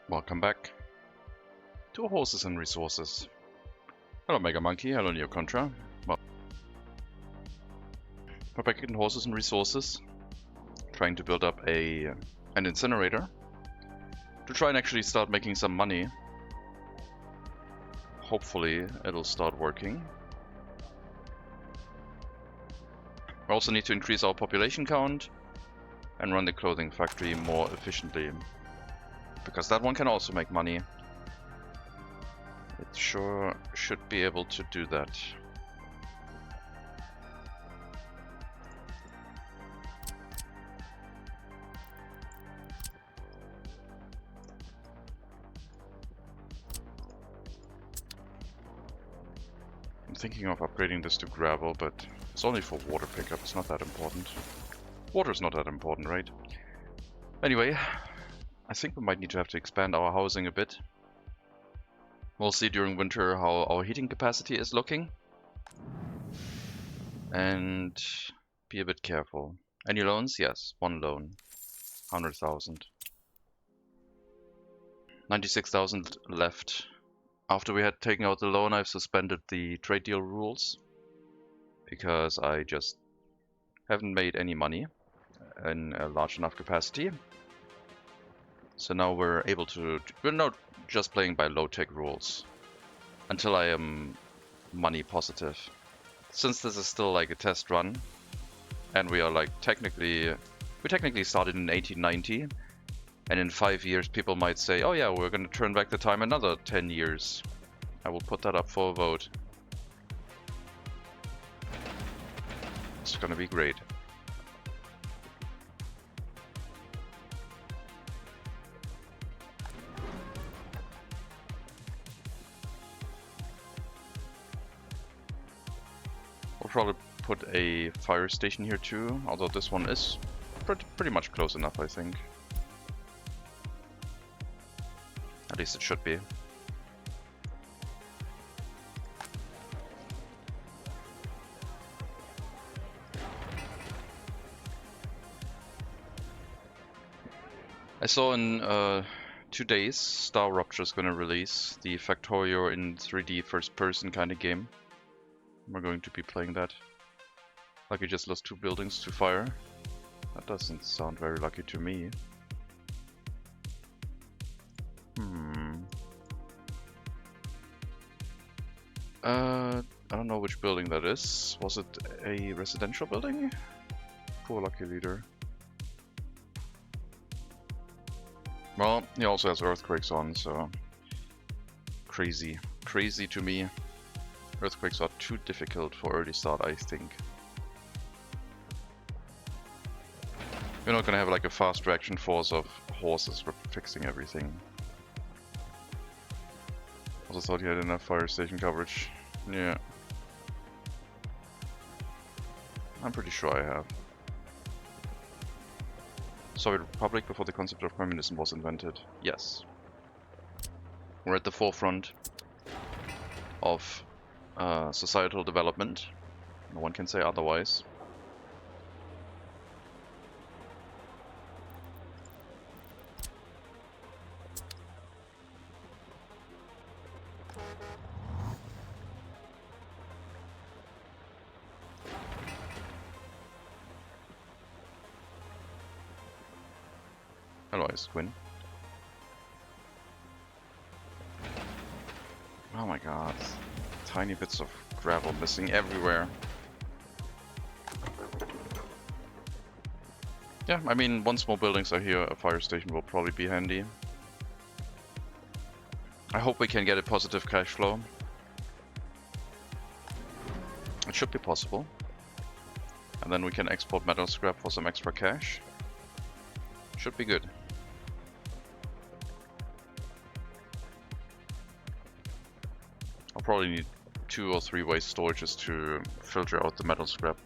Welcome back to Horses and Resources. Hello Mega Monkey, hello Neo Contra. Well, we're back in Horses and Resources, trying to build up an incinerator to try and actually start making some money. Hopefully it'll start working. We also need to increase our population count and run the clothing factory more efficiently, because that one can also make money. It sure should be able to do that. I'm thinking of upgrading this to gravel, but it's only for water pickup. It's not that important. Water's not that important, right? Anyway, I think we might need to have to expand our housing a bit. We'll see during winter how our heating capacity is looking. And be a bit careful. Any loans? Yes, one loan. 100,000. 96,000 left. After we had taken out the loan, I've suspended the trade deal rules, because I just haven't made any money in a large enough capacity. So now we're able to... We're not just playing by low-tech rules until I am money positive. Since this is still like a test run, and we are like we technically started in 1890, and in 5 years people might say, oh yeah, we're going to turn back the time another 10 years. I will put that up for a vote. It's going to be great. We'll probably put a fire station here too, although this one is pretty much close enough, I think. At least it should be. I saw in 2 days Star Rupture is going to release the Factorio in 3D first person kind of game. We're going to be playing that. Lucky just lost 2 buildings to fire. That doesn't sound very lucky to me. I don't know which building that is. Was it a residential building? Poor lucky leader. Well, he also has earthquakes on, so... Crazy. Crazy to me. Earthquakes are too difficult for early start, I think. We're not gonna have like a fast reaction force of horses fixing everything. Also thought he had enough fire station coverage. Yeah. I'm pretty sure I have. Soviet Republic before the concept of communism was invented. Yes. We're at the forefront of societal development. No one can say otherwise. Hello, Ice Quinn. Oh my god. Tiny bits of gravel missing everywhere. Yeah, I mean, once more buildings are here, a fire station will probably be handy. I hope we can get a positive cash flow. It should be possible. And then we can export metal scrap for some extra cash. Should be good. I'll probably need 2 or 3 waste storages to filter out the metal scrap.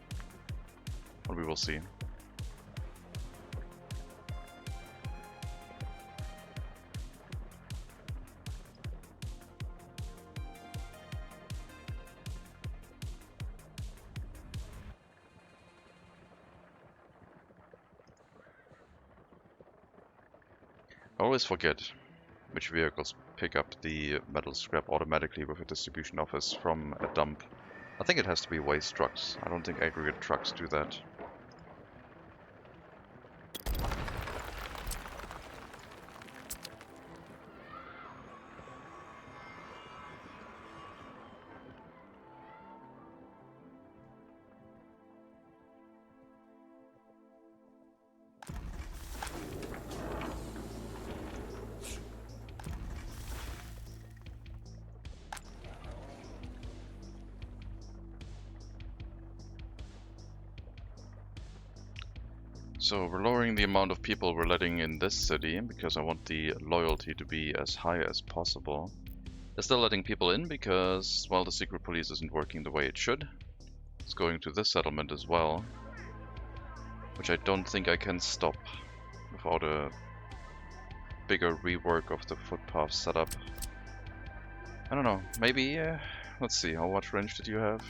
But we will see. I always forget. which vehicles pick up the metal scrap automatically with a distribution office from a dump. I think it has to be waste trucks. I don't think aggregate trucks do that. So we're lowering the amount of people we're letting in this city because I want the loyalty to be as high as possible. They're still letting people in because, well, the secret police isn't working the way it should. It's going to this settlement as well, which I don't think I can stop without a bigger rework of the footpath setup. I don't know, maybe, let's see, how much range did you have?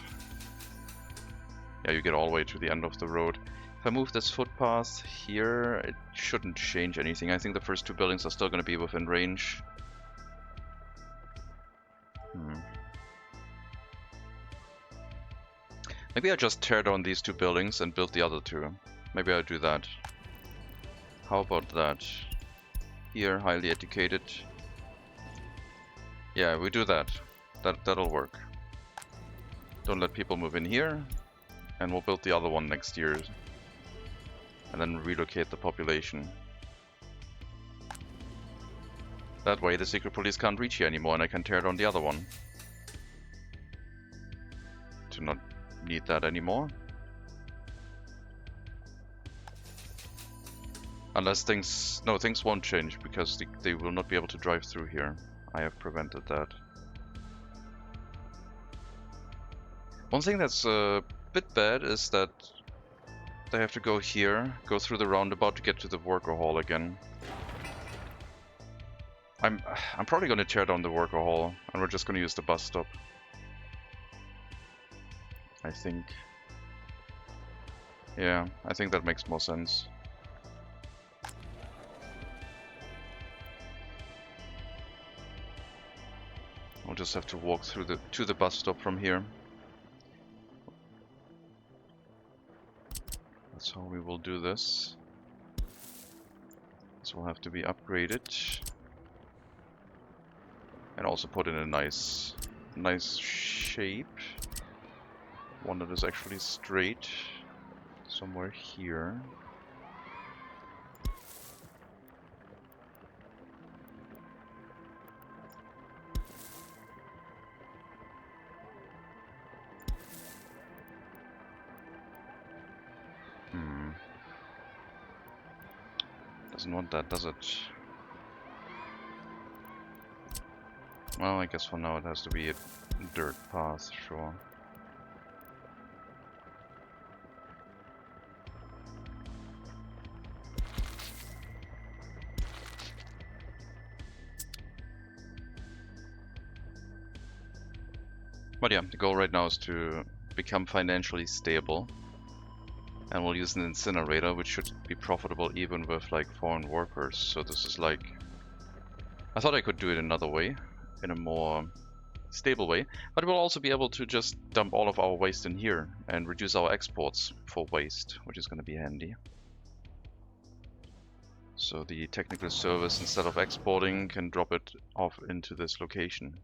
Yeah, you get all the way to the end of the road. If I move this footpath here, it shouldn't change anything. I think the first two buildings are still going to be within range. Maybe I just tear down these two buildings and build the other two. Maybe I do that. How about that? Here, highly educated. Yeah, we do that. That'll work. Don't let people move in here. And we'll build the other one next year. And then relocate the population. That way the secret police can't reach here anymore and I can tear down the other one. To not need that anymore. Unless things... no, things won't change because they will not be able to drive through here. I have prevented that. One thing that's a bit bad is that they have to go here, go through the roundabout to get to the worker hall again. I'm probably going to tear down the worker hall and we're just going to use the bus stop. I think. Yeah, I think that makes more sense. We'll just have to walk through to the bus stop from here. That's how we will do this. This will have to be upgraded. And also put in a nice shape. One that is actually straight. Somewhere here. Doesn't want that, does it? Well, I guess for now it has to be a dirt path, sure. But yeah, the goal right now is to become financially stable. And we'll use an incinerator, which should be profitable even with like foreign workers. So this is like... I thought I could do it another way, in a more stable way. But we'll also be able to just dump all of our waste in here and reduce our exports for waste, which is going to be handy. So the technical service, instead of exporting, can drop it off into this location.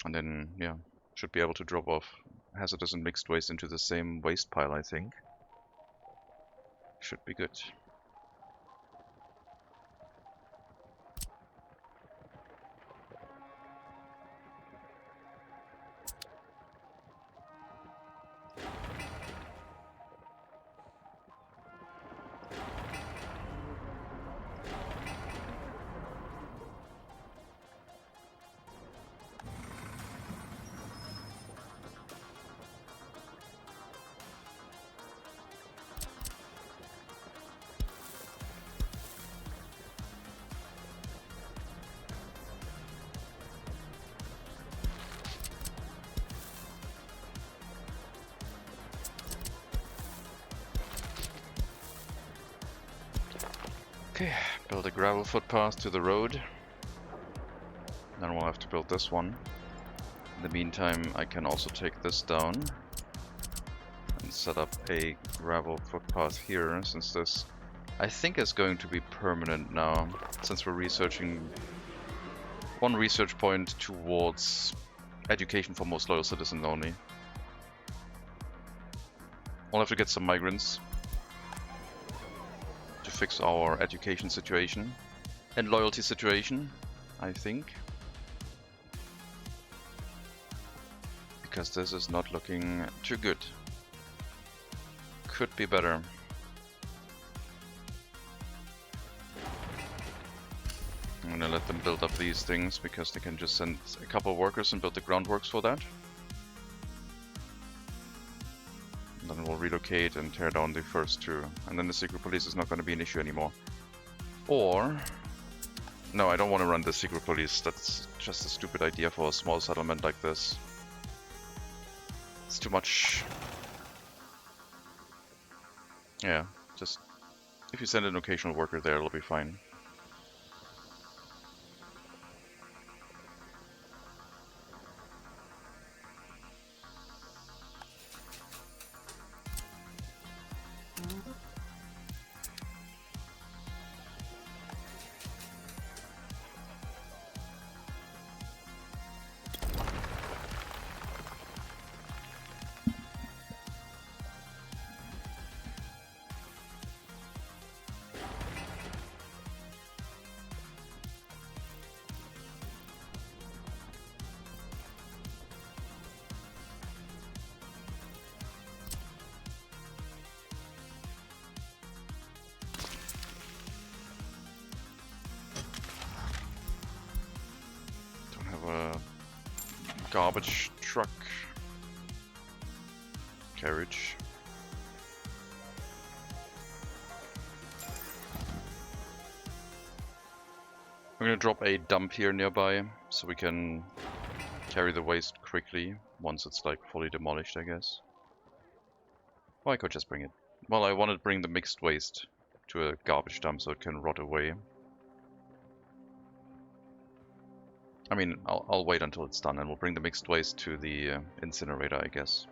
And then, yeah, should be able to drop off hazardous and mixed waste into the same waste pile, I think. Should be good. Okay, build a gravel footpath to the road. Then we'll have to build this one. In the meantime, I can also take this down and set up a gravel footpath here, since this, I think, is going to be permanent now, since we're researching one research point towards education for most loyal citizens only. We'll have to get some migrants to fix our education situation and loyalty situation, I think. Because this is not looking too good. Could be better. I'm gonna let them build up these things because they can just send a couple of workers and build the groundworks for that. And then we'll relocate and tear down the first two. And then the secret police is not going to be an issue anymore. Or... no, I don't want to run the secret police. That's just a stupid idea for a small settlement like this. It's too much. Yeah, just if you send an occasional worker there, it'll be fine. Garbage truck carriage. I'm gonna drop a dump here nearby so we can carry the waste quickly once it's like fully demolished, I guess. Well, I could just bring it. Well, I wanted to bring the mixed waste to a garbage dump so it can rot away. I mean, I'll wait until it's done and we'll bring the mixed waste to the incinerator, I guess.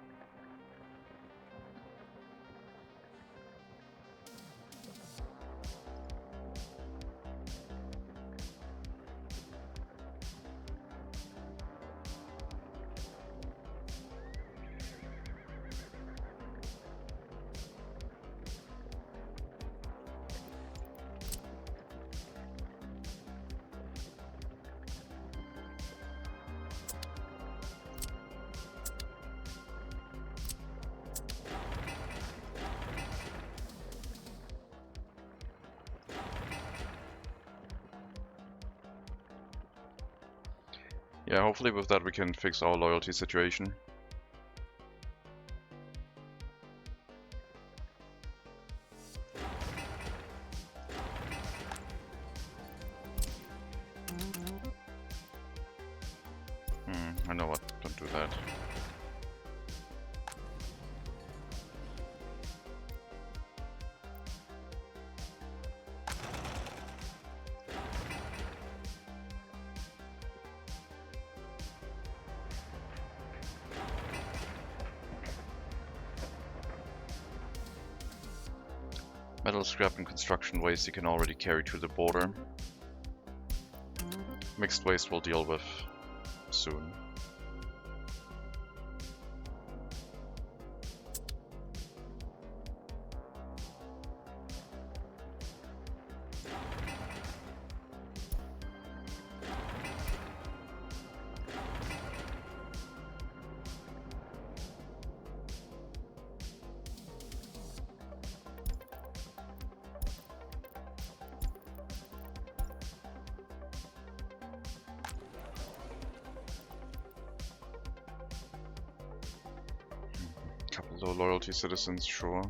Yeah, hopefully with that we can fix our loyalty situation. I know what, don't do that. Metal scrap and construction waste you can already carry to the border. Mixed waste we'll deal with soon. Couple low loyalty citizens, sure.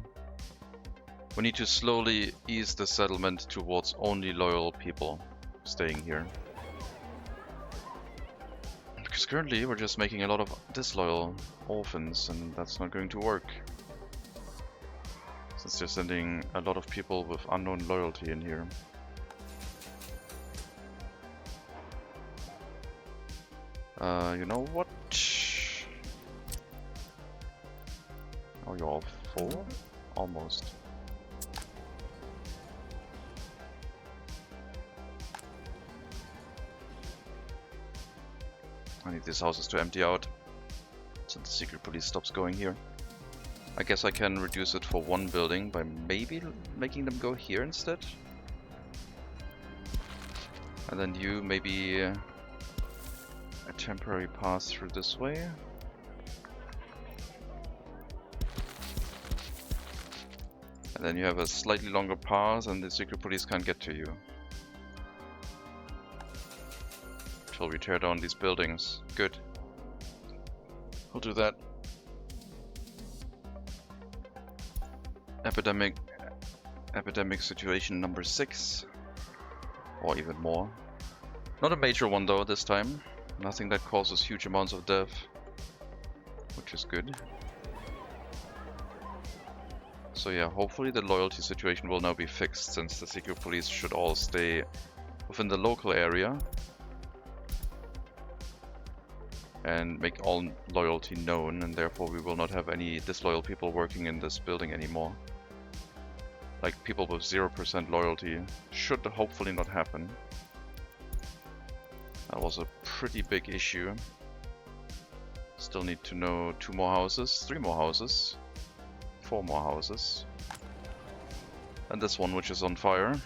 We need to slowly ease the settlement towards only loyal people staying here. Because currently we're just making a lot of disloyal orphans and that's not going to work. Since they're sending a lot of people with unknown loyalty in here. You know what? Oh, you're all full? Almost. I need these houses to empty out, so the secret police stops going here. I guess I can reduce it for one building by maybe making them go here instead. And then you maybe a temporary pass through this way. And then you have a slightly longer pass and the secret police can't get to you. Until we tear down these buildings. Good. We'll do that. Epidemic situation number 6. Or even more. Not a major one though this time. Nothing that causes huge amounts of death. Which is good. So yeah, hopefully the loyalty situation will now be fixed, since the secret police should all stay within the local area and make all loyalty known, and therefore we will not have any disloyal people working in this building anymore. Like people with 0% loyalty should hopefully not happen. That was a pretty big issue. Still need to know 2 more houses, 3 more houses. 4 more houses. And this one, which is on fire.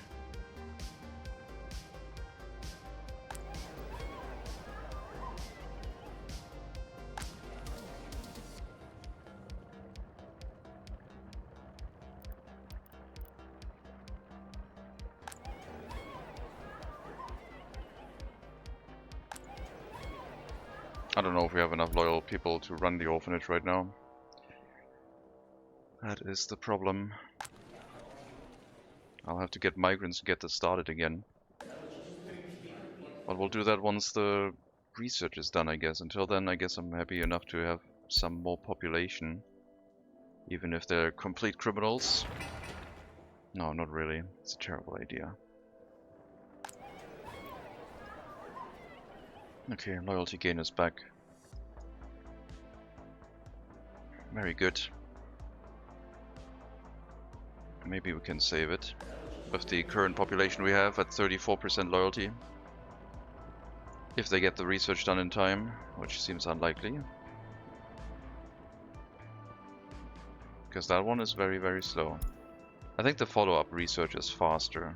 I don't know if we have enough loyal people to run the orphanage right now. That is the problem. I'll have to get migrants to get this started again. But we'll do that once the research is done, I guess. Until then, I guess I'm happy enough to have some more population. Even if they're complete criminals. No, not really. It's a terrible idea. Okay, loyalty gain is back. Very good. Maybe we can save it. With the current population we have at 34% loyalty. If they get the research done in time, which seems unlikely. Because that one is very, very slow. I think the follow-up research is faster.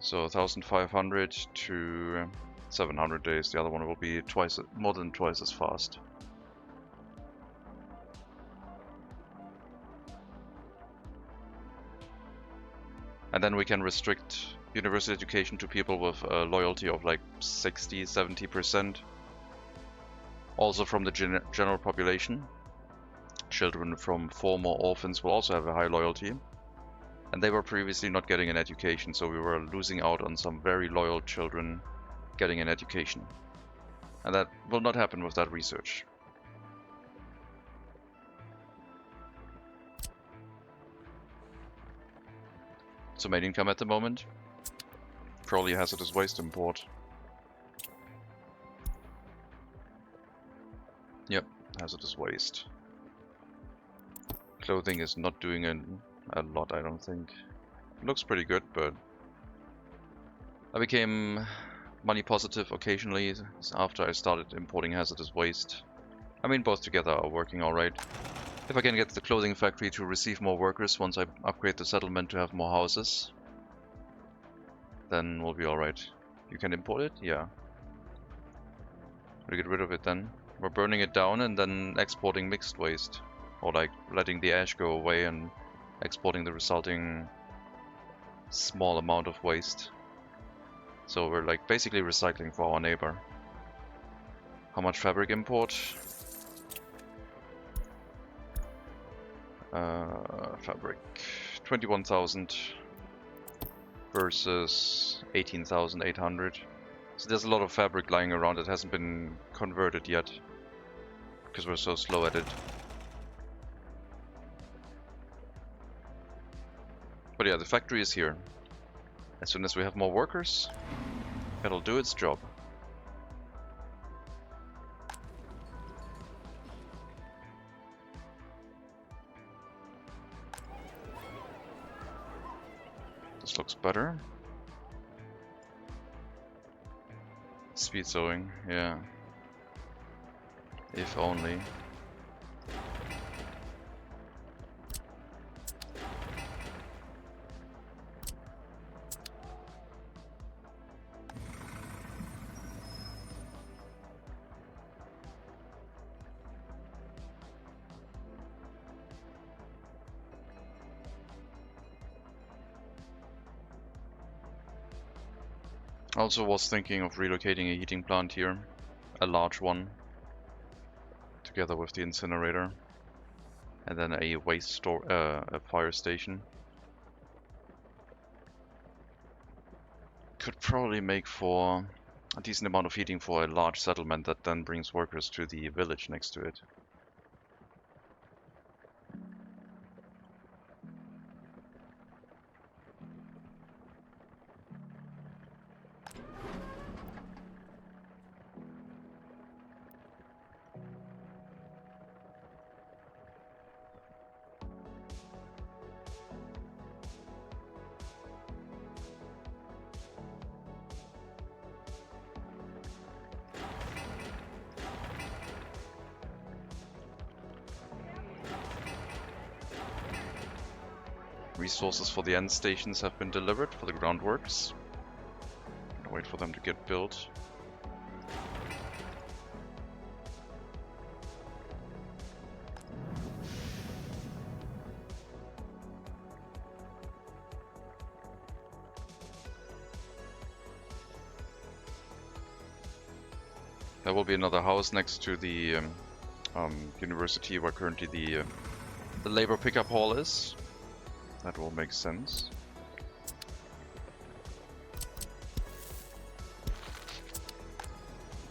So 1500 to 700 days. The other one will be more than twice as fast. And then we can restrict university education to people with a loyalty of like 60–70%. Also from the general population. Children from former orphans will also have a high loyalty. And they were previously not getting an education, so we were losing out on some very loyal children getting an education. And that will not happen with that research. So main income at the moment. Probably hazardous waste import. Yep, hazardous waste. Clothing is not doing a lot, I don't think. It looks pretty good, but I became money positive occasionally after I started importing hazardous waste. I mean, both together are working alright. If I can get the clothing factory to receive more workers once I upgrade the settlement to have more houses, then we'll be alright. You can import it? Yeah. We'll get rid of it then. We're burning it down and then exporting mixed waste. Or like letting the ash go away and exporting the resulting small amount of waste. So we're like basically recycling for our neighbor. How much fabric import? Fabric 21,000 versus 18,800. So there's a lot of fabric lying around that hasn't been converted yet because we're so slow at it. But yeah, the factory is here. As soon as we have more workers, It'll do its job. This looks better. Speed sewing, yeah. If only. I also was thinking of relocating a heating plant here, a large one, together with the incinerator, and then a waste store, a fire station. Could probably make for a decent amount of heating for a large settlement that then brings workers to the village next to it. Resources for the end stations have been delivered for the groundworks. Wait for them to get built. There will be another house next to the university where currently the labor pickup hall is. That will make sense.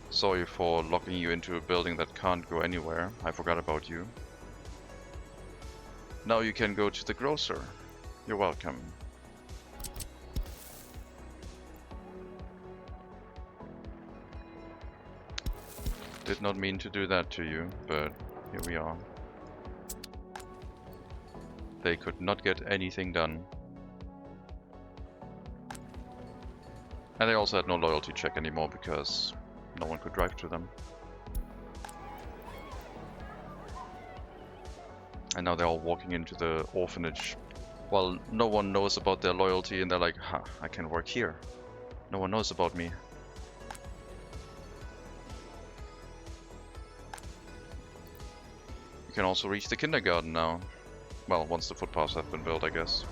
Sorry for locking you into a building that can't go anywhere. I forgot about you. Now you can go to the grocer. You're welcome. Did not mean to do that to you, but here we are. They could not get anything done. And they also had no loyalty check anymore because no one could drive to them. And now they're all walking into the orphanage. Well, no one knows about their loyalty and they're like, ha, I can work here. No one knows about me. You can also reach the kindergarten now. Well, once the footpaths have been built, I guess.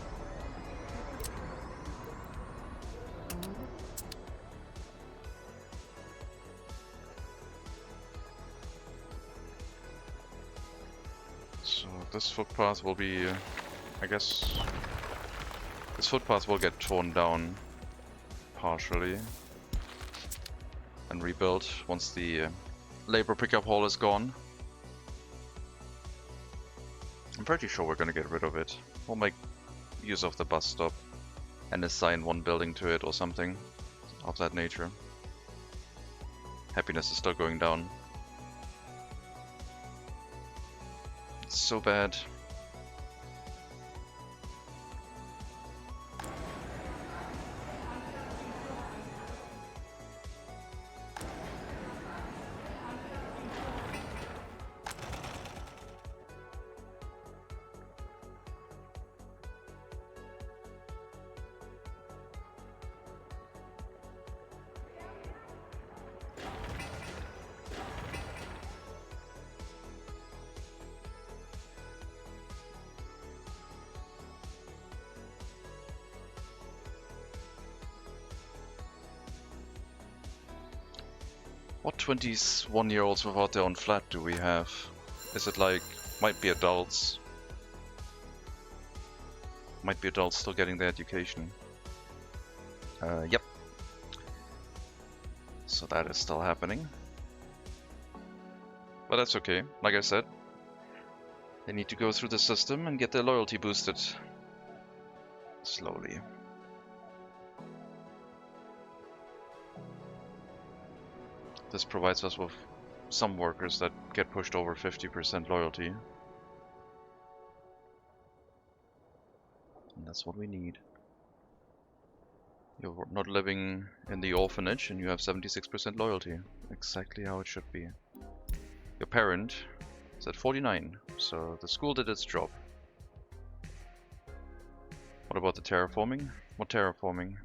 So this footpath will be, I guess, this footpath will get torn down partially and rebuilt once the labor pickup hall is gone. I'm pretty sure we're gonna get rid of it. We'll make use of the bus stop and assign one building to it or something of that nature. Happiness is still going down. It's so bad. What 21-year-olds without their own flat do we have? Is it like, might be adults? Might be adults still getting their education. Yep. So that is still happening. But that's okay, like I said. They need to go through the system and get their loyalty boosted. Slowly. This provides us with some workers that get pushed over 50% loyalty. And that's what we need. You're not living in the orphanage and you have 76% loyalty. Exactly how it should be. Your parent is at 49, so the school did its job. What about the terraforming? What terraforming?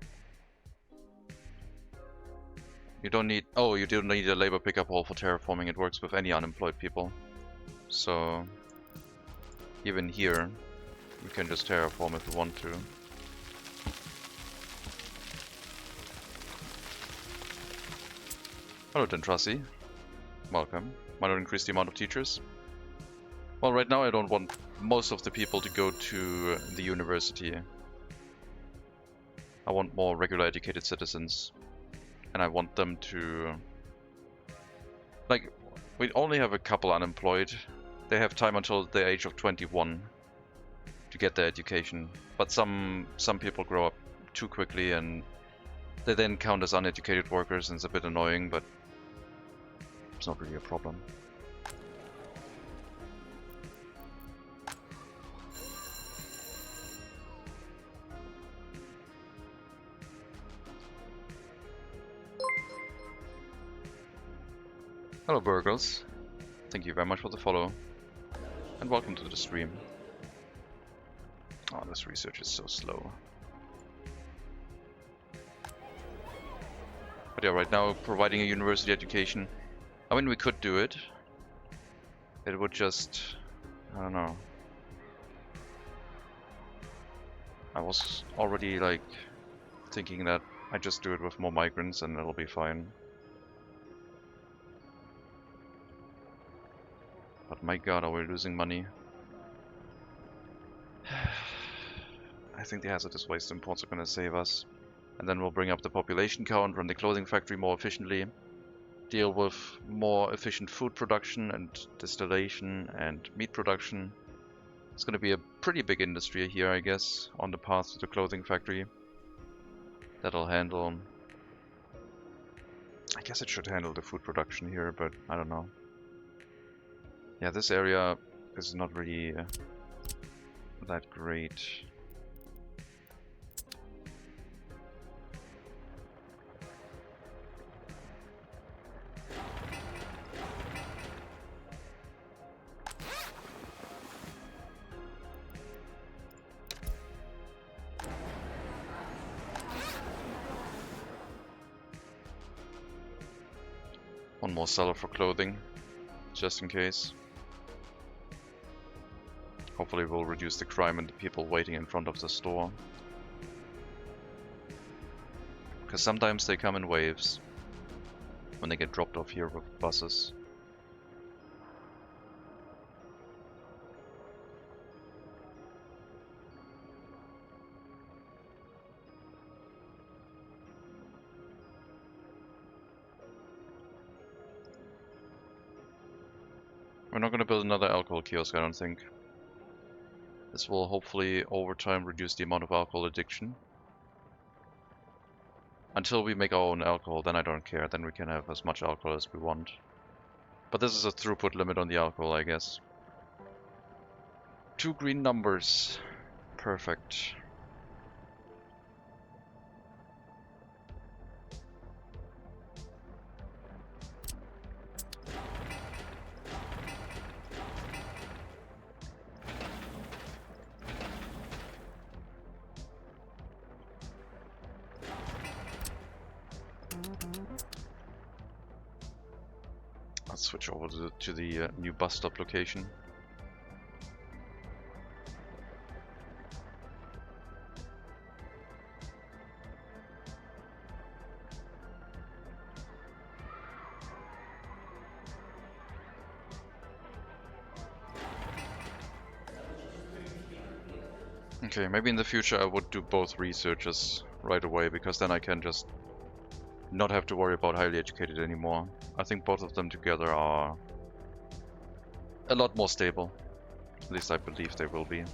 You don't need... Oh, you don't need a labor pickup hole for terraforming. It works with any unemployed people. So... even here, we can just terraform if we want to. Hello Dentrasi. Welcome. Why not increase the amount of teachers? Well, right now I don't want most of the people to go to the university. I want more regular educated citizens. And I want them to... like, we only have a couple unemployed. They have time until the age of 21 to get their education. But some people grow up too quickly and they then count as uneducated workers, and it's a bit annoying, but it's not really a problem. Hello Burgles, thank you very much for the follow, and welcome to the stream. Oh, this research is so slow. But yeah, right now, providing a university education, I mean, we could do it. It would just... I don't know. I was already, like, thinking that I just do it with more migrants and it'll be fine. But my god, are we losing money? I think the hazardous waste imports are gonna save us. And then we'll bring up the population count, run the clothing factory more efficiently, deal with more efficient food production and distillation and meat production. It's gonna be a pretty big industry here, I guess, on the path to the clothing factory. That'll handle... I guess it should handle the food production here, but I don't know. Yeah, this area is not really that great. One more seller for clothing, just in case. Hopefully we'll reduce the crime and the people waiting in front of the store. Because sometimes they come in waves when they get dropped off here with buses. We're not going to build another alcohol kiosk, I don't think. This will hopefully over time reduce the amount of alcohol addiction. Until we make our own alcohol, then I don't care. Then we can have as much alcohol as we want. But this is a throughput limit on the alcohol, I guess. 2 green numbers. Perfect. Let's switch over to the new bus stop location. Okay, maybe in the future I would do both researches right away, because then I can just not have to worry about highly educated anymore. I think both of them together are a lot more stable. At least I believe they will be.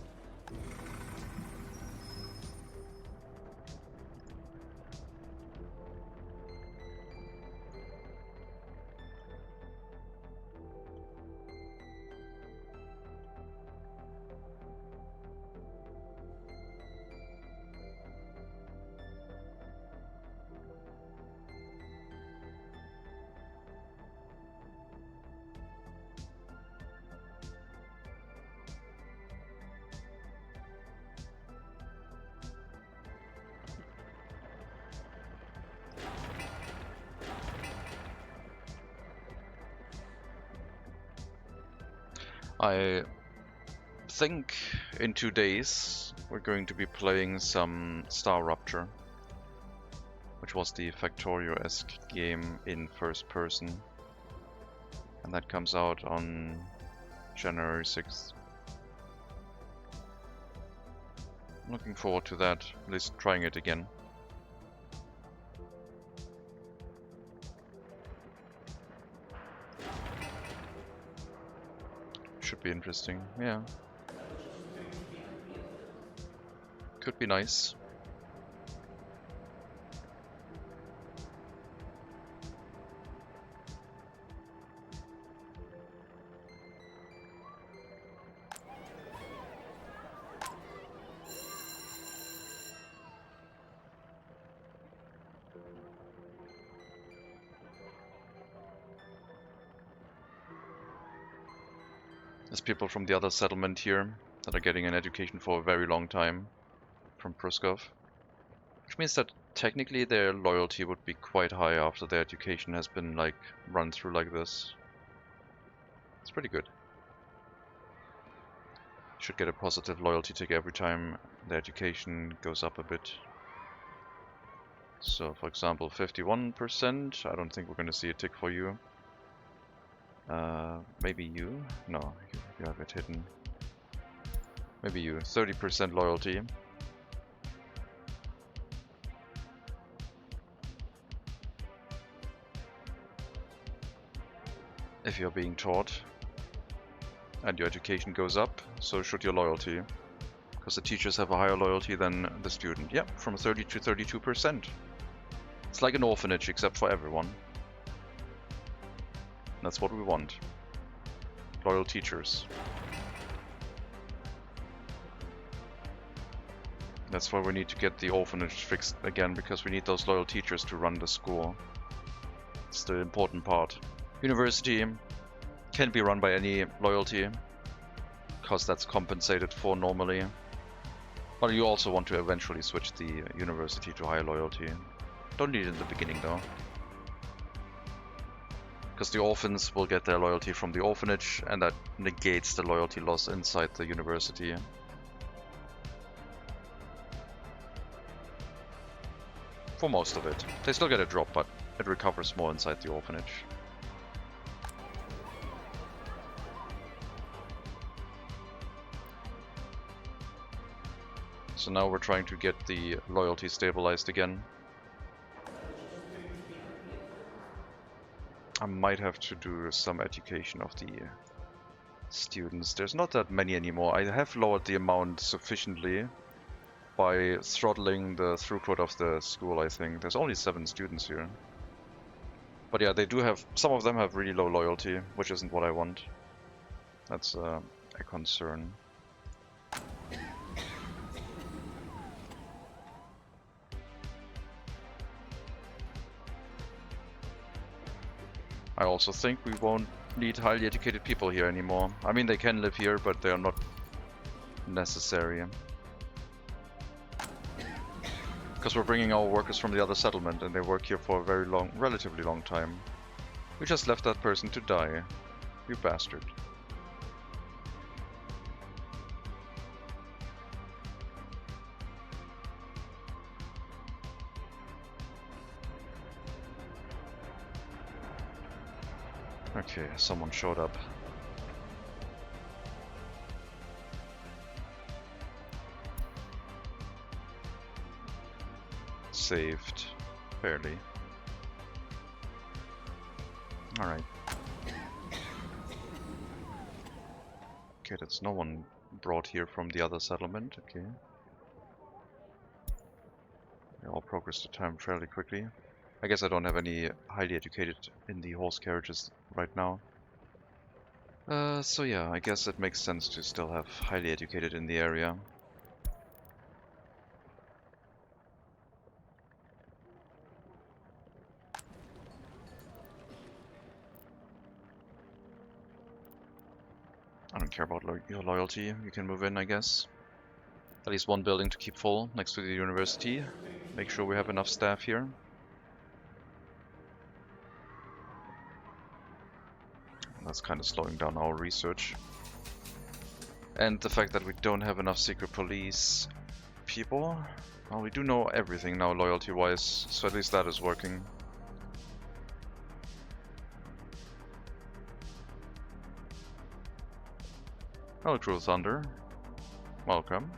I think in 2 days we're going to be playing some Star Rupture, which was the Factorio-esque game in first person, and that comes out on January 6th. I'm looking forward to that, at least trying it again. Should be interesting, yeah. Could be nice. There's people from the other settlement here that are getting an education for a very long time from Pruskov. Which means that technically their loyalty would be quite high after their education has been like run through like this. It's pretty good. Should get a positive loyalty tick every time the education goes up a bit. So for example 51%, I don't think we're going to see a tick for you. Maybe you? No, you have it hidden. Maybe you. 30% loyalty. If you're being taught and your education goes up, so should your loyalty. Because the teachers have a higher loyalty than the student. Yeah, from 30 to 32%. It's like an orphanage except for everyone. That's what we want. Loyal teachers. That's why we need to get the orphanage fixed again, because we need those loyal teachers to run the school. It's the important part. University can be run by any loyalty, because that's compensated for normally. But you also want to eventually switch the university to higher loyalty. Don't need it in the beginning though. Because the orphans will get their loyalty from the orphanage, and that negates the loyalty loss inside the university. For most of it. They still get a drop, but it recovers more inside the orphanage. So now we're trying to get the loyalty stabilized again. I might have to do some education of the students. There's not that many anymore. I have lowered the amount sufficiently by throttling the throughput of the school, I think. There's only 7 students here. But yeah, they do have, some of them have really low loyalty, which isn't what I want. That's a concern. I also think we won't need highly educated people here anymore. I mean, they can live here, but they are not necessary. Because we're bringing our workers from the other settlement, and they work here for a very long, relatively long time. We just left that person to die. You bastard. Okay, someone showed up. Saved. Barely. Alright. Okay, that's no one brought here from the other settlement. Okay. They all progress to time fairly quickly. I guess I don't have any highly educated in the horse carriages right now. So yeah, I guess it makes sense to still have highly educated in the area. I don't care about your loyalty, you can move in, I guess. At least one building to keep full next to the university. Make sure we have enough staff here. That's kind of slowing down our research. And the fact that we don't have enough secret police people. Well, we do know everything now loyalty-wise, so at least that is working. Hello, Cruel Thunder. Welcome.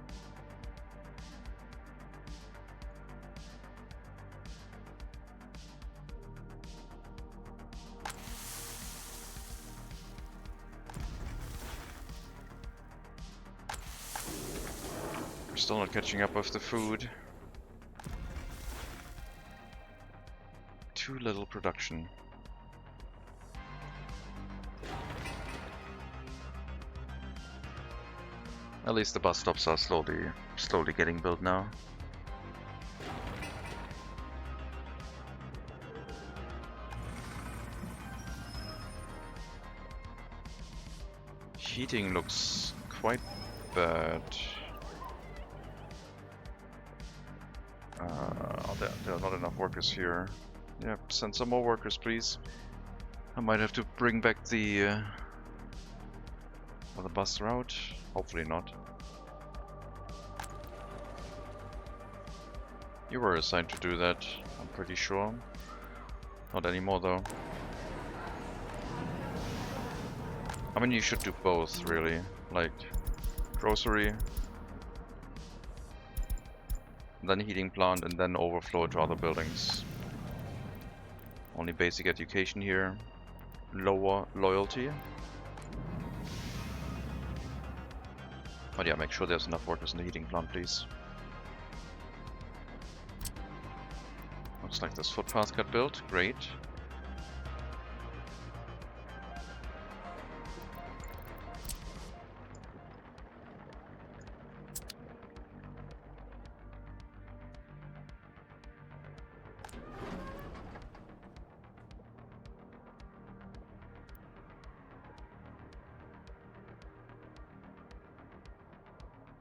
We're still not catching up with the food. Too little production. At least the bus stops are slowly getting built now. Heating looks quite bad. There are not enough workers here. Yeah, send some more workers, please. I might have to bring back the bus route. Hopefully not. You were assigned to do that, I'm pretty sure. Not anymore though. I mean, you should do both, really. Like, grocery, then heating plant, and then overflow to other buildings. Only basic education here. Lower loyalty. But yeah, make sure there's enough workers in the heating plant, please. Looks like this footpath got built. Great.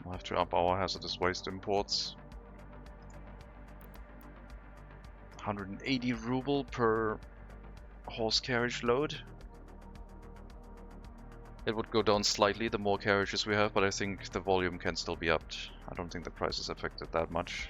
We'll have to up our hazardous waste imports. 180 ruble per horse carriage load. It would go down slightly the more carriages we have, but I think the volume can still be upped. I don't think the price is affected that much.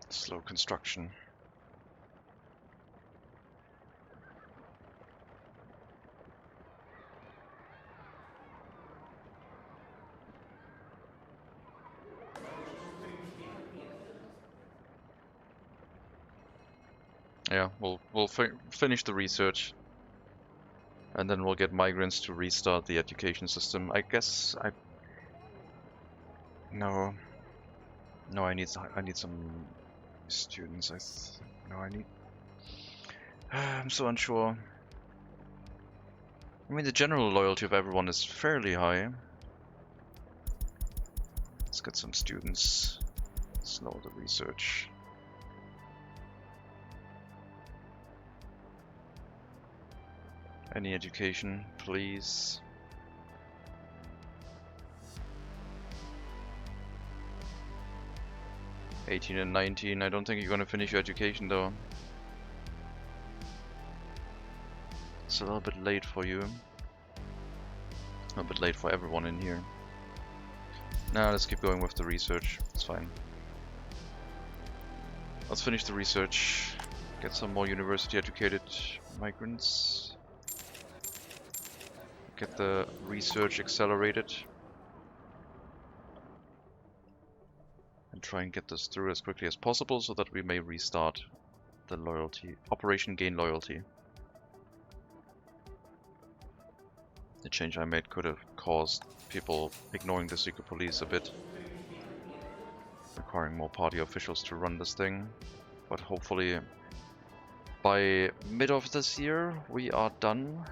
Slow construction. Yeah, we'll finish the research, and then we'll get migrants to restart the education system. I guess no, I need some students. I'm so unsure. I mean, the general loyalty of everyone is fairly high. Let's get some students. Slow the research. Any education, please. '18 and 19. I don't think you're gonna finish your education though. It's a little bit late for you. A bit late for everyone in here. Nah, let's keep going with the research. It's fine. Let's finish the research. Get some more university educated migrants. Get the research accelerated. And try and get this through as quickly as possible so that we may restart the loyalty. Operation Gain Loyalty. The change I made could have caused people ignoring the secret police a bit. Requiring more party officials to run this thing. But hopefully by mid of this year we are done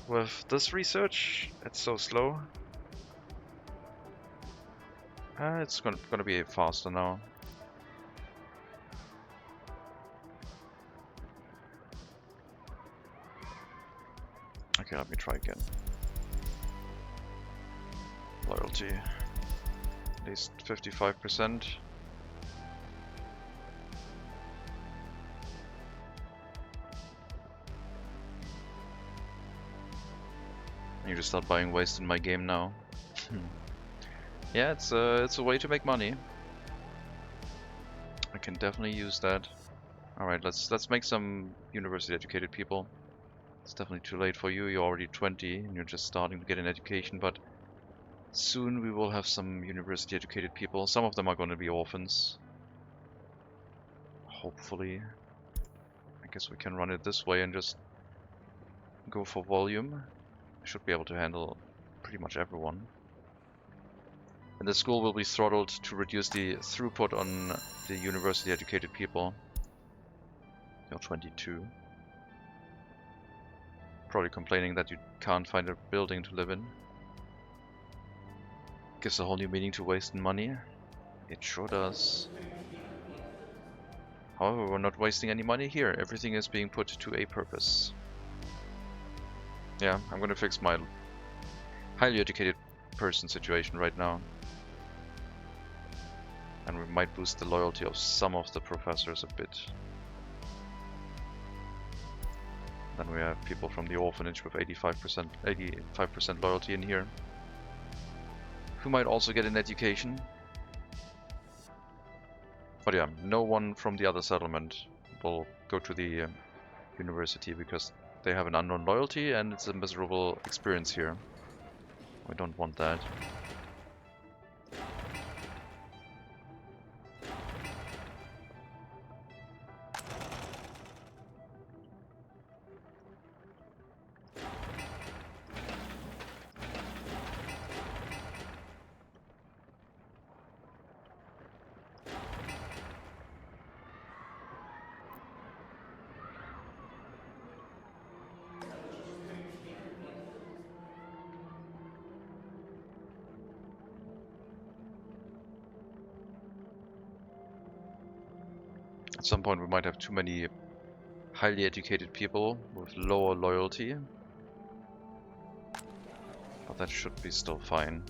with this research. It's so slow. It's gonna be faster now. Okay, let me try again. Loyalty. At least 55%. I need to start buying waste in my game now. Yeah, it's a way to make money. I can definitely use that. All right, let's make some university educated people. It's definitely too late for you. You're already 20 and you're just starting to get an education, but soon we will have some university educated people. Some of them are going to be orphans. Hopefully. I guess we can run it this way and just go for volume. Should be able to handle pretty much everyone. And the school will be throttled to reduce the throughput on the university educated people. You're 22. Probably complaining that you can't find a building to live in. Gives a whole new meaning to wasting money. It sure does. However, we're not wasting any money here. Everything is being put to a purpose. Yeah, I'm gonna fix my highly educated person situation right now. And we might boost the loyalty of some of the professors a bit. Then we have people from the orphanage with 85% loyalty in here, who might also get an education. But yeah, no one from the other settlement will go to the university because they have an unknown loyalty and it's a miserable experience here. We don't want that. At some point we might have too many highly educated people with lower loyalty. But that should be still fine.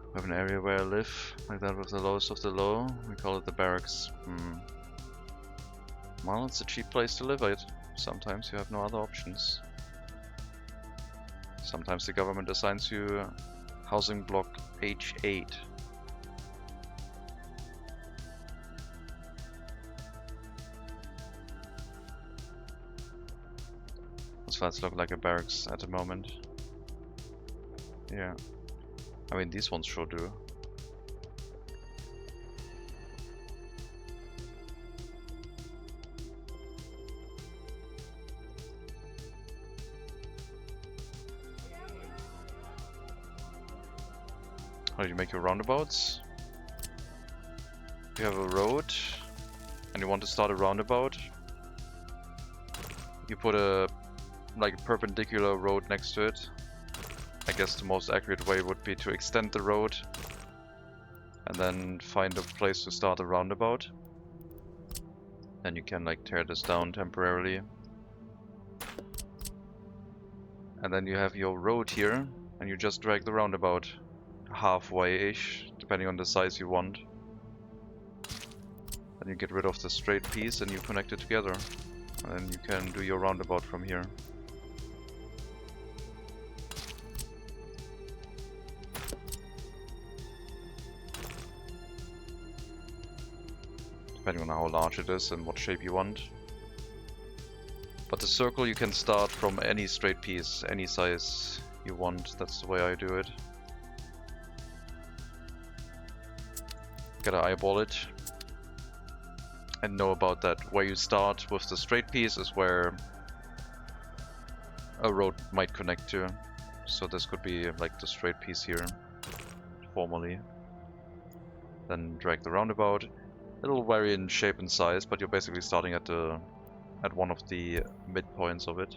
We have an area where I live, like that with the lowest of the low. We call it the barracks. Well, it's a cheap place to live at. Sometimes you have no other options. Sometimes the government assigns you housing block H8. Those flats look like a barracks at the moment. Yeah. I mean, these ones sure do. How do you make your roundabouts? You have a road and you want to start a roundabout. You put a perpendicular road next to it. I guess the most accurate way would be to extend the road and then find a place to start a roundabout. Then you can like tear this down temporarily. And then you have your road here and you just drag the roundabout halfway-ish, depending on the size you want. Then you get rid of the straight piece and you connect it together. And then you can do your roundabout from here. Depending on how large it is and what shape you want. But the circle you can start from any straight piece, any size you want. That's the way I do it. Gotta eyeball it and know about that. Where you start with the straight piece is where a road might connect to. So this could be like the straight piece here, formally. then drag the roundabout. It'll vary in shape and size, but you're basically starting at one of the midpoints of it.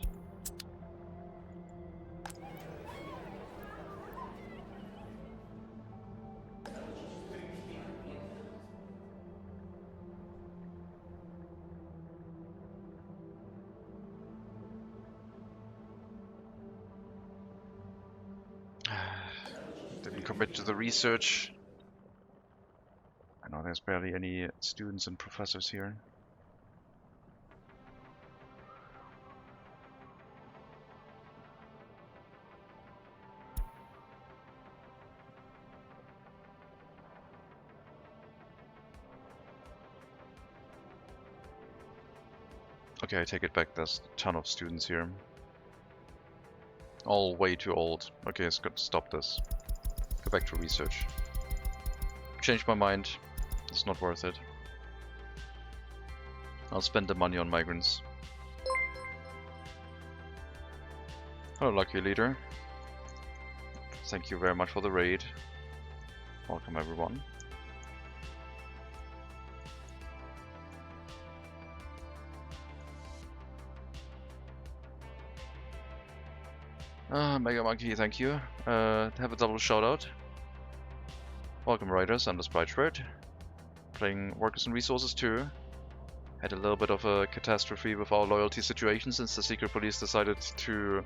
Didn't commit to the research. I know there's barely any students and professors here. Okay, I take it back, there's a ton of students here. All way too old. Okay, it's got to stop this. Go back to research. Changed my mind. It's not worth it. I'll spend the money on migrants. Hello, lucky leader. Thank you very much for the raid. Welcome everyone. Mega Monkey, thank you. Have a double shout out. Welcome Riders and the Sprite Shred. Playing Workers and Resources 2. Had a little bit of a catastrophe with our loyalty situation since the secret police decided to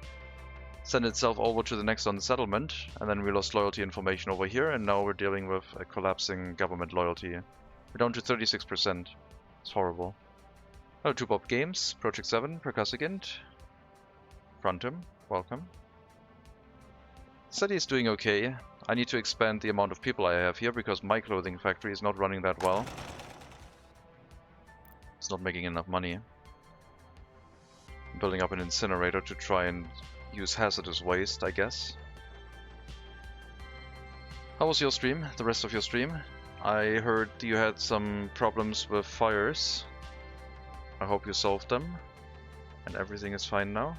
send itself over to the next on the settlement, and then we lost loyalty information over here, and now we're dealing with a collapsing government loyalty. We're down to 36%. It's horrible. Hello, 2Bob Games, Project 7, Percussagint, Frontum, welcome. City is doing okay. I need to expand the amount of people I have here because my clothing factory is not running that well. It's not making enough money. I'm building up an incinerator to try and use hazardous waste, I guess. How was your stream? The rest of your stream? I heard you had some problems with fires. I hope you solved them and everything is fine now.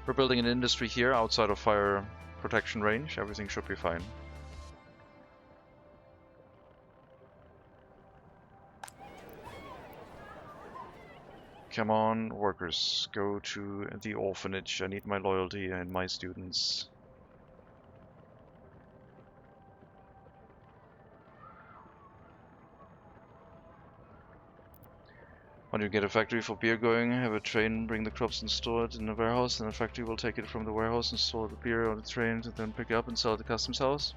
We're building an industry here outside of fire protection range. Everything should be fine. Come on, workers, go to the orphanage. I need my loyalty and my students. When you get a factory for beer going, have a train bring the crops and store it in the warehouse, and the factory will take it from the warehouse and store the beer on the train and then pick it up and sell at the customs house.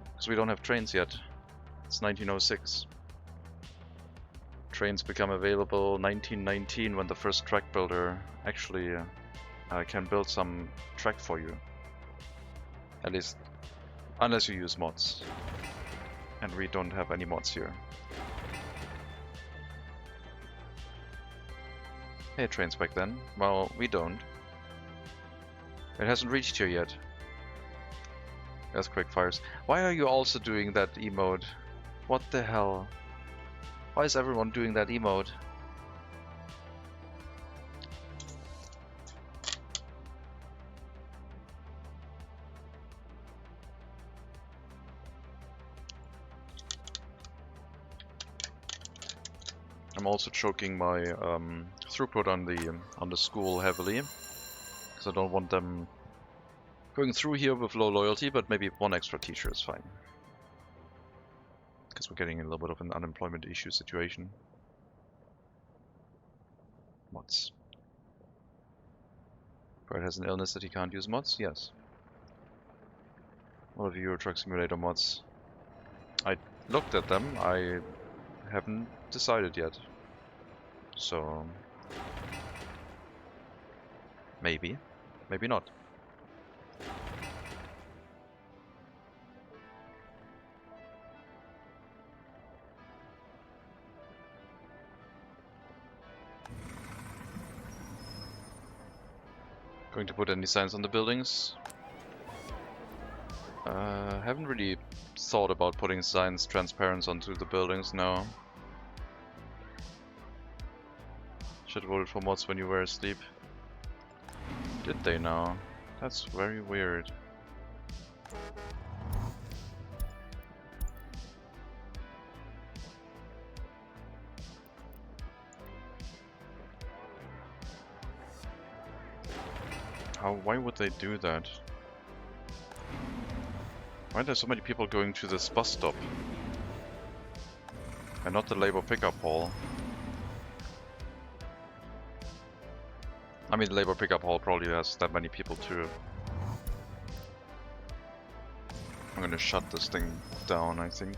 Because we don't have trains yet. It's 1906. Trains become available 1919 when the first track builder actually can build some track for you. At least, unless you use mods. And we don't have any mods here. Hey, trains back then. Well, we don't. It hasn't reached here yet. Earthquake fires. Why are you also doing that emote? What the hell? Why is everyone doing that emote? I'm also choking my throughput on the school heavily, because I don't want them going through here with low loyalty, but maybe one extra teacher is fine. Because we're getting a little bit of an unemployment issue situation. Mods. Brad has an illness that he can't use mods? Yes. What of you Truck Simulator mods? I looked at them, I haven't decided yet. So maybe, maybe not. Going to put any signs on the buildings? Haven't really thought about putting signs transparent onto the buildings now. Should have voted for mods when you were asleep. Did they now? That's very weird. Why would they do that? Why are there so many people going to this bus stop? And not the labor pickup hall? I mean, the labor pickup hall probably has that many people too. I'm gonna shut this thing down, I think.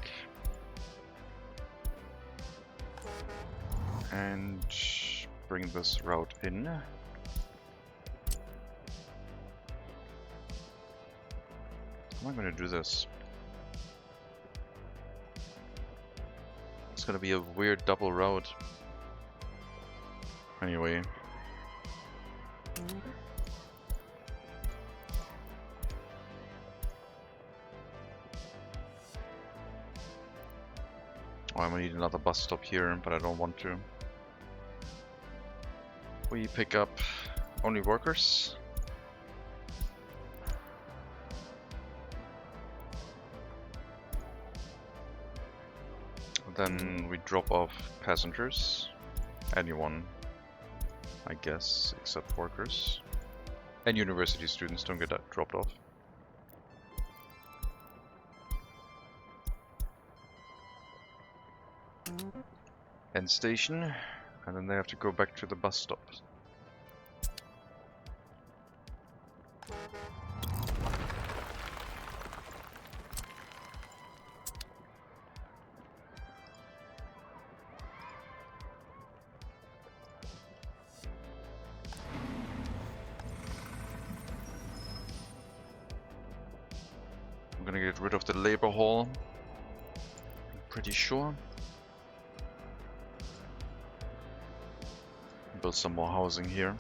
And bring this route in. How am I gonna do this? It's gonna be a weird double route. Anyway. Oh, I'm gonna need another bus stop here, but I don't want to. We pick up only workers. Then we drop off passengers. Anyone, I guess, except workers. And university students don't get that dropped off. End station, and then they have to go back to the bus stop. I'm gonna get rid of the labor hall, pretty sure. Build some more housing here.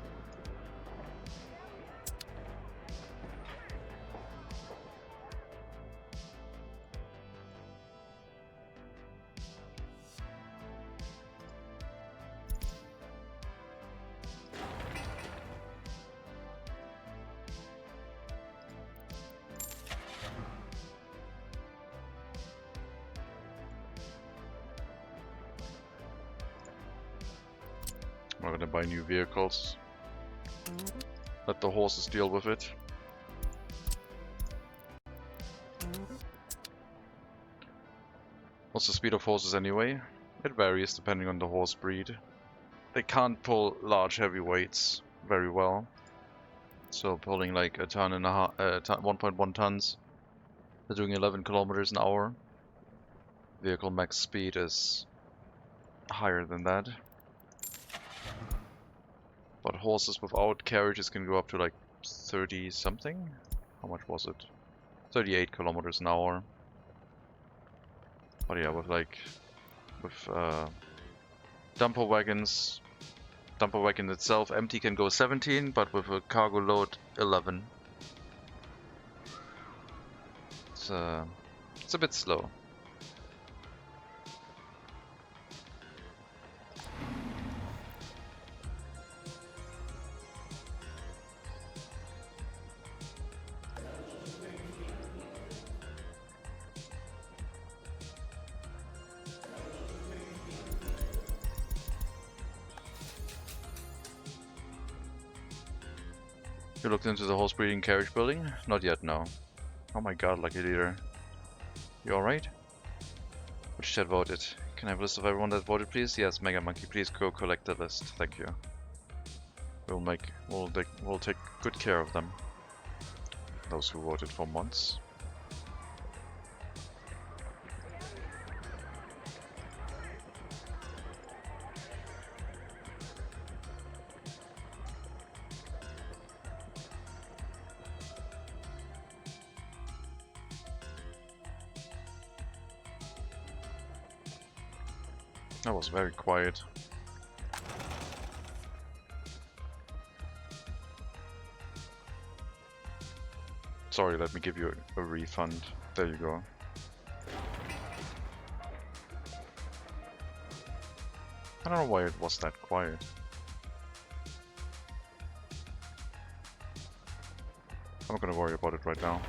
We're gonna buy new vehicles. Let the horses deal with it. What's the speed of horses anyway? It varies depending on the horse breed. They can't pull large heavy weights very well. So pulling like a ton and a half, 1.1 tons, they're doing 11 kilometers an hour. Vehicle max speed is higher than that. But horses without carriages can go up to like 30 something? How much was it? 38 kilometers an hour. But yeah, with dumper wagons, dumper wagon itself empty can go 17, but with a cargo load 11. It's a bit slow. You looked into the horse breeding carriage building? Not yet, no. Oh my god, Lucky Leader. You alright? Which chat voted? Can I have a list of everyone that voted, please? Yes, Mega Monkey, please go collect the list. Thank you. We'll take good care of them. Those who voted for mods. That was very quiet. Sorry, let me give you a refund. There you go. I don't know why it was that quiet. I'm not gonna worry about it right now.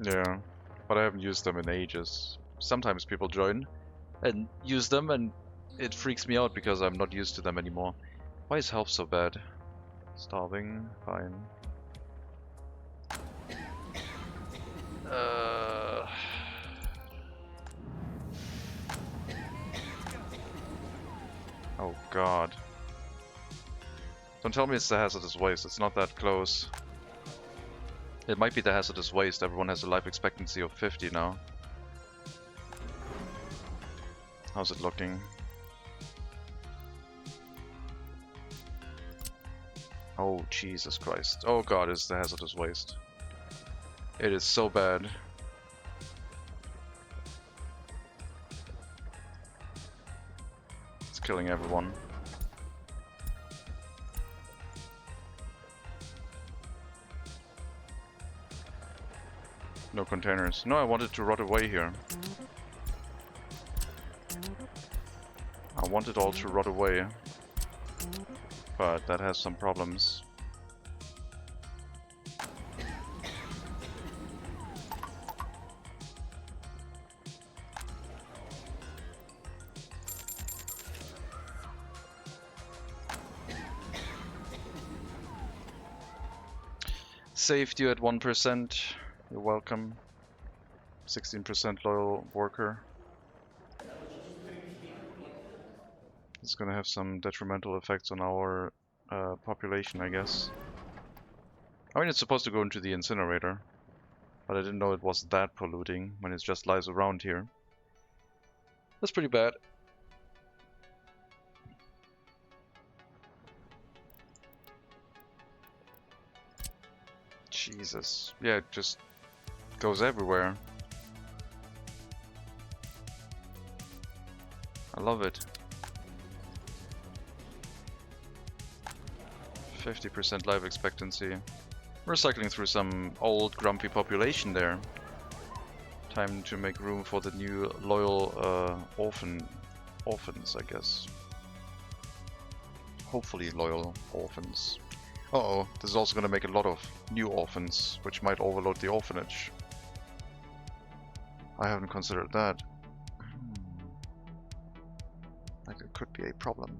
Yeah, but I haven't used them in ages. Sometimes people join and use them, and it freaks me out because I'm not used to them anymore. Why is health so bad? Starving, fine. Oh god. Don't tell me it's the hazardous waste, it's not that close. It might be the hazardous waste, everyone has a life expectancy of 50 now. How's it looking? Oh Jesus Christ. Oh god, it's the hazardous waste. It is so bad. It's killing everyone. No containers. No, I wanted to rot away here. I want it all to rot away. But that has some problems. Saved you at 1%. You're welcome. 16% loyal worker. It's gonna have some detrimental effects on our population, I guess. I mean, it's supposed to go into the incinerator, but I didn't know it was that polluting when it just lies around here. That's pretty bad. Jesus. Yeah, it just goes everywhere. I love it. 50% life expectancy. We're cycling through some old grumpy population there. Time to make room for the new loyal orphans, I guess. Hopefully loyal orphans. Uh-oh, this is also going to make a lot of new orphans, which might overload the orphanage. I haven't considered that. Like, it could be a problem.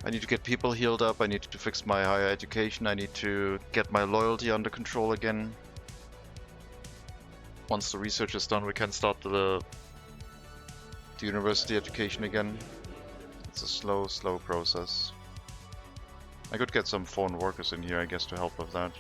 I need to get people healed up, I need to fix my higher education, I need to get my loyalty under control again. Once the research is done, we can start the university education again. It's a slow process. I could get some foreign workers in here, I guess, to help with that.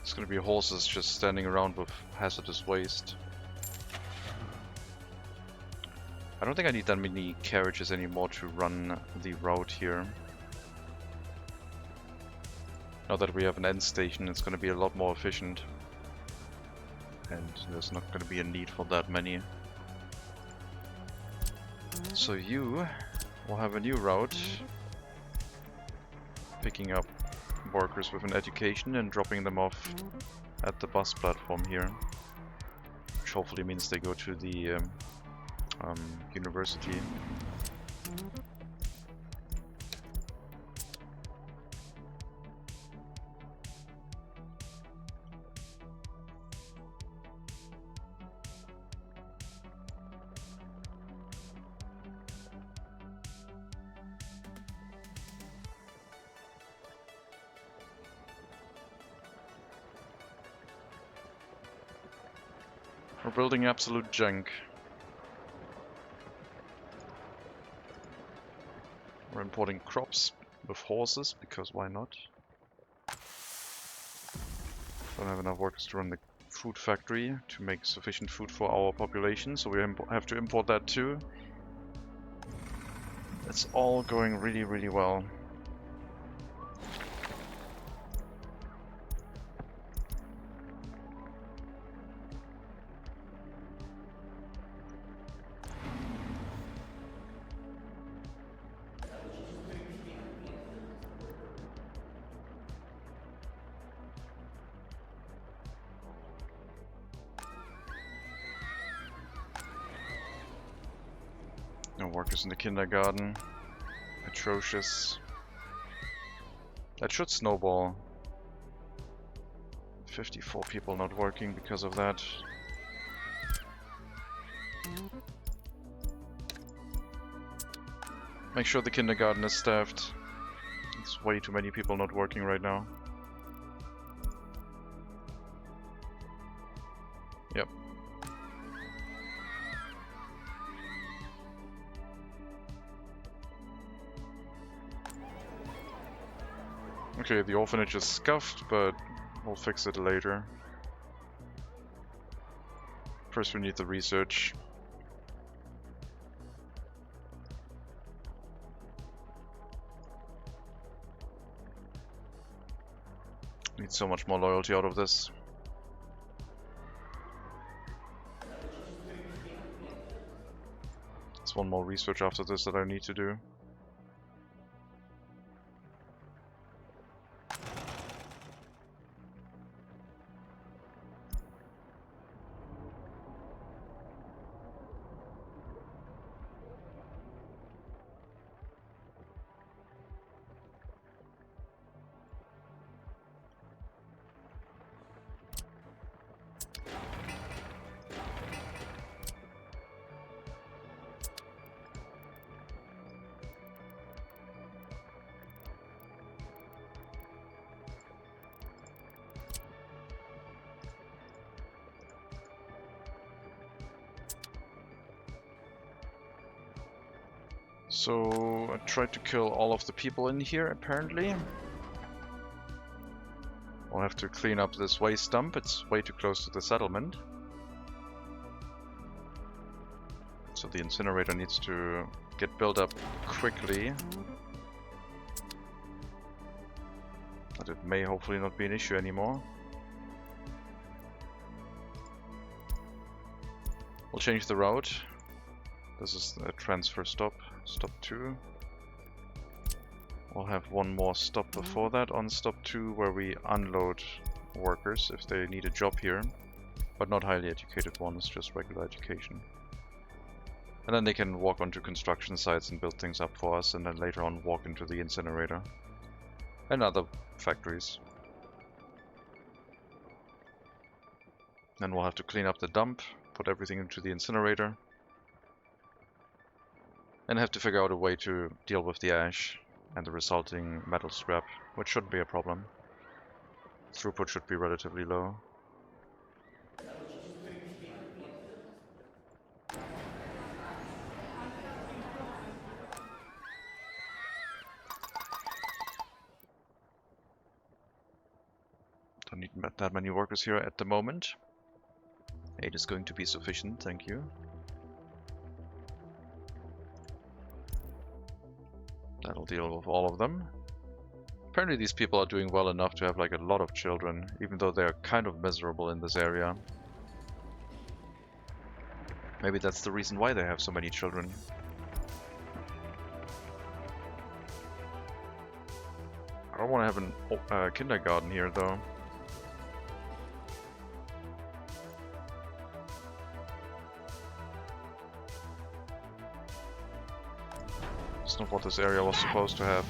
It's gonna be horses just standing around with hazardous waste. I don't think I need that many carriages anymore to run the route here. Now that we have an end station, it's gonna be a lot more efficient. And there's not gonna be a need for that many. So you will have a new route. Picking up workers with an education and dropping them off at the bus platform here, which hopefully means they go to the university. We're building absolute junk. We're importing crops with horses, because why not? Don't have enough workers to run the food factory to make sufficient food for our population, so we have to import that too. It's all going really, really well. No workers in the kindergarten. Atrocious. That should snowball. 54 people not working because of that. Make sure the kindergarten is staffed. It's way too many people not working right now. Yep. Okay, the orphanage is scuffed, but we'll fix it later. First we need the research. Need so much more loyalty out of this. There's one more research after this that I need to do. So I tried to kill all of the people in here, apparently. We'll have to clean up this waste dump. It's way too close to the settlement. So the incinerator needs to get built up quickly. But it may hopefully not be an issue anymore. We'll change the route. This is a transfer stop. Stop 2. We'll have one more stop before that on stop 2 where we unload workers if they need a job here. But not highly educated ones, just regular education. And then they can walk onto construction sites and build things up for us, and then later on walk into the incinerator. And other factories. Then we'll have to clean up the dump, put everything into the incinerator. And have to figure out a way to deal with the ash and the resulting metal scrap, which shouldn't be a problem. Throughput should be relatively low. Don't need that many workers here at the moment. 8 is going to be sufficient, thank you. That'll deal with all of them. Apparently these people are doing well enough to have like a lot of children, even though they're kind of miserable in this area. Maybe that's the reason why they have so many children. I don't want to have a kindergarten here though. That's not what this area was supposed to have.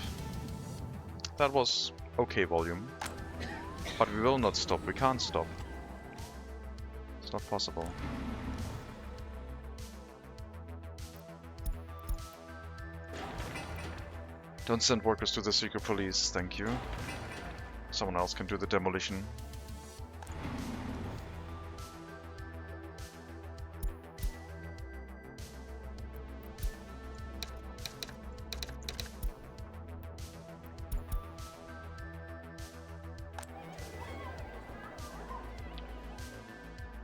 That was okay volume. But we will not stop, we can't stop. It's not possible. Don't send workers to the secret police, thank you. Someone else can do the demolition.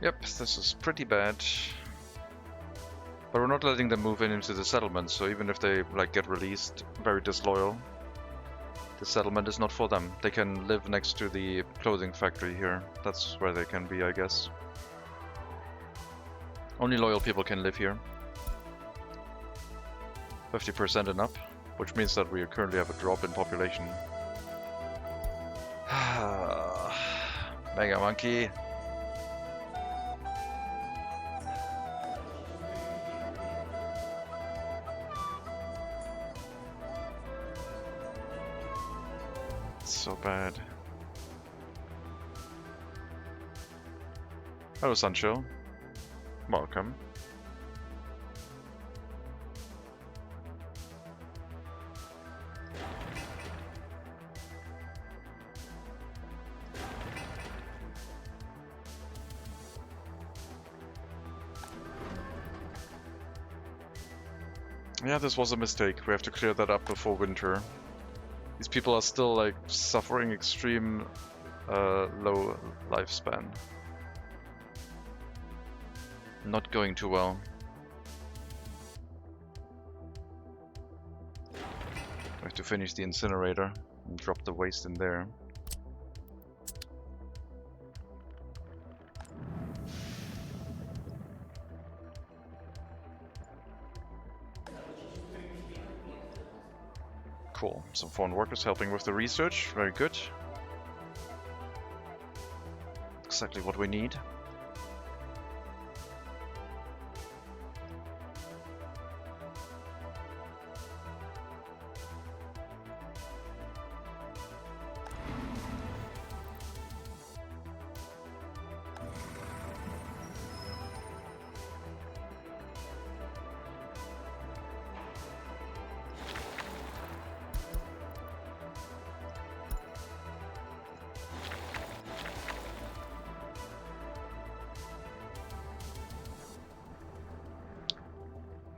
Yep, this is pretty bad. But we're not letting them move in into the settlement, so even if they like get released, very disloyal, the settlement is not for them. They can live next to the clothing factory here. That's where they can be, I guess. Only loyal people can live here. 50% and up, which means that we currently have a drop in population. Mega Monkey. So bad. Hello, Sancho. Welcome. Yeah, this was a mistake. We have to clear that up before winter. These people are still like suffering extreme low lifespan. Not going too well. We have to finish the incinerator and drop the waste in there. Cool. Some foreign workers helping with the research. Very good. Exactly what we need.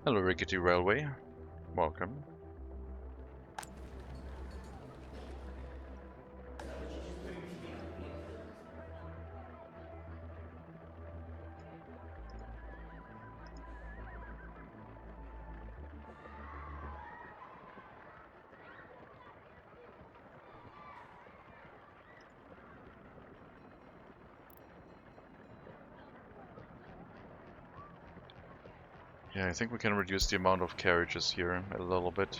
Hello, Rickety Railway. Welcome. Yeah, I think we can reduce the amount of carriages here a little bit.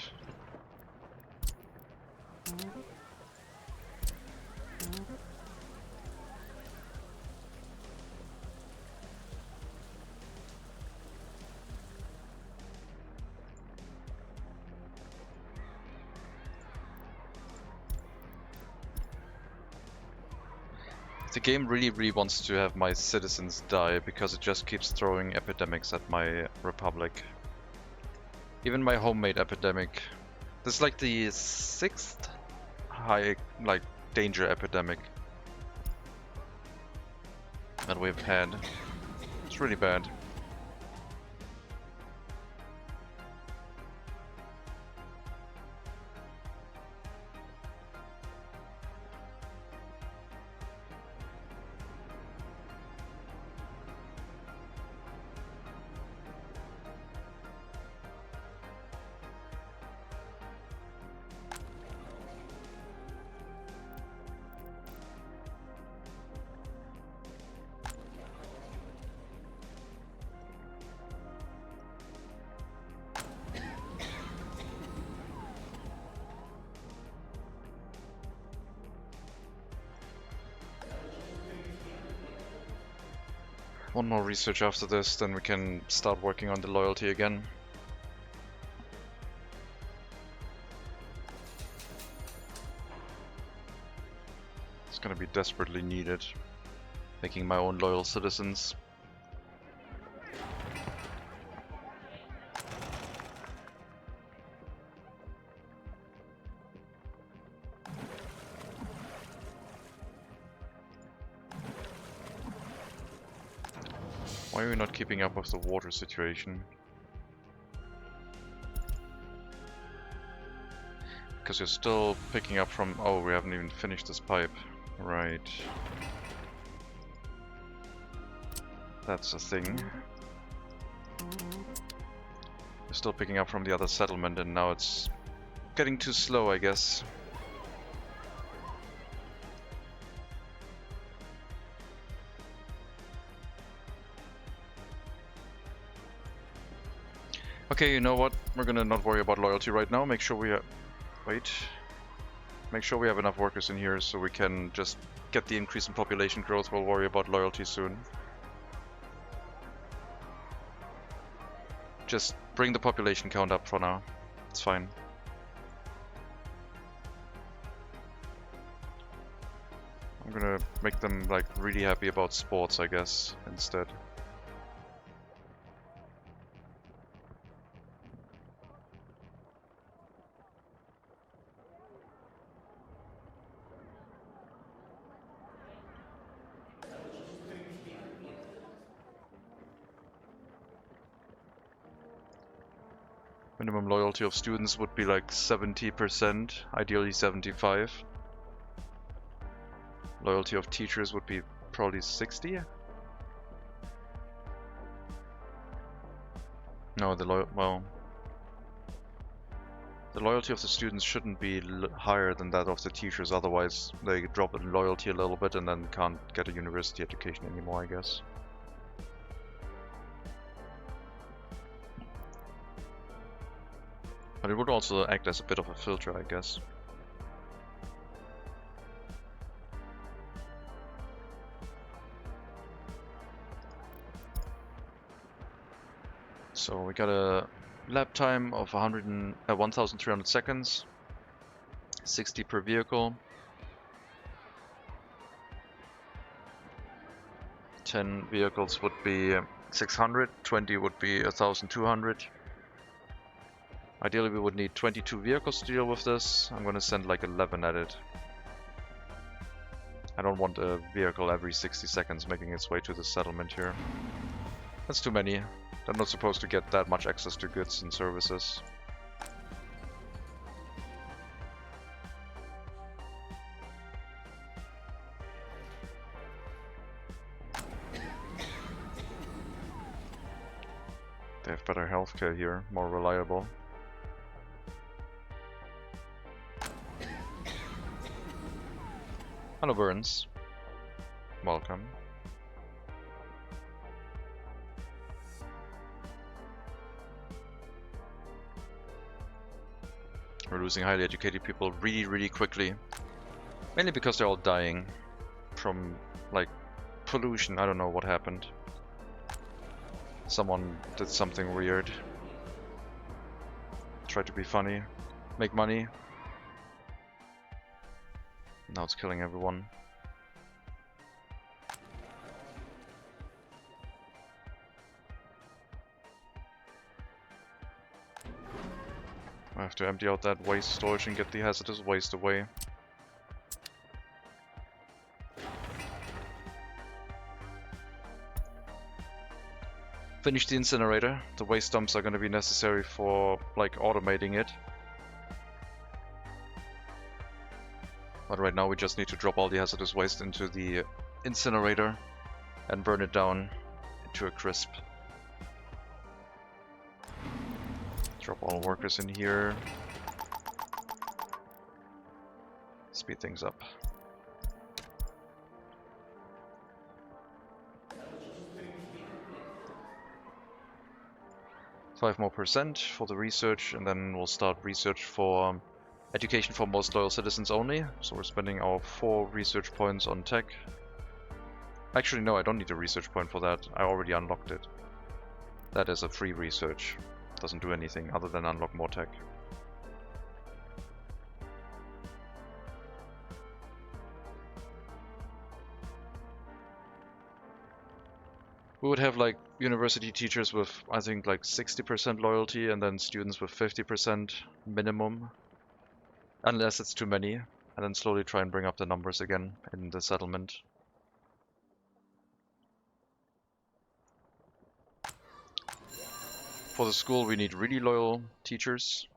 The game really wants to have my citizens die because it just keeps throwing epidemics at my republic. Even my homemade epidemic. This is like the 6th high danger epidemic that we've had. It's really bad. One more research after this, then we can start working on the loyalty again. It's gonna be desperately needed. Making my own loyal citizens. Why are we not keeping up with the water situation? Because you're still picking up from... Oh, we haven't even finished this pipe. Right. That's a thing. We're still picking up from the other settlement, and now it's getting too slow, I guess. Okay, you know what? We're gonna not worry about loyalty right now. Make sure we have... Wait. Make sure we have enough workers in here so we can just get the increase in population growth. We'll worry about loyalty soon. Just bring the population count up for now. It's fine. I'm gonna make them like really happy about sports, I guess, instead. Minimum loyalty of students would be like 70%, ideally 75%. Loyalty of teachers would be probably 60%. No, the loyalty of the students shouldn't be higher than that of the teachers, otherwise they drop in loyalty a little bit and then can't get a university education anymore, I guess. But it would also act as a bit of a filter, I guess. So we got a lap time of 1,300 seconds, 60 per vehicle. 10 vehicles would be 600, 20 would be 1,200. Ideally we would need 22 vehicles to deal with this. I'm gonna send like 11 at it. I don't want a vehicle every 60 seconds making its way to the settlement here. That's too many. They're not supposed to get that much access to goods and services. They have better healthcare here, more reliable. Hello, Burns. Welcome. We're losing highly educated people really quickly. Mainly because they're all dying from, like, pollution. I don't know what happened. Someone did something weird. Tried to be funny. Make money. Now it's killing everyone. I have to empty out that waste storage and get the hazardous waste away. Finish the incinerator. The waste dumps are going to be necessary for, like, automating it. But right now we just need to drop all the hazardous waste into the incinerator and burn it down into a crisp. Drop all workers in here. Speed things up. $5 more for the research, and then we'll start research for education for most loyal citizens only. So we're spending our 4 research points on tech. Actually, no, I don't need a research point for that. I already unlocked it. That is a free research. Doesn't do anything other than unlock more tech. We would have like university teachers with, I think, like 60% loyalty, and then students with 50% minimum. Unless it's too many, and then slowly try and bring up the numbers again in the settlement. For the school we need really loyal teachers.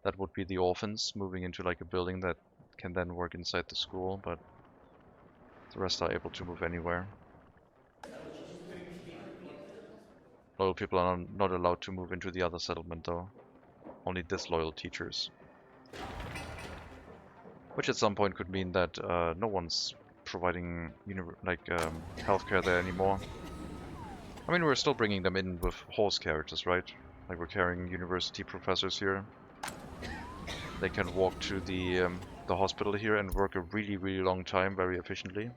That would be the orphans moving into like a building that can then work inside the school, but The rest are able to move anywhere. Loyal people are not allowed to move into the other settlement though. Only disloyal teachers. Which at some point could mean that no one's providing healthcare there anymore. I mean, we're still bringing them in with horse carriages, right? Like we're carrying university professors here. They can walk to the hospital here and work a really, really long time very efficiently.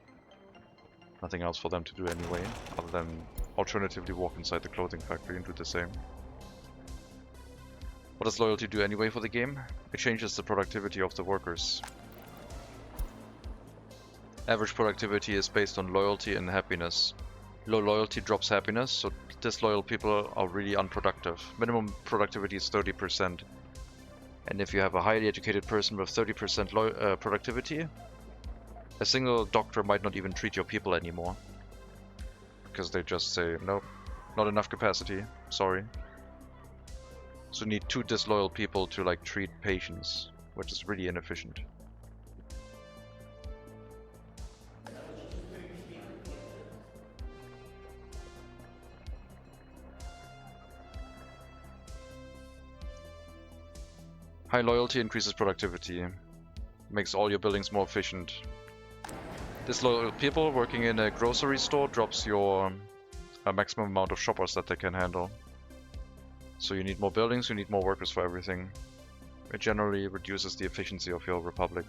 Nothing else for them to do anyway, other than alternatively walk inside the clothing factory and do the same. What does loyalty do anyway for the game? It changes the productivity of the workers. Average productivity is based on loyalty and happiness. Low loyalty drops happiness, so disloyal people are really unproductive. Minimum productivity is 30%. And if you have a highly educated person with 30% productivity, a single doctor might not even treat your people anymore. Because they just say, nope, not enough capacity, sorry. So you need 2 disloyal people to like treat patients, which is really inefficient. High loyalty increases productivity, makes all your buildings more efficient. Disloyal people working in a grocery store drops your maximum amount of shoppers that they can handle. So you need more buildings, you need more workers for everything. It generally reduces the efficiency of your republic.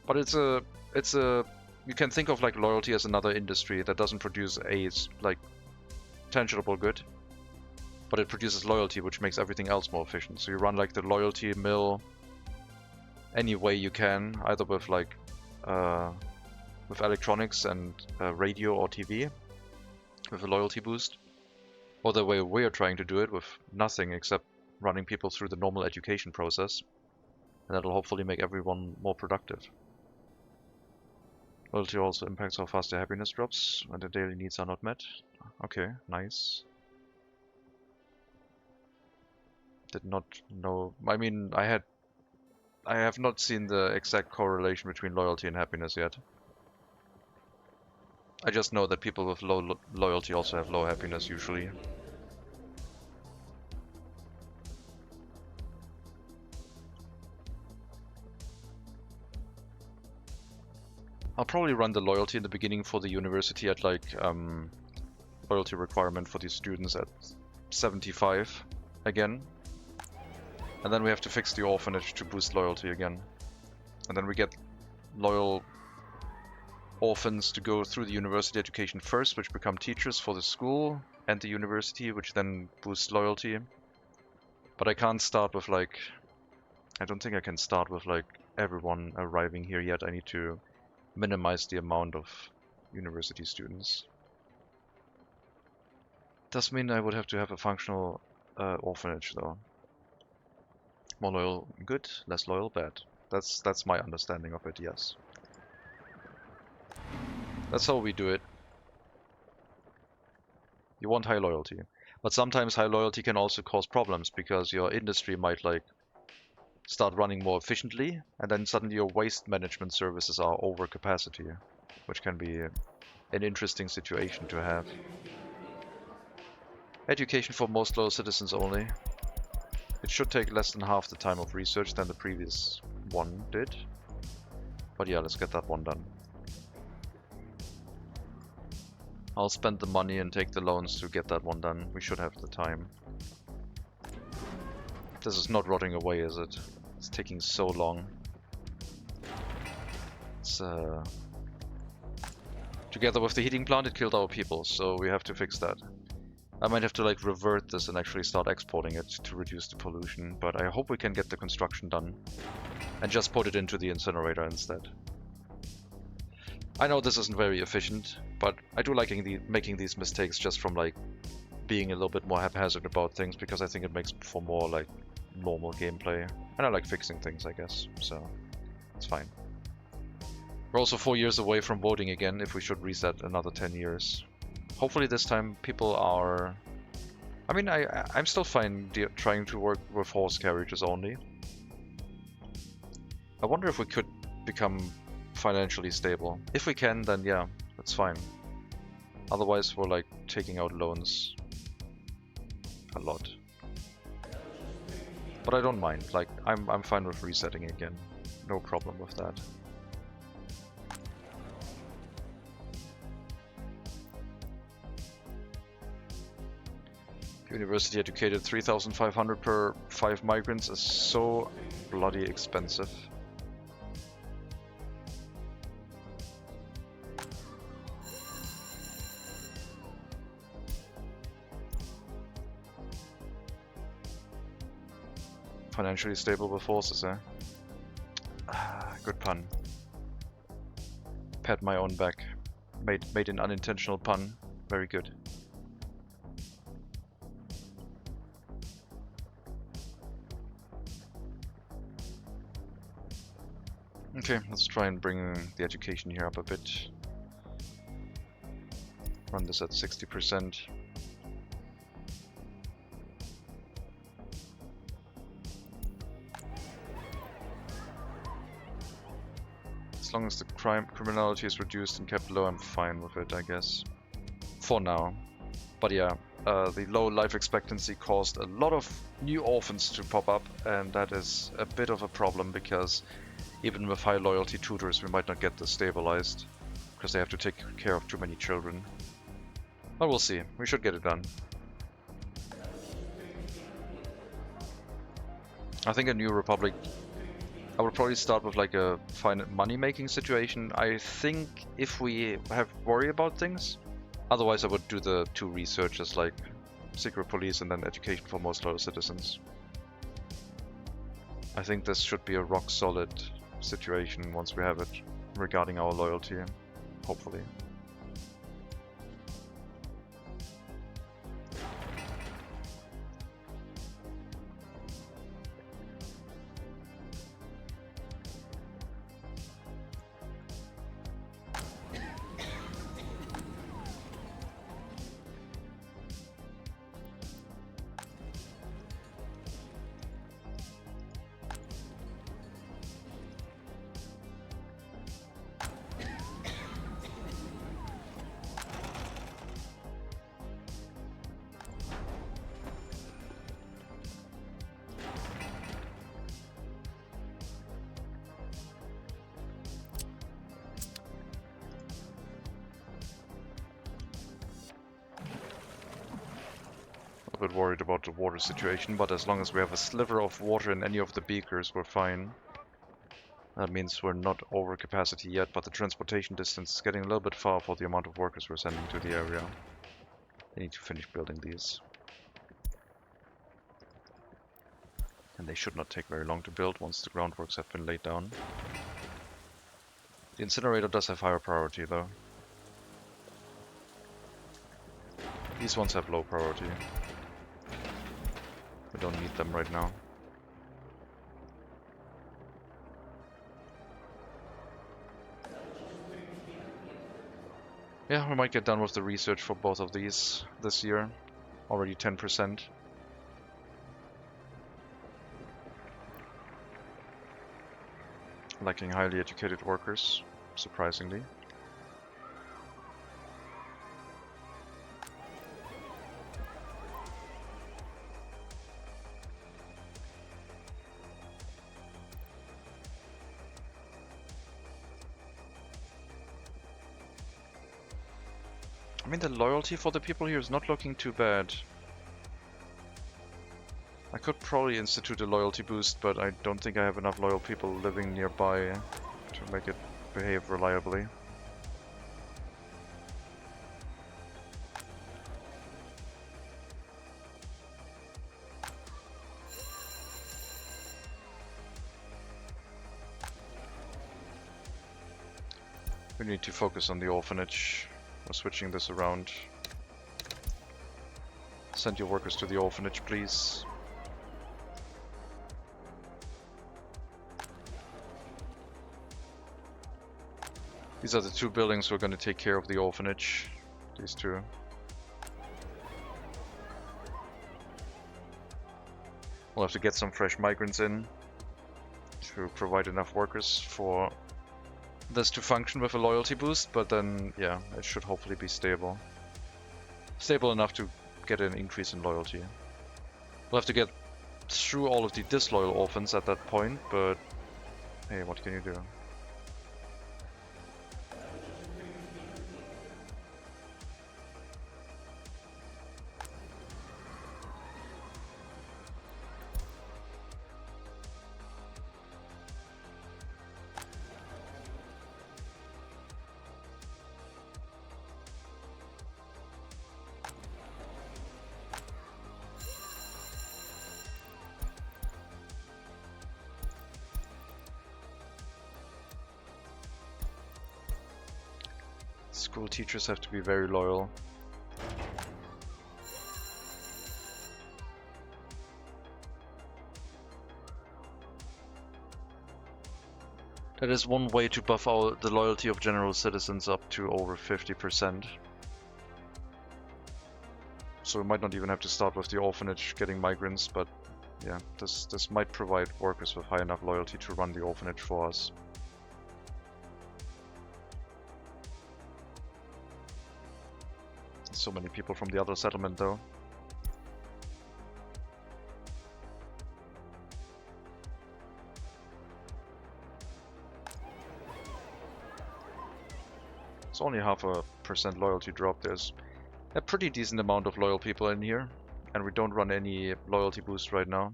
But you can think of like loyalty as another industry that doesn't produce a like tangible good, but it produces loyalty, which makes everything else more efficient. So you run like the loyalty mill any way you can, either with like with electronics and radio or TV, with a loyalty boost, or the way we're trying to do it with nothing except running people through the normal education process, and that'll hopefully make everyone more productive. Loyalty also impacts how fast their happiness drops when their daily needs are not met. Okay, nice. Did not know. I mean, I have not seen the exact correlation between loyalty and happiness yet. I just know that people with low loyalty also have low happiness usually. I'll probably run the loyalty in the beginning for the university at like loyalty requirement for these students at 75 again. And then we have to fix the orphanage to boost loyalty again. And then we get loyal orphans to go through the university education first, which become teachers for the school and the university, which then boosts loyalty. But I can't start with like... I don't think I can start with like everyone arriving here yet. I need to minimize the amount of university students. Does mean I would have to have a functional orphanage though. More loyal, good. Less loyal, bad. That's my understanding of it, yes. That's how we do it. You want high loyalty. But sometimes high loyalty can also cause problems, because your industry might like start running more efficiently, and then suddenly your waste management services are over capacity, which can be an interesting situation to have. Education for most loyal citizens only. It should take less than half the time of research than the previous one did. But yeah, let's get that one done. I'll spend the money and take the loans to get that one done. We should have the time. This is not rotting away, is it? It's taking so long. It's, together with the heating plant, it killed our people, so we have to fix that. I might have to like revert this and actually start exporting it to reduce the pollution, but I hope we can get the construction done and just put it into the incinerator instead. I know this isn't very efficient, but I do like making these mistakes just from like being a little bit more haphazard about things, because I think it makes for more like normal gameplay, and I like fixing things, I guess, so it's fine. We're also 4 years away from voting again, if we should reset another 10 years. Hopefully this time people are... I mean, I'm still fine trying to work with horse carriages only. I wonder if we could become financially stable. If we can, then yeah, that's fine. Otherwise, we're like taking out loans a lot. But I don't mind. Like I'm fine with resetting again. No problem with that. University educated 3,500 per 5 migrants is so bloody expensive. Financially stable with forces, eh? Ah, good pun. Pat my own back. Made an unintentional pun. Very good. Okay, let's try and bring the education here up a bit. Run this at 60%. As long as the criminality is reduced and kept low, I'm fine with it, I guess. For now. But yeah, the low life expectancy caused a lot of new orphans to pop up, and that is a bit of a problem because even with high loyalty tutors we might not get this stabilized because they have to take care of too many children. But we'll see, we should get it done. I think a new republic, I would probably start with like a money-making situation. I think if we have worry about things, otherwise I would do the 2 researches like secret police and then education for most loyal citizens. I think this should be a rock solid situation once we have it regarding our loyalty, hopefully. A bit worried about the water situation, but as long as we have a sliver of water in any of the beakers, we're fine. That means we're not over capacity yet, but the transportation distance is getting a little bit far for the amount of workers we're sending to the area. They need to finish building these. And they should not take very long to build once the groundworks have been laid down. The incinerator does have higher priority though. These ones have low priority. We don't need them right now. Yeah, we might get done with the research for both of these this year. Already 10%. Lacking highly educated workers, surprisingly. I mean, the loyalty for the people here is not looking too bad. I could probably institute a loyalty boost, but I don't think I have enough loyal people living nearby to make it behave reliably. We need to focus on the orphanage. We're switching this around. Send your workers to the orphanage, please. These are the 2 buildings we're going to take care of the orphanage. These 2. We'll have to get some fresh migrants in to provide enough workers for this to function with a loyalty boost, but then, yeah, it should hopefully be stable. Stable enough to get an increase in loyalty. We'll have to get through all of the disloyal orphans at that point, but hey, what can you do? School teachers have to be very loyal. That is one way to buff the loyalty of general citizens up to over 50%. So we might not even have to start with the orphanage getting migrants, but yeah, this might provide workers with high enough loyalty to run the orphanage for us. So many people from the other settlement though. It's only 0.5% loyalty drop. There's a pretty decent amount of loyal people in here, and we don't run any loyalty boost right now.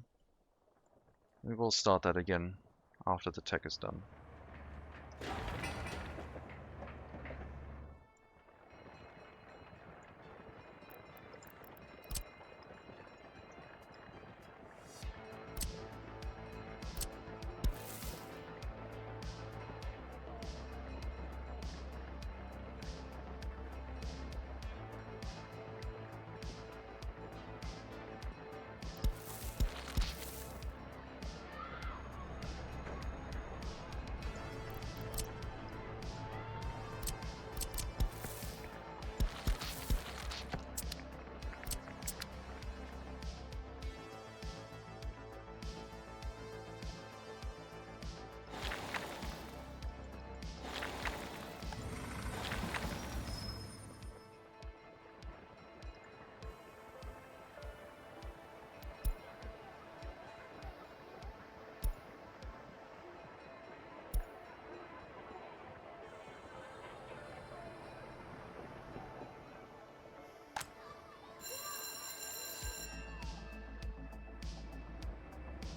We will start that again after the tech is done.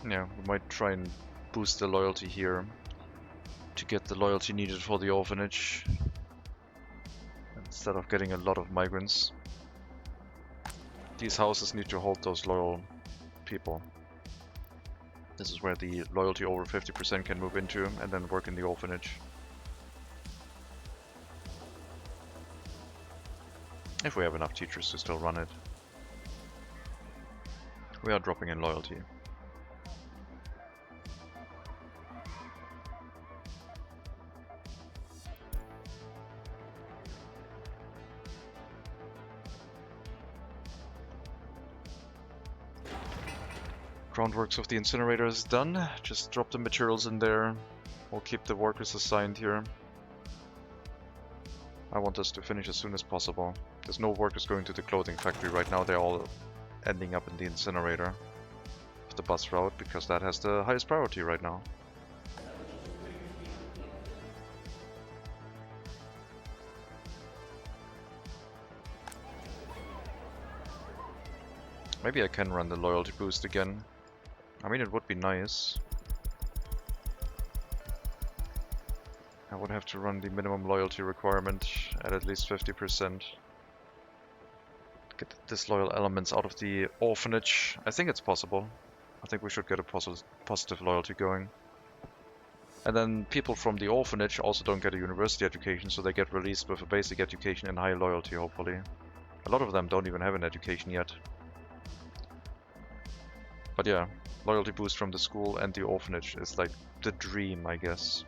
Yeah, we might try and boost the loyalty here to get the loyalty needed for the orphanage instead of getting a lot of migrants. These houses need to hold those loyal people. This is where the loyalty over 50% can move into and then work in the orphanage. If we have enough teachers to still run it. We are dropping in loyalty. Groundworks of the incinerator is done. Just drop the materials in there. We'll keep the workers assigned here. I want us to finish as soon as possible. There's no workers going to the clothing factory right now. They're all ending up in the incinerator of the bus route because that has the highest priority right now. Maybe I can run the loyalty boost again. I mean, it would be nice. I would have to run the minimum loyalty requirement at least 50%. Get the disloyal elements out of the orphanage. I think it's possible. I think we should get a positive loyalty going. And then people from the orphanage also don't get a university education, so they get released with a basic education and high loyalty, hopefully. A lot of them don't even have an education yet. But yeah, loyalty boost from the school and the orphanage is like the dream, I guess.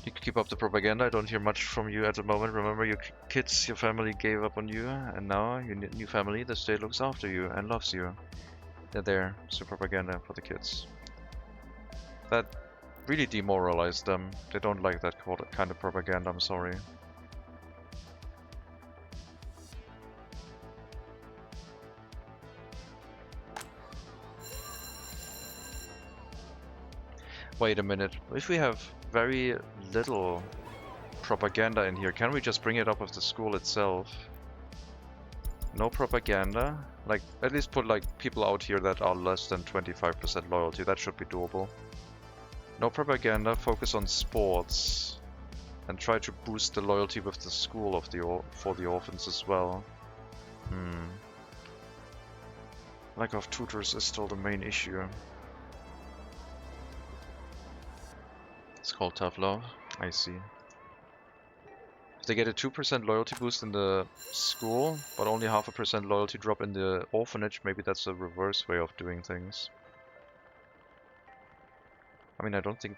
You can keep up the propaganda. I don't hear much from you at the moment. Remember, your kids, your family gave up on you, and now your new family, the state looks after you and loves you. They're there, so propaganda for the kids. That really demoralize them. They don't like that kind of propaganda, I'm sorry. Wait a minute, if we have very little propaganda in here, can we just bring it up with the school itself? No propaganda? Like, at least put like people out here that are less than 25% loyalty, that should be doable. No propaganda, focus on sports. And try to boost the loyalty with the school of for the orphans as well. Lack of tutors is still the main issue. It's called tough love. I see. If they get a 2% loyalty boost in the school, but only 0.5% loyalty drop in the orphanage, maybe that's a reverse way of doing things. I mean, I don't think...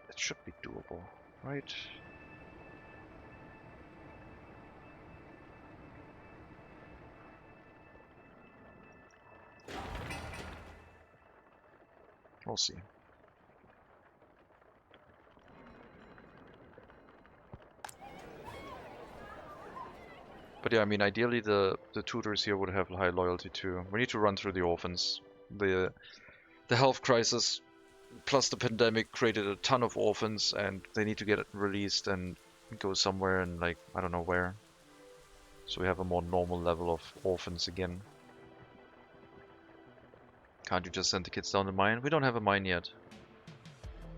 It should be doable, right? We'll see. But yeah, I mean, ideally the tutors here would have high loyalty too. We need to run through the orphans. The health crisis plus the pandemic created a ton of orphans, and they need to get released and go somewhere, and like, I don't know where. So we have a more normal level of orphans again. Can't you just send the kids down the mine? We don't have a mine yet.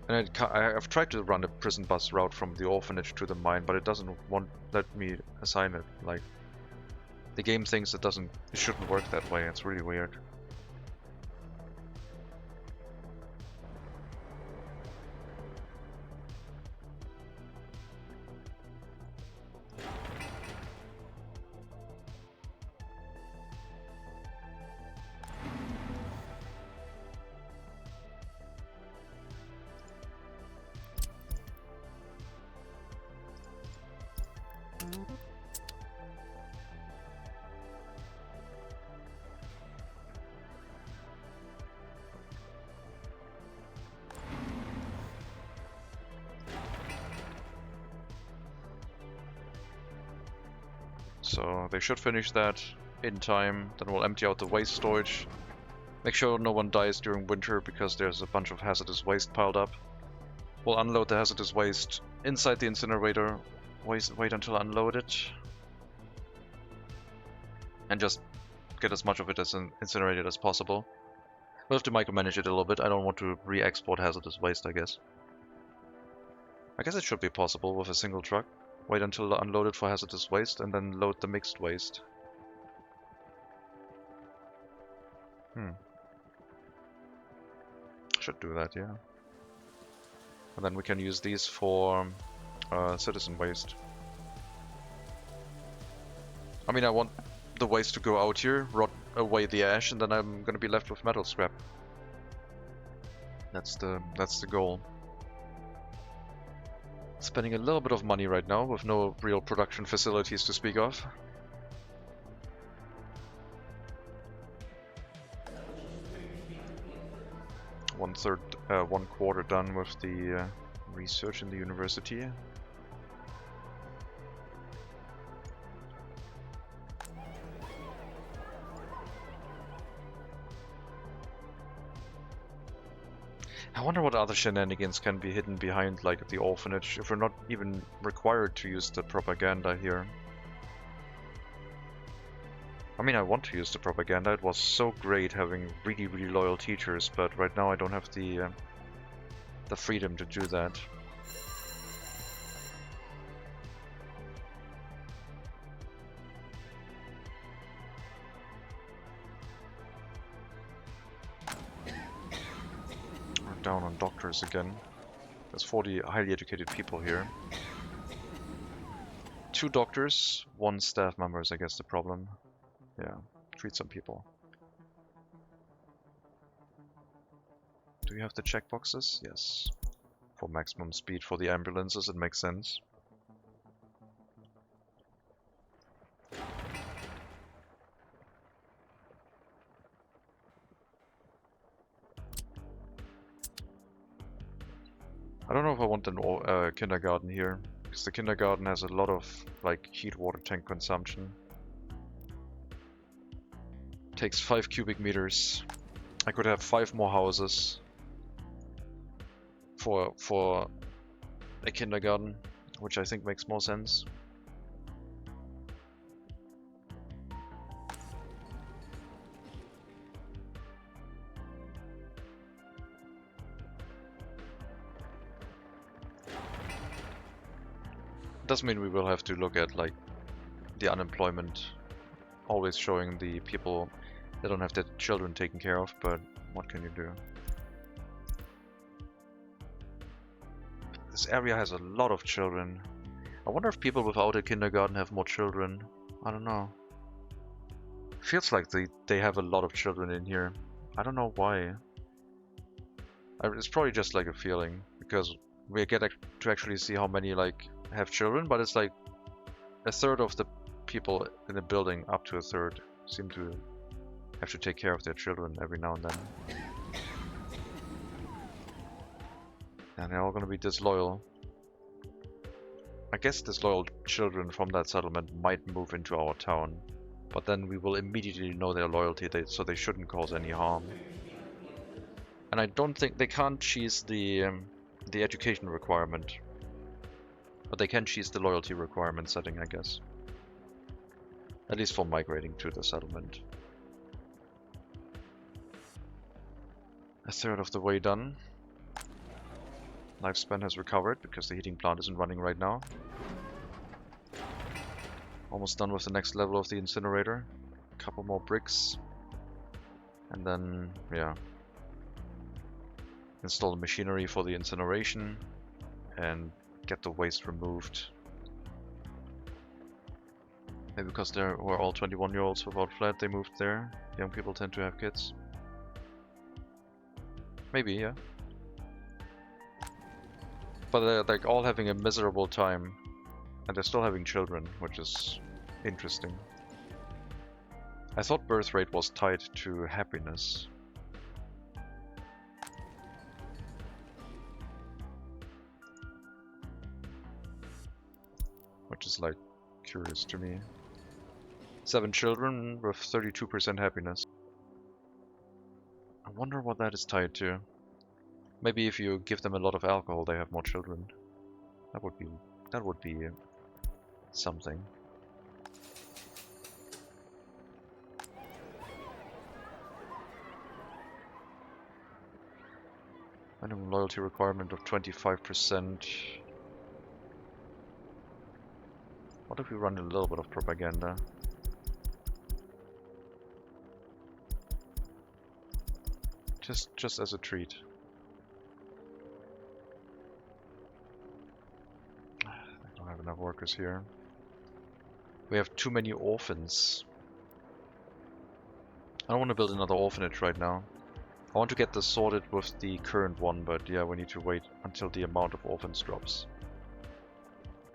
And I've tried to run a prison bus route from the orphanage to the mine, but it doesn't let me assign it. Like, the game thinks it shouldn't work that way. It's really weird. So they should finish that in time. Then we'll empty out the waste storage. Make sure no one dies during winter because there's a bunch of hazardous waste piled up. We'll unload the hazardous waste inside the incinerator. Wait until unloaded. And just get as much of it as incinerated as possible. We'll have to micromanage it a little bit. I don't want to re-export hazardous waste, I guess. I guess it should be possible with a single truck. Wait until unloaded for hazardous waste and then load the mixed waste. Should do that, yeah. And then we can use these for citizen waste. I mean, I want the waste to go out here, rot away the ash, and then I'm gonna be left with metal scrap. That's the goal. Spending a little bit of money right now with no real production facilities to speak of. One quarter done with the research in the university. I wonder what other shenanigans can be hidden behind, like, the orphanage, if we're not even required to use the propaganda here. I mean, I want to use the propaganda. It was so great having really, really loyal teachers, but right now I don't have the freedom to do that. We're down on doctors again. There's 40 highly educated people here. 2 doctors, 1 staff member is, I guess, the problem. Yeah, treat some people. Do you have the checkboxes? Yes. For maximum speed for the ambulances, it makes sense. I don't know if I want an kindergarten here, because the kindergarten has a lot of like heat water tank consumption. Takes 5 cubic meters. I could have 5 more houses for a kindergarten, which I think makes more sense. Doesn't mean we will have to look at like the unemployment, always showing the people that don't have their children taken care of, but what can you do? This area has a lot of children. I wonder if people without a kindergarten have more children. I don't know. Feels like they have a lot of children in here. I don't know why. It's probably just like a feeling, because we get to actually see how many like have children, but it's like a third of the people in the building, up to a third, seem to have to take care of their children every now and then. And they're all gonna be disloyal. I guess disloyal children from that settlement might move into our town, but then we will immediately know their loyalty, so they shouldn't cause any harm. And I don't think they can't cheese the education requirement, but they can cheese the loyalty requirement setting, I guess. At least for migrating to the settlement. A third of the way done. Lifespan has recovered because the heating plant isn't running right now. Almost done with the next level of the incinerator. A couple more bricks. And then, yeah. Install the machinery for the incineration and get the waste removed. Maybe because they were all 21-year-olds without flat, they moved there. Young people tend to have kids. Maybe, yeah. But they're like all having a miserable time, and they're still having children, which is interesting. I thought birth rate was tied to happiness. Which is like curious to me. 7 children with 32% happiness. I wonder what that is tied to. Maybe if you give them a lot of alcohol, they have more children. That would be something. Minimum loyalty requirement of 25%. What if we run a little bit of propaganda? Just as a treat. I don't have enough workers here. We have too many orphans. I don't want to build another orphanage right now. I want to get this sorted with the current one, but yeah, we need to wait until the amount of orphans drops.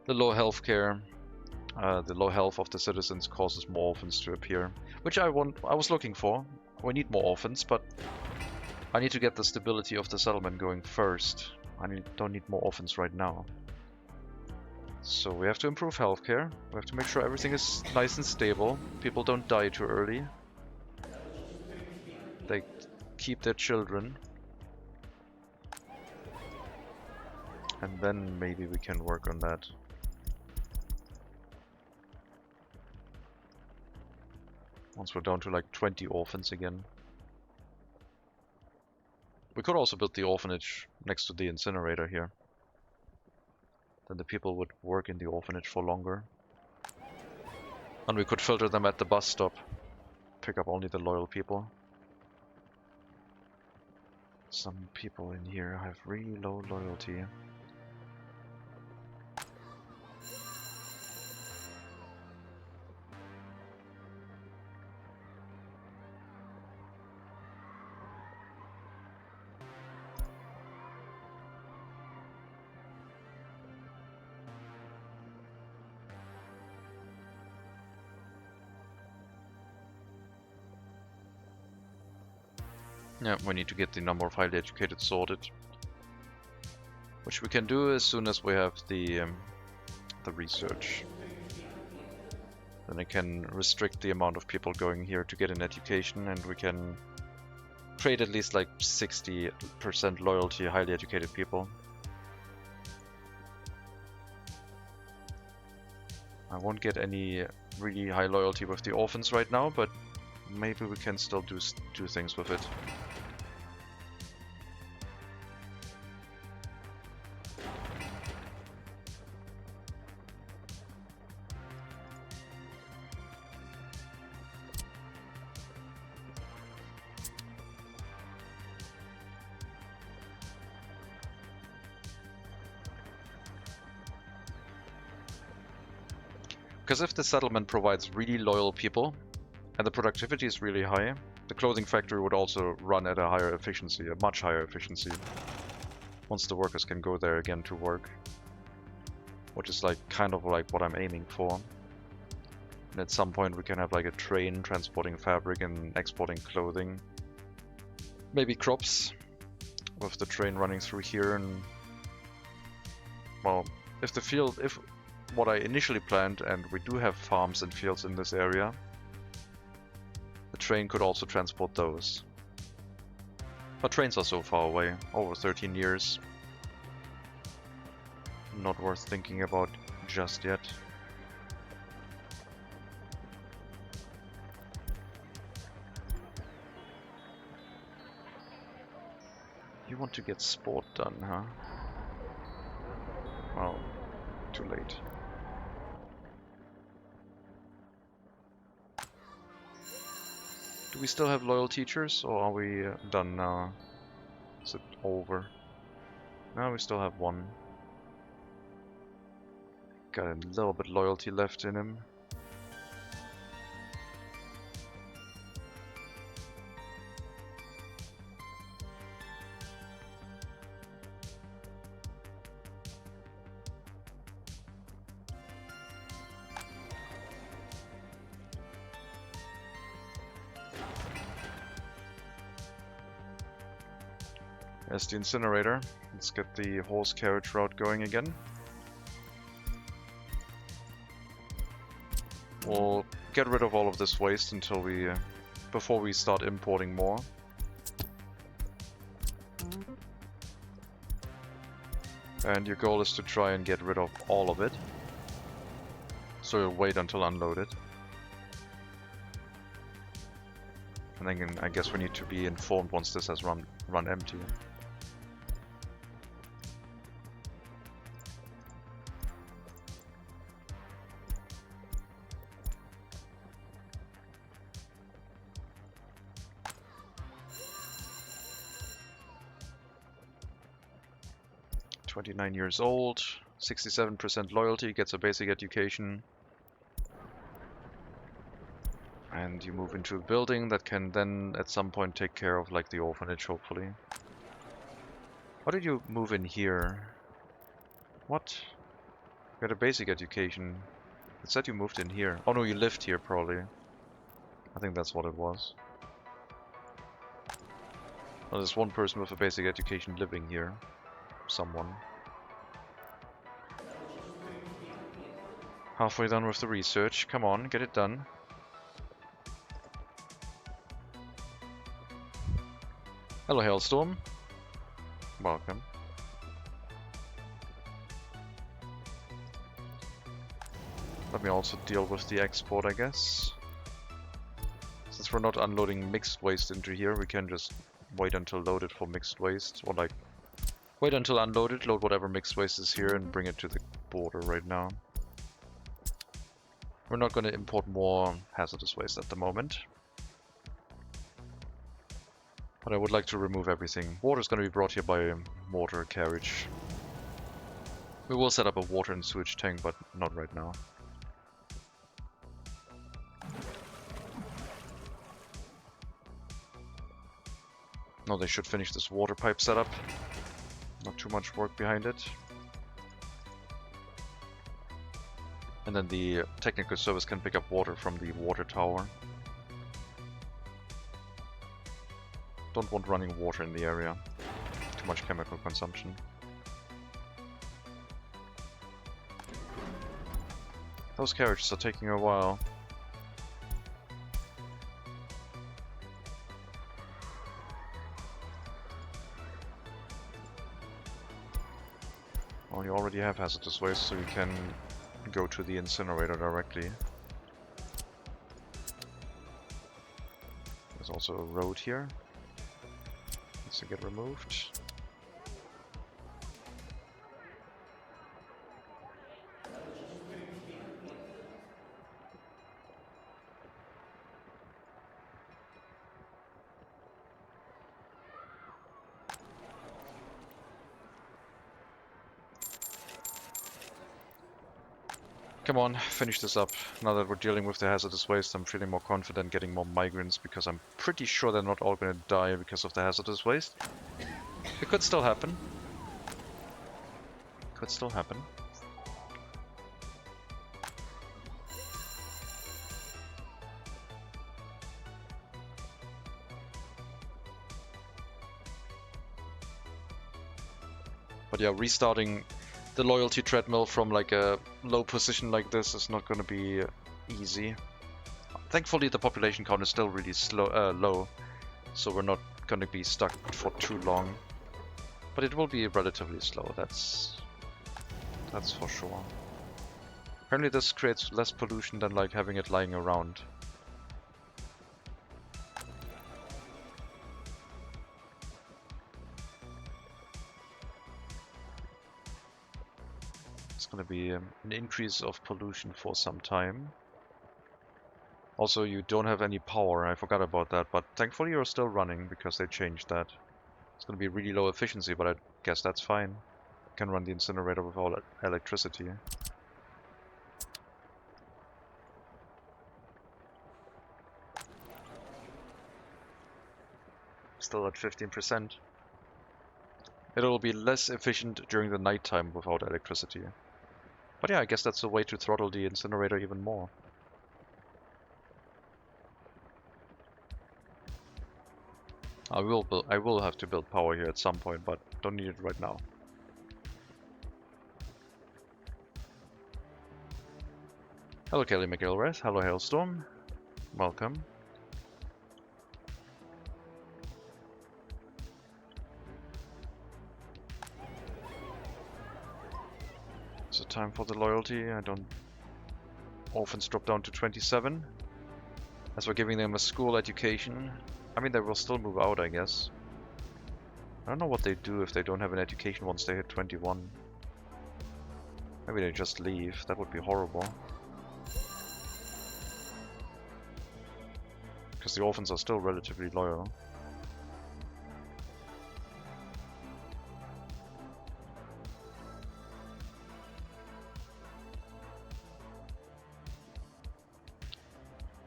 The low healthcare, the low health of the citizens causes more orphans to appear, which I was looking for. We need more orphans, but I need to get the stability of the settlement going first. Don't need more orphans right now. So we have to improve healthcare. We have to make sure everything is nice and stable. People don't die too early. They keep their children. And then maybe we can work on that. Once we're down to like 20 orphans again. We could also build the orphanage next to the incinerator here. Then the people would work in the orphanage for longer. And we could filter them at the bus stop. Pick up only the loyal people. Some people in here have really low loyalty. Yeah, we need to get the number of highly educated sorted. which we can do as soon as we have the research. Then I can restrict the amount of people going here to get an education, and we can trade at least like 60% loyalty, highly educated people. I won't get any really high loyalty with the orphans right now, but maybe we can still do things with it. Because if the settlement provides really loyal people, and the productivity is really high, the clothing factory would also run at a higher efficiency, a much higher efficiency. Once the workers can go there again to work. Which is like kind of like what I'm aiming for. And at some point we can have like a train transporting fabric and exporting clothing. Maybe crops, with the train running through here, and well, if what I initially planned, and we do have farms and fields in this area, the train could also transport those. But trains are so far away, over 13 years. Not worth thinking about just yet. You want to get sport done, huh? Well, too late. Do we still have loyal teachers, or are we done now? Is it over? No, we still have one. Got a little bit loyalty left in him. There's the incinerator. Let's get the horse carriage route going again. We'll get rid of all of this waste until before we start importing more. And your goal is to try and get rid of all of it. So you'll wait until unloaded. And then I guess we need to be informed once this has run empty. "29 years old, 67% loyalty, gets a basic education. And you move into a building that can then at some point take care of like the orphanage, hopefully. Why did you move in here? What? You got a basic education. It said you moved in here. Oh no, you lived here probably. I think that's what it was. Well, there's one person with a basic education living here. Someone. Halfway done with the research. Come on, get it done. Hello, Hailstorm. Welcome. Let me also deal with the export, I guess. Since we're not unloading mixed waste into here, we can just wait until loaded for mixed waste. Or like, wait until unloaded, load whatever mixed waste is here and bring it to the border right now. We're not going to import more hazardous waste at the moment. But I would like to remove everything. Water is going to be brought here by mortar carriage. We will set up a water and sewage tank, but not right now. No, they should finish this water pipe setup. Not too much work behind it. And then the technical service can pick up water from the water tower. Don't want running water in the area. Too much chemical consumption. Those carriages are taking a while. Well, you already have hazardous waste, so you can go to the incinerator directly. There's also a road here. Needs to get removed. Come on, finish this up. Now that we're dealing with the hazardous waste, I'm feeling more confident getting more migrants because I'm pretty sure they're not all gonna die because of the hazardous waste. It could still happen. Could still happen. But yeah, restarting the loyalty treadmill from like a low position like this is not going to be easy. Thankfully, the population count is still really low, so we're not going to be stuck for too long. But it will be relatively slow. That's for sure. Apparently, this creates less pollution than like having it lying around. It's going to be an increase of pollution for some time. Also, you don't have any power, I forgot about that, but thankfully you're still running because they changed that. It's going to be really low efficiency, but I guess that's fine. You can run the incinerator without electricity. Still at 15%. It'll be less efficient during the nighttime without electricity. But yeah, I guess that's a way to throttle the incinerator even more. I will have to build power here at some point, but don't need it right now. Hello Kelly McIlrath, hello Hailstorm. Welcome. So time for the loyalty. I don't... Orphans drop down to 27. As we're giving them a school education. I mean, they will still move out, I guess. I don't know what they do if they don't have an education once they hit 21. Maybe they just leave. That would be horrible. Because the orphans are still relatively loyal.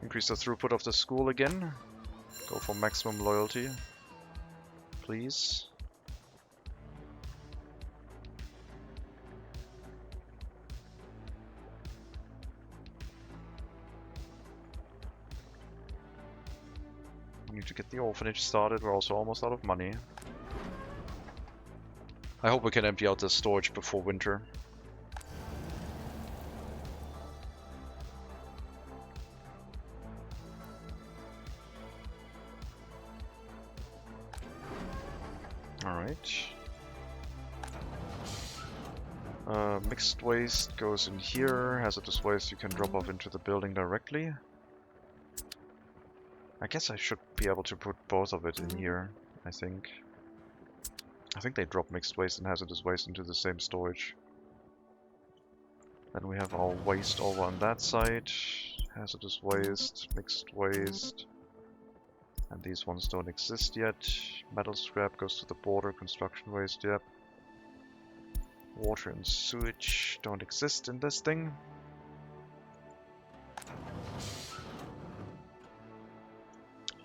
Increase the throughput of the school again. Go for maximum loyalty, please. We need to get the orphanage started. We're also almost out of money. I hope we can empty out the storage before winter. Alright. Mixed waste goes in here. Hazardous waste you can drop off into the building directly. I guess I should be able to put both of it in here, I think. I think they drop mixed waste and hazardous waste into the same storage. Then we have our waste over on that side. Hazardous waste, mixed waste. And these ones don't exist yet. Metal scrap goes to the border, construction waste, yep. Water and sewage don't exist in this thing.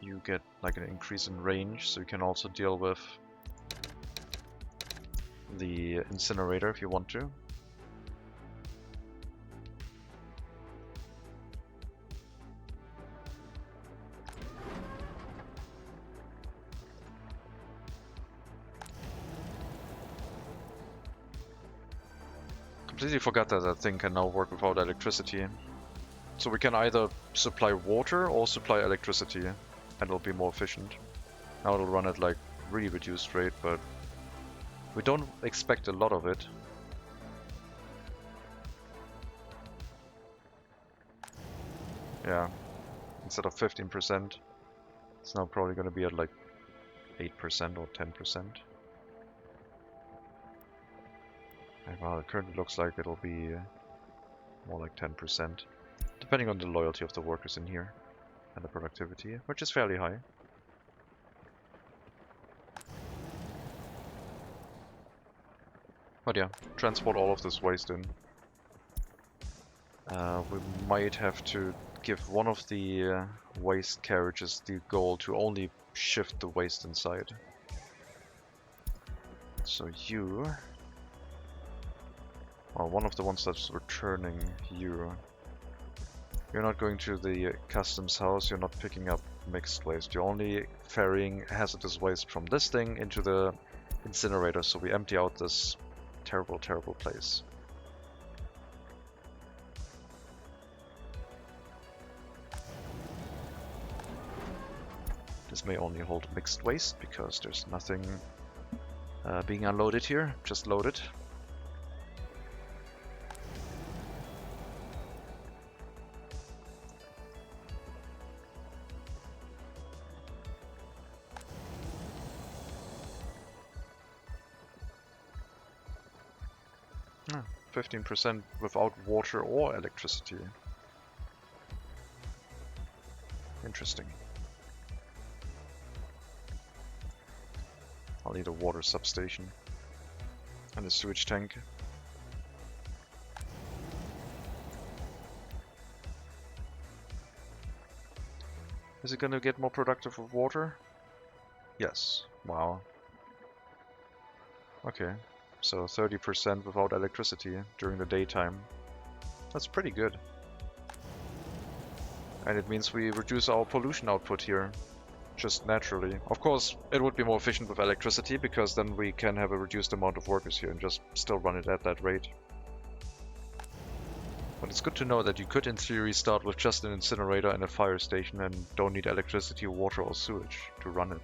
You get like an increase in range, so you can also deal with the incinerator if you want to. Completely forgot that that thing can now work without electricity. So we can either supply water or supply electricity, and it'll be more efficient. Now it'll run at like really reduced rate, but we don't expect a lot of it. Yeah, instead of 15%, it's now probably going to be at like 8% or 10%. And well, it currently looks like it'll be more like 10%, depending on the loyalty of the workers in here and the productivity, which is fairly high. But yeah, transport all of this waste in. We might have to give one of the waste carriages the goal to only shift the waste inside. So you... well, one of the ones that's returning, you're not going to the customs house, you're not picking up mixed waste, you're only ferrying hazardous waste from this thing into the incinerator, so we empty out this terrible, terrible place. This may only hold mixed waste, because there's nothing being unloaded here, just loaded. Ah, 15% without water or electricity. Interesting. I'll need a water substation and a sewage tank. Is it gonna get more productive with water? Yes. Wow. Okay. So 30% without electricity during the daytime. That's pretty good. And it means we reduce our pollution output here, just naturally. Of course, it would be more efficient with electricity, because then we can have a reduced amount of workers here and just still run it at that rate. But it's good to know that you could, in theory, start with just an incinerator and a fire station and don't need electricity, water, or sewage to run it.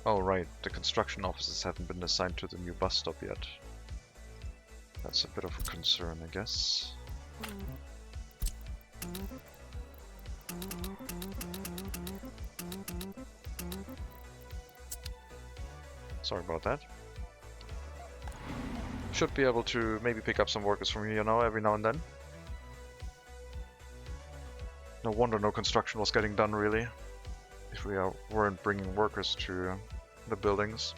Oh right, the construction offices haven't been assigned to the new bus stop yet. That's a bit of a concern, I guess. Sorry about that. Should be able to maybe pick up some workers from here now, every now and then. No wonder no construction was getting done, really, if we weren't bringing workers to the buildings.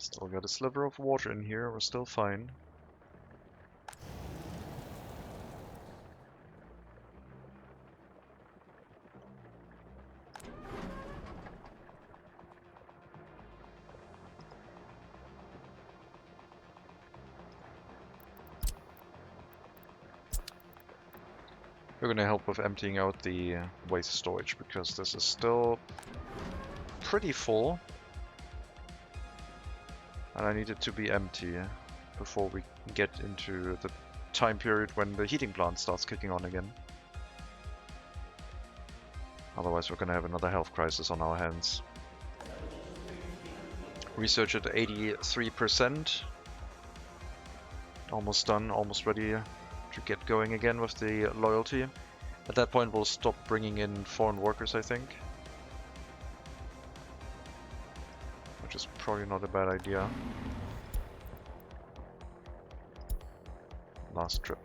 Still got a sliver of water in here, we're still fine. We're gonna help with emptying out the waste storage, because this is still pretty full. And I need it to be empty before we get into the time period when the heating plant starts kicking on again. Otherwise we're gonna have another health crisis on our hands. Research at 83%. Almost done, almost ready to get going again with the loyalty. At that point we'll stop bringing in foreign workers, I think. Which is probably not a bad idea. Last trip.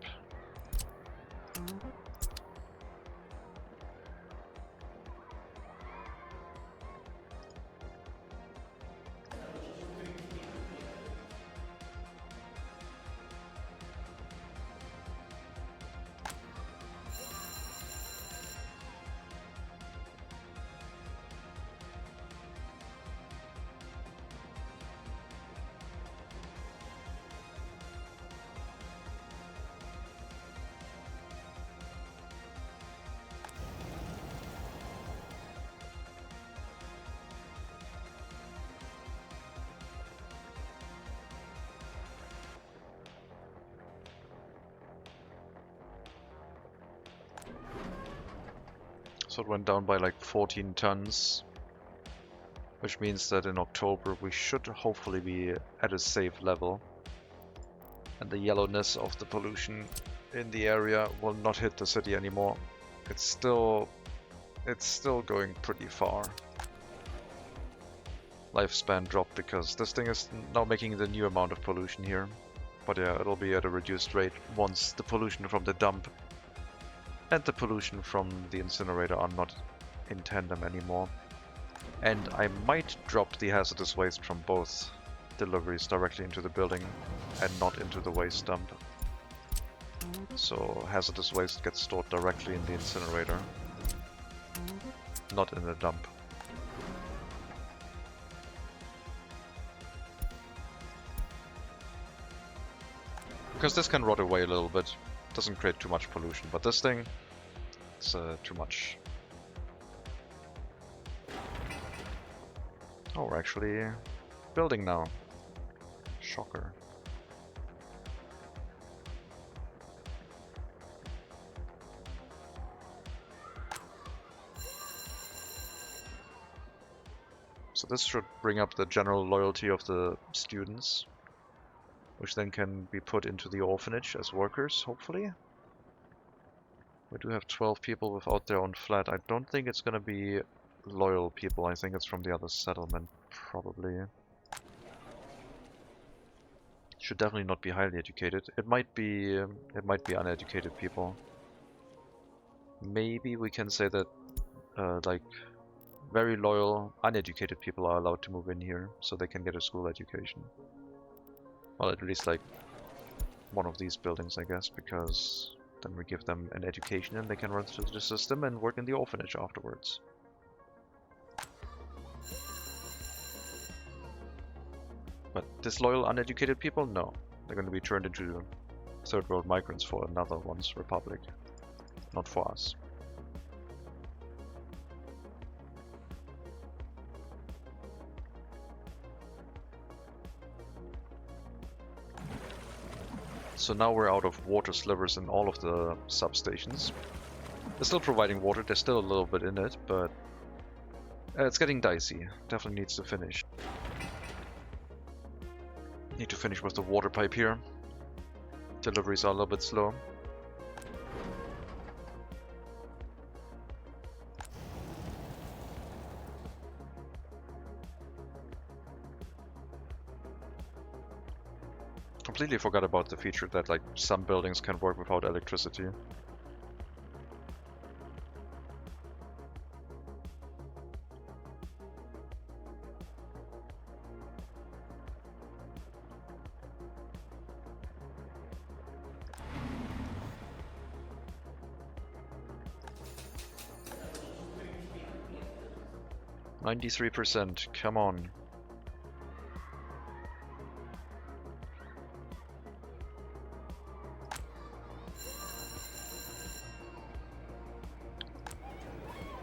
So it went down by like 14 tons, which means that in October we should hopefully be at a safe level. And the yellowness of the pollution in the area will not hit the city anymore. It's still going pretty far. Lifespan dropped because this thing is now making the new amount of pollution here. But yeah, it'll be at a reduced rate once the pollution from the dump and the pollution from the incinerator are not in tandem anymore. And I might drop the hazardous waste from both deliveries directly into the building and not into the waste dump. So hazardous waste gets stored directly in the incinerator, not in the dump. Because this can rot away a little bit. Doesn't create too much pollution, but this thing is too much. Oh, we're actually building now. Shocker. So this should bring up the general loyalty of the students, which then can be put into the orphanage as workers, hopefully. We do have 12 people without their own flat. I don't think it's gonna be loyal people. I think it's from the other settlement, probably. Should definitely not be highly educated. It might be uneducated people. Maybe we can say that like very loyal, uneducated people are allowed to move in here, so they can get a school education. Well, at least like one of these buildings, I guess, because then we give them an education and they can run through the system and work in the orphanage afterwards. But disloyal, uneducated people? No. They're going to be turned into third world migrants for another once republic. Not for us. So now we're out of water slivers in all of the substations. They're still providing water, there's still a little bit in it, but it's getting dicey. Definitely needs to finish. Need to finish with the water pipe here. Deliveries are a little bit slow. Completely forgot about the feature that like some buildings can work without electricity. %, come on.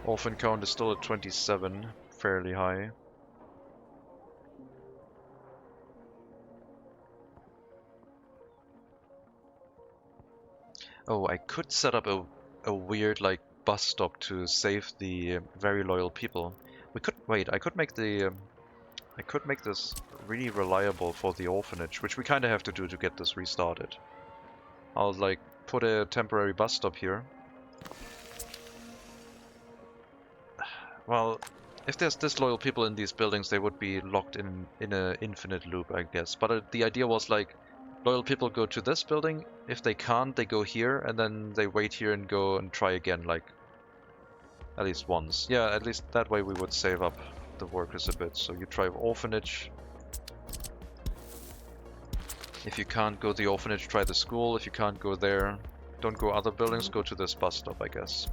Orphan count is still at 27, fairly high. Oh, I could set up a weird like bus stop to save the very loyal people. We could wait. I could make this really reliable for the orphanage, which we kind of have to do to get this restarted. I'll like put a temporary bus stop here. Well, if there's disloyal people in these buildings, they would be locked in an infinite loop, I guess. But the idea was like, loyal people go to this building. If they can't, they go here, and then they wait here and go and try again, like at least once. Yeah, at least that way we would save up the workers a bit. So you try orphanage. If you can't go the orphanage, try the school. If you can't go there, don't go other buildings, go to this bus stop, I guess.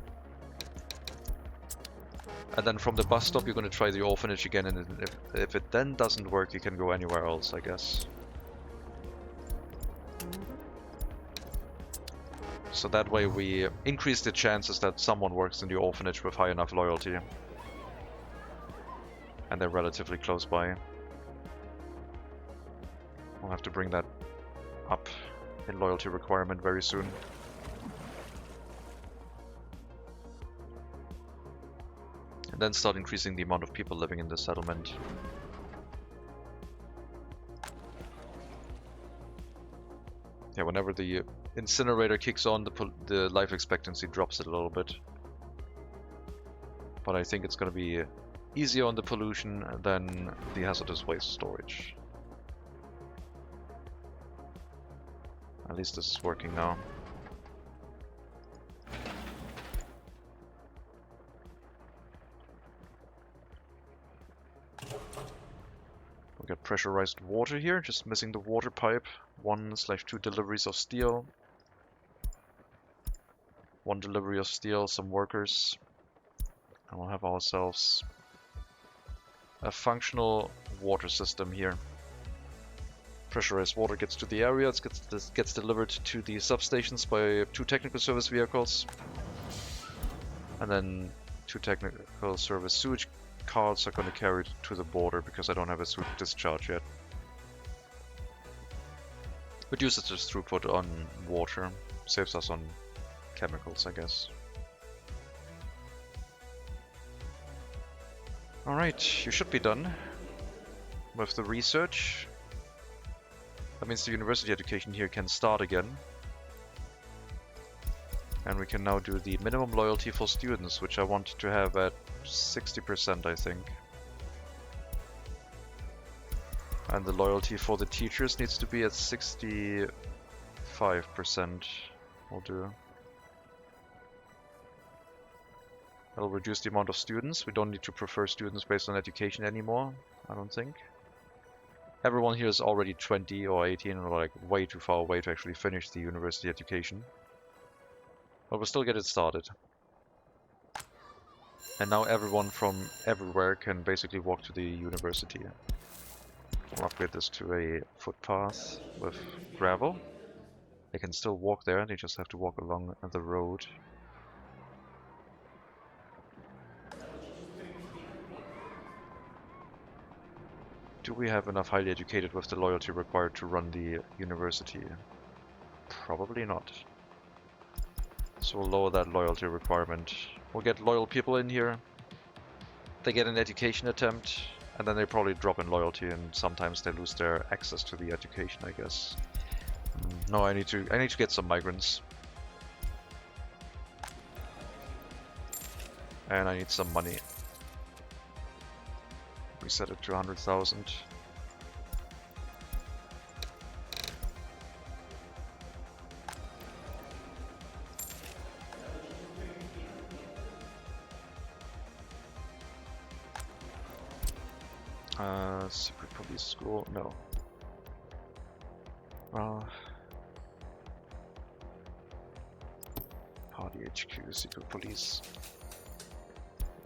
And then from the bus stop, you're going to try the orphanage again, and if it then doesn't work, you can go anywhere else, I guess. So that way we increase the chances that someone works in the orphanage with high enough loyalty. And they're relatively close by. We'll have to bring that up in loyalty requirement very soon. And then start increasing the amount of people living in the settlement. Yeah, whenever the incinerator kicks on, the life expectancy drops a little bit. But I think it's going to be easier on the pollution than the hazardous waste storage. At least this is working now. We got pressurized water here, just missing the water pipe. 1/2 deliveries of steel. 1 delivery of steel, some workers. And we'll have ourselves a functional water system here. Pressurized water gets to the area, it gets delivered to the substations by 2 technical service vehicles. And then 2 technical service sewage carts are going to carry it to the border because I don't have a sewage discharge yet. Reduces the throughput on water, saves us on chemicals, I guess. Alright, you should be done with the research. That means the university education here can start again. And we can now do the minimum loyalty for students, which I want to have at 60%, I think. And the loyalty for the teachers needs to be at 65%. Will do. That'll reduce the amount of students. We don't need to prefer students based on education anymore, I don't think. Everyone here is already 20 or 18 or like way too far away to actually finish the university education. But we'll still get it started. And now everyone from everywhere can basically walk to the university. We'll upgrade this to a footpath with gravel. They can still walk there, they just have to walk along the road. Do we have enough highly educated with the loyalty required to run the university? Probably not. So we'll lower that loyalty requirement. We'll get loyal people in here. They get an education attempt, and then they probably drop in loyalty, and sometimes they lose their access to the education, I guess. No, I need to get some migrants. And I need some money. Reset it to 100,000. Secret police school? No. Party HQ, secret police.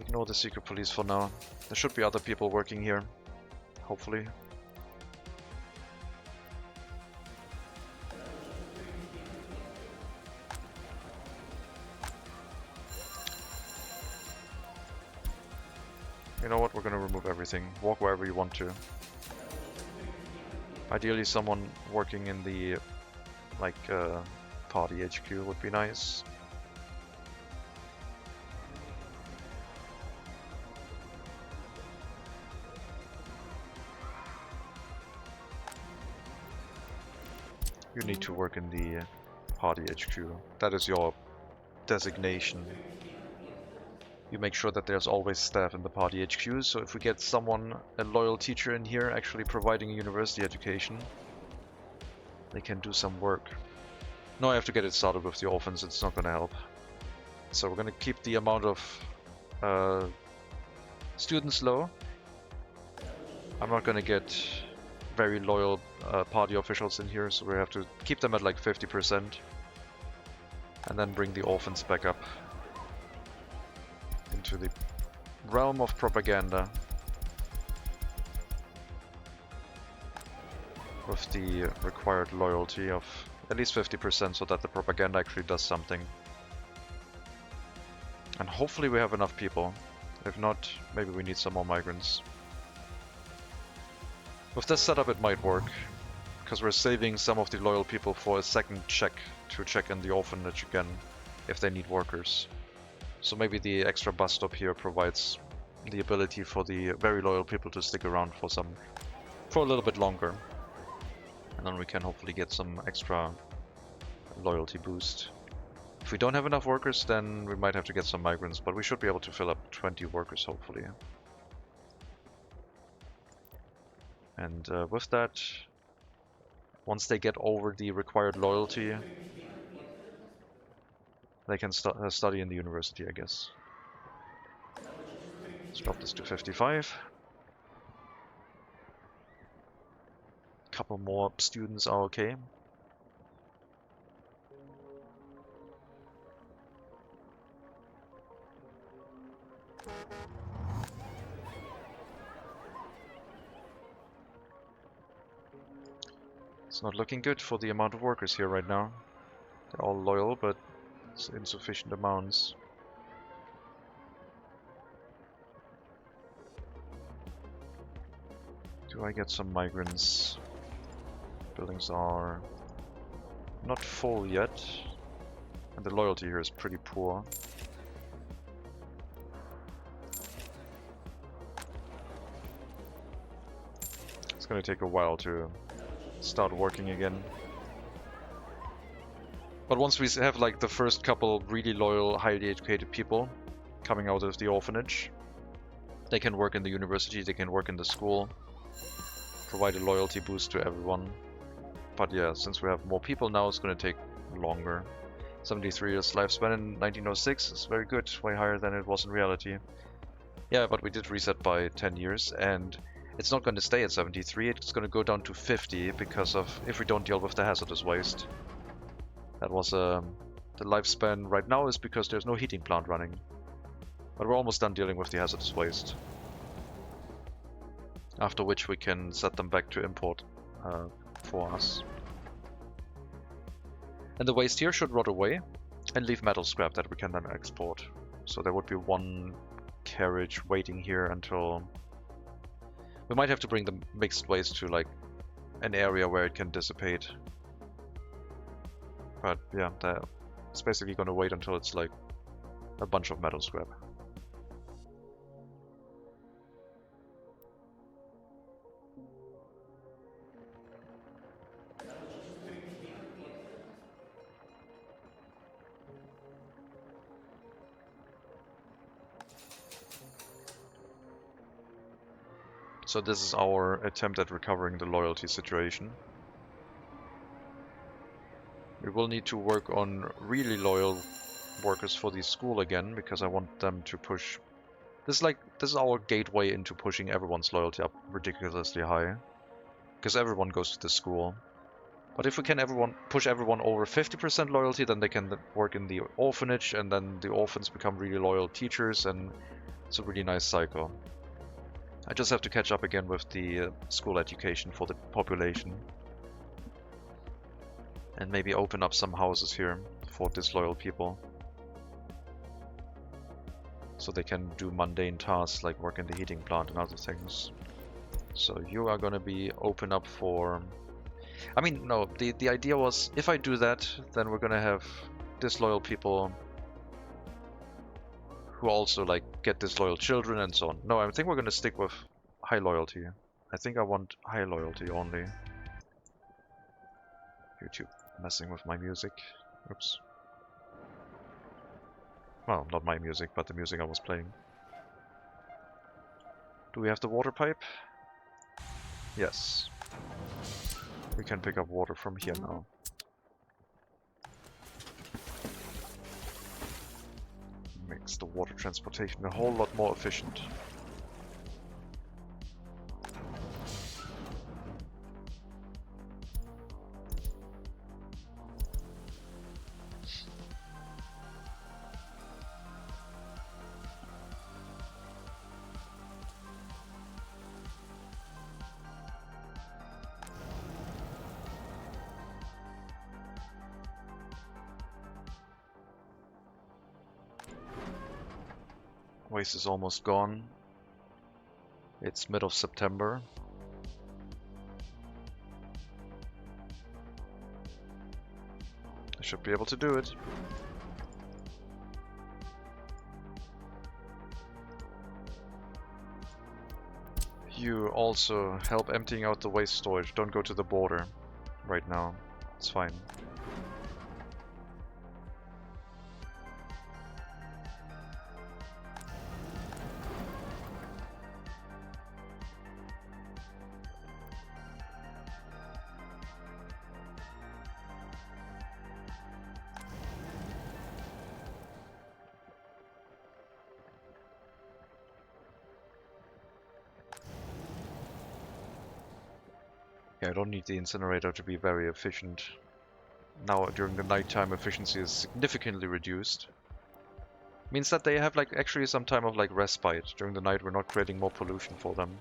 Ignore the secret police for now. There should be other people working here, hopefully. You know what, we're gonna remove everything. Walk wherever you want to. Ideally someone working in the, like, party HQ would be nice. You need to work in the party HQ. That is your designation. You make sure that there's always staff in the party HQ, so if we get someone, a loyal teacher in here, actually providing a university education, they can do some work. No, I have to get it started with the orphans, it's not gonna help. So we're gonna keep the amount of students low. I'm not gonna get very loyal party officials in here, so we have to keep them at like 50%. And then bring the orphans back up into the realm of propaganda. With the required loyalty of at least 50% so that the propaganda actually does something. And hopefully we have enough people. If not, maybe we need some more migrants. With this setup it might work, because we're saving some of the loyal people for a second check to check in the orphanage again if they need workers. So maybe the extra bus stop here provides the ability for the very loyal people to stick around for a little bit longer. And then we can hopefully get some extra loyalty boost. If we don't have enough workers, then we might have to get some migrants, but we should be able to fill up 20 workers hopefully. And with that, once they get over the required loyalty, they can study in the university, I guess. Let's drop this to 55. A couple more students are okay. It's not looking good for the amount of workers here right now. They're all loyal, but it's insufficient amounts. Do I get some migrants? Buildings are not full yet, and the loyalty here is pretty poor. It's gonna take a while to start working again. But once we have like the first couple really loyal, highly educated people coming out of the orphanage, they can work in the university, they can work in the school, provide a loyalty boost to everyone. But yeah, since we have more people now, it's going to take longer. 73 years lifespan in 1906 is very good, way higher than it was in reality. Yeah, but we did reset by 10 years, and it's not going to stay at 73, it's going to go down to 50 because of if we don't deal with the hazardous waste. That was the lifespan right now is because there's no heating plant running. But we're almost done dealing with the hazardous waste. After which we can set them back to import for us. And the waste here should rot away and leave metal scrap that we can then export. So there would be one carriage waiting here until... We might have to bring the mixed waste to like an area where it can dissipate. But yeah, it's basically gonna wait until it's like a bunch of metal scrap. So this is our attempt at recovering the loyalty situation. We will need to work on really loyal workers for the school again, because I want them to push... This is our gateway into pushing everyone's loyalty up ridiculously high. Because everyone goes to the school. But if we can push everyone over 50% loyalty, then they can work in the orphanage, and then the orphans become really loyal teachers, and it's a really nice cycle. I just have to catch up again with the school education for the population. And maybe open up some houses here for disloyal people. So they can do mundane tasks like work in the heating plant and other things. So you are gonna be open up for... I mean, no, the idea was, if I do that, then we're gonna have disloyal people who also, like, get disloyal children and so on. No, I think we're gonna stick with high loyalty. I think I want high loyalty only. YouTube messing with my music. Oops. Well, not my music, but the music I was playing. Do we have the water pipe? Yes. We can pick up water from here now. Makes the water transportation a whole lot more efficient. Waste is almost gone. It's mid of September. I should be able to do it. You also help emptying out the waste storage. Don't go to the border right now. It's fine. Yeah, I don't need the incinerator to be very efficient. Now during the nighttime efficiency is significantly reduced. Means that they have like actually some time of like respite. During the night we're not creating more pollution for them.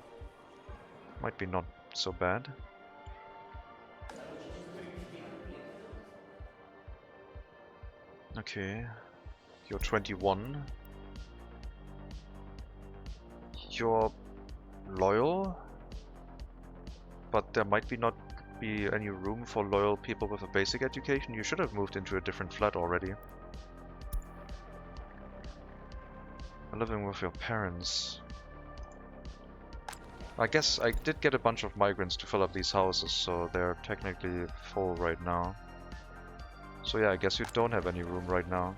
Might be not so bad. Okay. You're 21. You're loyal? But there might not be any room for loyal people with a basic education. You should have moved into a different flat already. You're living with your parents. I guess I did get a bunch of migrants to fill up these houses, so they're technically full right now. So yeah, I guess you don't have any room right now.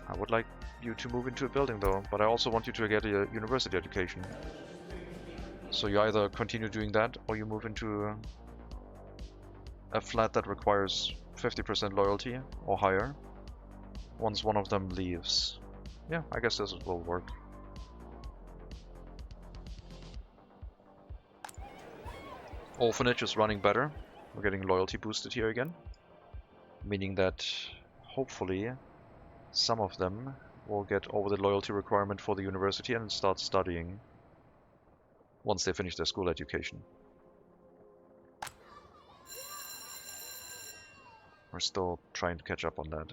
I would like you to move into a building though, but I also want you to get a university education. So you either continue doing that, or you move into a flat that requires 50% loyalty or higher once one of them leaves. Yeah, I guess this will work. Orphanage is running better. We're getting loyalty boosted here again, meaning that hopefully some of them will get over the loyalty requirement for the university and start studying once they finish their school education. We're still trying to catch up on that.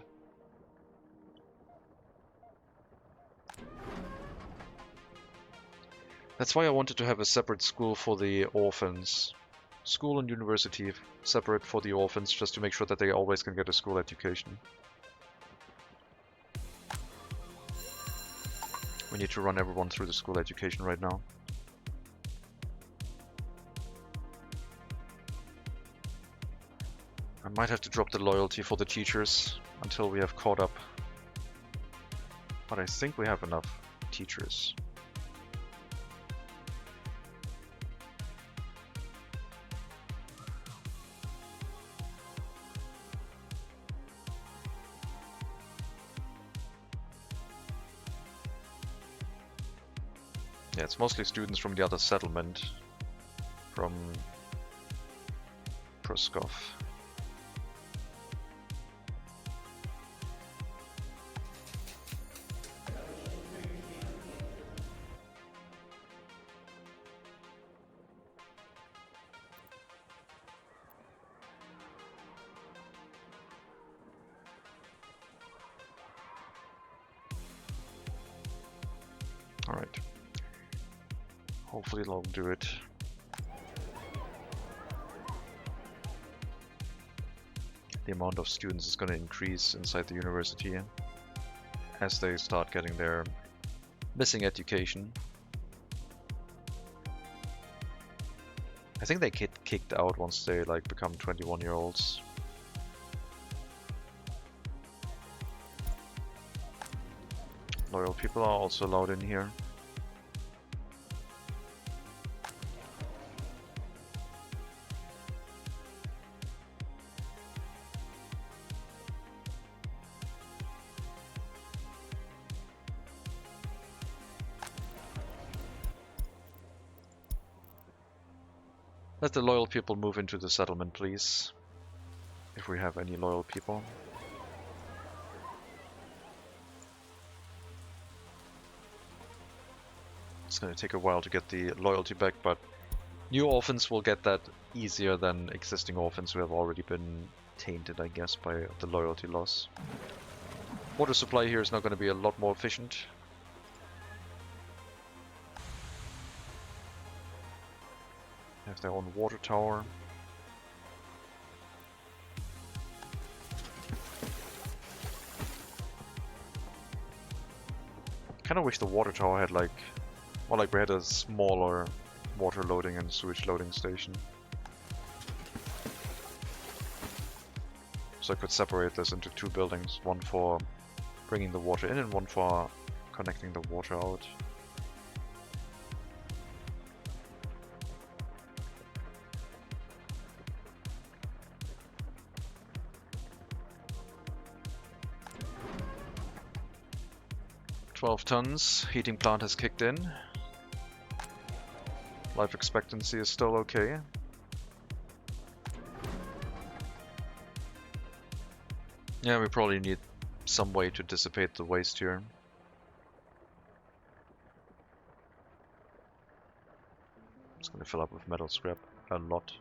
That's why I wanted to have a separate school for the orphans. School and university separate for the orphans, just to make sure that they always can get a school education. We need to run everyone through the school education right now. I might have to drop the loyalty for the teachers until we have caught up. But I think we have enough teachers. Yeah, it's mostly students from the other settlement, from Pruskov. Alright. Hopefully it'll do it. the amount of students is going to increase inside the university as they start getting their missing education. I think they get kicked out once they like become 21-year-olds. Loyal people are also allowed in here. Let the loyal people move into the settlement, please. If we have any loyal people. It's going to take a while to get the loyalty back, but new orphans will get that easier than existing orphans who have already been tainted, I guess, by the loyalty loss. Water supply here is now going to be a lot more efficient. They have their own water tower. Kind of wish the water tower had like, or like we had a smaller water loading and sewage loading station. So I could separate this into two buildings, one for bringing the water in and one for connecting the water out. Tons. Heating plant has kicked in. Life expectancy is still okay. Yeah, we probably need some way to dissipate the waste here. It's going to fill up with metal scrap a lot.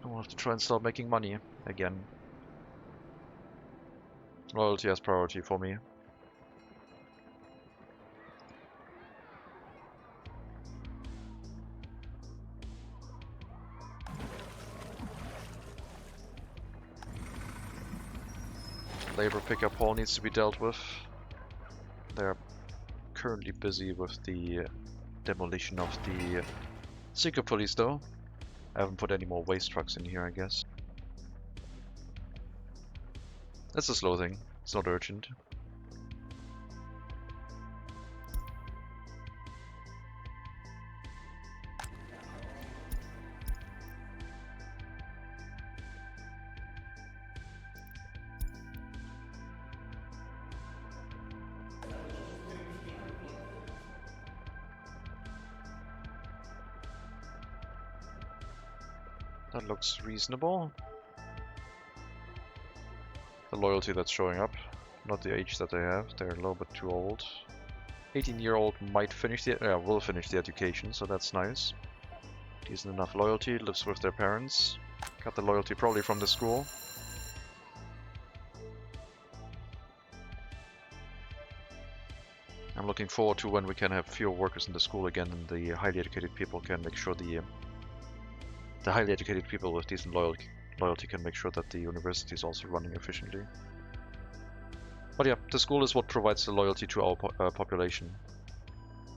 We'll have to try and start making money again. Loyalty has priority for me. Labor pickup hall needs to be dealt with. They're currently busy with the demolition of the secret police though. I haven't put any more waste trucks in here, I guess. That's a slow thing. It's not urgent. That looks reasonable. The loyalty that's showing up, not the age that they have. They're a little bit too old. 18-year-old might finish the, will finish the education, so that's nice. Decent enough loyalty, lives with their parents. Got the loyalty probably from the school. I'm looking forward to when we can have fewer workers in the school again and the highly educated people can make sure the highly educated people with decent loyalty can make sure that the university is also running efficiently. But yeah, the school is what provides the loyalty to our population.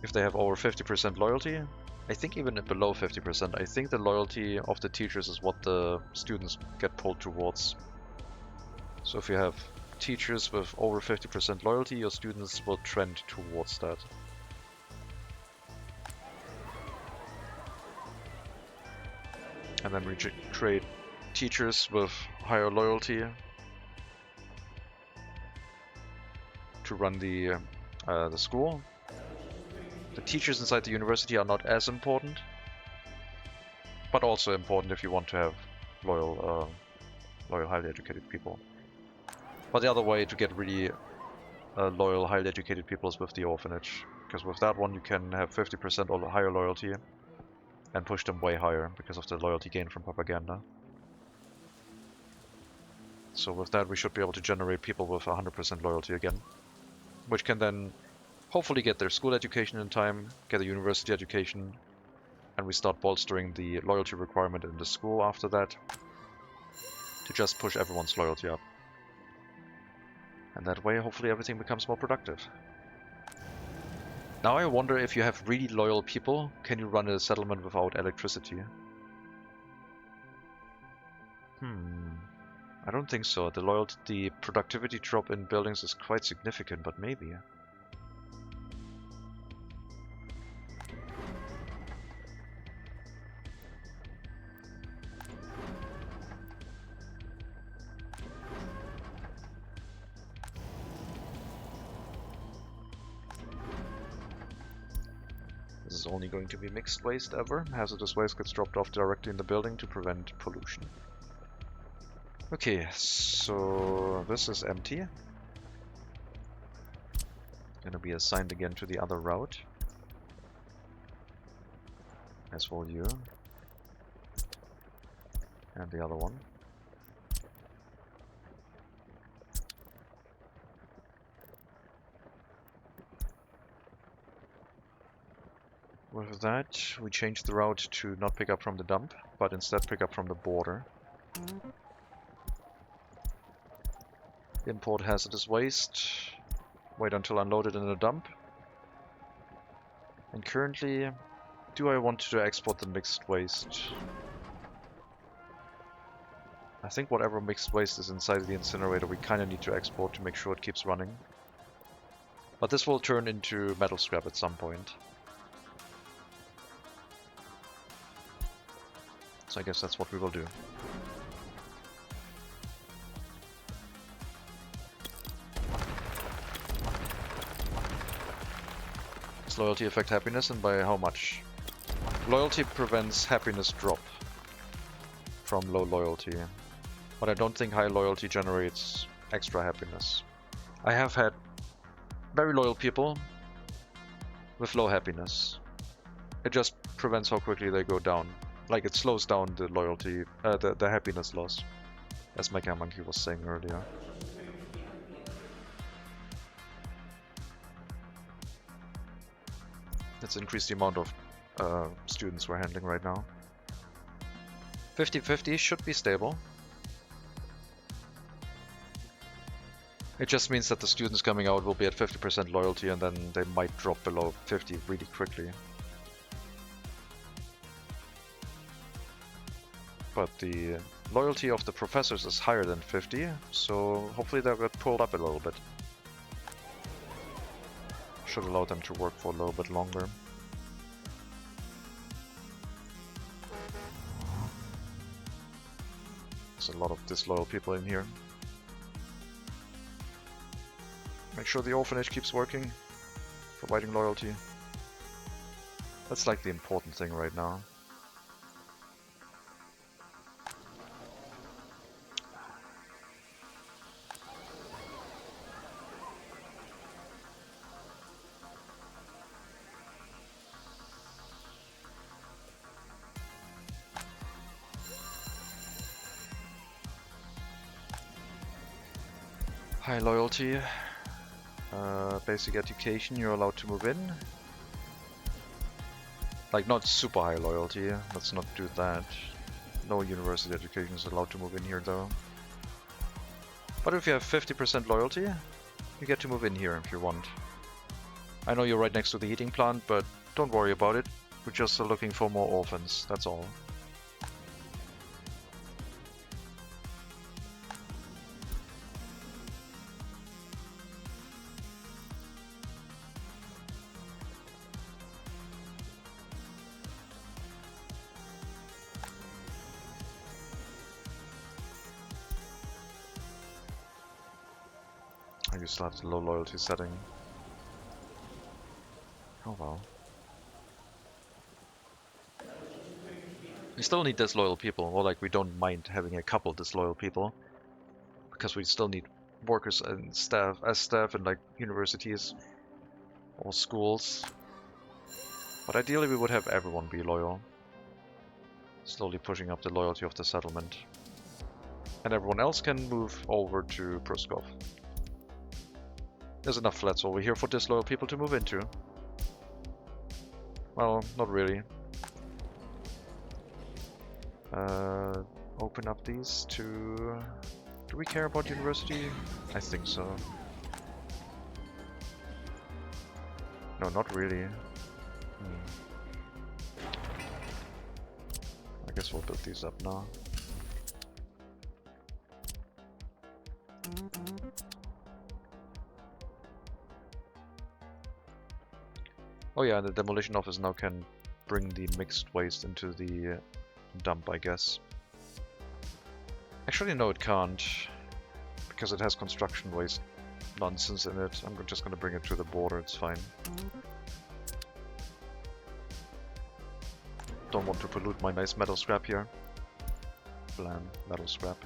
If they have over 50% loyalty, I think even below 50%, I think the loyalty of the teachers is what the students get pulled towards. So if you have teachers with over 50% loyalty, your students will trend towards that. And then we create teachers with higher loyalty to run the school. The teachers inside the university are not as important, but also important if you want to have loyal, highly educated people. But the other way to get really loyal, highly educated people is with the orphanage, because with that one you can have 50% or higher loyalty and push them way higher because of the loyalty gain from propaganda. So with that, we should be able to generate people with 100% loyalty again, which can then hopefully get their school education in time, get a university education, and we start bolstering the loyalty requirement in the school after that to just push everyone's loyalty up. And that way, hopefully everything becomes more productive. Now I wonder, if you have really loyal people, can you run a settlement without electricity? I don't think so. The productivity drop in buildings is quite significant, but maybe. This is only going to be mixed waste ever. Hazardous waste gets dropped off directly in the building to prevent pollution. Okay, so this is empty. Gonna be assigned again to the other route. As will you. And the other one. With that, we change the route to not pick up from the dump, but instead pick up from the border. Import hazardous waste. Wait until unloaded in a dump. And currently, do I want to export the mixed waste? I think whatever mixed waste is inside the incinerator we kind of need to export to make sure it keeps running. But this will turn into metal scrap at some point. So I guess that's what we will do. Does loyalty affect happiness, and by how much? Loyalty prevents happiness drop from low loyalty, but I don't think high loyalty generates extra happiness. I have had very loyal people with low happiness. It just prevents how quickly they go down. Like, it slows down the loyalty, the happiness loss, as Mega Monkey was saying earlier. Let's increase the amount of students we're handling right now. 50-50 should be stable. It just means that the students coming out will be at 50% loyalty, and then they might drop below 50 really quickly. But the loyalty of the professors is higher than 50, so hopefully they'll get pulled up a little bit. Should allow them to work for a little bit longer. There's a lot of disloyal people in here. Make sure the orphanage keeps working, providing loyalty. That's like the important thing right now. High loyalty, basic education, you're allowed to move in. Like, not super high loyalty, let's not do that. No university education is allowed to move in here though. But if you have 50% loyalty, you get to move in here if you want. I know you're right next to the heating plant, but don't worry about it. We're just looking for more orphans, that's all. I used to have the low loyalty setting. Oh well. We still need disloyal people, or like we don't mind having a couple disloyal people, because we still need workers and staff in like universities or schools. But ideally we would have everyone be loyal, slowly pushing up the loyalty of the settlement. And everyone else can move over to Pruskov. There's enough flats over here for disloyal people to move into. Well, not really. Open up these to... Do we care about university? I think so. No, not really. I guess we'll build these up now. Oh yeah, the demolition office now can bring the mixed waste into the dump, I guess. Actually, no, it can't, because it has construction waste nonsense in it. I'm just gonna bring it to the border, it's fine. Don't want to pollute my nice metal scrap here. Blam, metal scrap.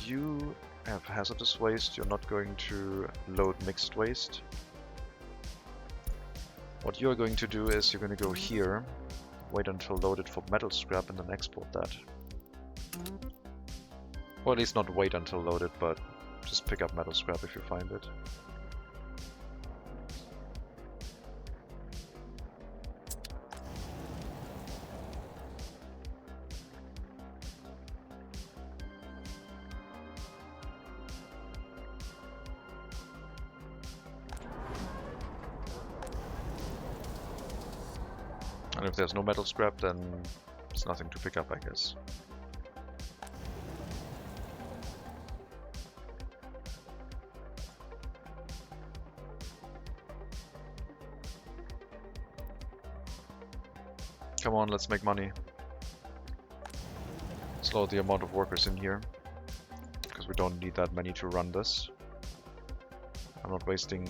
You have hazardous waste, you're not going to load mixed waste. What you're going to do is you're going to go here, wait until loaded for metal scrap, and then export that. Or at least not wait until loaded, but just pick up metal scrap if you find it. And if there's no metal scrap, then there's nothing to pick up, I guess. Come on, let's make money. Slow the amount of workers in here, because we don't need that many to run this. I'm not wasting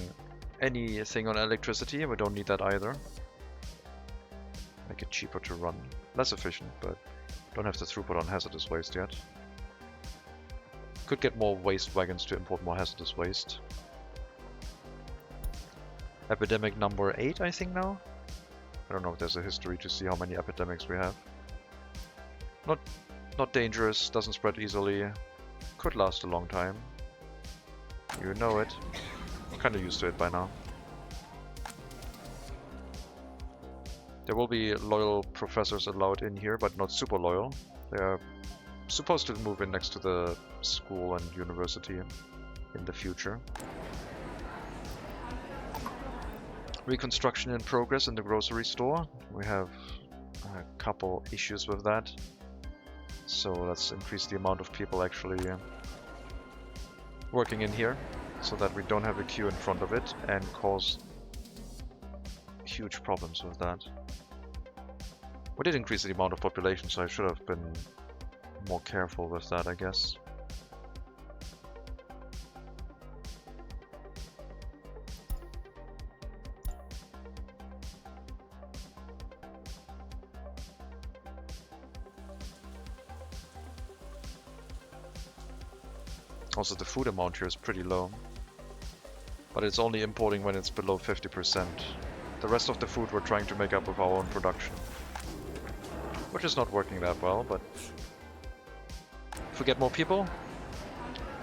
anything on electricity, and we don't need that either. Make it cheaper to run. Less efficient, but don't have the throughput on hazardous waste yet. Could get more waste wagons to import more hazardous waste. Epidemic number 8, I think now? I don't know if there's a history to see how many epidemics we have. Not dangerous, doesn't spread easily, could last a long time. You know it. I'm kinda used to it by now. There will be loyal professors allowed in here, but not super loyal. They are supposed to move in next to the school and university in the future. Reconstruction in progress in the grocery store. We have a couple issues with that. So let's increase the amount of people actually working in here, so that we don't have a queue in front of it and cause huge problems with that. We did increase the amount of population, so I should have been more careful with that, I guess. Also, the food amount here is pretty low, but it's only importing when it's below 50%. The rest of the food we're trying to make up with our own production, which is not working that well, but if we get more people,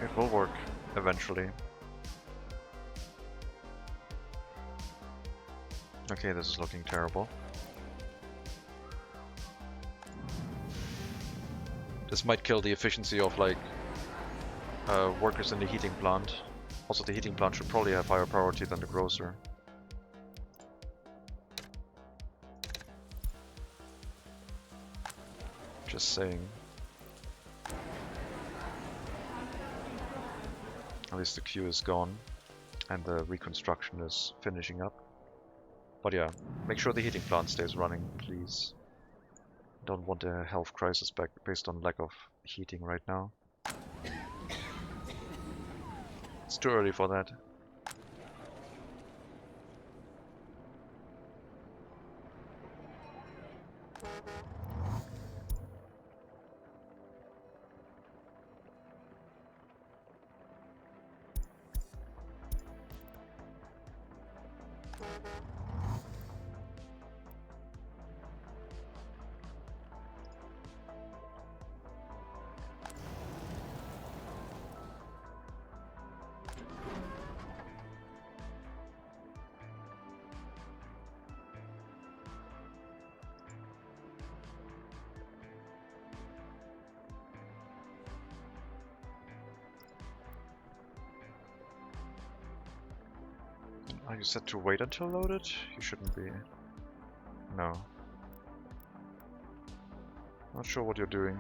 it will work eventually. Okay, this is looking terrible. This might kill the efficiency of like workers in the heating plant. Also, the heating plant should probably have higher priority than the grocer. Just saying. At least the queue is gone and the reconstruction is finishing up. But yeah, make sure the heating plant stays running, please. Don't want a health crisis based on lack of heating right now. It's too early for that. Are you set to wait until loaded? You shouldn't be. No. Not sure what you're doing.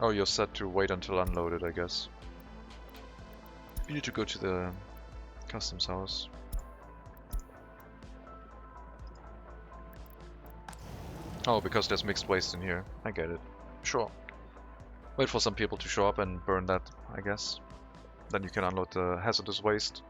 Oh, you're set to wait until unloaded, I guess. You need to go to the customs house. Oh, because there's mixed waste in here. I get it. Sure. Wait for some people to show up and burn that, I guess. Then you can unload the hazardous waste.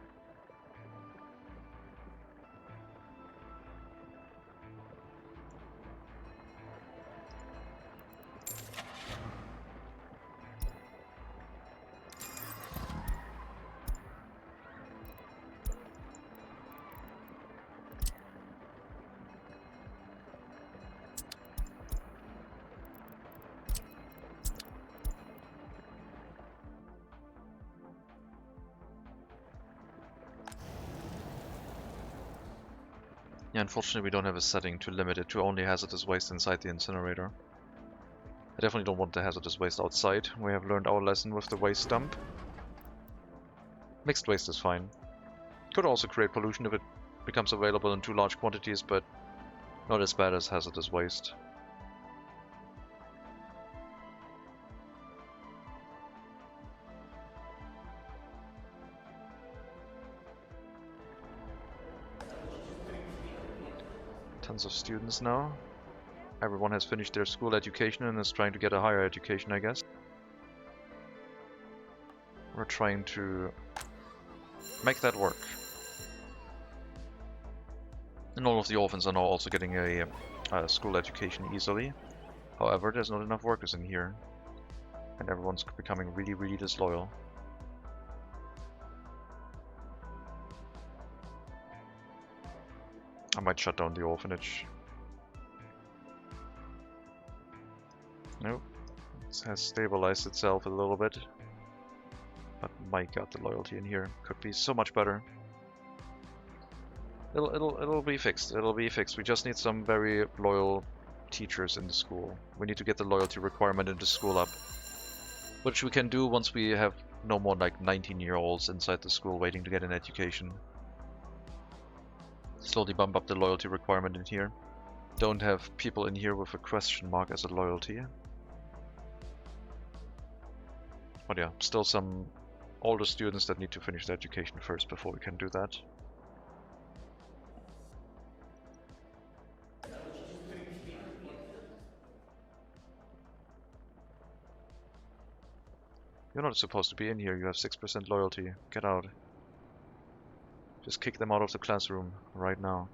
Yeah, unfortunately we don't have a setting to limit it to only hazardous waste inside the incinerator. I definitely don't want the hazardous waste outside. We have learned our lesson with the waste dump. Mixed waste is fine. Could also create pollution if it becomes available in too large quantities, but not as bad as hazardous waste. Tons of students now. Everyone has finished their school education and is trying to get a higher education, I guess. We're trying to make that work. And all of the orphans are now also getting a school education easily. However, there's not enough workers in here. And everyone's becoming really, really disloyal. I might shut down the orphanage. Nope. It has stabilized itself a little bit. But my god, the loyalty in here could be so much better. It'll be fixed. It'll be fixed. We just need some very loyal teachers in the school. We need to get the loyalty requirement in the school up. Which we can do once we have no more like 19-year-olds inside the school waiting to get an education. Slowly bump up the loyalty requirement in here. Don't have people in here with a question mark as a loyalty. But yeah, still some older students that need to finish their education first before we can do that. You're not supposed to be in here, you have 6% loyalty. Get out. Just kick them out of the classroom right now.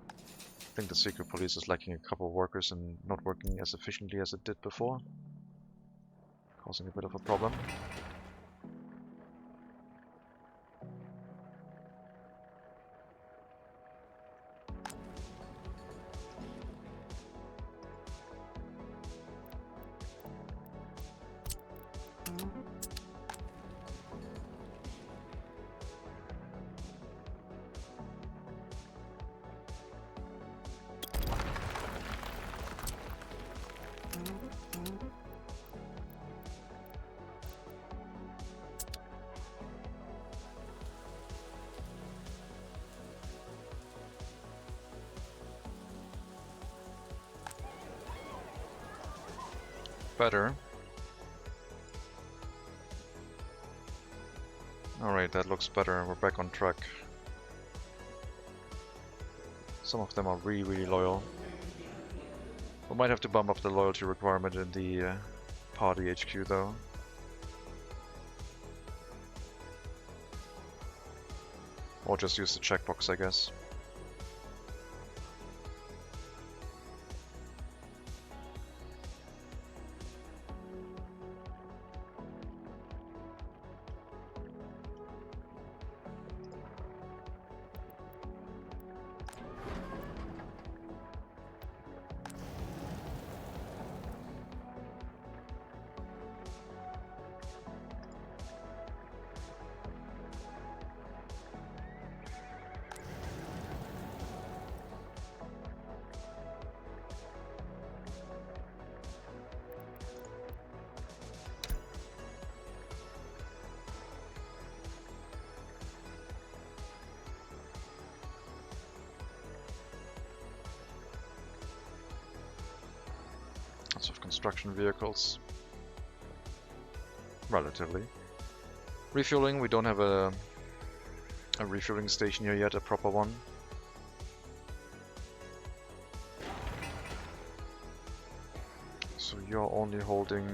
I think the secret police is lacking a couple of workers and not working as efficiently as it did before. Causing a bit of a problem. Better. Alright, that looks better. We're back on track. Some of them are really, really loyal. We might have to bump up the loyalty requirement in the party HQ though. Or just use the checkbox, I guess. lots of construction vehicles. Relatively. Refueling, we don't have a refueling station here yet, a proper one. So you're only holding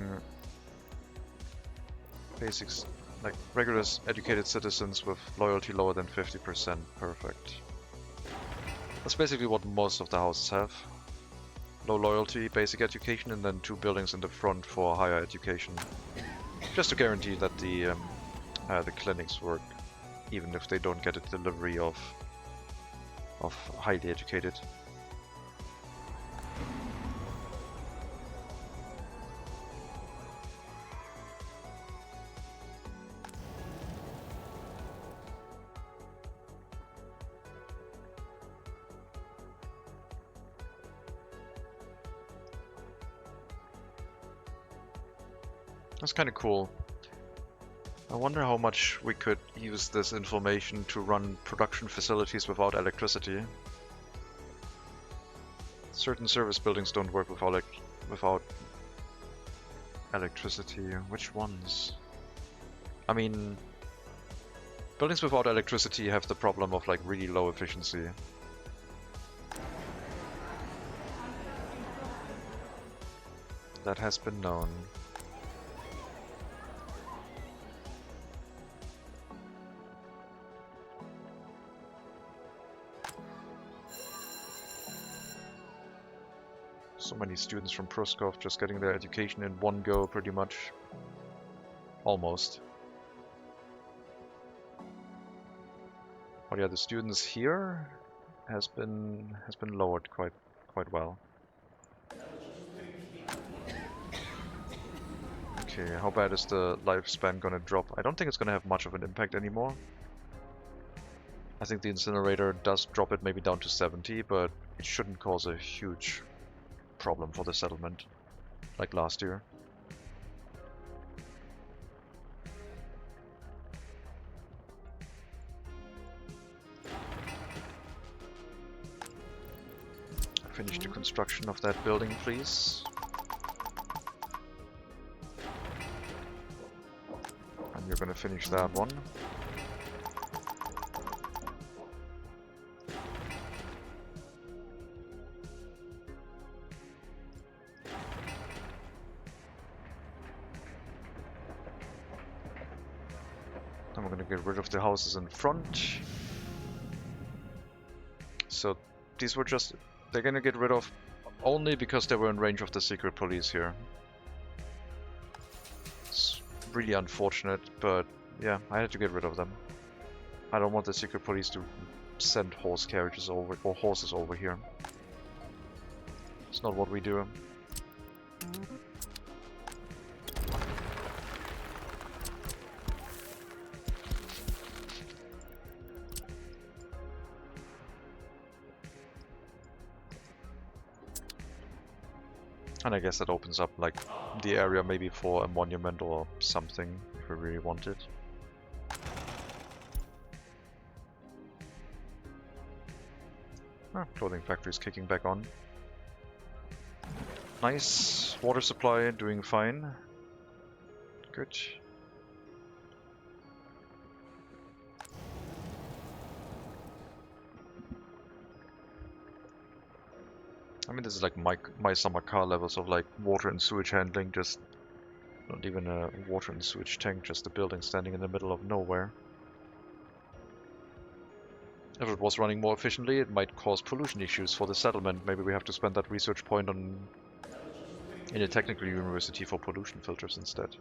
basics, like regular educated citizens with loyalty lower than 50%. Perfect. That's basically what most of the houses have. Low loyalty, basic education, and then 2 buildings in the front for higher education. Just to guarantee that the clinics work, even if they don't get a delivery of highly educated. That's kind of cool. I wonder how much we could use this information to run production facilities without electricity. Certain service buildings don't work without electricity. Which ones? I mean, buildings without electricity have the problem of like really low efficiency. That has been known. So many students from Pruskov just getting their education in one go, pretty much. Almost. But yeah, the students here has been lowered quite well. Okay, how bad is the lifespan gonna drop? I don't think it's gonna have much of an impact anymore. I think the incinerator does drop it maybe down to 70, but it shouldn't cause a huge problem for the settlement, like last year. Finish the construction of that building, please. And you're gonna finish that one. Then we're gonna get rid of the houses in front. So these were just... they're gonna get rid of only because they were in range of the secret police here. It's really unfortunate, but yeah, I had to get rid of them. I don't want the secret police to send horse carriages over, or horses over here. It's not what we do. And I guess that opens up like the area maybe for a monument or something if we really want it. Ah, clothing factory is kicking back on. Nice. Water supply doing fine. Good. I mean, this is like my summer car levels of like water and sewage handling, just not even a water and sewage tank, just a building standing in the middle of nowhere. If it was running more efficiently, it might cause pollution issues for the settlement. Maybe we have to spend that research point in a technical university for pollution filters instead.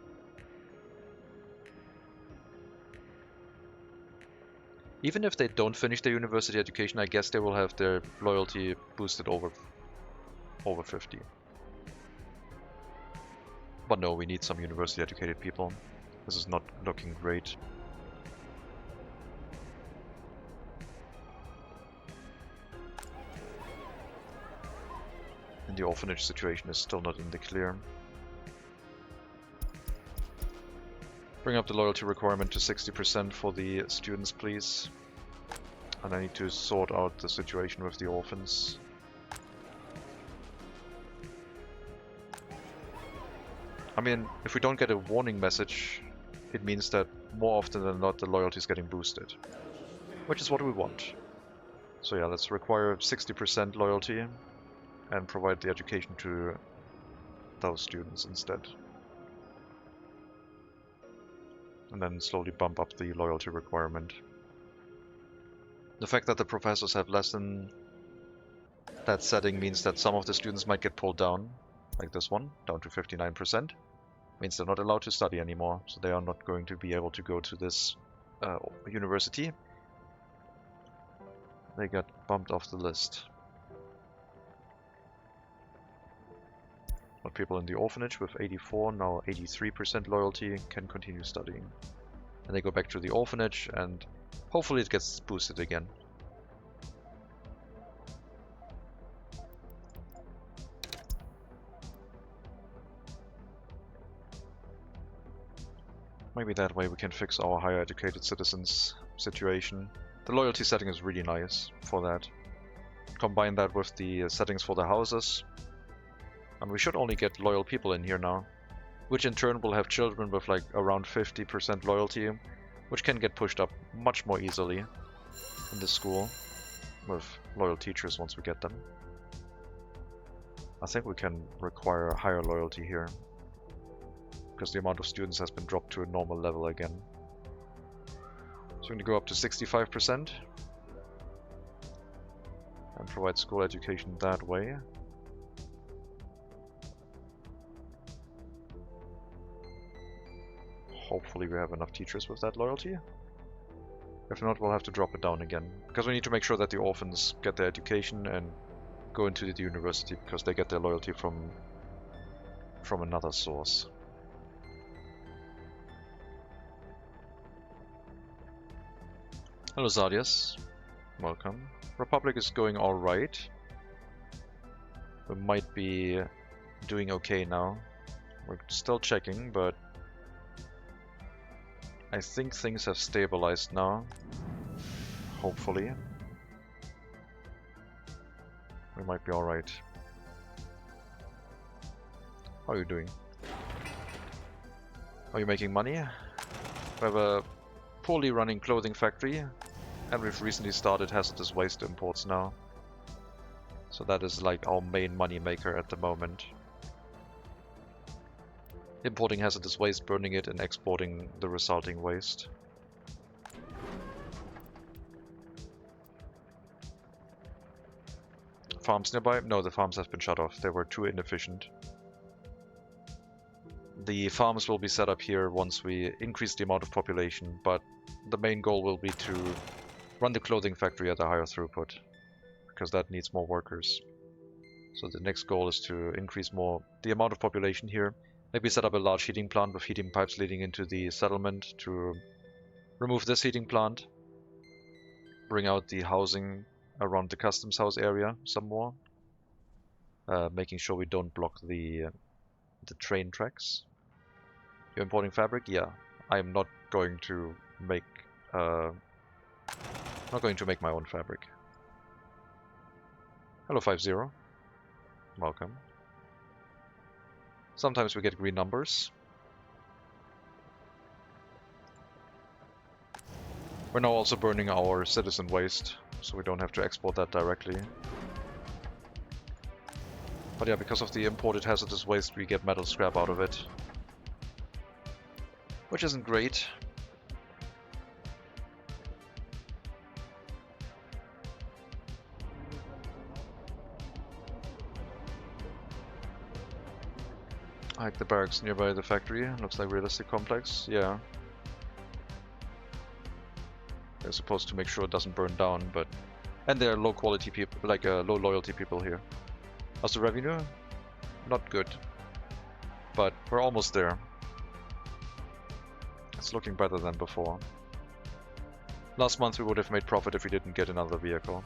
Even if they don't finish their university education, I guess they will have their loyalty boosted over 50. But no, we need some university educated people. This is not looking great. And the orphanage situation is still not in the clear. Bring up the loyalty requirement to 60% for the students, please. And I need to sort out the situation with the orphans. I mean, if we don't get a warning message, it means that more often than not the loyalty is getting boosted, which is what we want. So yeah, let's require 60% loyalty and provide the education to those students instead. And then slowly bump up the loyalty requirement. The fact that the professors have less than that setting means that some of the students might get pulled down, like this one, down to 59%. Means they're not allowed to study anymore, so they are not going to be able to go to this university. They got bumped off the list. But people in the orphanage with 84, now 83% loyalty, can continue studying. And they go back to the orphanage, and hopefully it gets boosted again. Maybe that way we can fix our higher educated citizens situation. The loyalty setting is really nice for that. Combine that with the settings for the houses, and we should only get loyal people in here now, which in turn will have children with like around 50% loyalty, which can get pushed up much more easily in the school with loyal teachers once we get them. I think we can require a higher loyalty here, because the amount of students has been dropped to a normal level again. So we're going to go up to 65% and provide school education that way. Hopefully we have enough teachers with that loyalty. If not, we'll have to drop it down again, because we need to make sure that the orphans get their education and go into the university, because they get their loyalty from another source. Hello Zadias, welcome. Republic is going alright. We might be doing okay now. We're still checking, but I think things have stabilized now. Hopefully. We might be alright. How are you doing? Are you making money? We have a poorly running clothing factory, and we've recently started hazardous waste imports now. So that is like our main money maker at the moment. Importing hazardous waste, burning it, and exporting the resulting waste. Farms nearby? No, the farms have been shut off. They were too inefficient. The farms will be set up here once we increase the amount of population, but the main goal will be to run the clothing factory at a higher throughput, because that needs more workers. So the next goal is to increase the amount of population here. Maybe set up a large heating plant with heating pipes leading into the settlement to remove this heating plant. Bring out the housing around the customs house area some more. Making sure we don't block the train tracks. You're importing fabric? Yeah. I'm not going to make my own fabric. Hello 50. Welcome. Sometimes we get green numbers. We're now also burning our citizen waste, so we don't have to export that directly. But yeah, because of the imported hazardous waste, we get metal scrap out of it, which isn't great. I like the barracks nearby the factory. Looks like realistic complex. Yeah. They're supposed to make sure it doesn't burn down, but... And they're low quality people, like low loyalty people here. How's the revenue? Not good. But we're almost there. It's looking better than before. Last month we would have made profit if we didn't get another vehicle.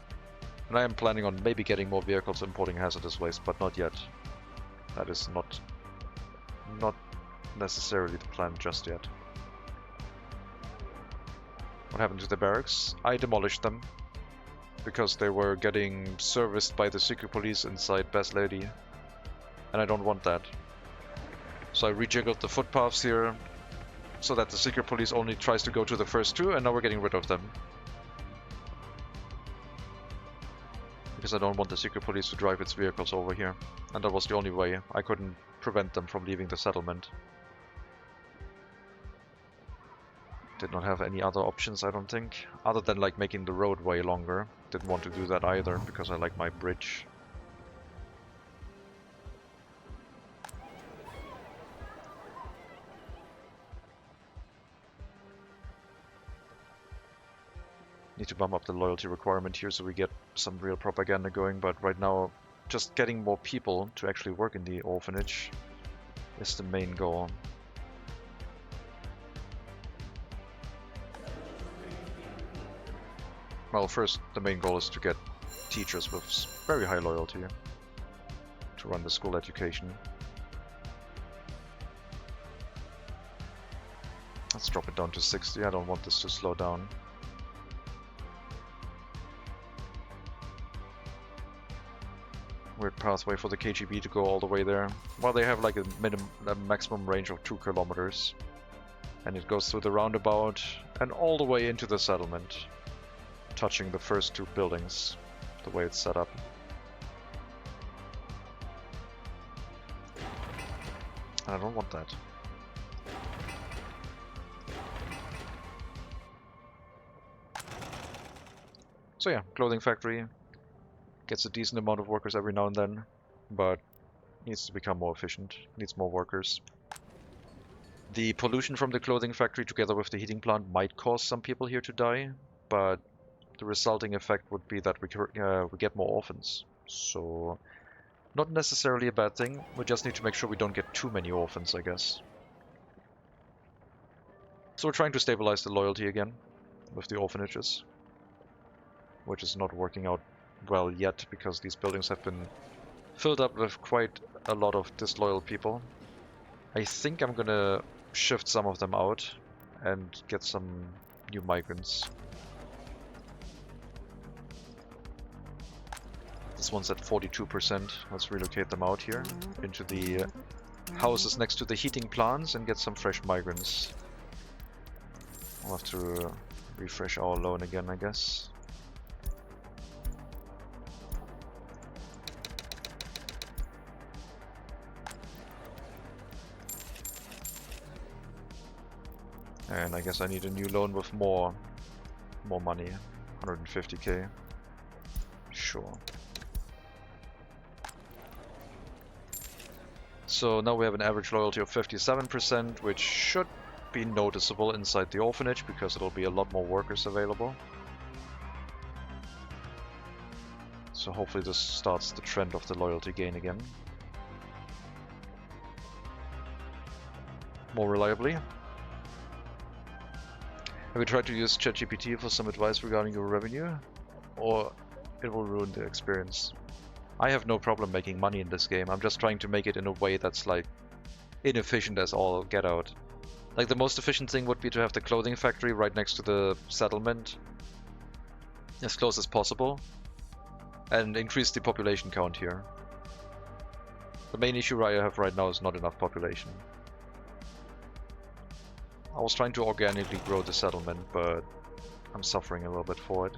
And I am planning on maybe getting more vehicles importing hazardous waste, but not yet. That is not necessarily the plan just yet. What happened to the barracks? I demolished them because they were getting serviced by the secret police inside Best Lady, and I don't want that. So I rejiggled the footpaths here so that the secret police only tries to go to the first two, and now we're getting rid of them. Because I don't want the secret police to drive its vehicles over here. And that was the only way. I couldn't prevent them from leaving the settlement. Did not have any other options, I don't think. Other than like making the roadway longer. Didn't want to do that either, because I like my bridge. Need to bump up the loyalty requirement here so we get some real propaganda going, but right now just getting more people to actually work in the orphanage is the main goal. Well, first the main goal is to get teachers with very high loyalty to run the school education. Let's drop it down to 60, I don't want this to slow down. Weird pathway for the KGB to go all the way there. Well, they have like a maximum range of 2 kilometers. And it goes through the roundabout and all the way into the settlement, touching the first 2 buildings, the way it's set up. And I don't want that. So yeah, clothing factory. Gets a decent amount of workers every now and then, but needs to become more efficient, needs more workers. The pollution from the clothing factory together with the heating plant might cause some people here to die, but the resulting effect would be that we get more orphans. So, not necessarily a bad thing, we just need to make sure we don't get too many orphans, I guess. So we're trying to stabilize the loyalty again with the orphanages, which is not working out well yet, because these buildings have been filled up with quite a lot of disloyal people. I think I'm gonna shift some of them out and get some new migrants. This one's at 42%. Let's relocate them out here into the houses next to the heating plants and get some fresh migrants. I'll have to refresh our loan again, I guess. And I guess I need a new loan with more money, 150k. Sure. So now we have an average loyalty of 57%, which should be noticeable inside the orphanage because it'll be a lot more workers available. So hopefully this starts the trend of the loyalty gain again. More reliably. Have you tried to use ChatGPT for some advice regarding your revenue? Or it will ruin the experience? I have no problem making money in this game. I'm just trying to make it in a way that's like inefficient as all get out. Like the most efficient thing would be to have the clothing factory right next to the settlement, as close as possible, and increase the population count here. The main issue I have right now is not enough population. I was trying to organically grow the settlement, but I'm suffering a little bit for it.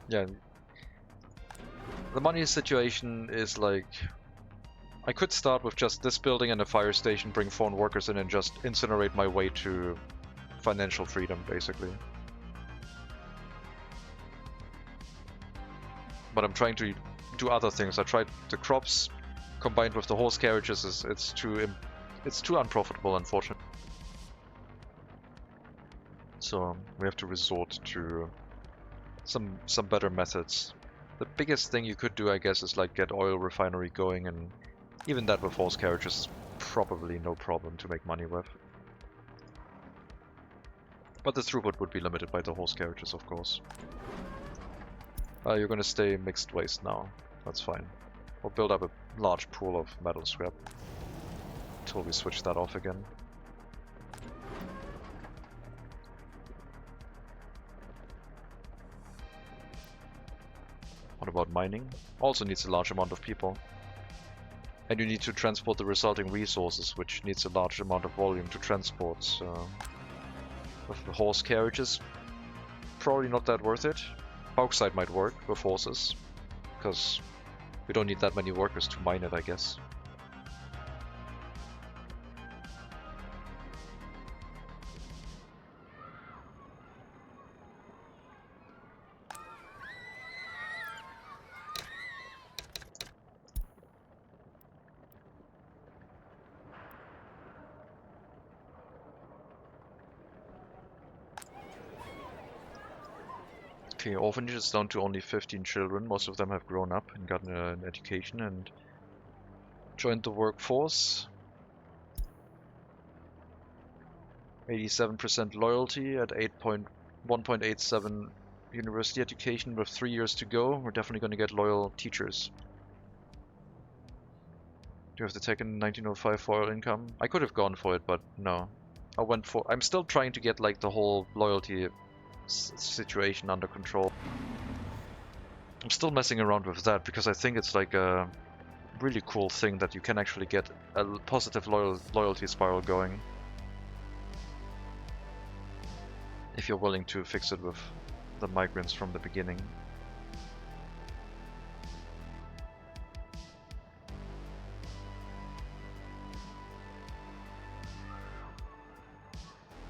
Yeah. The money situation is like... I could start with just this building and a fire station, bring foreign workers in and just incinerate my way to financial freedom, basically. But I'm trying to do other things. I tried the crops. Combined with the horse carriages, it's too unprofitable, unfortunately. So we have to resort to some better methods. The biggest thing you could do, I guess, is like get oil refinery going, and even that with horse carriages is probably no problem to make money with. But the throughput would be limited by the horse carriages, of course. You're gonna stay mixed waste now. That's fine. We'll build up a large pool of metal scrap until we switch that off again. What about mining? Also needs a large amount of people. And you need to transport the resulting resources, which needs a large amount of volume to transport. So with the horse carriages, probably not that worth it. Bauxite might work with horses, because we don't need that many workers to mine it, I guess. Okay, orphanage is down to only 15 children. Most of them have grown up and gotten an education and joined the workforce. 87% loyalty at 1.87 university education with 3 years to go. We're definitely going to get loyal teachers. Do you have to take in 1905 for oil income? I could have gone for it, but no. I'm still trying to get like the whole loyalty situation under control. I'm still messing around with that because I think it's like a really cool thing that you can actually get a positive loyalty spiral going if you're willing to fix it with the migrants from the beginning.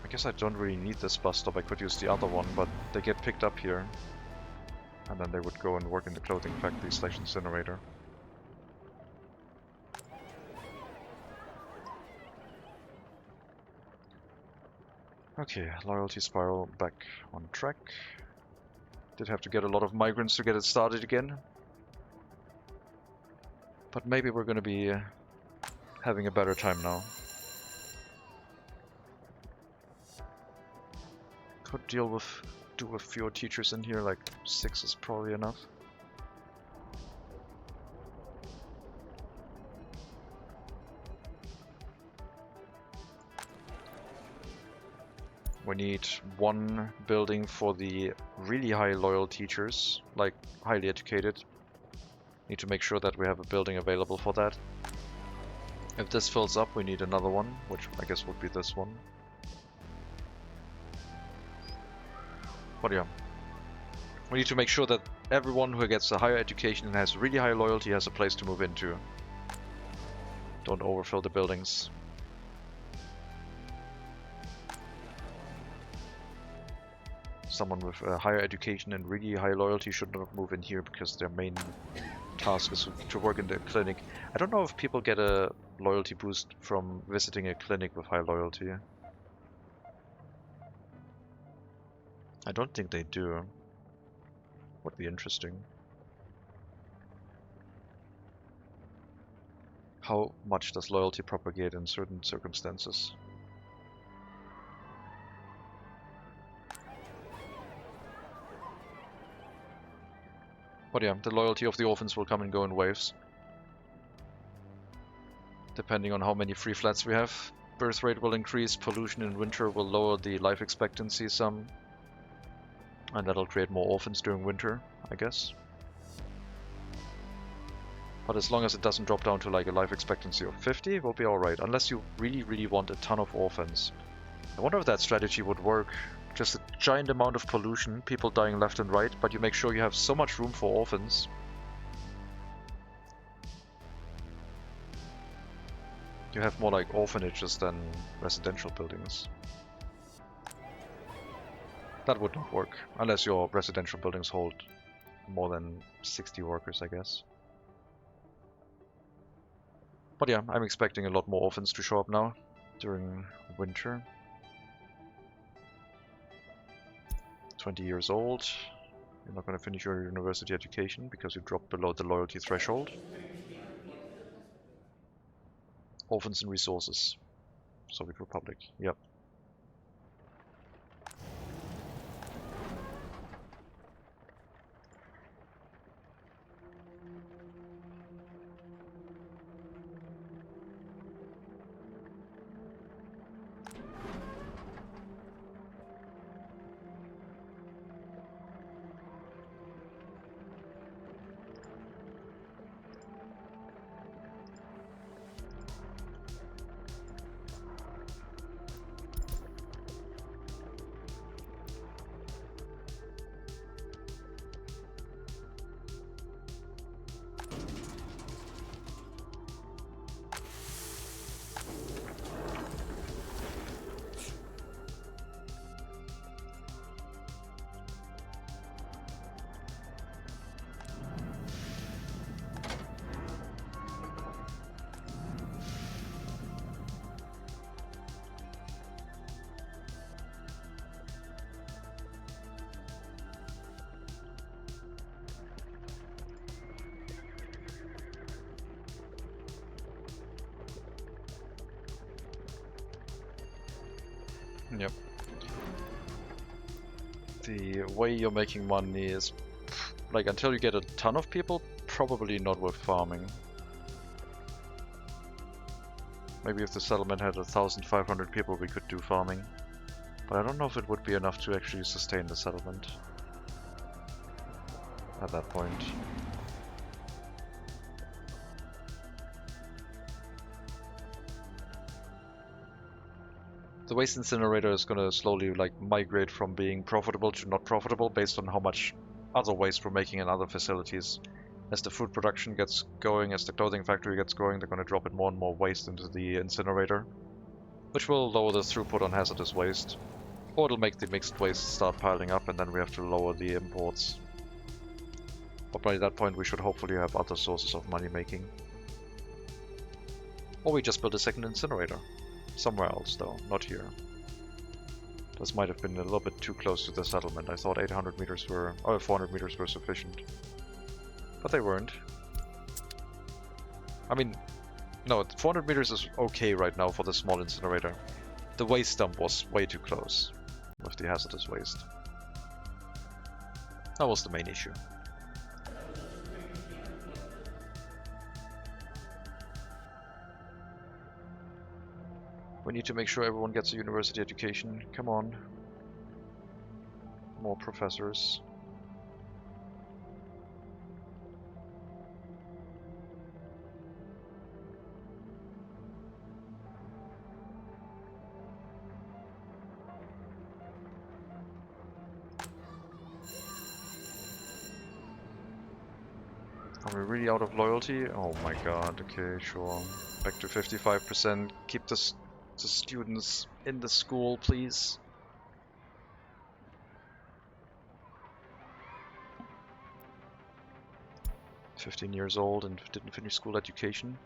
I guess I don't really need this bus stop. I could use the other one, but they get picked up here. And then they would go and work in the clothing factory / incinerator. Okay, loyalty spiral back on track. Did have to get a lot of migrants to get it started again. But maybe we're gonna be having a better time now. Could do with fewer teachers in here, like 6 is probably enough. We need 1 building for the really high loyal teachers, like highly educated. Need to make sure that we have a building available for that. If this fills up, we need another one, which I guess would be this one. But yeah, we need to make sure that everyone who gets a higher education and has really high loyalty has a place to move into. Don't overfill the buildings. Someone with a higher education and really high loyalty should not move in here because their main task is to work in the clinic. I don't know if people get a loyalty boost from visiting a clinic with high loyalty. I don't think they do. Would be interesting. How much does loyalty propagate in certain circumstances? But yeah, the loyalty of the orphans will come and go in waves. Depending on how many free flats we have. Birth rate will increase, pollution in winter will lower the life expectancy some. And that'll create more orphans during winter, I guess. But as long as it doesn't drop down to like a life expectancy of 50, we'll be alright. Unless you really, really want a ton of orphans. I wonder if that strategy would work. Just a giant amount of pollution, people dying left and right, but you make sure you have so much room for orphans. You have more like orphanages than residential buildings. That would not work, unless your residential buildings hold more than 60 workers, I guess. But yeah, I'm expecting a lot more orphans to show up now during winter. 20 years old. You're not going to finish your university education because you dropped below the loyalty threshold. Orphans and resources. Soviet Republic, yep. Yep. The way you're making money is, like, until you get a ton of people, probably not worth farming. Maybe if the settlement had 1,500 people we could do farming. But I don't know if it would be enough to actually sustain the settlement at that point. The waste incinerator is gonna slowly like migrate from being profitable to not profitable based on how much other waste we're making in other facilities. As the food production gets going, as the clothing factory gets going, they're gonna drop in more and more waste into the incinerator, which will lower the throughput on hazardous waste. Or it'll make the mixed waste start piling up and then we have to lower the imports. But by that point we should hopefully have other sources of money making. Or we just build a second incinerator. Somewhere else though, not here. This might have been a little bit too close to the settlement. I thought 800 meters were, or 400 meters were sufficient. But they weren't. I mean, no, 400 meters is okay right now for the small incinerator. The waste dump was way too close with the hazardous waste. That was the main issue. We need to make sure everyone gets a university education. Come on. More professors. Are we really out of loyalty? Oh my god, okay, sure. Back to 55%. Keep the students in the school, please. "15 years old and didn't finish school education.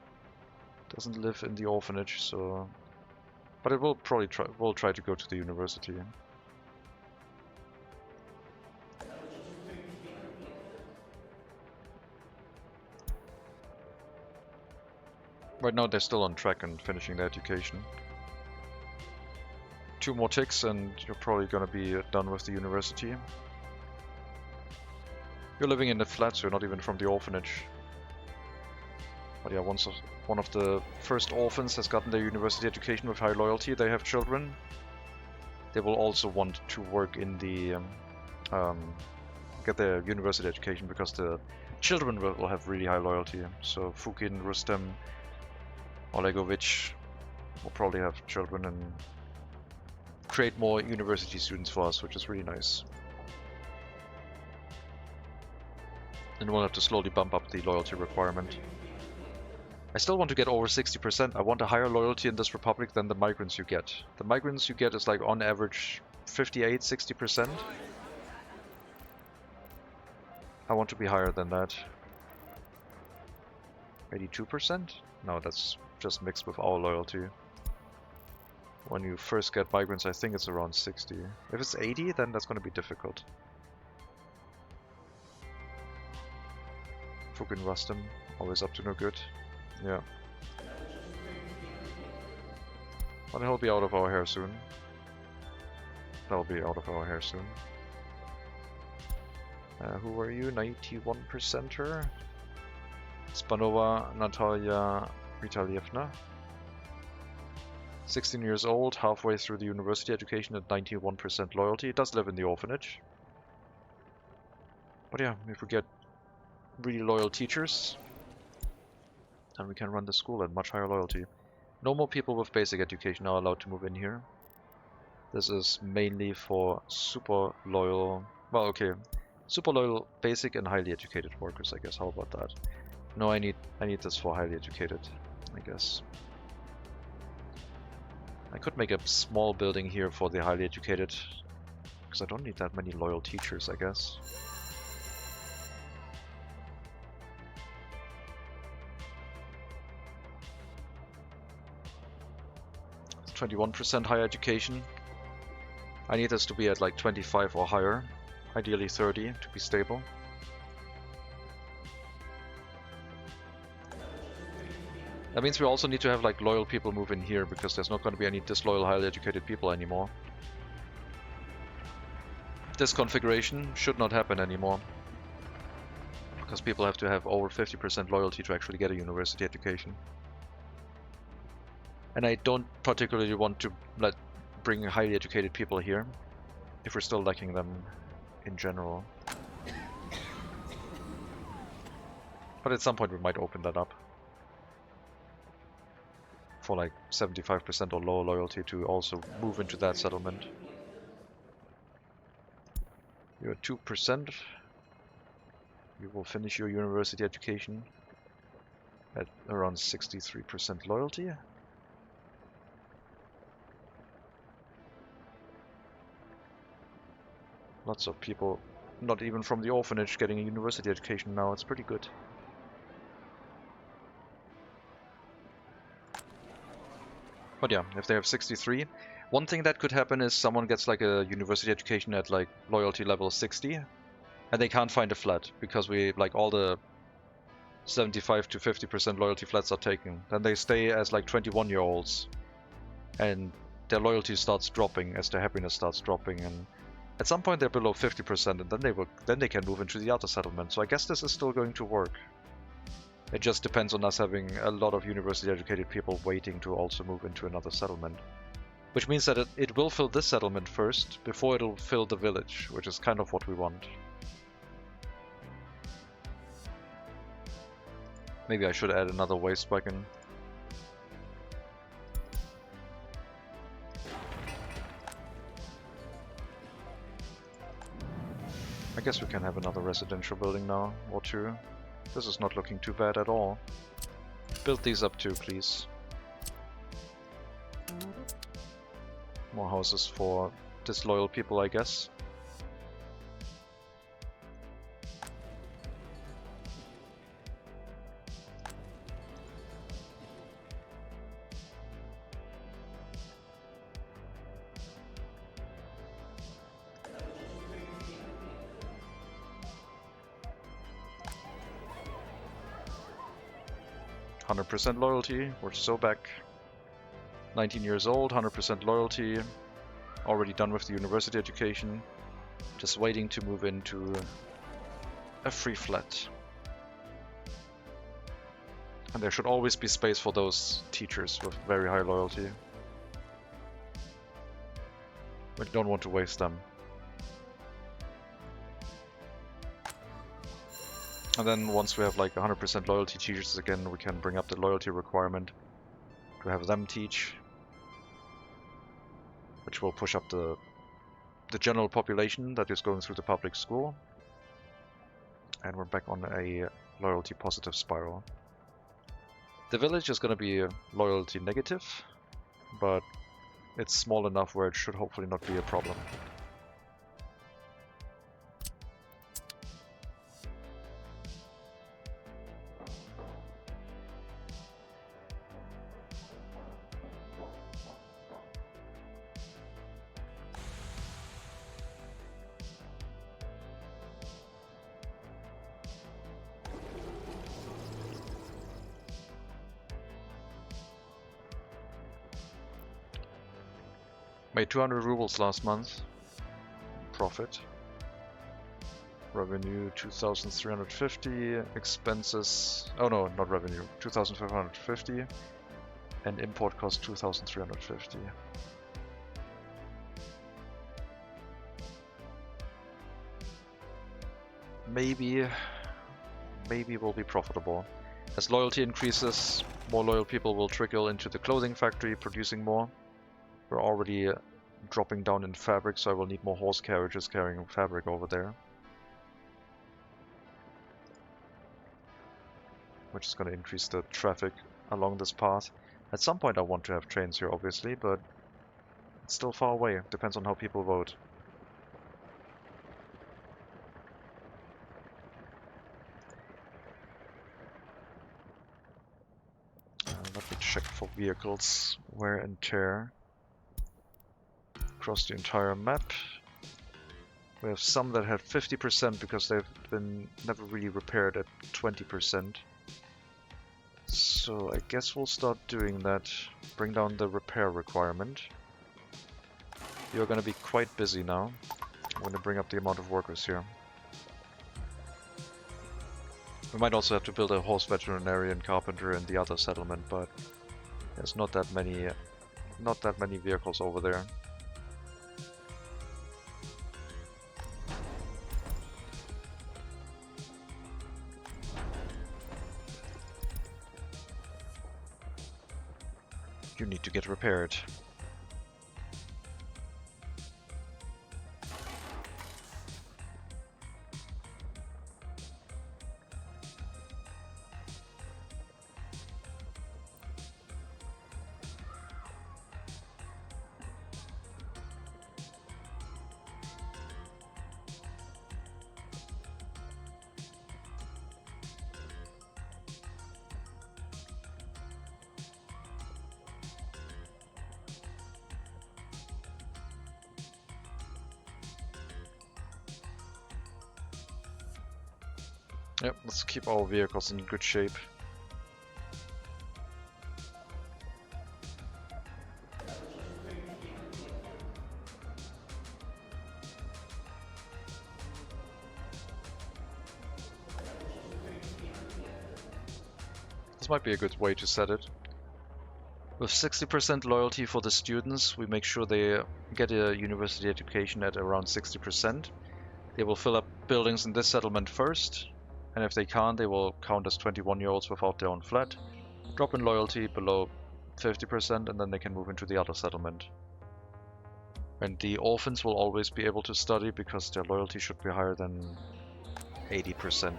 Doesn't live in the orphanage, so... But it will probably try to go to the university. Right now they're still on track and finishing their education. 2 more ticks and you're probably gonna be done with the university. You're living in the flats, so you're not even from the orphanage. But yeah, once one of the first orphans has gotten their university education with high loyalty, they have children. They will also want to work in the... get their university education because the children will have really high loyalty. So Fukin, Rustem, Olegovich will probably have children and create more university students for us, which is really nice. And we'll have to slowly bump up the loyalty requirement. I still want to get over 60%. I want a higher loyalty in this republic than the migrants you get. The migrants you get is like on average 58, 60%. I want to be higher than that. 82%? No, that's just mixed with our loyalty. When you first get migrants, I think it's around 60. If it's 80, then that's going to be difficult. Fucking Rustem, always up to no good. Yeah. But he'll be out of our hair soon. That'll be out of our hair soon. Who are you? 91%er? Spanova Natalia Vitalievna. 16 years old, halfway through the university education at 91% loyalty. Does live in the orphanage. But yeah, if we get really loyal teachers, then we can run the school at much higher loyalty. No more people with basic education are allowed to move in here. This is mainly for super loyal, well, okay, super loyal basic and highly educated workers, I guess. How about that? No, I need this for highly educated, I guess. I could make a small building here for the highly educated, because I don't need that many loyal teachers, I guess. 21% higher education. I need this to be at like 25 or higher, ideally 30 to be stable. That means we also need to have like loyal people move in here, because there's not going to be any disloyal highly educated people anymore. this configuration should not happen anymore. Because people have to have over 50% loyalty to actually get a university education. And I don't particularly want to bring highly educated people here, if we're still lacking them in general. But at some point we might open that up. For like 75% or lower loyalty to also move into that settlement. You're at 2%. You will finish your university education at around 63% loyalty. Lots of people, not even from the orphanage, getting a university education now. It's pretty good. But yeah, if they have 63, one thing that could happen is someone gets like a university education at like loyalty level 60, and they can't find a flat because we like all the 75 to 50% loyalty flats are taken. Then they stay as like 21-year-olds, and their loyalty starts dropping as their happiness starts dropping, and at some point they're below 50%, and then they can move into the outer settlement. So I guess this is still going to work. It just depends on us having a lot of university educated people waiting to also move into another settlement. Which means that it will fill this settlement first, before it'll fill the village, which is kind of what we want. Maybe I should add another waste wagon. I guess we can have another residential building now, or two. This is not looking too bad at all. Build these up too, please. More houses for disloyal people, I guess. %100 loyalty, we're so back. 19 years old, 100% loyalty, already done with the university education, just waiting to move into a free flat. And there should always be space for those teachers with very high loyalty. We don't want to waste them. And then once we have like 100% loyalty teachers again, we can bring up the loyalty requirement to have them teach, which will push up the general population that is going through the public school. And we're back on a loyalty positive spiral. The village is going to be loyalty negative, but it's small enough where it should hopefully not be a problem. Made 200 rubles last month. Profit. Revenue 2,350. Expenses. Oh no, not revenue. 2,550. And import cost 2,350. Maybe we'll be profitable. As loyalty increases, more loyal people will trickle into the clothing factory, producing more. We're already dropping down in fabric, so I will need more horse carriages carrying fabric over there. Which is going to increase the traffic along this path. At some point I want to have trains here, obviously, but it's still far away. Depends on how people vote. Let me check for vehicles wear and tear. Across the entire map. We have some that have 50% because they've been never really repaired at 20%. So I guess we'll start doing that. Bring down the repair requirement. You're gonna be quite busy now. I'm gonna bring up the amount of workers here. We might also have to build a horse veterinarian carpenter in the other settlement, but there's not that many vehicles over there. You need to get repaired. Yep, let's keep our vehicles in good shape. This might be a good way to set it. With 60% loyalty for the students, we make sure they get a university education at around 60%. They will fill up buildings in this settlement first, and if they can't, they will count as 21-year-olds without their own flat. Drop in loyalty below 50%, and then they can move into the other settlement. And the orphans will always be able to study because their loyalty should be higher than 80%.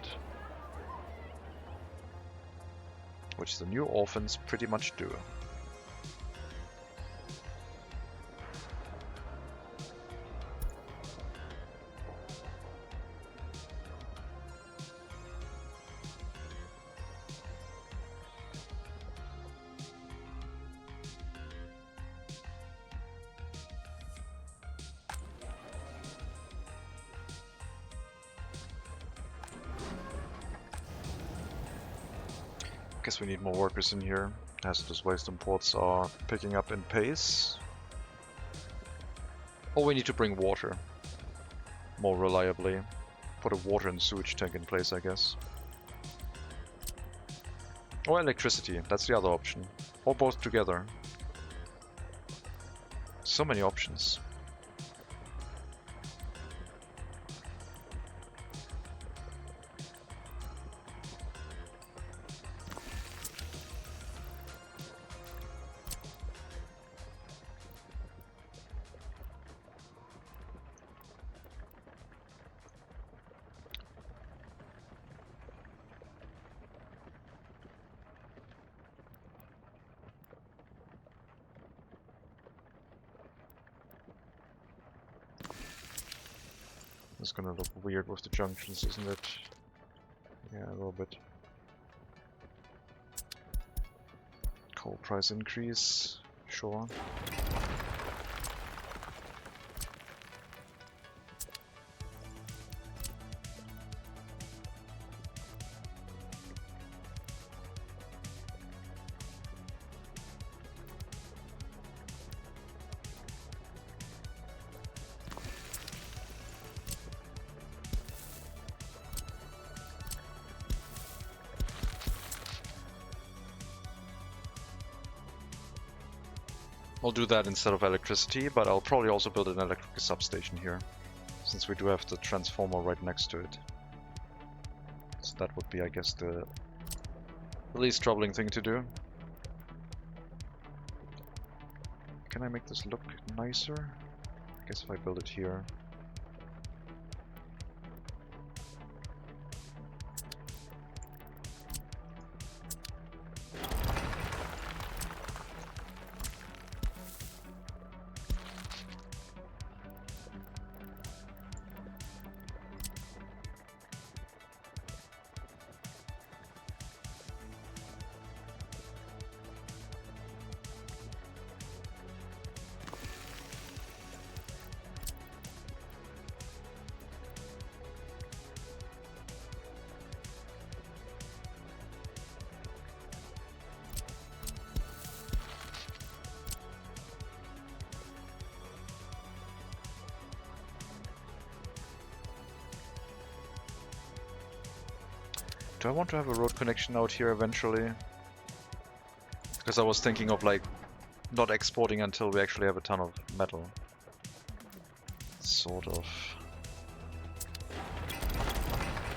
Which the new orphans pretty much do. Guess we need more workers in here. Hazardous waste imports are picking up in pace. Or we need to bring water more reliably. Put a water and sewage tank in place, I guess. Or electricity, that's the other option. Or both together. So many options. It's gonna look weird with the junctions, isn't it? Yeah, a little bit. Coal price increase, sure. I'll do that instead of electricity, but I'll probably also build an electric substation here, since we do have the transformer right next to it. So that would be, I guess, the least troubling thing to do. Can I make this look nicer? I guess if I build it here. Do I want to have a road connection out here eventually? Because I was thinking of like not exporting until we actually have a ton of metal. Sort of.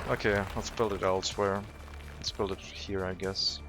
Okay, let's build it elsewhere. Let's build it here, I guess.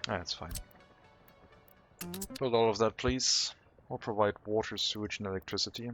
That's fine. Build all of that, please. We'll provide water, sewage, and electricity.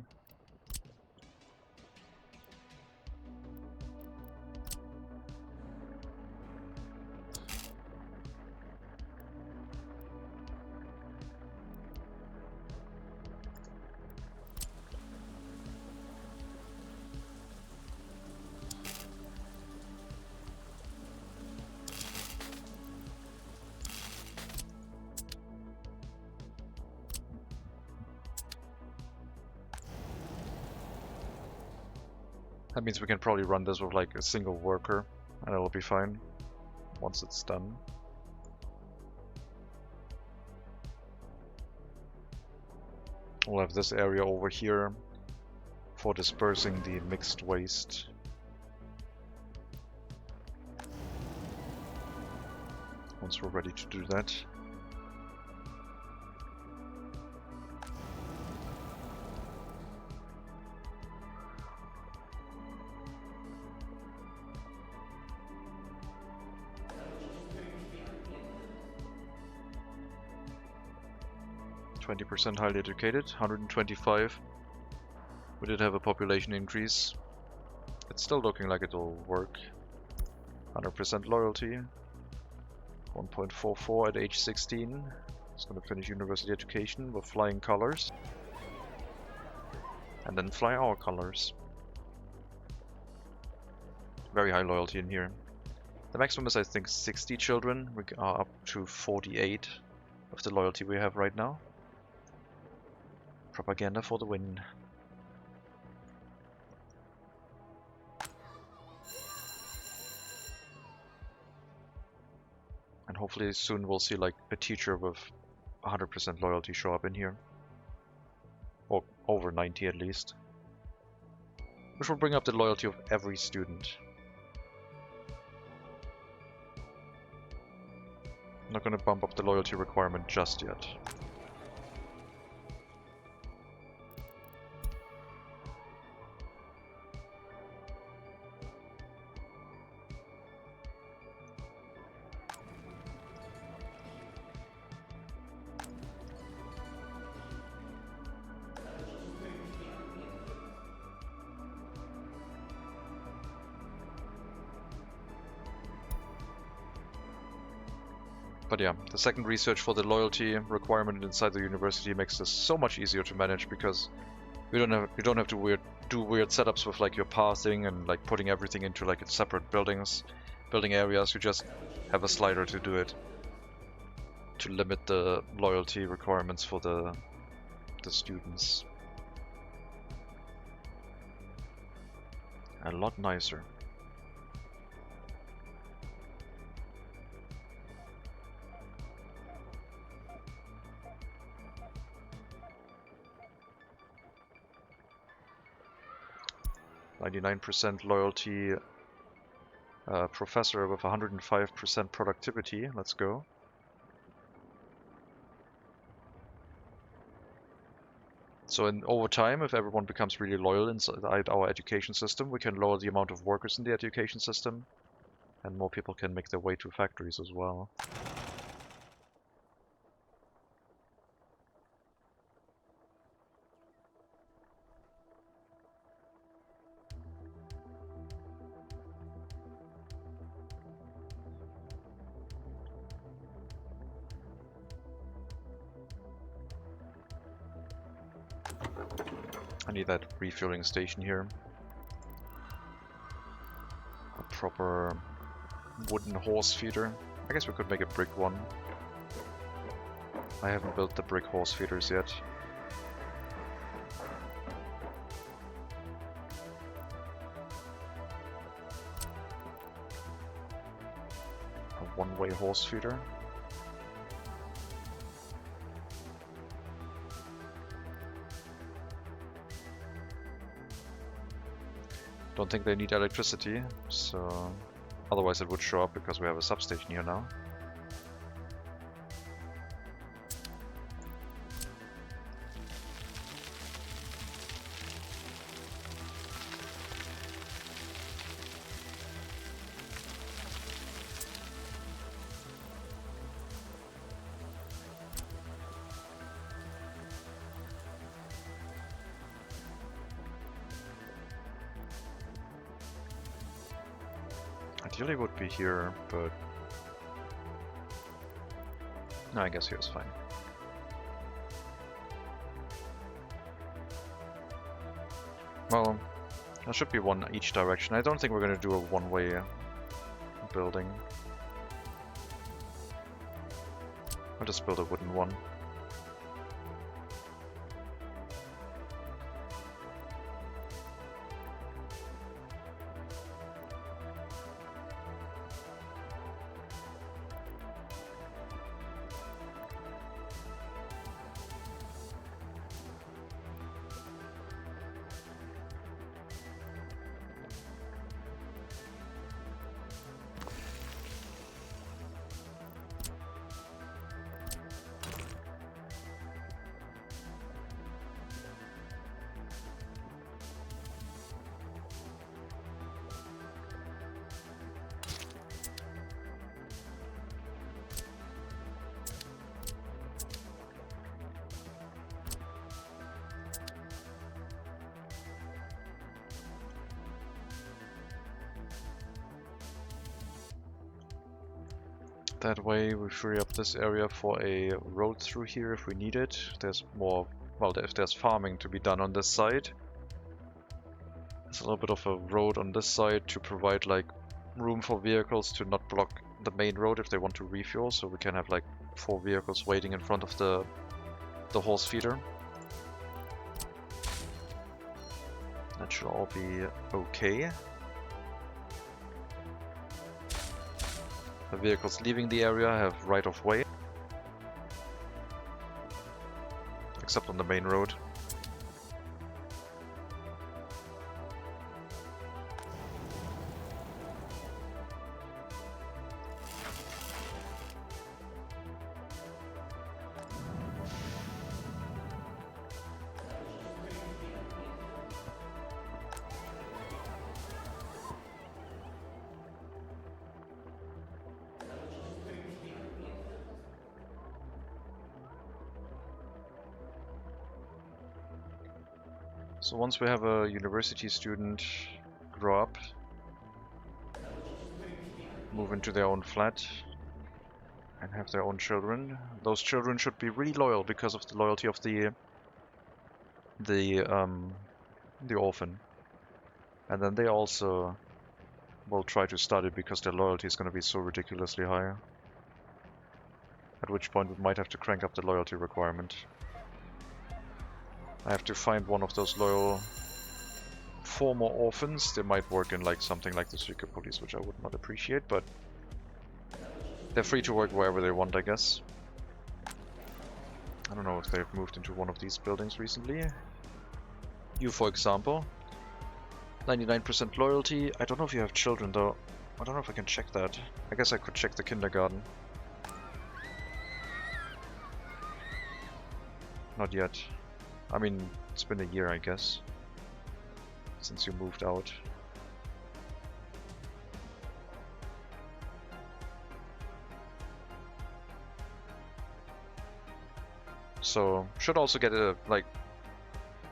That means we can probably run this with like a single worker, and it'll be fine once it's done. We'll have this area over here for dispersing the mixed waste. Once we're ready to do that. %, highly educated, 125. We did have a population increase. It's still looking like it'll work. 100% loyalty. 1.44 at age 16. He's gonna finish university education with flying colors. And then fly our colors. Very high loyalty in here. The maximum is, I think, 60 children. We are up to 48 of the loyalty we have right now. Propaganda for the win. And hopefully soon we'll see like a teacher with 100% loyalty show up in here. Or over 90 at least. Which will bring up the loyalty of every student. I'm not gonna bump up the loyalty requirement just yet. But yeah, the second research for the loyalty requirement inside the university makes this so much easier to manage because you don't have to do weird setups with like your pathing and like putting everything into like its separate building areas. You just have a slider to do it to limit the loyalty requirements for the students. A lot nicer. %, loyalty, professor with 105% productivity. Let's go. So over time, if everyone becomes really loyal inside our education system, we can lower the amount of workers in the education system, and more people can make their way to factories as well. I need that refueling station here. A proper wooden horse feeder. I guess we could make a brick one. I haven't built the brick horse feeders yet. A one-way horse feeder. Don't think they need electricity, so otherwise it would show up because we have a substation here now. Ideally would be here, but no, I guess here's fine. Well, there should be one each direction. I don't think we're going to do a one-way building. I'll just build a wooden one. That way we free up this area for a road through here if we need it. There's more, well, if there's farming to be done on this side. There's a little bit of a road on this side to provide like room for vehicles to not block the main road if they want to refuel, so we can have like 4 vehicles waiting in front of the horse feeder. That should all be okay. The vehicles leaving the area have right of way, except on the main road. So once we have a university student grow up, move into their own flat, and have their own children, those children should be really loyal because of the loyalty of the orphan. And then they also will try to study because their loyalty is going to be so ridiculously high. At which point we might have to crank up the loyalty requirement. I have to find one of those loyal former orphans. They might work in like something like the secret police, which I would not appreciate, but they're free to work wherever they want, I guess. I don't know if they've moved into one of these buildings recently. You, for example. 99% loyalty. I don't know if you have children, though. I don't know if I can check that. I guess I could check the kindergarten. Not yet. I mean, it's been a year, I guess, since you moved out. So, should also get like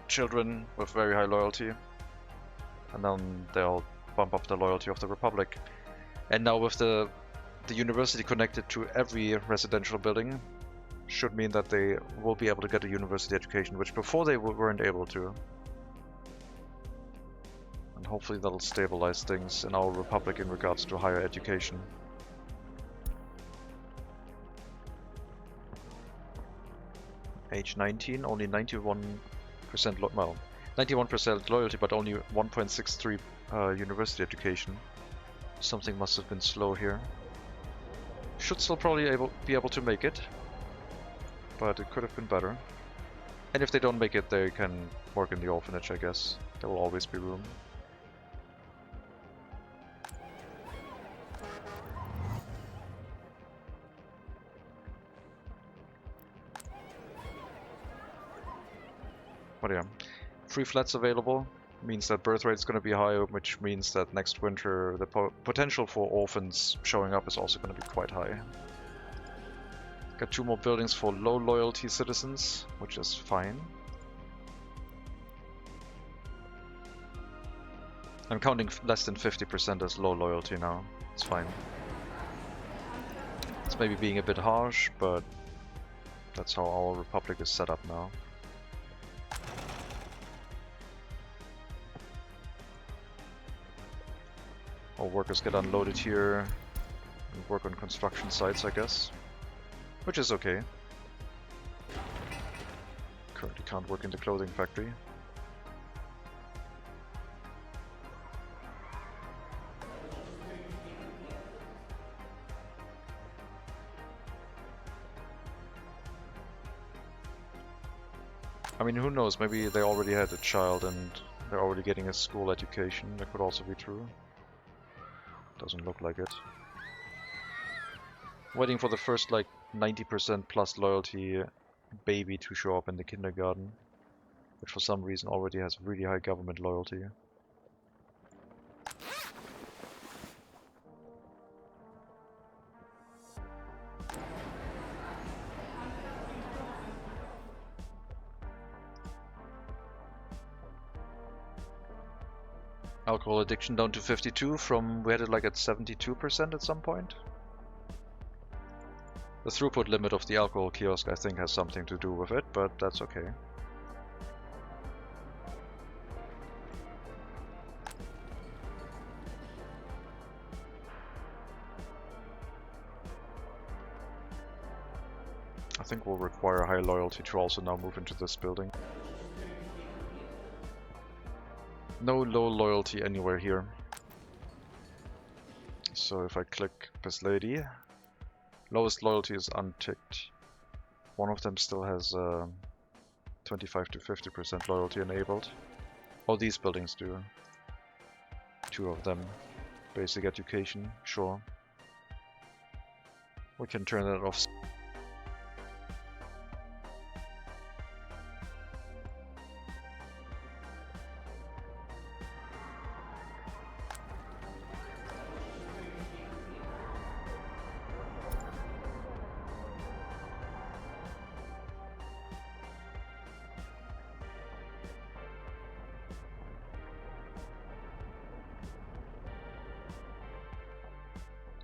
children with very high loyalty, and then they'll bump up the loyalty of the Republic. And now with the university connected to every residential building, should mean that they will be able to get a university education, which before they weren't able to. And hopefully that'll stabilize things in our Republic in regards to higher education. Age 19, only 91% 91% loyalty, but only 1.63 university education. Something must have been slow here. Should still probably be able to make it, but it could have been better. And if they don't make it, they can work in the orphanage, I guess. There will always be room. But yeah, free flats available means that birth rate is going to be high, which means that next winter the potential for orphans showing up is also going to be quite high. Got 2 more buildings for low loyalty citizens, which is fine. I'm counting less than 50% as low loyalty now. It's fine. It's maybe being a bit harsh, but that's how our Republic is set up now. All workers get unloaded here and work on construction sites, I guess. Which is okay. Currently can't work in the clothing factory. I mean, who knows, maybe they already had a child and they're already getting a school education. That could also be true. Doesn't look like it. Waiting for the first like 90% plus loyalty baby to show up in the kindergarten, which for some reason already has really high government loyalty. Alcohol addiction down to 52 from, we had it like at 72% at some point. The throughput limit of the alcohol kiosk I think has something to do with it, but that's okay. I think we'll require high loyalty to also now move into this building. No low loyalty anywhere here. So if I click this lady, lowest loyalty is unticked. One of them still has 25 to 50% loyalty enabled. Oh, these buildings do. 2 of them. Basic education, sure. We can turn that off.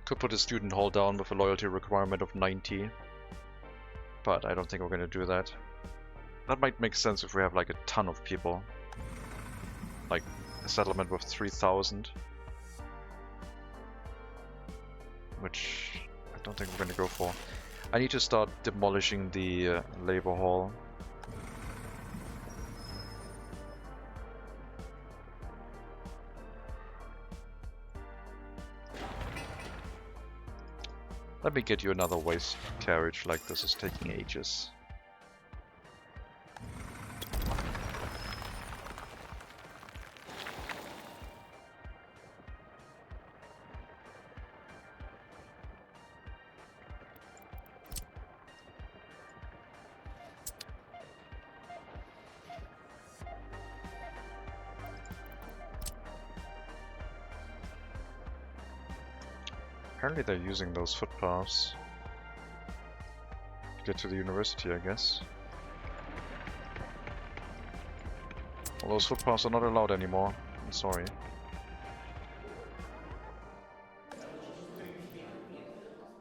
Could put a student hall down with a loyalty requirement of 90, but I don't think we're going to do that. That might make sense if we have like a ton of people, like a settlement with 3,000, which I don't think we're going to go for. I need to start demolishing the labor hall. Let me get you another waste carriage, like this is taking ages. Apparently they're using those footpaths to get to the university, I guess. Well, those footpaths are not allowed anymore. I'm sorry.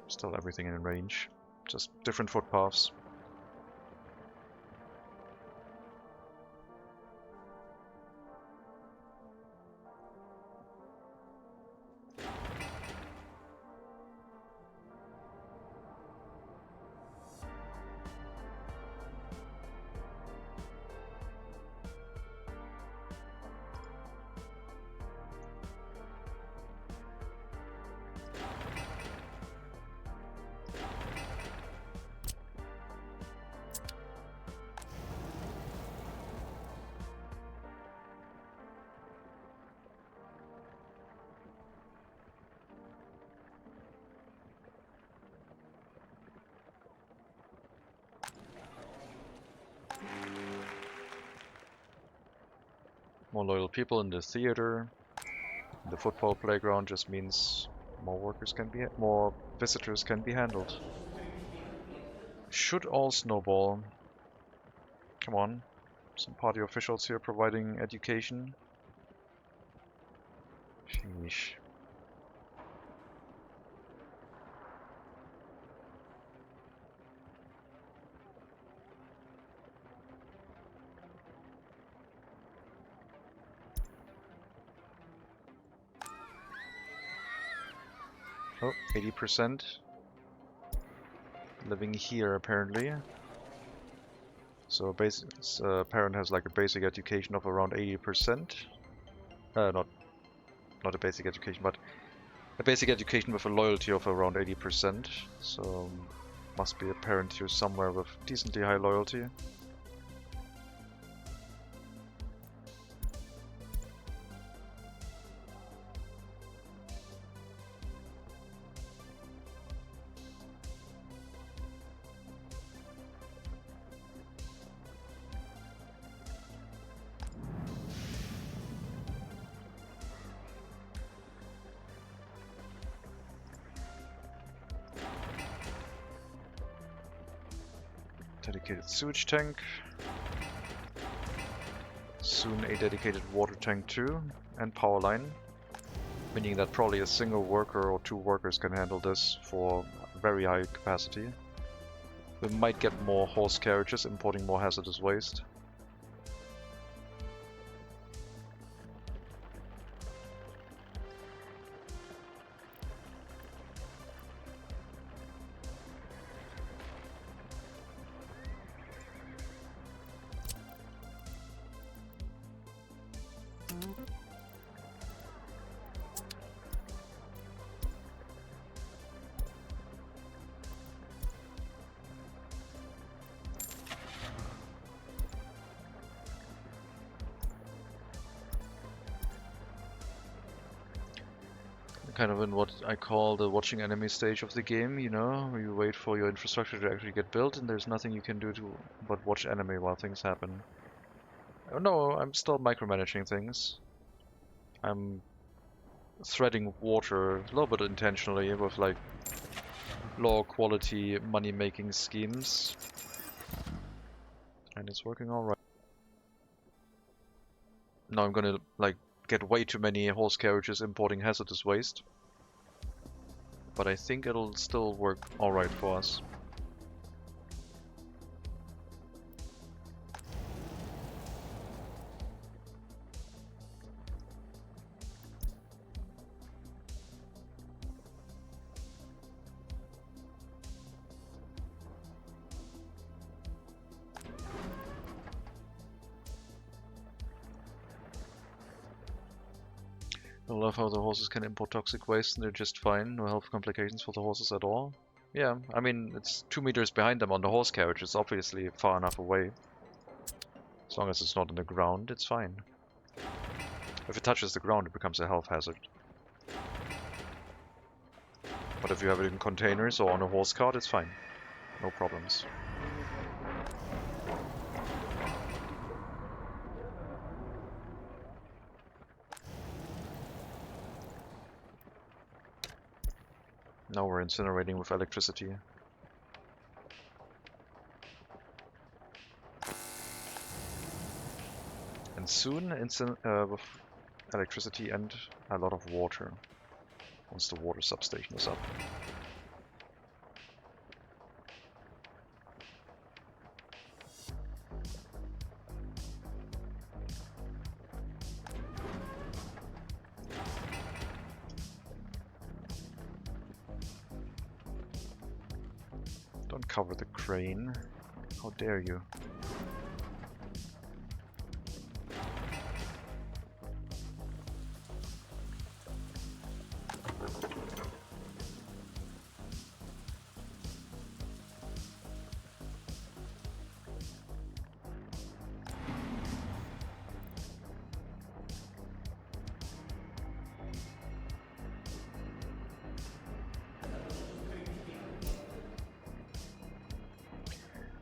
Still everything in range. Just different footpaths. More loyal people in the theater. The football playground just means more visitors can be handled. Should all snowball. Come on. Some party officials here providing education. Sheesh. Oh, 80%. Living here, apparently. So parent has like a basic education of around 80%. Not a basic education, but a basic education with a loyalty of around 80%. So must be a parent here somewhere with decently high loyalty. Dedicated sewage tank. Soon a dedicated water tank too, and power line. Meaning that probably a single worker or 2 workers can handle this for very high capacity. We might get more horse carriages importing more hazardous waste. Kind of in what I call the watching enemy stage of the game, you know, where you wait for your infrastructure to actually get built and there's nothing you can do but watch enemy while things happen. Oh no, I'm still micromanaging things. I'm threading water a little bit intentionally with like low quality money making schemes. And it's working alright. Now I'm gonna like get way too many horse carriages importing hazardous waste. But I think it'll still work alright for us. I love how the horses can import toxic waste and they're just fine, no health complications for the horses at all. Yeah, I mean, it's 2 meters behind them on the horse carriage, it's obviously far enough away. As long as it's not on the ground, it's fine. If it touches the ground, it becomes a health hazard. But if you have it in containers or on a horse cart, it's fine. No problems. Now we're incinerating with electricity. And soon with electricity and a lot of water, once the water substation is up. Don't cover the crane. How dare you?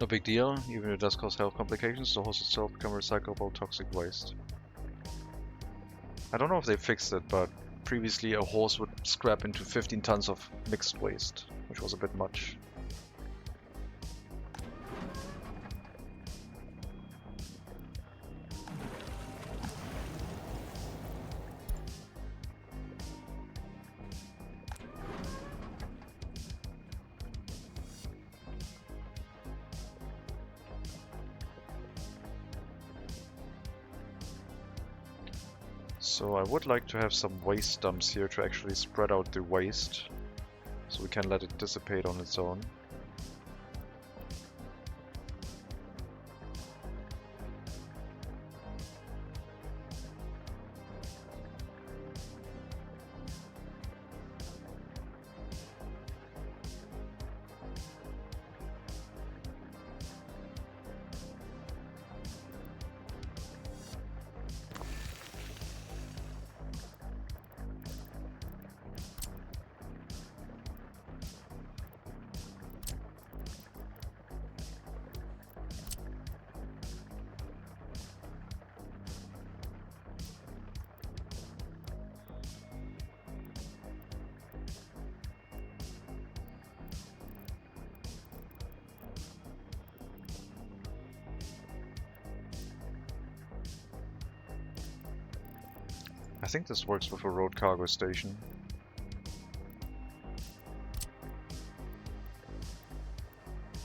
No big deal, even if it does cause health complications, the hose itself become recyclable toxic waste. I don't know if they fixed it, but previously a horse would scrap into 15 tons of mixed waste, which was a bit much. So I would like to have some waste dumps here to actually spread out the waste, so we can let it dissipate on its own. I think this works with a road cargo station.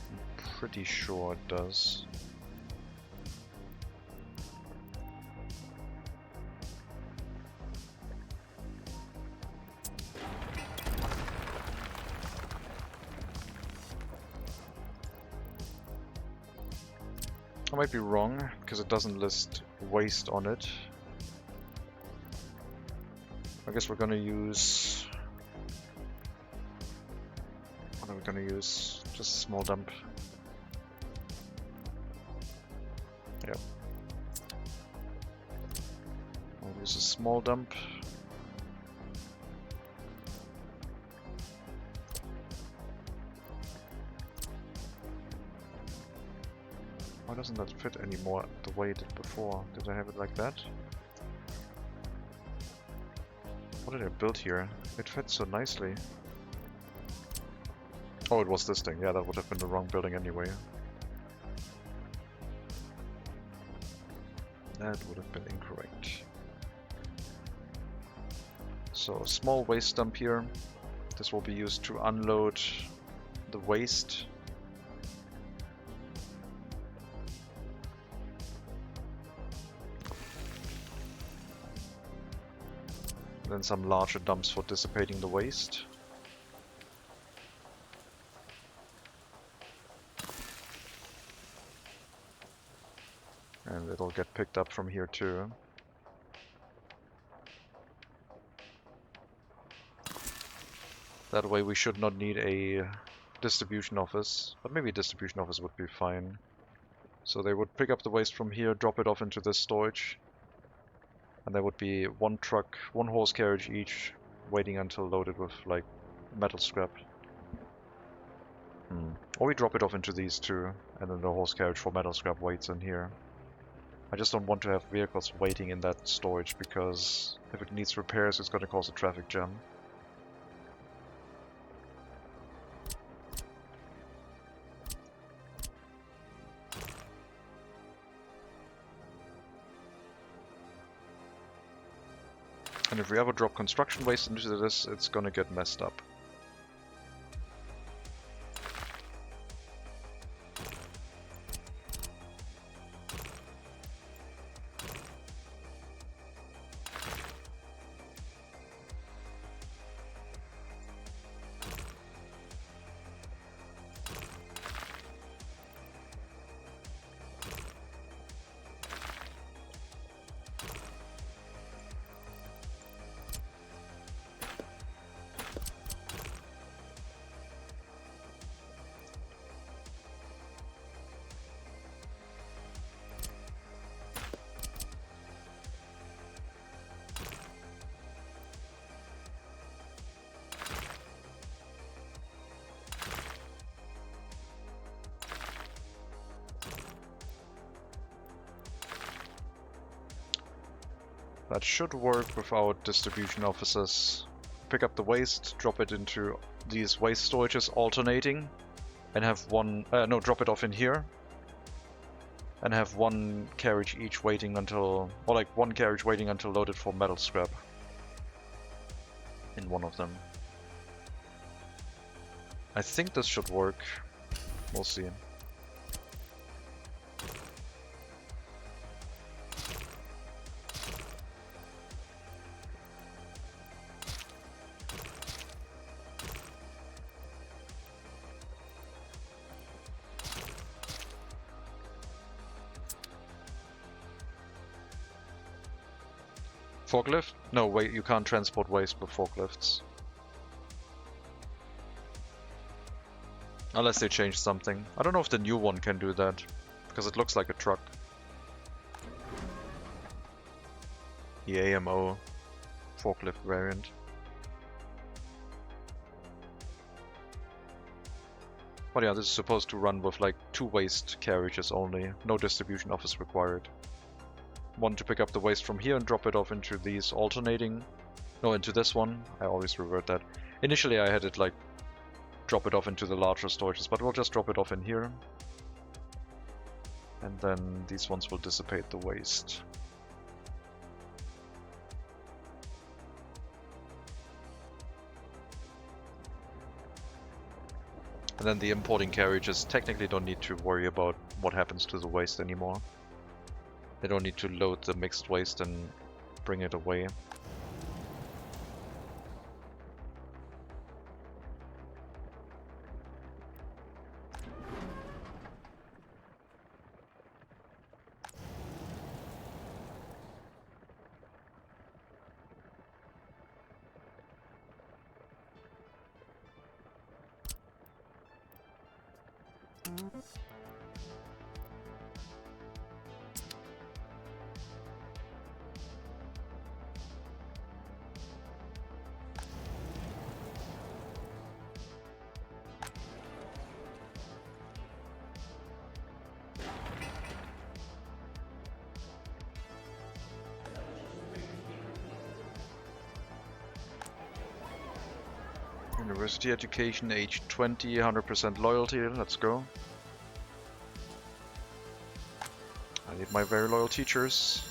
I'm pretty sure it does. I might be wrong, because it doesn't list waste on it. I guess we're gonna use... What are we gonna use? Just a small dump. Yep. I'll use a small dump. Why doesn't that fit anymore the way it did before? Did I have it like that? What did I build here? It fits so nicely. Oh, it was this thing. Yeah, that would have been the wrong building anyway. That would have been incorrect. So, a small waste dump here. This will be used to unload the waste. Then some larger dumps for dissipating the waste. And it'll get picked up from here too. That way we should not need a distribution office, but maybe a distribution office would be fine. So they would pick up the waste from here, drop it off into this storage. And there would be one truck, one horse carriage each, waiting until loaded with, like, metal scrap. Or we drop it off into these two, and then the horse carriage for metal scrap waits in here. I just don't want to have vehicles waiting in that storage, because if it needs repairs, it's going to cause a traffic jam. And if we ever drop construction waste into this, it's gonna get messed up. That should work with our distribution offices. Pick up the waste, drop it into these waste storages alternating, and have one, drop it off in here. And have one carriage each waiting until, or like one carriage waiting until loaded for metal scrap. In one of them. I think this should work. We'll see. Forklift? No, wait, you can't transport waste with forklifts. Unless they change something. I don't know if the new one can do that, because it looks like a truck. The AMO forklift variant. But yeah, this is supposed to run with like 2 waste carriages only, no distribution office required. One to pick up the waste from here and drop it off into these alternating. No, into this one. I always revert that. Initially I had it like drop it off into the larger storages, but we'll just drop it off in here. And then these ones will dissipate the waste. And then the importing carriages technically don't need to worry about what happens to the waste anymore. They don't need to load the mixed waste and bring it away. University education, age 20, 100% loyalty, let's go. I need my very loyal teachers.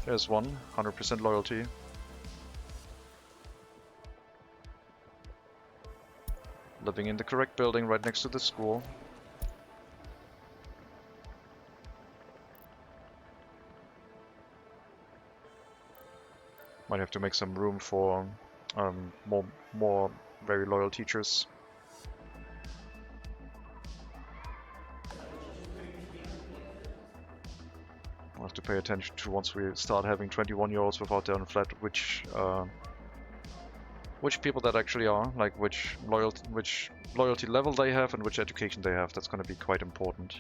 There's one, 100% loyalty. Living in the correct building right next to the school. Might have to make some room for more very loyal teachers. I'll have to pay attention to once we start having 21-year-olds without their own flat, which people that actually are, like which loyalty level they have and which education they have. That's going to be quite important.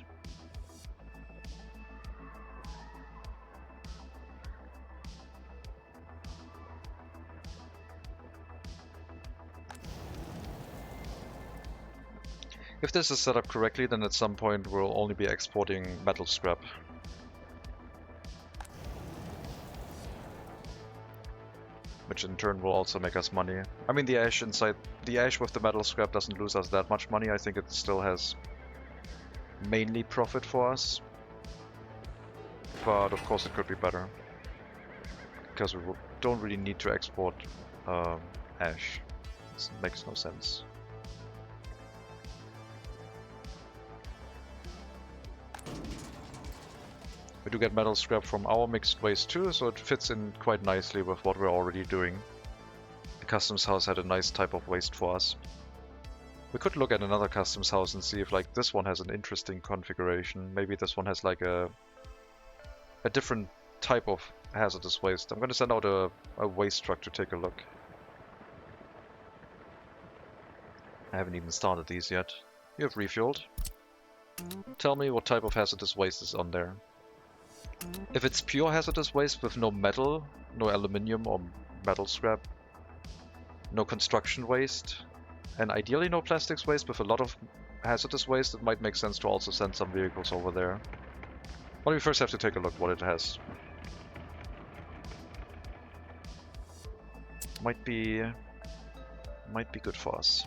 If this is set up correctly, then at some point we'll only be exporting metal scrap. Which in turn will also make us money. I mean, the ash with the metal scrap doesn't lose us that much money. I think it still has mainly profit for us. But of course it could be better. because we don't really need to export ash. This makes no sense. We do get metal scrap from our mixed waste too, so it fits in quite nicely with what we're already doing. The customs house had a nice type of waste for us. We could look at another customs house and see if like this one has an interesting configuration. Maybe this one has like a different type of hazardous waste. I'm gonna send out a waste truck to take a look. I haven't even started these yet. You have refueled. Tell me what type of hazardous waste is on there. If it's pure hazardous waste with no metal, no aluminium or metal scrap, no construction waste, and ideally no plastics waste with a lot of hazardous waste, it might make sense to also send some vehicles over there. But we first have to take a look what it has. Might be good for us.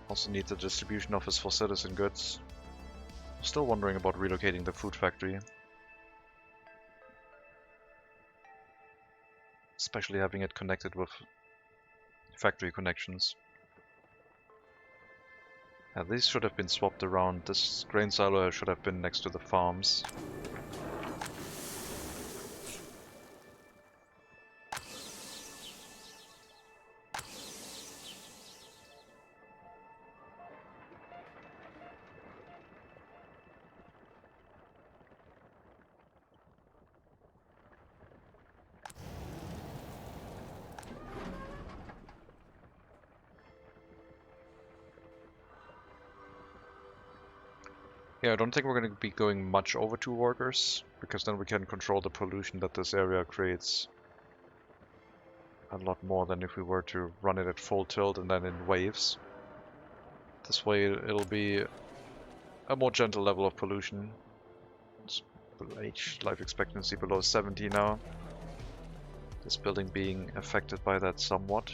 Also need the distribution office for citizen goods. Still wondering about relocating the food factory. Especially having it connected with factory connections. These should have been swapped around. This grain silo should have been next to the farms. Yeah, I don't think we're going to be going much over 2 workers, because then we can control the pollution that this area creates a lot more than if we were to run it at full tilt and then in waves. This way it'll be a more gentle level of pollution. It's age life expectancy below 70 now. This building being affected by that somewhat.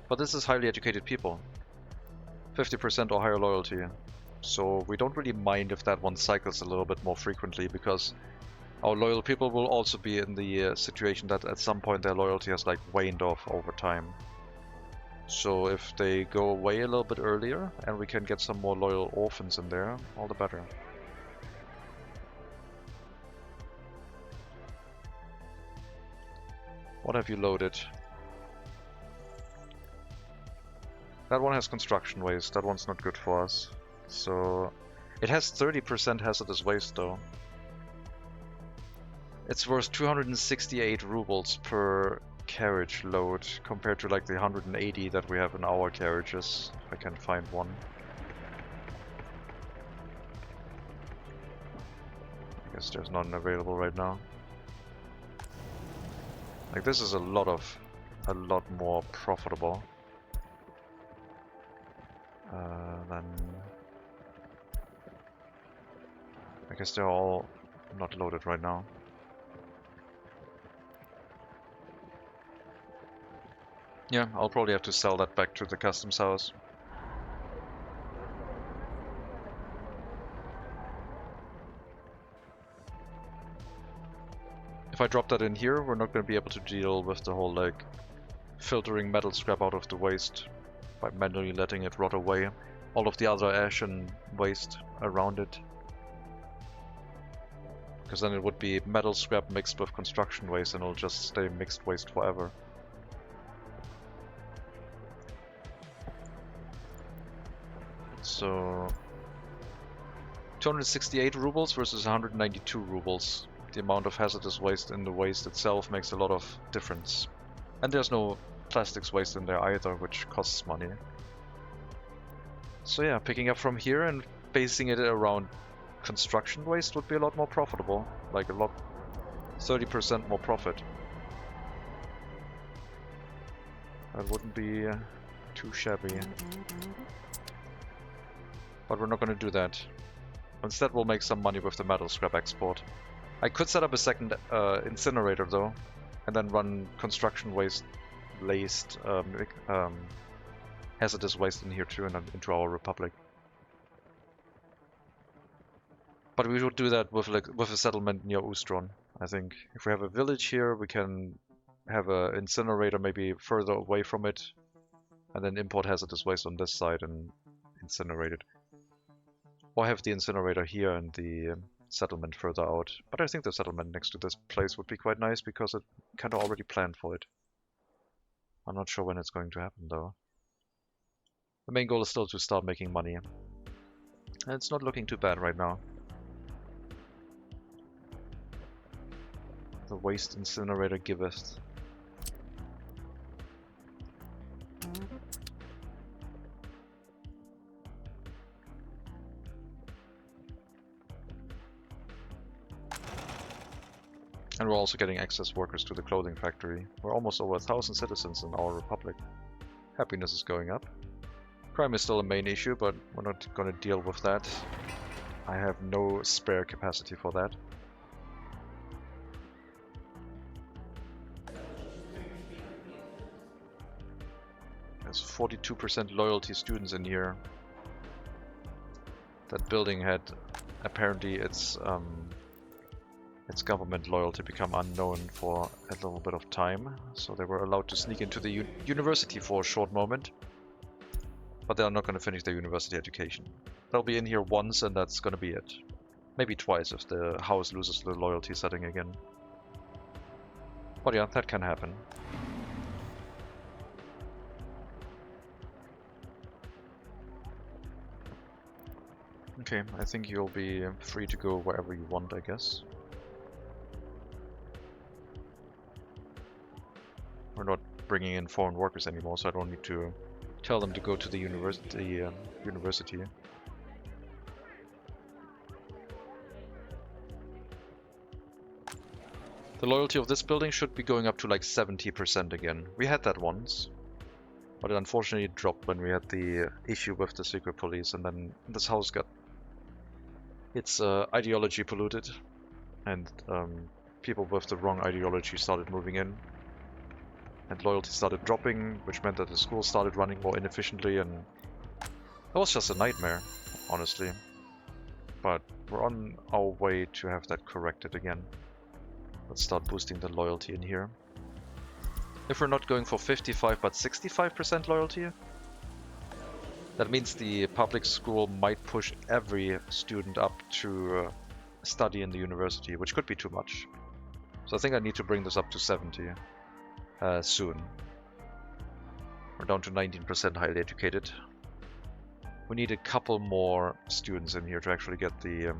But this is highly educated people. 50% or higher loyalty. So we don't really mind if that one cycles a little bit more frequently, because our loyal people will also be in the situation that at some point their loyalty has like waned off over time. So if they go away a little bit earlier and we can get some more loyal orphans in there, all the better. What have you loaded? That one has construction waste, that one's not good for us. So it has 30% hazardous waste though. It's worth 268 rubles per carriage load compared to like the 180 that we have in our carriages, if I can find one. I guess there's none available right now. Like this is a lot more profitable. Then I guess they're all not loaded right now. Yeah, I'll probably have to sell that back to the customs house. If I drop that in here, we're not going to be able to deal with the whole like filtering metal scrap out of the waste by manually letting it rot away. All of the other ash and waste around it. Because then it would be metal scrap mixed with construction waste and it'll just stay mixed waste forever. So 268 rubles versus 192 rubles. The amount of hazardous waste in the waste itself makes a lot of difference. And there's no plastics waste in there either, which costs money. So yeah, picking up from here and basing it around construction waste would be a lot more profitable. Like a lot, 30% more profit. That wouldn't be too shabby. But we're not going to do that. Instead, we'll make some money with the metal scrap export. I could set up a second incinerator though, and then run construction waste laced hazardous waste in here too, and then into our republic. But we should do that with a settlement near Ustron. I think if we have a village here, we can have an incinerator maybe further away from it, and then import hazardous waste on this side and incinerate it. Or have the incinerator here and the settlement further out. But I think the settlement next to this place would be quite nice because it kind of already planned for it. I'm not sure when it's going to happen though. The main goal is still to start making money. And it's not looking too bad right now. The waste incinerator giveth. And we're also getting excess workers to the clothing factory. We're almost over 1,000 citizens in our republic. Happiness is going up. Crime is still a main issue, but we're not going to deal with that. I have no spare capacity for that. There's 42% loyalty students in here. That building had apparently its government loyalty become unknown for a little bit of time, so they were allowed to sneak into the university for a short moment. But they are not going to finish their university education. They'll be in here once and that's going to be it. Maybe twice if the house loses the loyalty setting again. But yeah, that can happen. Okay, I think you'll be free to go wherever you want, I guess. We're not bringing in foreign workers anymore, so I don't need to tell them to go to the university. The loyalty of this building should be going up to like 70% again. We had that once, but it unfortunately dropped when we had the issue with the secret police, and then this house got its ideology polluted, and people with the wrong ideology started moving in. And loyalty started dropping, which meant that the school started running more inefficiently, and that was just a nightmare, honestly. But we're on our way to have that corrected again. Let's start boosting the loyalty in here. If we're not going for 55 but 65% loyalty, that means the public school might push every student up to study in the university, which could be too much. So I think I need to bring this up to 70. Soon. We're down to 19% highly educated. We need a couple more students in here to actually get the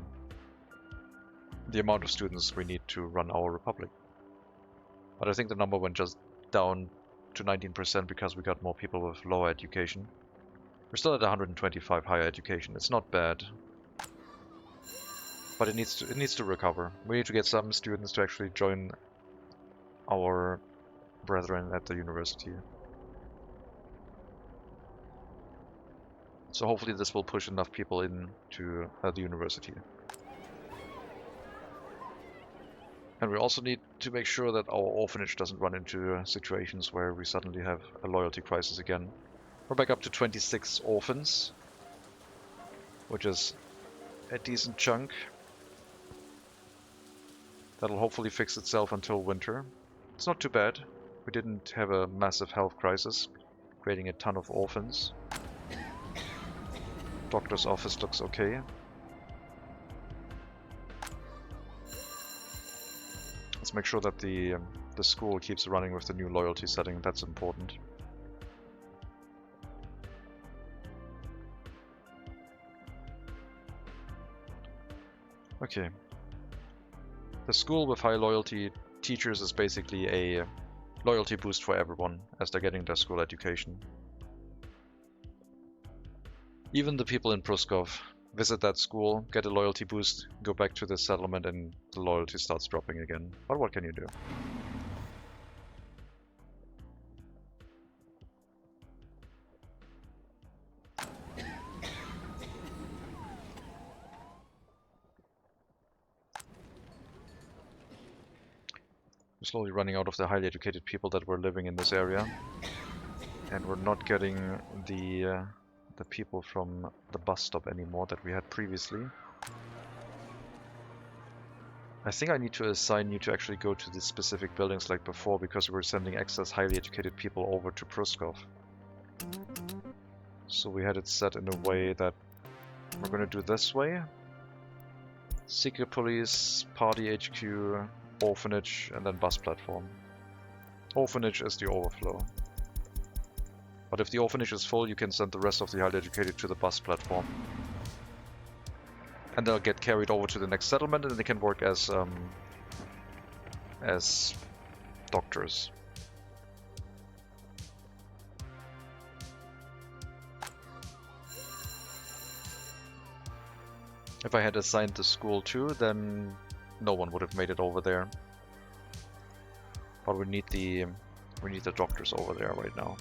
amount of students we need to run our republic. But I think the number went just down to 19% because we got more people with lower education. We're still at 125 higher education. It's not bad, but it needs to recover. We need to get some students to actually join our brethren at the university. So hopefully this will push enough people into the university. And we also need to make sure that our orphanage doesn't run into situations where we suddenly have a loyalty crisis again. We're back up to 26 orphans, which is a decent chunk. That'll hopefully fix itself until winter. It's not too bad. We didn't have a massive health crisis, creating a ton of orphans. Doctor's office looks okay. Let's make sure that the school keeps running with the new loyalty setting. That's important. Okay. The school with high loyalty teachers is basically a loyalty boost for everyone as they're getting their school education. Even the people in Pruskov visit that school, get a loyalty boost, go back to the settlement, and the loyalty starts dropping again. But what can you do? We're slowly running out of the highly educated people that were living in this area, and we're not getting the people from the bus stop anymore that we had previously. I think I need to assign you to actually go to the specific buildings like before, because we were sending excess highly educated people over to Pruskov. So we had it set in a way that we're going to do this way. Secret Police, Party HQ, Orphanage, and then bus platform. Orphanage is the overflow. But if the orphanage is full, you can send the rest of the highly educated to the bus platform. And they'll get carried over to the next settlement, and they can work as doctors. If I had assigned the school too, then no one would have made it over there. But we need the doctors over there right now.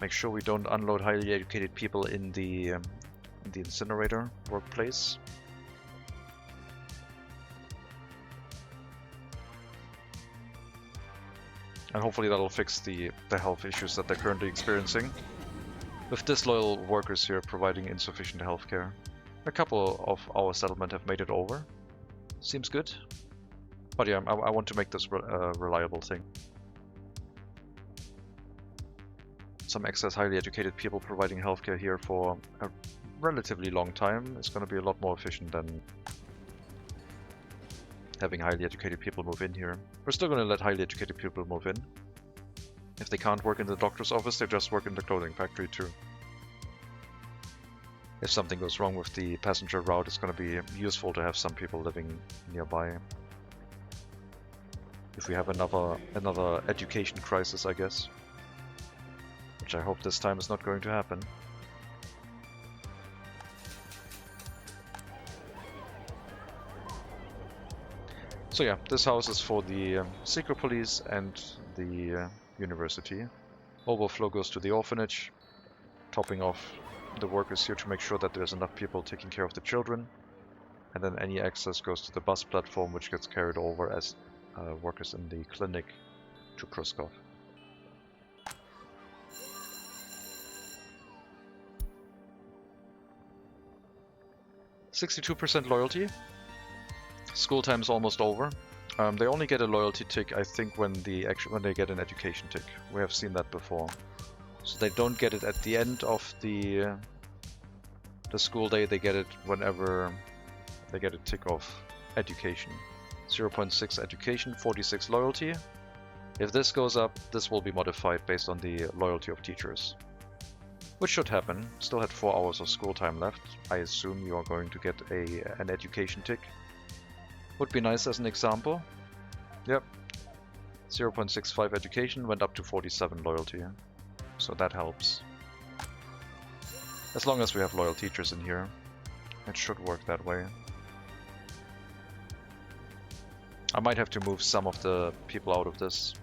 Make sure we don't unload highly educated people in the incinerator workplace. And hopefully that'll fix the health issues that they're currently experiencing. With disloyal workers here providing insufficient healthcare. A couple of our settlement have made it over. Seems good. But yeah, I want to make this a reliable thing. Some excess highly educated people providing healthcare here for a relatively long time is going to be a lot more efficient than having highly educated people move in here. We're still going to let highly educated people move in. If they can't work in the doctor's office, they just work in the clothing factory too. If something goes wrong with the passenger route, it's going to be useful to have some people living nearby. If we have another education crisis, I guess. Which I hope this time is not going to happen. So yeah, this house is for the secret police and the university. Overflow goes to the orphanage, topping off the workers here to make sure that there's enough people taking care of the children. And then any excess goes to the bus platform, which gets carried over as workers in the clinic to Pruskov. %62 loyalty. School time is almost over. They only get a loyalty tick, I think, when they get an education tick. We have seen that before. So they don't get it at the end of the school day. They get it whenever they get a tick of education. 0.6 education, 46 loyalty. If this goes up, this will be modified based on the loyalty of teachers. Which should happen. Still had 4 hours of school time left. I assume you are going to get an education tick. Would be nice as an example. Yep. 0.65 education went up to 47 loyalty. So that helps. As long as we have loyal teachers in here, it should work that way. I might have to move some of the people out of this.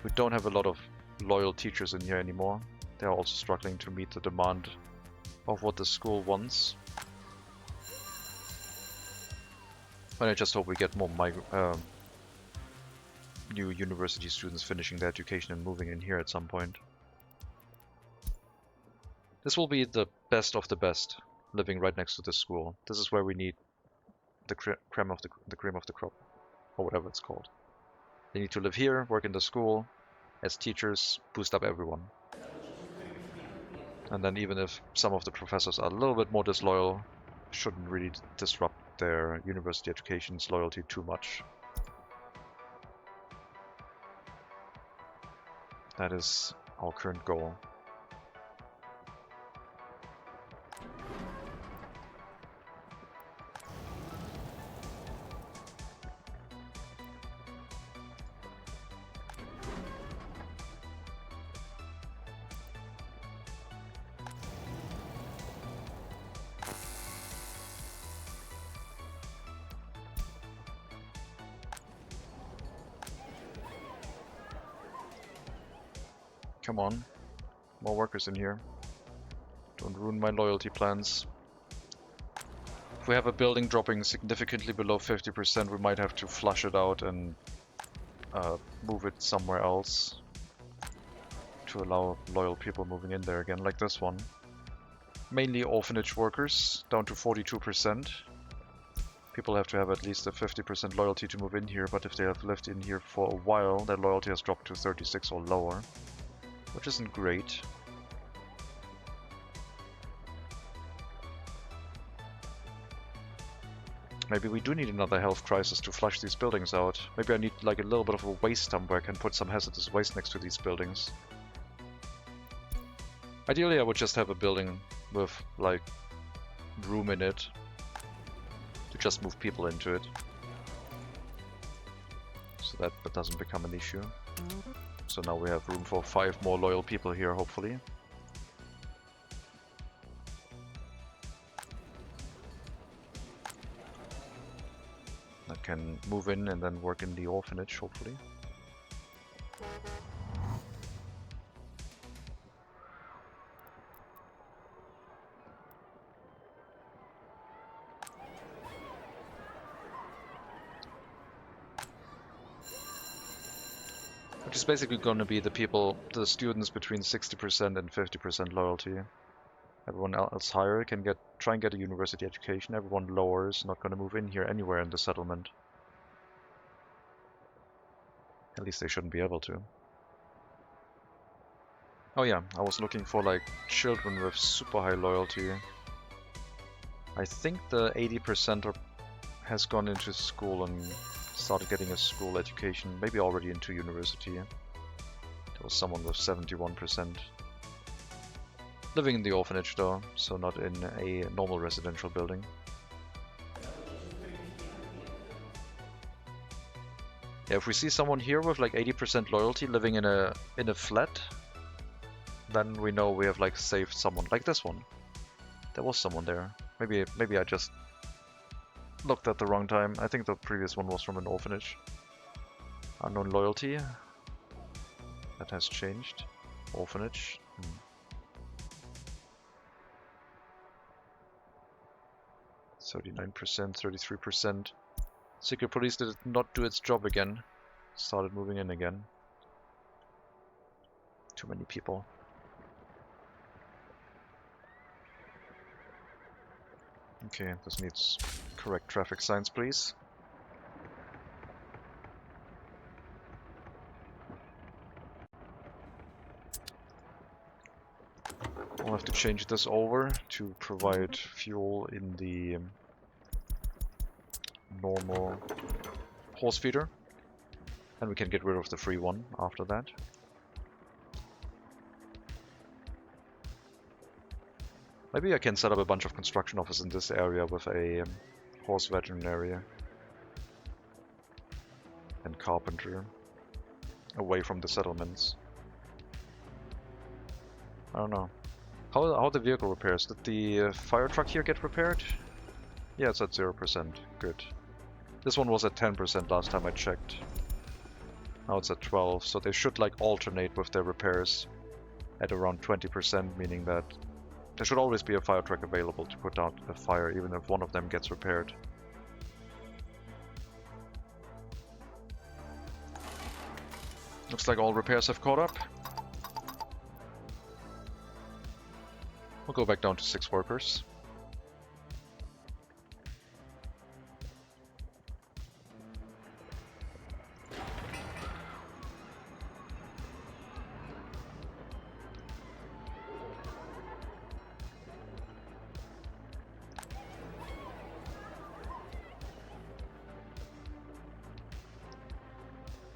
We don't have a lot of loyal teachers in here anymore. They are also struggling to meet the demand of what the school wants. And I just hope we get more new university students finishing their education and moving in here at some point. This will be the best of the best, living right next to the school. This is where we need the cream of the crop, or whatever it's called. They need to live here, work in the school, as teachers, boost up everyone. And then even if some of the professors are a little bit more disloyal, shouldn't really disrupt their university education's loyalty too much. That is our current goal. Come on. More workers in here. Don't ruin my loyalty plans. If we have a building dropping significantly below 50%, we might have to flush it out and move it somewhere else to allow loyal people moving in there again, like this one. Mainly orphanage workers, down to 42%. People have to have at least a 50% loyalty to move in here, but if they have lived in here for a while, their loyalty has dropped to 36 or lower, which isn't great. Maybe we do need another health crisis to flush these buildings out. Maybe I need like a little bit of a waste dump where I can put some hazardous waste next to these buildings. Ideally I would just have a building with like room in it to just move people into it, so that doesn't become an issue. So now we have room for 5 more loyal people here, hopefully. That can move in and then work in the orphanage, hopefully. Which is basically going to be the people, the students between 60% and 50% loyalty. Everyone else higher can try and get a university education. Everyone lower is not going to move in here anywhere in the settlement. At least they shouldn't be able to. Oh yeah, I was looking for like children with super high loyalty. I think the 80% has gone into school and started getting a school education, maybe already into university. There was someone with 71%. Living in the orphanage though, so not in a normal residential building. Yeah, if we see someone here with like 80% loyalty living in a flat, then we know we have like saved someone, like this one. There was someone there. Maybe I just looked at the wrong time. I think the previous one was from an orphanage. Unknown loyalty. That has changed. Orphanage. 39%, 33%. Secret police did not do its job again. Started moving in again. Too many people. Okay, this needs correct traffic signs, please. We'll have to change this over to provide fuel in the normal horse feeder, and we can get rid of the free one after that. Maybe I can set up a bunch of construction offices in this area with a horse veterinary and carpenter away from the settlements. I don't know. How the vehicle repairs? Did the fire truck here get repaired? Yeah, it's at 0%. Good. This one was at 10% last time I checked. Now it's at 12, so they should like alternate with their repairs at around 20%, meaning that there should always be a fire truck available to put out a fire, even if one of them gets repaired. Looks like all repairs have caught up. We'll go back down to 6 workers.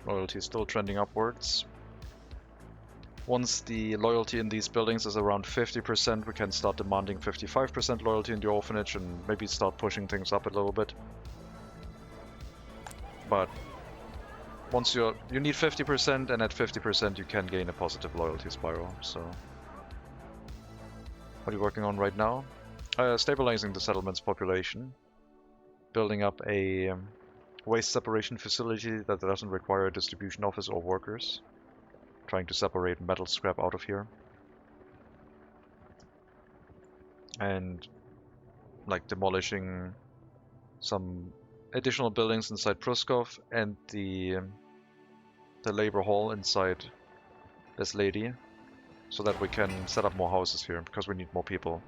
Loyalty is still trending upwards. Once the loyalty in these buildings is around 50%, we can start demanding 55% loyalty in the orphanage and maybe start pushing things up a little bit. But once you need 50%, and at 50% you can gain a positive loyalty spiral. So what are you working on right now? Stabilizing the settlement's population, building up a waste separation facility that doesn't require a distribution office or workers. trying to separate metal scrap out of here. And like demolishing some additional buildings inside Pruskov and the labor hall inside this lady, so that we can set up more houses here, because we need more people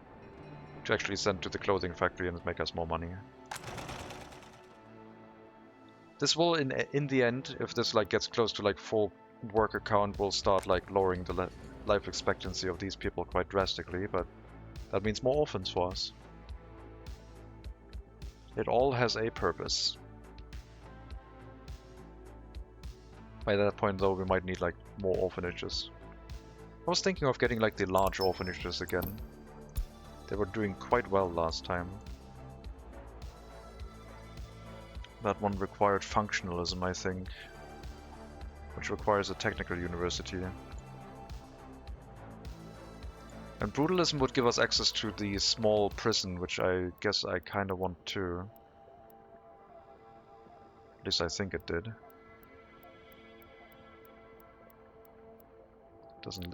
to actually send to the clothing factory and make us more money. This will, in the end, if this like gets close to like full worker count, will start like lowering the life expectancy of these people quite drastically, but that means more orphans for us. It all has a purpose. By that point though, we might need like more orphanages. I was thinking of getting like the large orphanages again. They were doing quite well last time. That one required functionalism, I think, which requires a technical university. And brutalism would give us access to the small prison, which I guess I kind of want to. At least I think it did.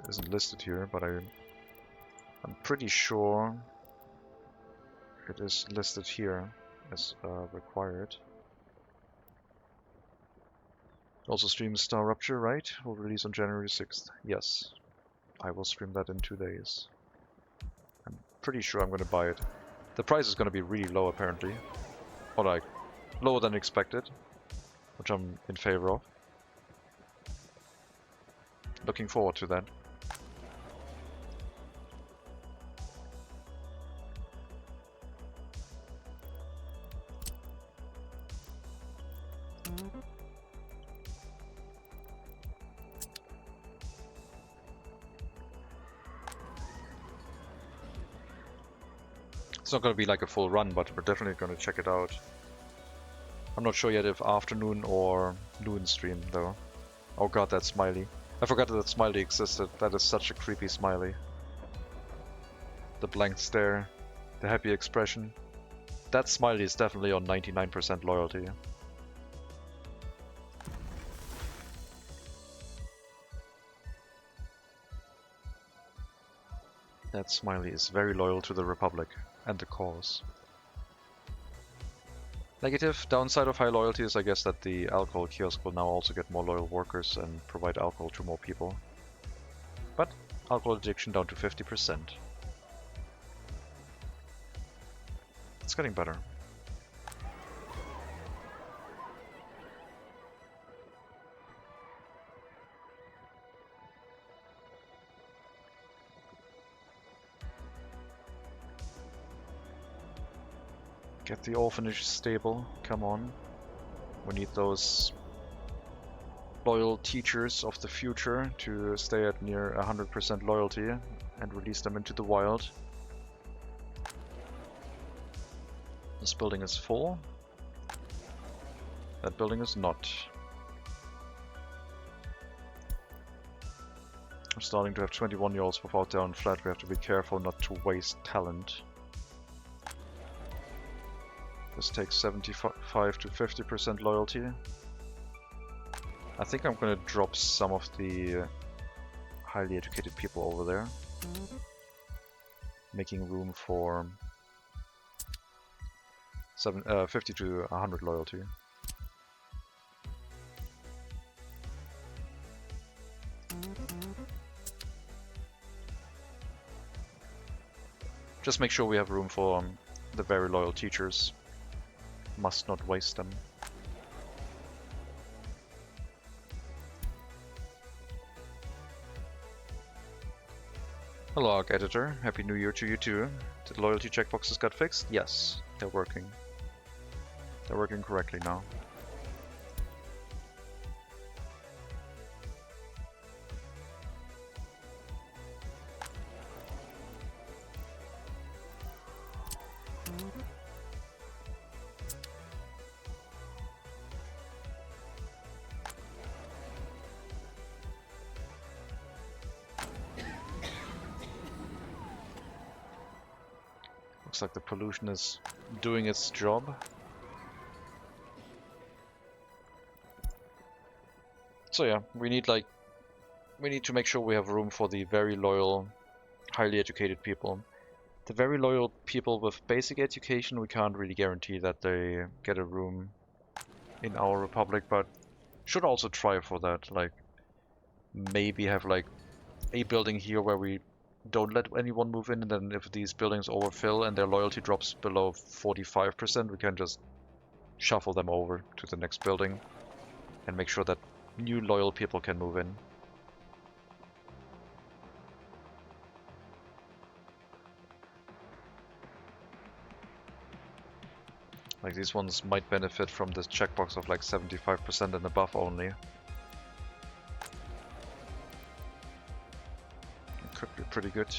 Isn't listed here, but I'm pretty sure it is listed here as required. Also stream Star Rupture, right? Will release on January 6th. Yes, I will stream that in 2 days. I'm pretty sure I'm going to buy it. The price is going to be really low apparently, or like lower than expected, which I'm in favor of. Looking forward to that. It's not going to be like a full run, but we're definitely going to check it out. I'm not sure yet if afternoon or noon stream though. Oh god, that smiley. I forgot that smiley existed. That is such a creepy smiley. The blank stare, the happy expression. That smiley is definitely on 99% loyalty. That smiley is very loyal to the Republic and the cause. Negative downside of high loyalty is, I guess, that the alcohol kiosk will now also get more loyal workers and provide alcohol to more people. But alcohol addiction down to 50%. It's getting better. Get the orphanage stable, come on. We need those loyal teachers of the future to stay at near 100% loyalty and release them into the wild. This building is full. That building is not. We're starting to have 21-year-olds without their own flat. We have to be careful not to waste talent. This takes 75 to 50% loyalty. I think I'm gonna drop some of the highly educated people over there, making room for 50 to 100 loyalty. Just make sure we have room for the very loyal teachers. Must not waste them. Hello, Arc Editor. Happy New Year to you too. Did loyalty checkboxes got fixed? Yes, they're working. They're working correctly now. Looks like the pollution is doing its job. So yeah, we need like we need to make sure we have room for the very loyal, highly educated people. The very loyal people with basic education, we can't really guarantee that they get a room in our republic, but should also try for that. Like, maybe have like a building here where we don't let anyone move in, and then if these buildings overfill and their loyalty drops below 45%, we can just shuffle them over to the next building and make sure that new loyal people can move in. Like, these ones might benefit from this checkbox of like 75% and above only. It could be pretty good.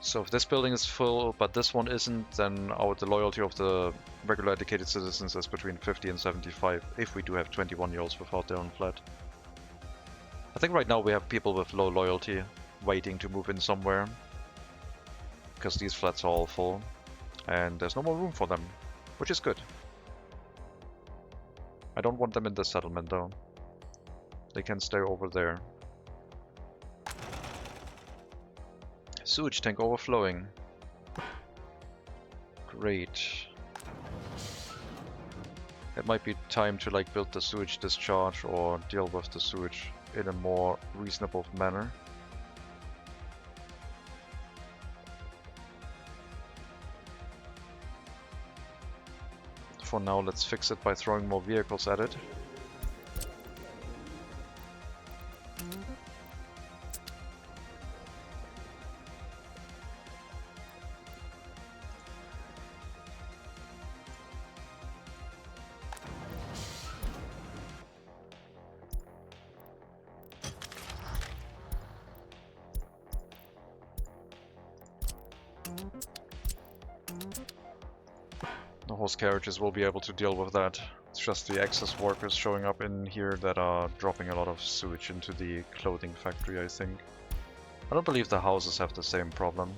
So if this building is full, but this one isn't, then the loyalty of the regular educated citizens is between 50 and 75, if we do have 21-year-olds without their own flat. I think right now we have people with low loyalty waiting to move in somewhere, because these flats are all full, and there's no more room for them, which is good. I don't want them in this settlement though. They can stay over there. Sewage tank overflowing. Great. It might be time to like build the sewage discharge or deal with the sewage in a more reasonable manner. For now, let's fix it by throwing more vehicles at it. The horse carriages will be able to deal with that. It's just the excess workers showing up in here that are dropping a lot of sewage into the clothing factory, I think. I don't believe the houses have the same problem.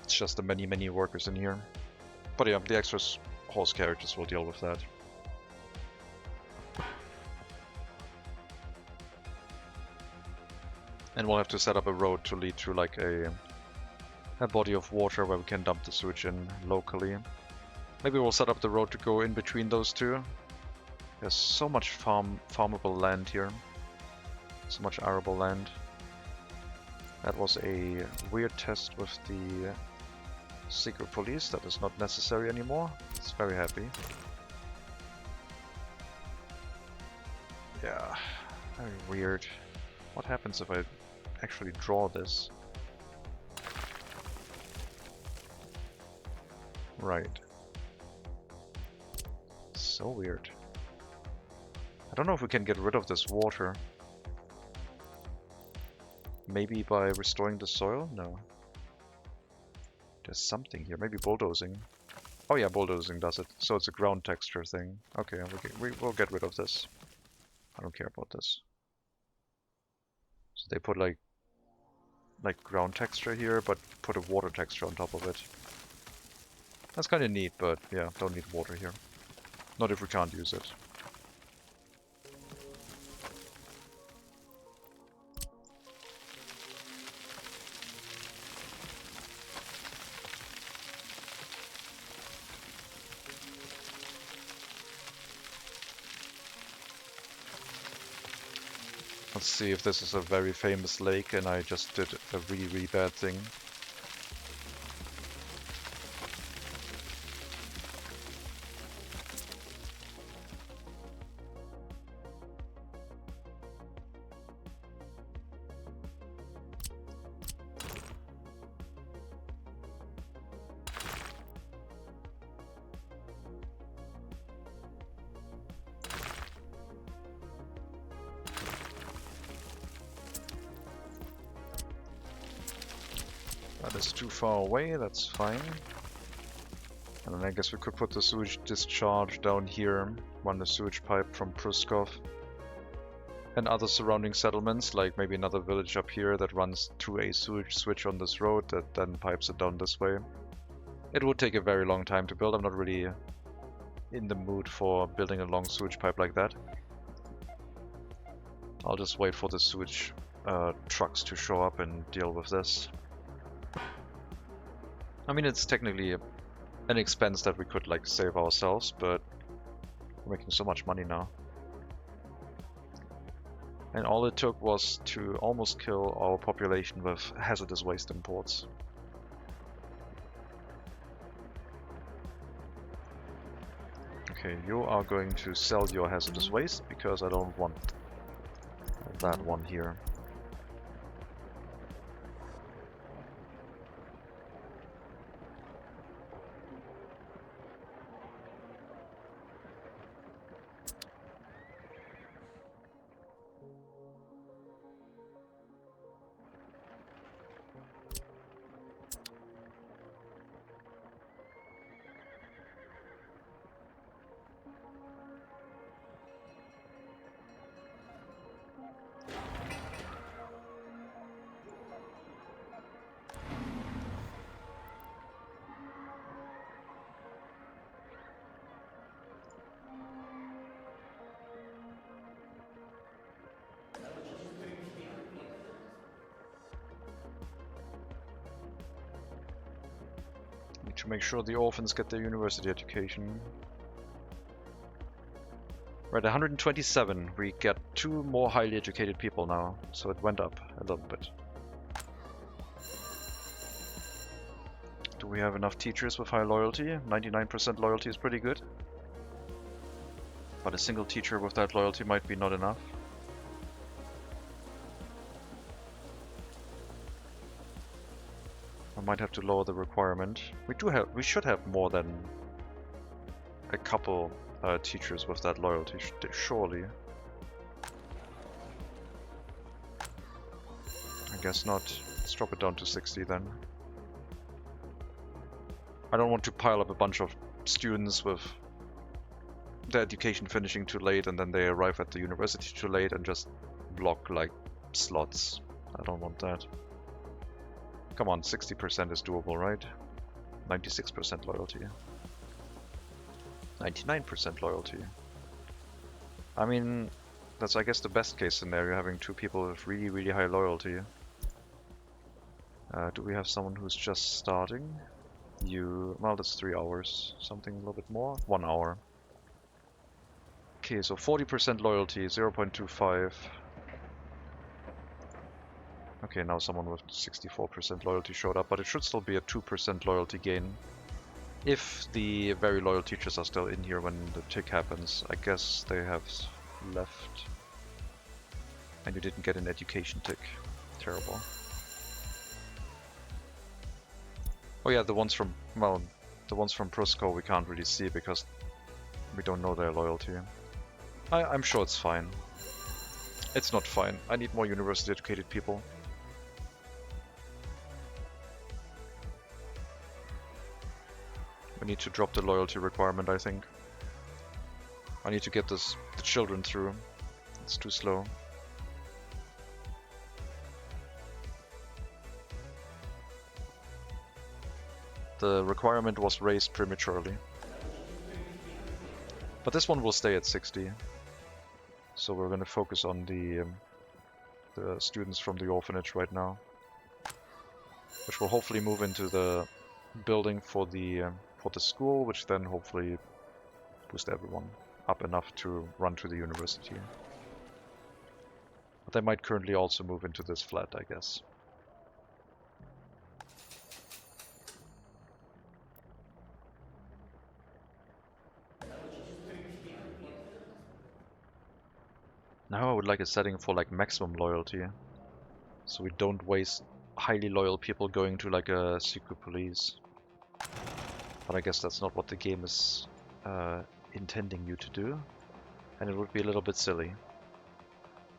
It's just the many workers in here. But yeah, the extra horse carriages will deal with that. And we'll have to set up a road to lead to like a body of water where we can dump the sewage in locally. Maybe we'll set up the road to go in between those two. There's so much farmable land here. So much arable land. That was a weird test with the secret police. That is not necessary anymore. It's very happy. Yeah, very weird. What happens if I actually draw this? Right. So weird. I don't know if we can get rid of this water. Maybe by restoring the soil? No. There's something here. Maybe bulldozing. Oh yeah, bulldozing does it. So it's a ground texture thing. Okay, we'll get rid of this. I don't care about this. So they put like ground texture here, but put a water texture on top of it. That's kind of neat, but yeah, don't need water here. Not if we can't use it. Let's see if this is a very famous lake and I just did a really bad thing. That is too far away, that's fine. And then I guess we could put the sewage discharge down here, run the sewage pipe from Pruskov. And other surrounding settlements, like maybe another village up here that runs to a sewage switch on this road that then pipes it down this way. It would take a very long time to build. I'm not really in the mood for building a long sewage pipe like that. I'll just wait for the sewage trucks to show up and deal with this. I mean, it's technically an expense that we could like save ourselves, but we're making so much money now. And all it took was to almost kill our population with hazardous waste imports. Okay, you are going to sell your hazardous waste because I don't want that one here. To make sure the orphans get their university education. Right, 127. We get 2 more highly educated people now, so it went up a little bit. Do we have enough teachers with high loyalty? 99% loyalty is pretty good. But a single teacher with that loyalty might be not enough. I might have to lower the requirement. We should have more than a couple teachers with that loyalty, surely. I guess not. Let's drop it down to 60 then. I don't want to pile up a bunch of students with their education finishing too late and then they arrive at the university too late and just block like slots. I don't want that. Come on, 60% is doable, right? 96% loyalty. 99% loyalty. I mean, that's I guess the best case scenario, having 2 people with really, really high loyalty. Do we have someone who's just starting? Well, that's 3 hours. Something a little bit more? 1 hour. Okay, so 40% loyalty, 0.25. Okay, now someone with 64% loyalty showed up, but it should still be a 2% loyalty gain. If the very loyal teachers are still in here when the tick happens. I guess they have left. And you didn't get an education tick. Terrible. Oh yeah, the ones from Prosco we can't really see because we don't know their loyalty. I'm sure it's fine. It's not fine. I need more university educated people. We need to drop the loyalty requirement, I think. I need to get the children through. It's too slow. The requirement was raised prematurely. But this one will stay at 60. So we're going to focus on the students from the orphanage right now. Which will hopefully move into the building for the school, which then hopefully boost everyone up enough to run to the university. But they might currently also move into this flat, I guess. Now I would like a setting for like maximum loyalty, so we don't waste highly loyal people going to like a secret police. But I guess that's not what the game is intending you to do, and it would be a little bit silly.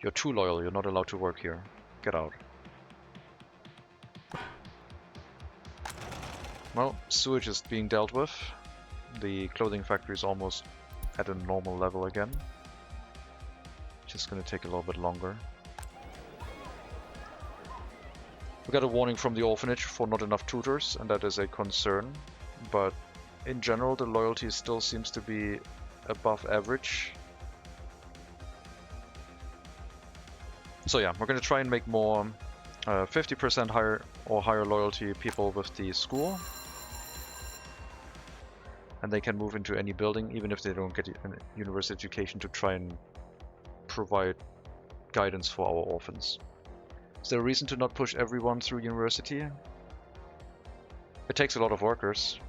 You're too loyal, you're not allowed to work here. Get out. Well, sewage is being dealt with. The clothing factory is almost at a normal level again. Just gonna take a little bit longer. We got a warning from the orphanage for not enough tutors, and that is a concern, but in general, the loyalty still seems to be above average. So yeah, we're going to try and make more 50% higher or higher loyalty people with the school. And they can move into any building, even if they don't get a university education, to try and provide guidance for our orphans. Is there a reason to not push everyone through university? It takes a lot of workers.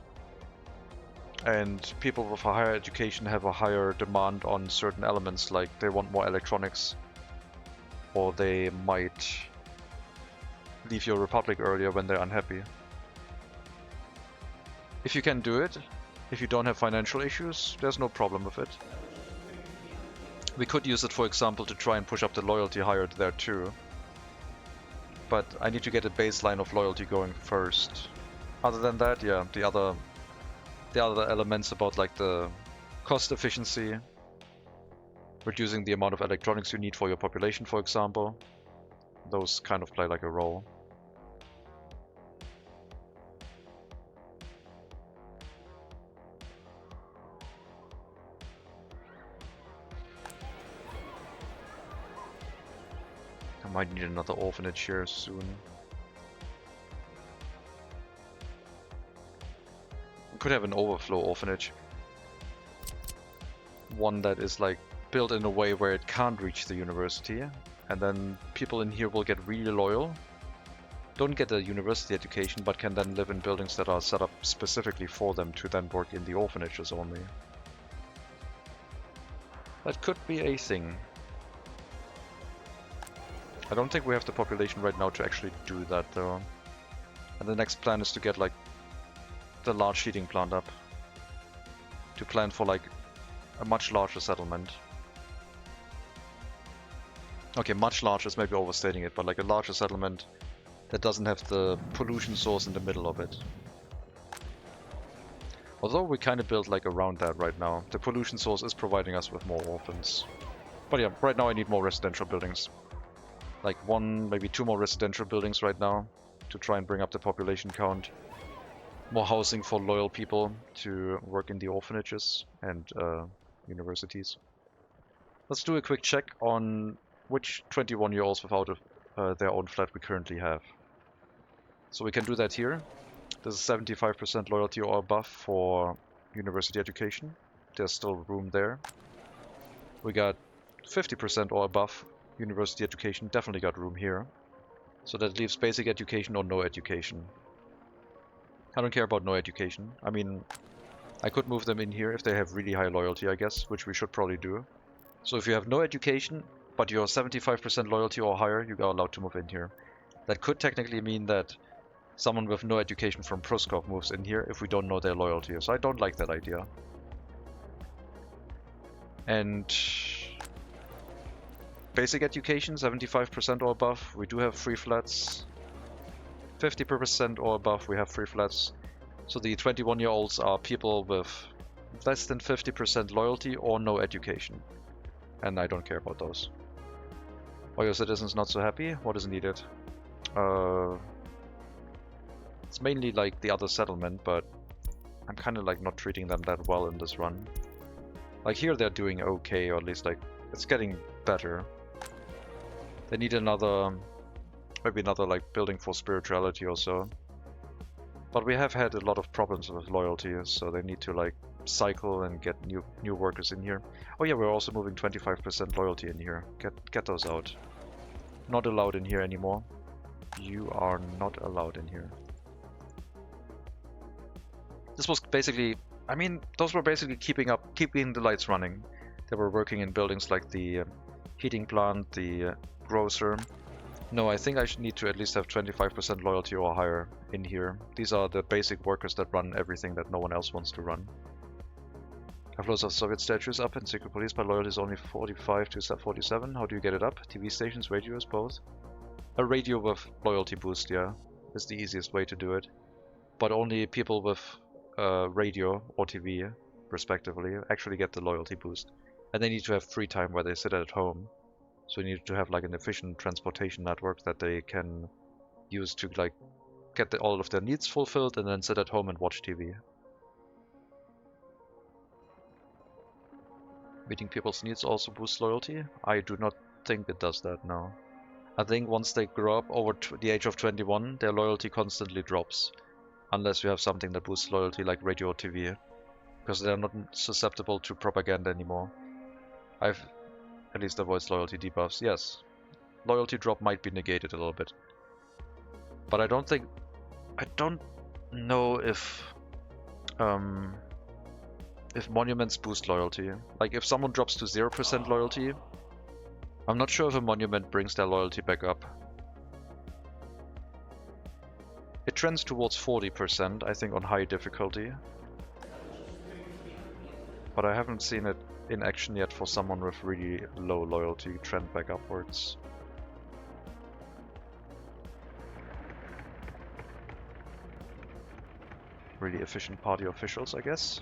And people with a higher education have a higher demand on certain elements, like they want more electronics, or they might leave your republic earlier when they're unhappy. If you can do it, if you don't have financial issues, there's no problem with it. We could use it, for example, to try and push up the loyalty higher there too. But I need to get a baseline of loyalty going first. Other than that, yeah, the other elements about like the cost efficiency, reducing the amount of electronics you need for your population, for example, those kind of play like a role. I might need another orphanage here soon. We could have an overflow orphanage. One that is like built in a way where it can't reach the university, and then people in here will get really loyal. Don't get a university education, but can then live in buildings that are set up specifically for them to then work in the orphanages only. That could be a thing. I don't think we have the population right now to actually do that though. And the next plan is to get like the large heating plant up. To plan for like a much larger settlement. Okay, much larger is maybe overstating it, but like a larger settlement that doesn't have the pollution source in the middle of it. Although we kind of built like around that right now. The pollution source is providing us with more orphans. But yeah, right now I need more residential buildings. Like one, maybe two more residential buildings right now to try and bring up the population count. More housing for loyal people to work in the orphanages and universities. Let's do a quick check on which 21-year-olds without their own flat we currently have. So we can do that here. This is 75% loyalty or above for university education. There's still room there. We got 50% or above university education, definitely got room here. So that leaves basic education or no education. I don't care about no education. I mean, I could move them in here if they have really high loyalty, I guess, which we should probably do. So if you have no education, but you're 75% loyalty or higher, you are allowed to move in here. That could technically mean that someone with no education from Proskov moves in here if we don't know their loyalty. So I don't like that idea. And basic education, 75% or above, we do have free flats. 50% or above, we have free flats. So the 21-year-olds are people with less than 50% loyalty or no education. And I don't care about those. Are your citizens not so happy? What is needed? It's mainly like the other settlement, but I'm kind of like not treating them that well in this run. Like here they're doing okay, or at least like it's getting better. They need another, maybe another like building for spirituality or so. But we have had a lot of problems with loyalty, so they need to like cycle and get new workers in here. Oh yeah, we're also moving 25% loyalty in here. Get those out. Not allowed in here anymore. You are not allowed in here. This was basically, I mean, those were basically keeping the lights running. They were working in buildings like the heating plant, the grocer. No, I think I should need to at least have 25% loyalty or higher in here. These are the basic workers that run everything that no one else wants to run. Have loads of Soviet statues up and secret police, but loyalty is only 45 to 47. How do you get it up? TV stations, radios, both? A radio with loyalty boost, yeah, is the easiest way to do it. But only people with radio or TV, respectively, actually get the loyalty boost. And they need to have free time where they sit at home. So you need to have like an efficient transportation network that they can use to like get all of their needs fulfilled and then sit at home and watch TV. Meeting people's needs also boosts loyalty? I do not think it does that, no. I think once they grow up over the age of 21, their loyalty constantly drops. Unless you have something that boosts loyalty like radio or TV. Because they're not susceptible to propaganda anymore. I've at least avoids loyalty debuffs, yes. Loyalty drop might be negated a little bit. But I don't know if monuments boost loyalty. Like if someone drops to 0% loyalty, I'm not sure if a monument brings their loyalty back up. It trends towards 40%, I think, on high difficulty. But I haven't seen it in action yet for someone with really low loyalty trend back upwards. Really efficient party officials, I guess.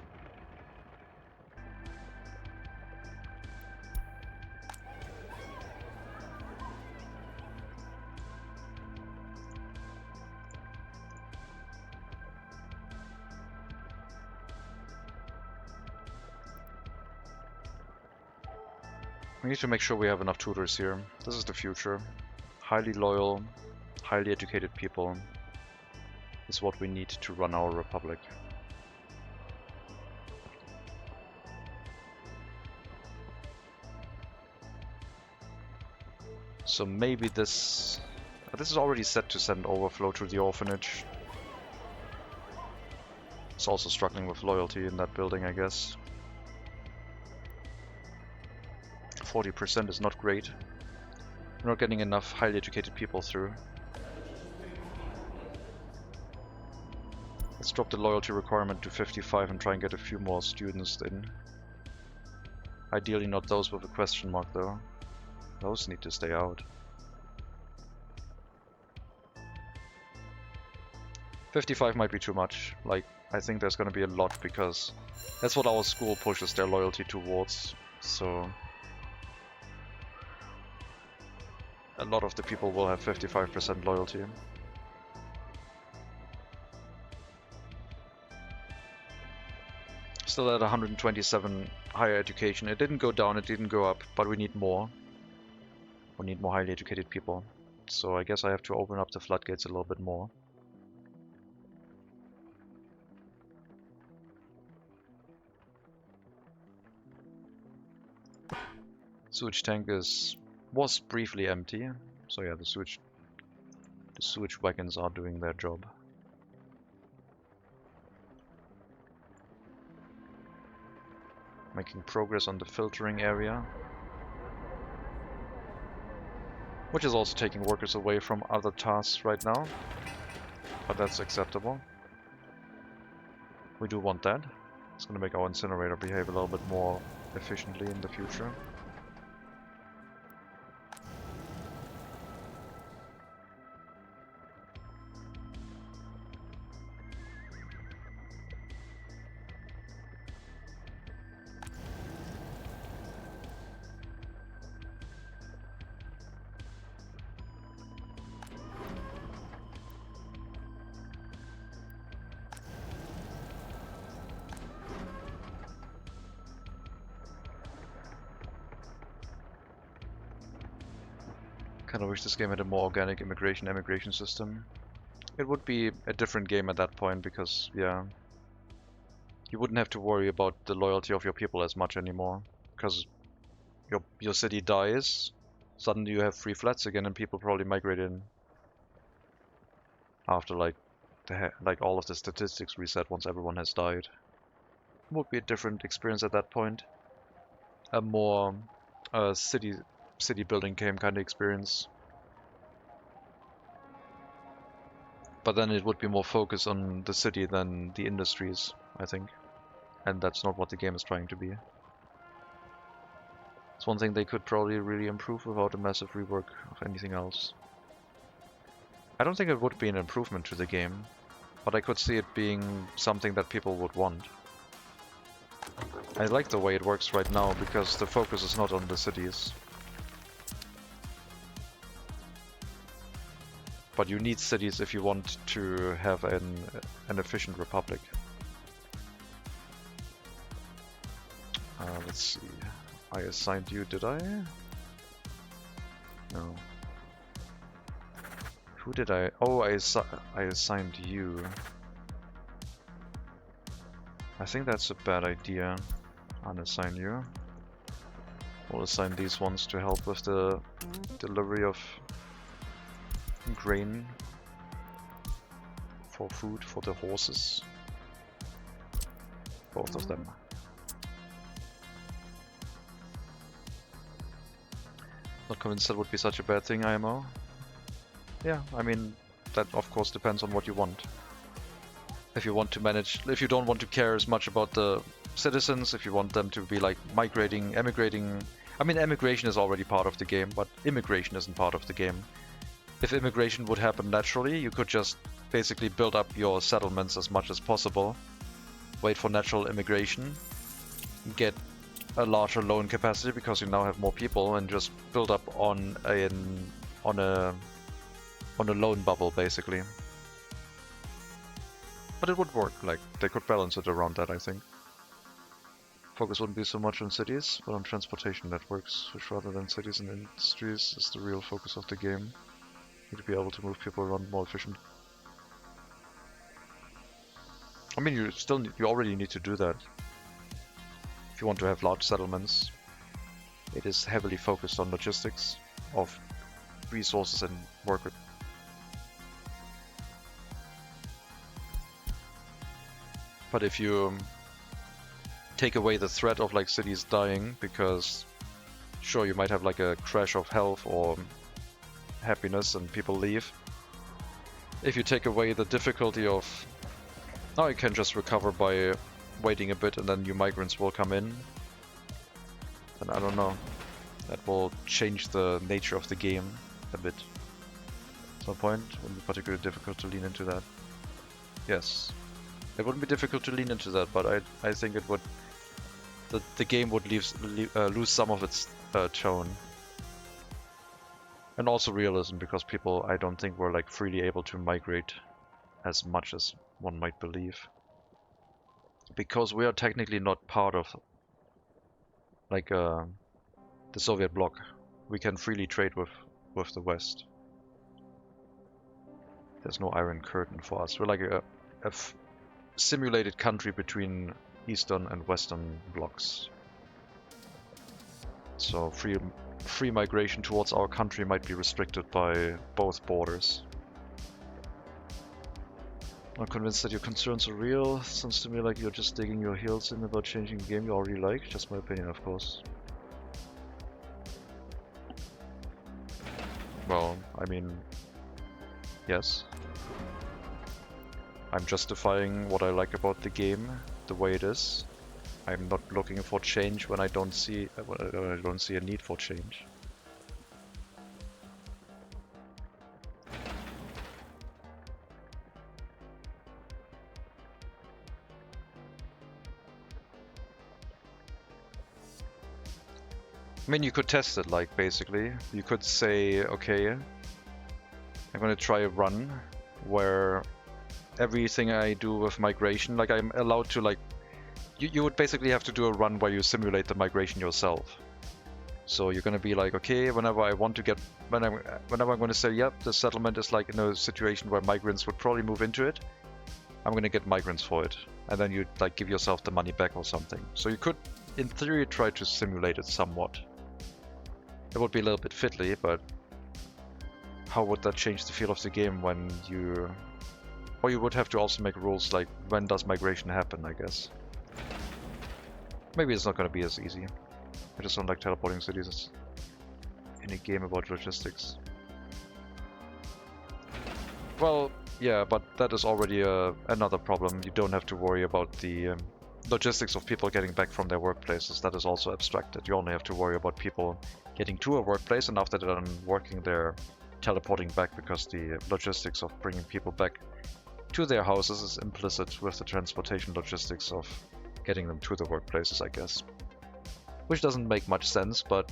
We need to make sure we have enough tutors here. This is the future. Highly loyal, highly educated people is what we need to run our republic. So maybe this is already set to send overflow to the orphanage. It's also struggling with loyalty in that building, I guess. 40% is not great. We're not getting enough highly educated people through. Let's drop the loyalty requirement to 55 and try and get a few more students in. Ideally not those with a question mark though. Those need to stay out. 55 might be too much. Like, I think there's gonna be a lot because that's what our school pushes their loyalty towards. So a lot of the people will have 55% loyalty. Still at 127 higher education. It didn't go down, it didn't go up, but we need more. We need more highly educated people. So I guess I have to open up the floodgates a little bit more. Sewage tank was briefly empty, so yeah, the sewage wagons are doing their job. Making progress on the filtering area, which is also taking workers away from other tasks right now, but that's acceptable. We do want that. It's going to make our incinerator behave a little bit more efficiently in the future. Kinda wish this game had a more organic immigration system. It would be a different game at that point because, yeah, you wouldn't have to worry about the loyalty of your people as much anymore. Because your city dies, suddenly you have free flats again and people probably migrate in. After like all of the statistics reset once everyone has died. It would be a different experience at that point. A more city building game kind of experience. But then it would be more focused on the city than the industries, I think. And that's not what the game is trying to be. It's one thing they could probably really improve without a massive rework of anything else. I don't think it would be an improvement to the game, but I could see it being something that people would want. I like the way it works right now because the focus is not on the cities. But you need cities if you want to have an efficient republic. Let's see. I assigned you, did I? No. Who did I? Oh, I assigned you. I think that's a bad idea. Unassign you. We'll assign these ones to help with the delivery of grain for food for the horses. Both of them. Not convinced that would be such a bad thing, IMO. Yeah, I mean, that of course depends on what you want. If you want to manage, if you don't want to care as much about the citizens, if you want them to be like migrating, emigrating. I mean, emigration is already part of the game, but immigration isn't part of the game. If immigration would happen naturally, you could just basically build up your settlements as much as possible, wait for natural immigration, get a larger loan capacity because you now have more people, and just build up on a loan bubble basically. But it would work, like they could balance it around that, I think. Focus wouldn't be so much on cities, but on transportation networks, which rather than cities and industries is the real focus of the game. Need to be able to move people around more efficient. I mean, you already need to do that. If you want to have large settlements, it is heavily focused on logistics of resources and workers. But if you take away the threat of like cities dying, because sure, you might have like a crash of health or happiness and people leave. If you take away the difficulty of, now you can just recover by waiting a bit and then new migrants will come in, then I don't know. That will change the nature of the game a bit. At some point, it wouldn't be particularly difficult to lean into that. Yes. It wouldn't be difficult to lean into that, but I think it would. The game would lose some of its tone, and also realism, because people, I don't think, were like freely able to migrate as much as one might believe, because we are technically not part of like the Soviet bloc. We can freely trade with the West. There's no Iron Curtain for us. We're like a simulated country between Eastern and Western blocks. So free migration towards our country might be restricted by both borders. I'm convinced that your concerns are real. Sounds to me like you're just digging your heels in about changing the game you already like. Just my opinion, of course. Well, I mean, yes. I'm justifying what I like about the game the way it is. I'm not looking for change when I don't see a need for change. I mean, you could test it, like, basically. You could say, okay, I'm gonna try a run where everything I do with migration, like, I'm allowed to, like, you would basically have to do a run where you simulate the migration yourself. So you're gonna be like, okay, whenever I want to get, whenever I'm gonna say, yep, the settlement is like in a situation where migrants would probably move into it, I'm gonna get migrants for it, and then you like give yourself the money back or something. So you could, in theory, try to simulate it somewhat. It would be a little bit fiddly, but how would that change the feel of the game when you... Or you would have to also make rules like, when does migration happen, I guess. Maybe it's not going to be as easy. I just don't like teleporting cities in a game about logistics. Well, yeah, but that is already another problem. You don't have to worry about the logistics of people getting back from their workplaces. That is also abstracted. You only have to worry about people getting to a workplace, and after they're done working, they're teleporting back, because the logistics of bringing people back to their houses is implicit with the transportation logistics of getting them to the workplaces, I guess. Which doesn't make much sense, but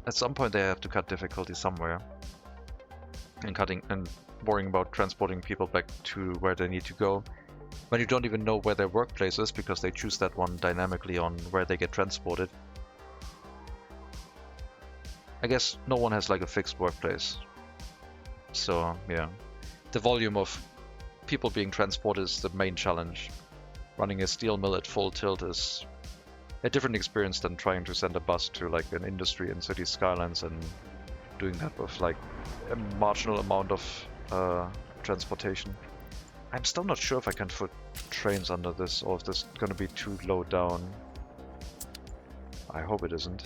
at some point they have to cut difficulty somewhere. And worrying about transporting people back to where they need to go, when you don't even know where their workplace is, because they choose that one dynamically on where they get transported. I guess no one has like a fixed workplace. So yeah, the volume of people being transported is the main challenge. Running a steel mill at full tilt is a different experience than trying to send a bus to like an industry in city skylines and doing that with like a marginal amount of transportation. I'm still not sure if I can put trains under this or if this is gonna be too low down. I hope it isn't.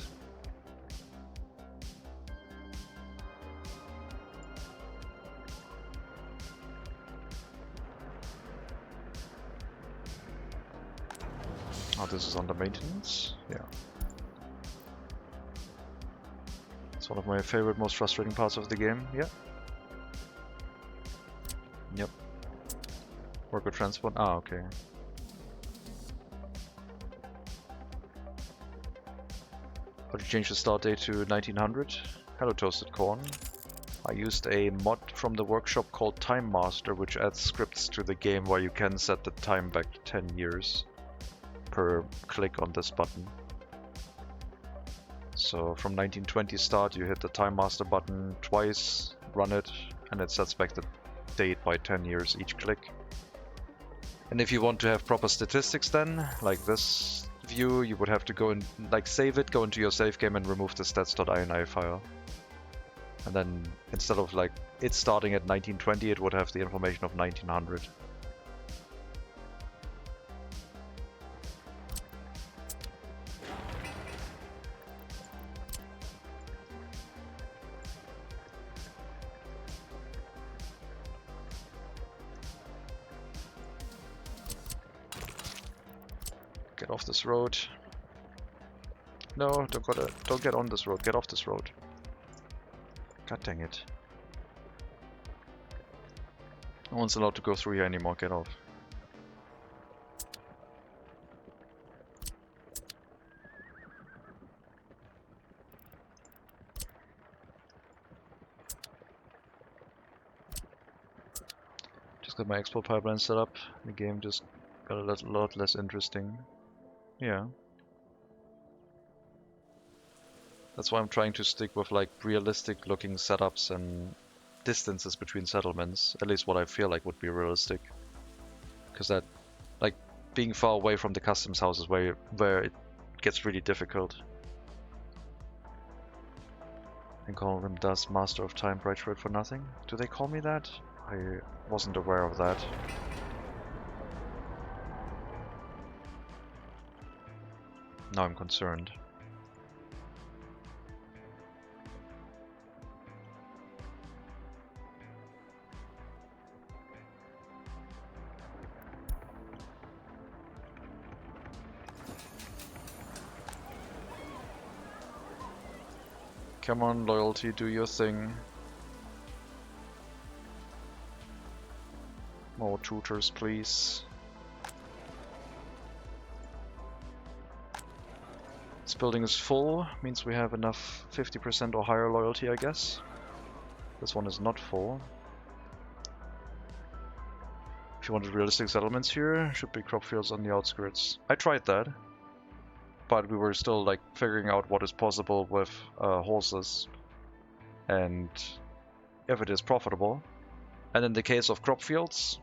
Oh, this is under maintenance? Yeah. It's one of my favorite, most frustrating parts of the game. Yeah. Yep. Worker transport. Ah, okay. How to change the start date to 1900? Hello, Toasted Corn. I used a mod from the workshop called Time Master, which adds scripts to the game where you can set the time back 10 years per click on this button. So from 1920 start, you hit the Time Master button twice, run it, and it sets back the date by 10 years each click. And if you want to have proper statistics then, like this view, you would have to go and like save it, go into your save game and remove the stats.ini file. And then instead of like it starting at 1920, it would have the information of 1900. Get off this road. No, don't get on this road. Get off this road. God dang it. No one's allowed to go through here anymore. Get off. Just got my export pipeline set up. The game just got a lot less interesting. Yeah. That's why I'm trying to stick with like realistic looking setups and distances between settlements. At least what I feel like would be realistic. Because that, like, being far away from the customs house is where it gets really difficult. And call them thus Master of Time Bright Shred for nothing? Do they call me that? I wasn't aware of that. Now I'm concerned. Come on, loyalty, do your thing. More tutors, please. This building is full, means we have enough 50% or higher loyalty, I guess. This one is not full. If you wanted realistic settlements here, should be crop fields on the outskirts. I tried that, but we were still like figuring out what is possible with horses and if it is profitable. And in the case of crop fields,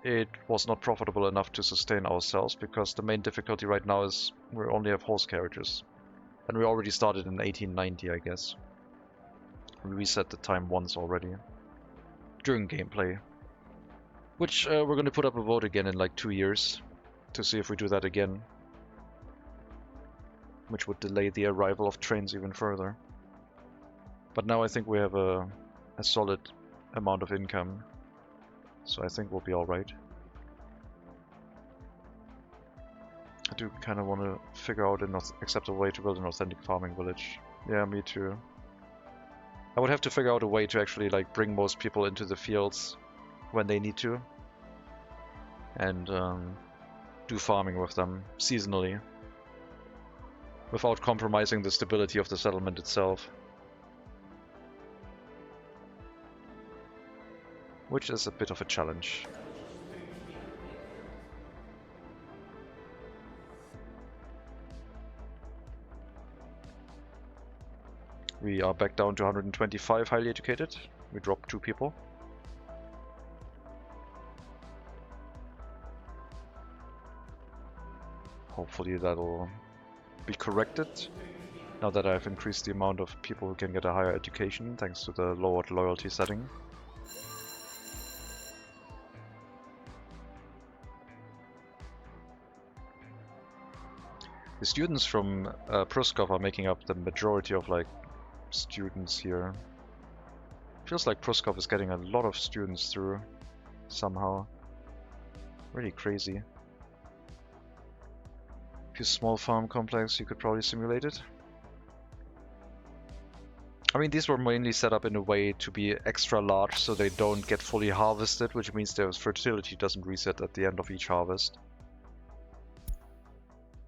it was not profitable enough to sustain ourselves because the main difficulty right now is we only have horse carriages. And we already started in 1890, I guess. We reset the time once already during gameplay. Which we're going to put up a vote again in like 2 years to see if we do that again. Which would delay the arrival of trains even further. But now I think we have a solid amount of income. So I think we'll be alright. I do kind of want to figure out an acceptable way to build an authentic farming village. Yeah, me too. I would have to figure out a way to actually like bring most people into the fields when they need to. And do farming with them seasonally. Without compromising the stability of the settlement itself. Which is a bit of a challenge. We are back down to 125 highly educated. We dropped 2 people. Hopefully that'll be corrected now that I've increased the amount of people who can get a higher education thanks to the lowered loyalty setting. The students from Pruskov are making up the majority of like students here. Feels like Pruskov is getting a lot of students through somehow. Really crazy. If you small farm complex, you could probably simulate it. I mean, these were mainly set up in a way to be extra large so they don't get fully harvested, which means their fertility doesn't reset at the end of each harvest.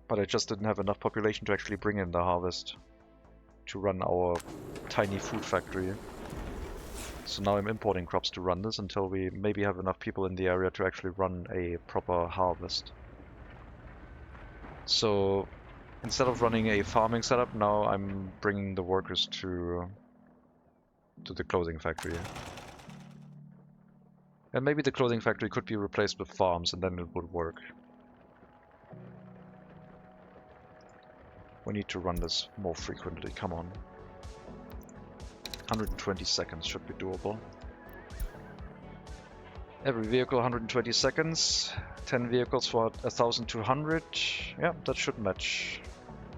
But I just didn't have enough population to actually bring in the harvest to run our tiny food factory. So now I'm importing crops to run this until we maybe have enough people in the area to actually run a proper harvest. So instead of running a farming setup, now I'm bringing the workers to the clothing factory. And maybe the clothing factory could be replaced with farms and then it would work. We need to run this more frequently, come on. 120 seconds should be doable. Every vehicle 120 seconds, 10 vehicles for 1200. Yeah, that should match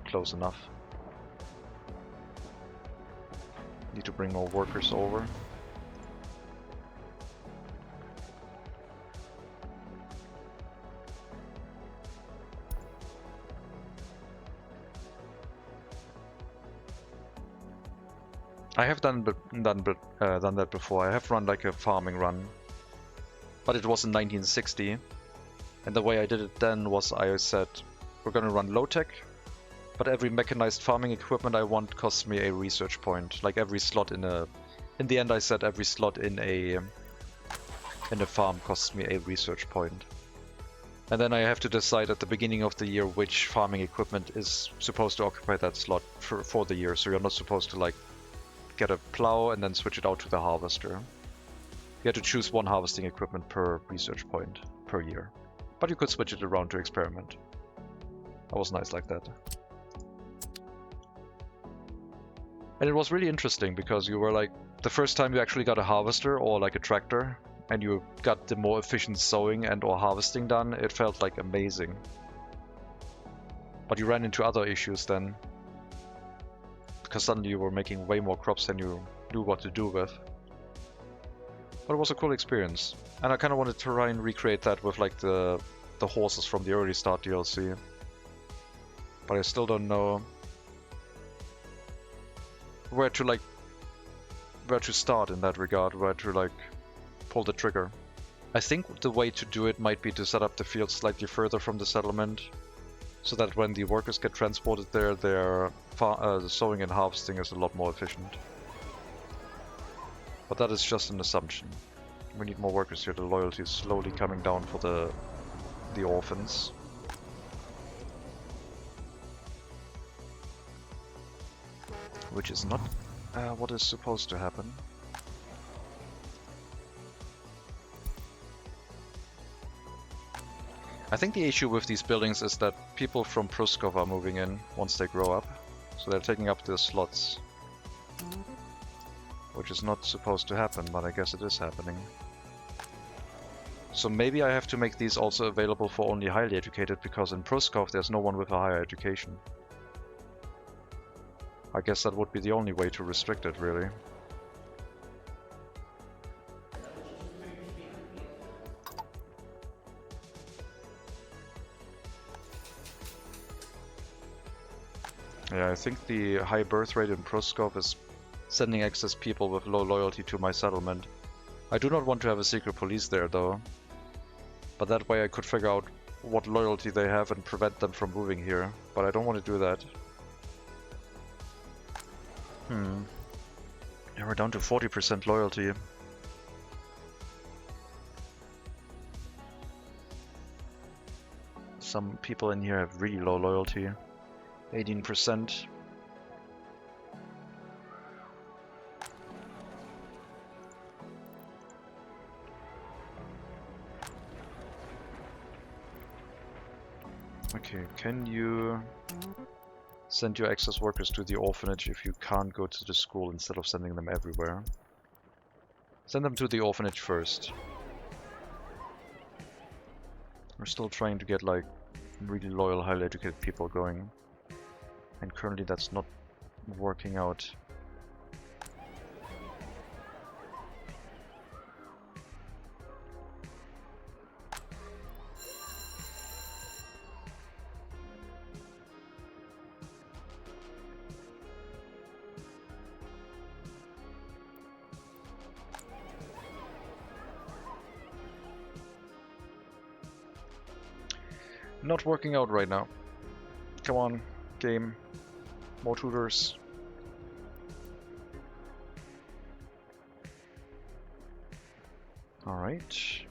close enough. Need to bring more workers over. I have done that before. I have run like a farming run, but it was in 1960, and the way I did it then was I said we're gonna run low tech, but every mechanized farming equipment I want costs me a research point. Like every slot in the end I said every slot in a farm costs me a research point. And then I have to decide at the beginning of the year which farming equipment is supposed to occupy that slot for the year. So you're not supposed to like get a plow and then switch it out to the harvester. You had to choose one harvesting equipment per research point per year. But you could switch it around to experiment. That was nice like that. And it was really interesting because you were like, the first time you actually got a harvester or like a tractor and you got the more efficient sowing and or harvesting done, it felt like amazing. But you ran into other issues then, because suddenly you were making way more crops than you knew what to do with. But it was a cool experience, and I kind of wanted to try and recreate that with like the horses from the early start DLC. But I still don't know where to start in that regard, where to like pull the trigger. I think the way to do it might be to set up the field slightly further from the settlement, so that when the workers get transported there, their sowing and harvesting is a lot more efficient. But that is just an assumption. We need more workers here. The loyalty is slowly coming down for the orphans. Which is not what is supposed to happen. I think the issue with these buildings is that people from Pruskov are moving in once they grow up, so they're taking up the slots. Which is not supposed to happen, but I guess it is happening. So maybe I have to make these also available for only highly educated, because in Pruskov there's no one with a higher education. I guess that would be the only way to restrict it, really. Yeah, I think the high birth rate in Pruskov is sending excess people with low loyalty to my settlement. I do not want to have a secret police there though, but that way I could figure out what loyalty they have and prevent them from moving here, but I don't want to do that. Yeah, we're down to 40% loyalty. Some people in here have really low loyalty. 18%. Okay, can you send your excess workers to the orphanage if you can't go to the school instead of sending them everywhere? Send them to the orphanage first. We're still trying to get like really loyal, highly educated people going. And currently that's not working out. Not working out right now. Come on, game. More tutors. Alright.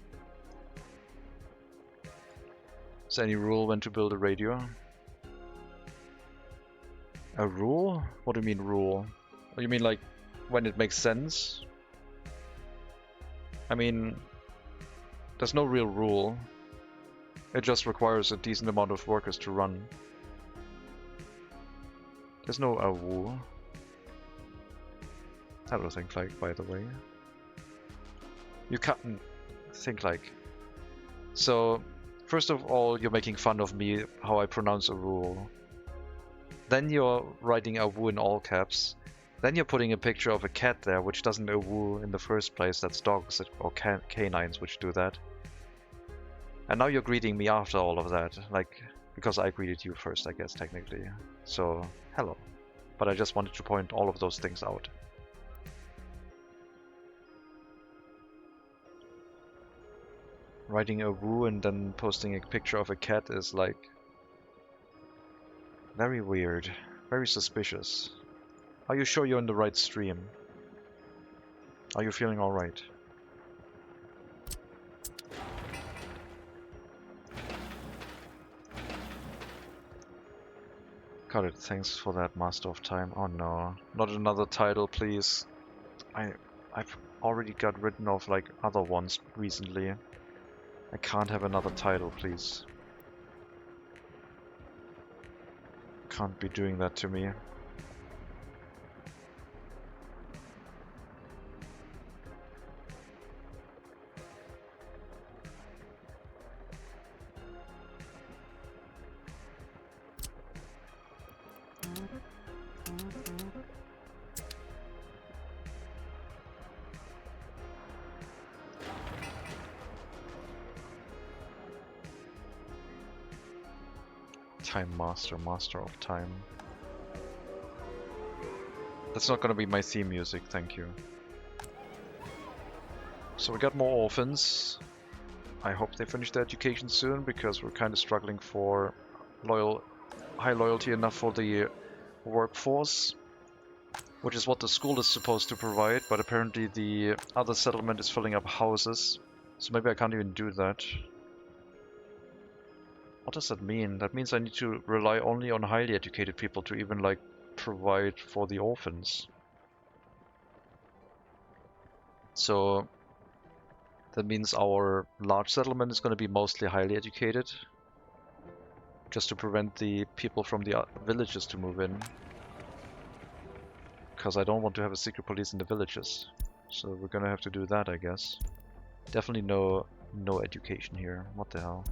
Is there any rule when to build a radio? A rule? What do you mean rule? Oh, you mean like when it makes sense? I mean, there's no real rule. It just requires a decent amount of workers to run. There's no AWU. How do I think like, by the way? You can't think like. So, first of all, you're making fun of me, how I pronounce a rule. Then you're writing AWU in all caps. Then you're putting a picture of a cat there, which doesn't AWU in the first place. That's dogs or canines which do that. And now you're greeting me after all of that, like, because I greeted you first, I guess, technically. So, hello. But I just wanted to point all of those things out. Writing a woo and then posting a picture of a cat is, like, very weird, very suspicious. Are you sure you're in the right stream? Are you feeling alright? Got it, thanks for that, Master of Time. Oh no, not another title, please. I've already got rid of like other ones recently. I can't have another title, please. Can't be doing that to me. Time Master, Master of Time. That's not gonna be my theme music, thank you. So we got more orphans. I hope they finish their education soon, because we're kind of struggling for high loyalty enough for the workforce, which is what the school is supposed to provide, but apparently the other settlement is filling up houses, so maybe I can't even do that. What does that mean? That means I need to rely only on highly educated people to even, like, provide for the orphans. So that means our large settlement is going to be mostly highly educated, just to prevent the people from the villages to move in. Because I don't want to have a secret police in the villages. So we're gonna have to do that, I guess. Definitely no education here. What the hell?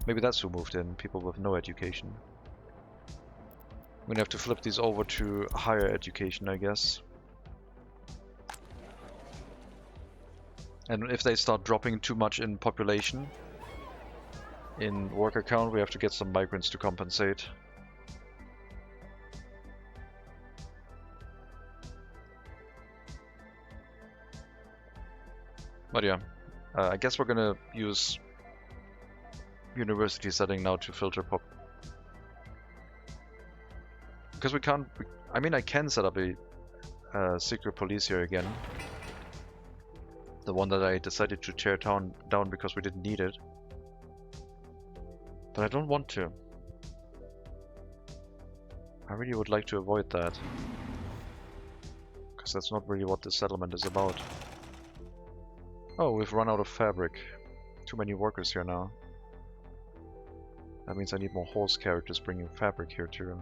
Maybe that's who moved in, people with no education. I'm gonna have to flip these over to higher education, I guess. And if they start dropping too much in population, in worker count, we have to get some migrants to compensate. But yeah, I guess we're gonna use university setting now to filter pop. Because we can't, I mean I can set up a secret police here again. The one that I decided to tear down because we didn't need it. But I don't want to. I really would like to avoid that. Because that's not really what this settlement is about. Oh, we've run out of fabric. Too many workers here now. That means I need more horse characters bringing fabric here too.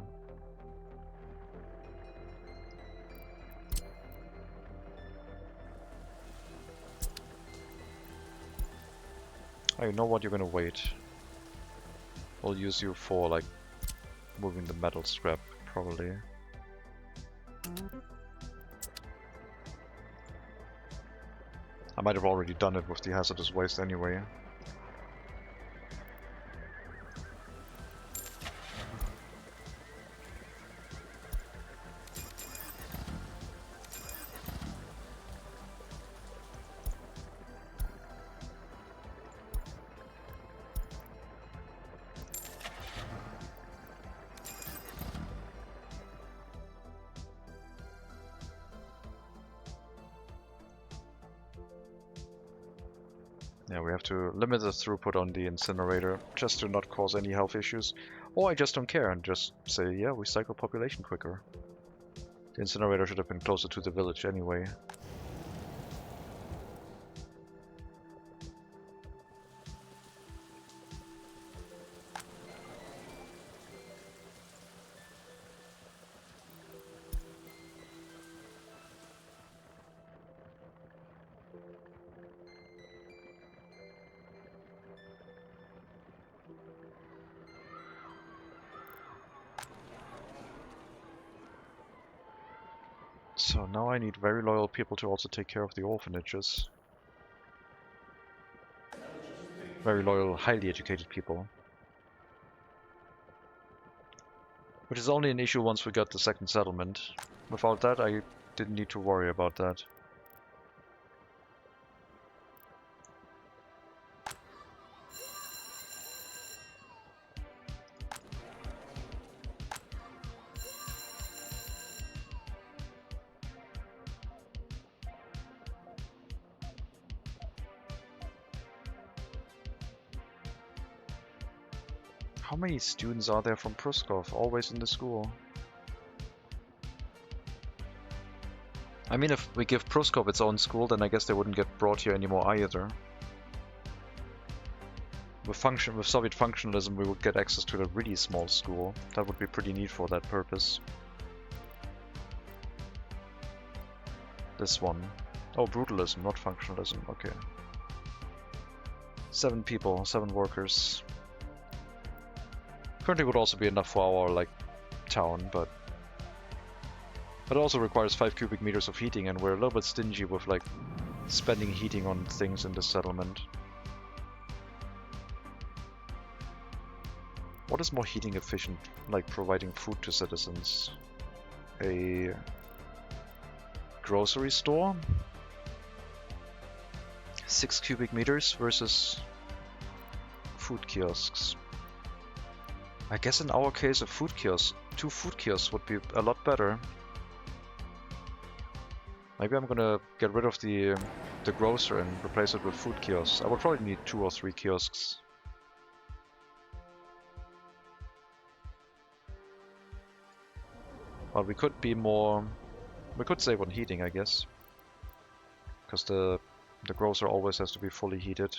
Oh, you know what? You're gonna wait. We'll use you for, like, moving the metal scrap, probably. I might have already done it with the hazardous waste anyway. Yeah, we have to limit the throughput on the incinerator just to not cause any health issues. Or I just don't care and just say, yeah, we cycle population quicker. The incinerator should have been closer to the village anyway. So now I need very loyal people to also take care of the orphanages. Very loyal, highly educated people. Which is only an issue once we got the second settlement. Without that, I didn't need to worry about that. How many students are there from Pruskov always in the school? I mean, if we give Pruskov its own school, then I guess they wouldn't get brought here anymore either. With Soviet functionalism, we would get access to the really small school. That would be pretty neat for that purpose. This one. Oh, brutalism, not functionalism. Okay. 7 people, 7 workers. Currently would also be enough for our, like, town, but it also requires 5 cubic meters of heating, and we're a little bit stingy with, like, spending heating on things in this settlement. What is more heating efficient, like providing food to citizens? A grocery store? 6 cubic meters versus food kiosks. I guess in our case, a food kiosk, 2 food kiosks would be a lot better. Maybe I'm gonna get rid of the grocer and replace it with food kiosks. I would probably need 2 or 3 kiosks. But we could be more... we could save on heating, I guess. Because the grocer always has to be fully heated,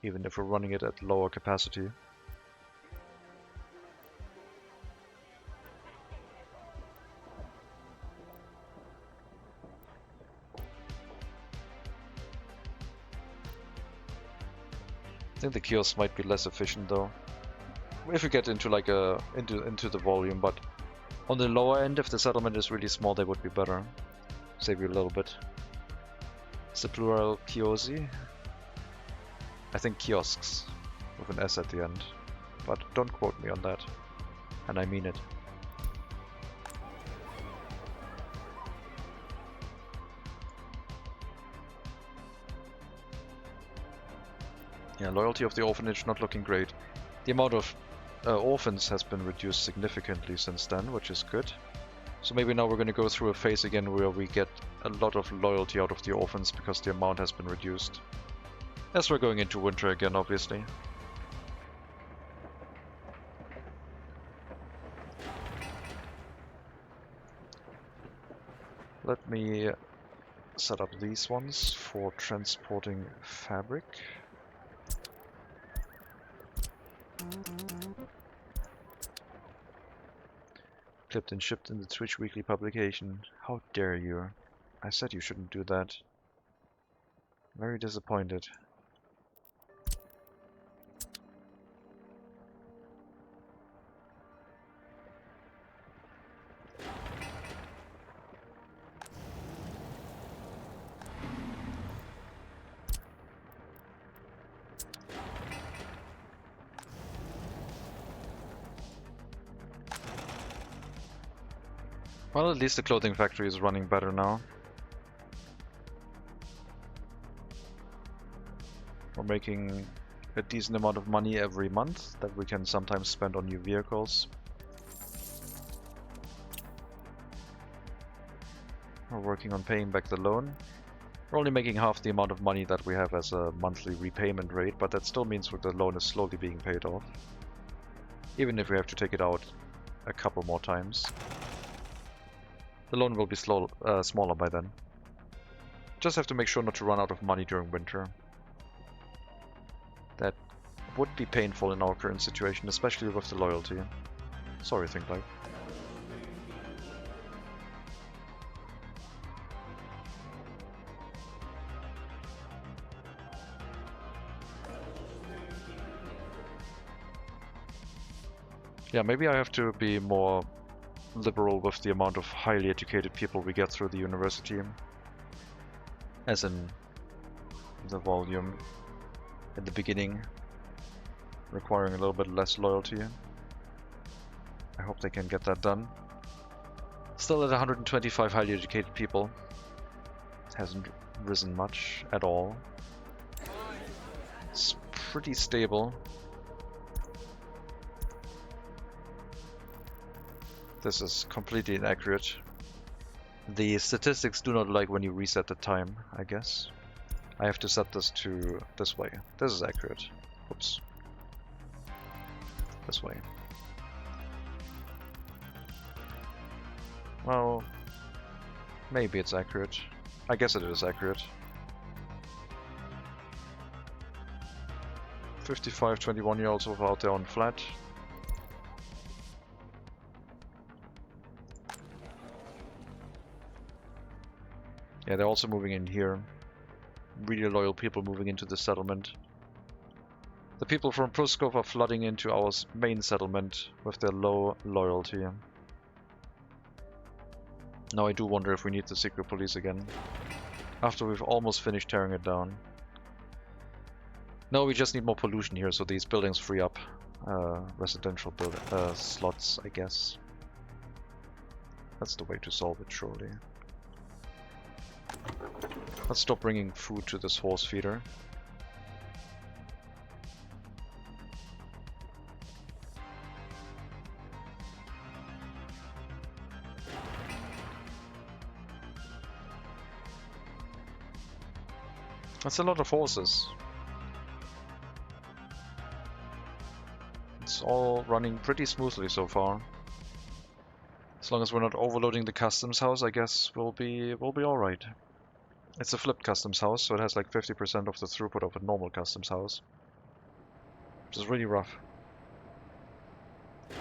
even if we're running it at lower capacity. I think the kiosks might be less efficient though, if we get into like into the volume. But on the lower end, if the settlement is really small, they would be better. Save you a little bit. Is the plural kiosi? I think kiosks with an S at the end, but don't quote me on that, and I mean it. Yeah, loyalty of the orphanage not looking great. The amount of orphans has been reduced significantly since then, which is good. So maybe now we're going to go through a phase again where we get a lot of loyalty out of the orphans because the amount has been reduced. As we're going into winter again, obviously. Let me set up these ones for transporting fabric. Clipped and shipped in the Twitch weekly publication. How dare you? I said you shouldn't do that. Very disappointed. Well, at least the clothing factory is running better now. We're making a decent amount of money every month that we can sometimes spend on new vehicles. We're working on paying back the loan. We're only making half the amount of money that we have as a monthly repayment rate, but that still means that the loan is slowly being paid off. Even if we have to take it out a couple more times. The loan will be smaller by then. Just have to make sure not to run out of money during winter. That would be painful in our current situation, especially with the loyalty. Sorry, Think Life. Yeah, maybe I have to be more liberal with the amount of highly educated people we get through the university. As in the volume at the beginning, requiring a little bit less loyalty. I hope they can get that done. Still at 125 highly educated people. Hasn't risen much at all. It's pretty stable. This is completely inaccurate. The statistics do not like when you reset the time, I guess. I have to set this to this way. This is accurate. Oops. This way. Well, maybe it's accurate. I guess it is accurate. 55 21-year-olds out there on flat. Yeah, they're also moving in here. Really loyal people moving into the settlement. The people from Pruskov are flooding into our main settlement with their low loyalty. Now I do wonder if we need the secret police again. After we've almost finished tearing it down. No, we just need more pollution here so these buildings free up residential slots, I guess. That's the way to solve it, surely. Let's stop bringing food to this horse feeder. That's a lot of horses. It's all running pretty smoothly so far. As long as we're not overloading the customs house, I guess we'll be alright. It's a flipped customs house, so it has like 50% of the throughput of a normal customs house. Which is really rough. If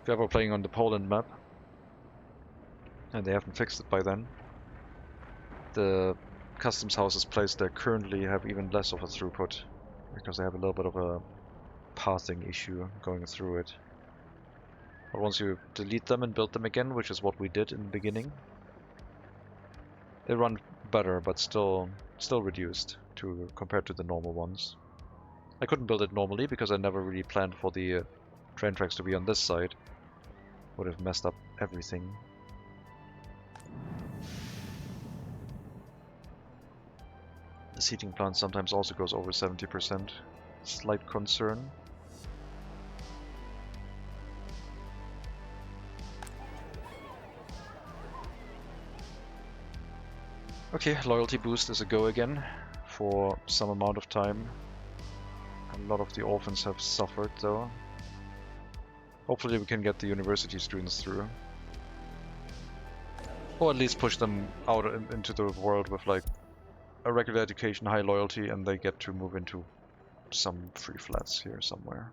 you're ever playing on the Poland map, and they haven't fixed it by then, the customs houses placed there currently have even less of a throughput, because they have a little bit of a pathing issue going through it. But once you delete them and build them again, which is what we did in the beginning, they run better, but still reduced compared to the normal ones. I couldn't build it normally because I never really planned for the train tracks to be on this side. Would have messed up everything. The heating plant sometimes also goes over 70%. Slight concern. Okay, loyalty boost is a go again for some amount of time. A lot of the orphans have suffered though. Hopefully we can get the university students through. Or at least push them out into the world with like a regular education, high loyalty, and they get to move into some free flats here somewhere.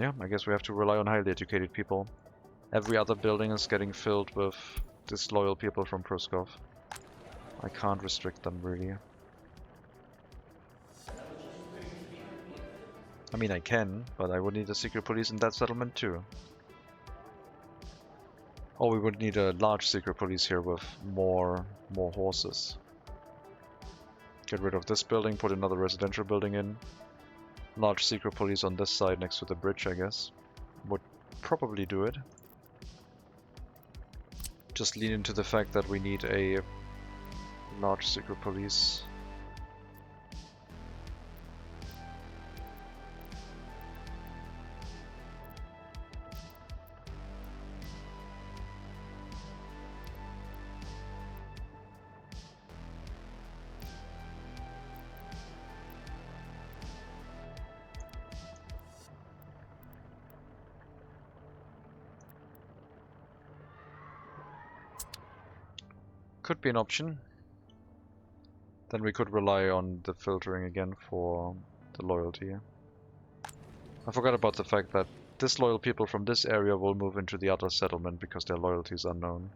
Yeah, I guess we have to rely on highly educated people. Every other building is getting filled with disloyal people from Pruskov. I can't restrict them, really. I mean, I can, but I would need a secret police in that settlement too. Or we would need a large secret police here with more horses. Get rid of this building, put another residential building in. Large secret police on this side next to the bridge, I guess. Would probably do it. Just lean into the fact that we need a large secret police. Could be an option. Then we could rely on the filtering again for the loyalty. I forgot about the fact that disloyal people from this area will move into the other settlement because their loyalty is unknown.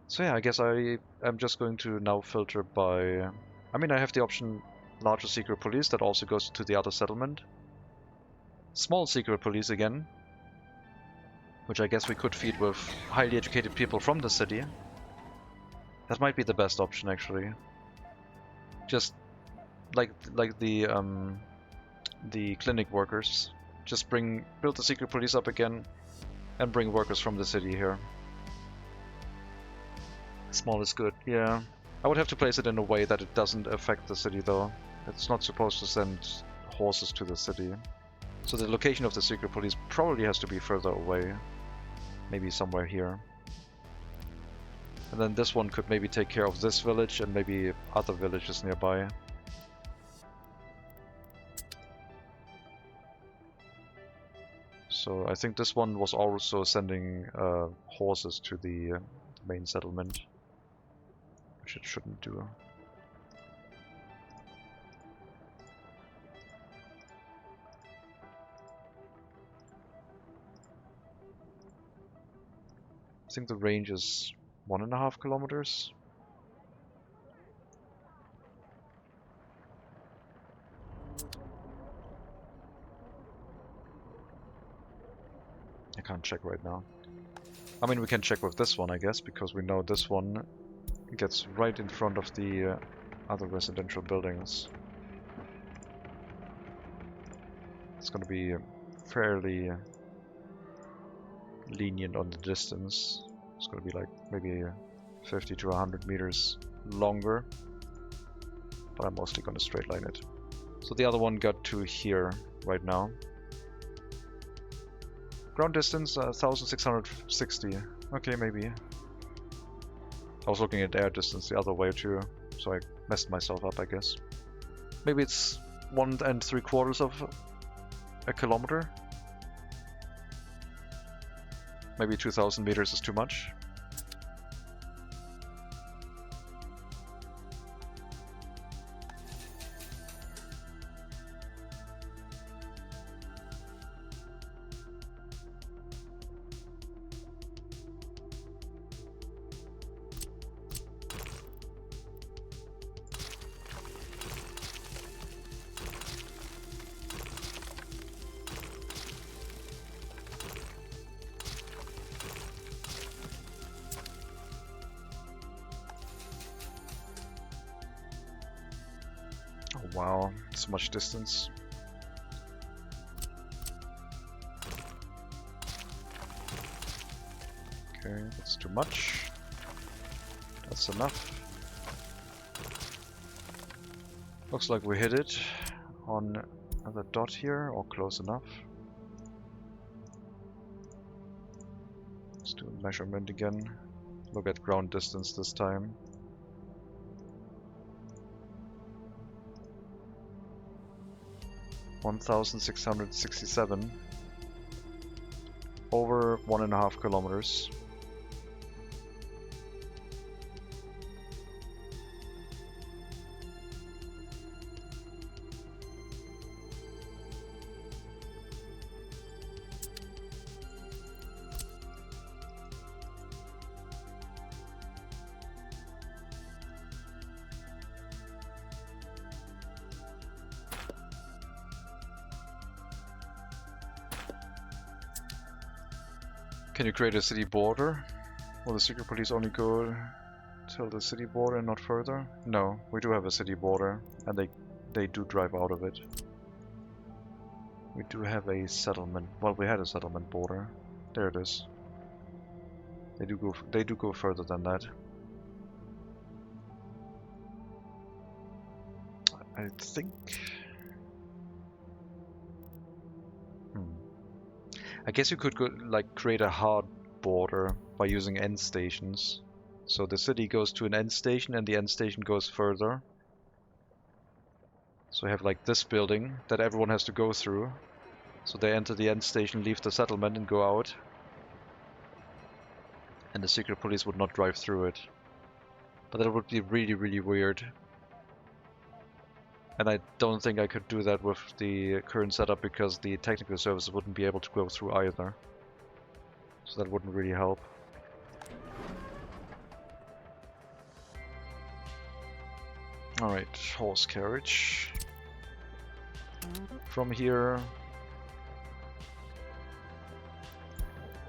So yeah, I guess I am just going to now filter by... I mean, I have the option larger secret police that also goes to the other settlement. Small secret police again, which I guess we could feed with highly educated people from the city. That might be the best option, actually. Just like the clinic workers. Just build the secret police up again and bring workers from the city here. Small is good, yeah. I would have to place it in a way that it doesn't affect the city though. It's not supposed to send horses to the city. So the location of the secret police probably has to be further away. Maybe somewhere here. And then this one could maybe take care of this village and maybe other villages nearby. So I think this one was also sending horses to the main settlement, which it shouldn't do. I think the range is 1.5 kilometers. I can't check right now. I mean, we can check with this one, I guess, because we know this one gets right in front of the other residential buildings. It's gonna be fairly lenient on the distance. It's gonna be like maybe 50 to 100 meters longer, but I'm mostly gonna straight line it. So the other one got to here right now. Ground distance 1660. Okay, maybe. I was looking at air distance the other way too, so I messed myself up, I guess. Maybe it's 1 3/4 of a kilometer. Maybe 2000 meters is too much. Oh wow, so much distance. Okay, that's too much. That's enough. Looks like we hit it on the dot here, or close enough. Let's do a measurement again. Look at ground distance this time. (1,667) over 1.5 kilometers. Can you create a city border? Will the secret police only go till the city border and not further? No, we do have a city border, and they do drive out of it. We do have a settlement. Well, we had a settlement border. There it is. They do go further than that. I think. I guess you could go, like, create a hard border by using end stations. So the city goes to an end station and the end station goes further. So you have like this building that everyone has to go through. So they enter the end station, leave the settlement and go out. And the secret police would not drive through it. But that would be really, really weird. And I don't think I could do that with the current setup because the technical services wouldn't be able to go through either. So that wouldn't really help. Alright, horse carriage. From here,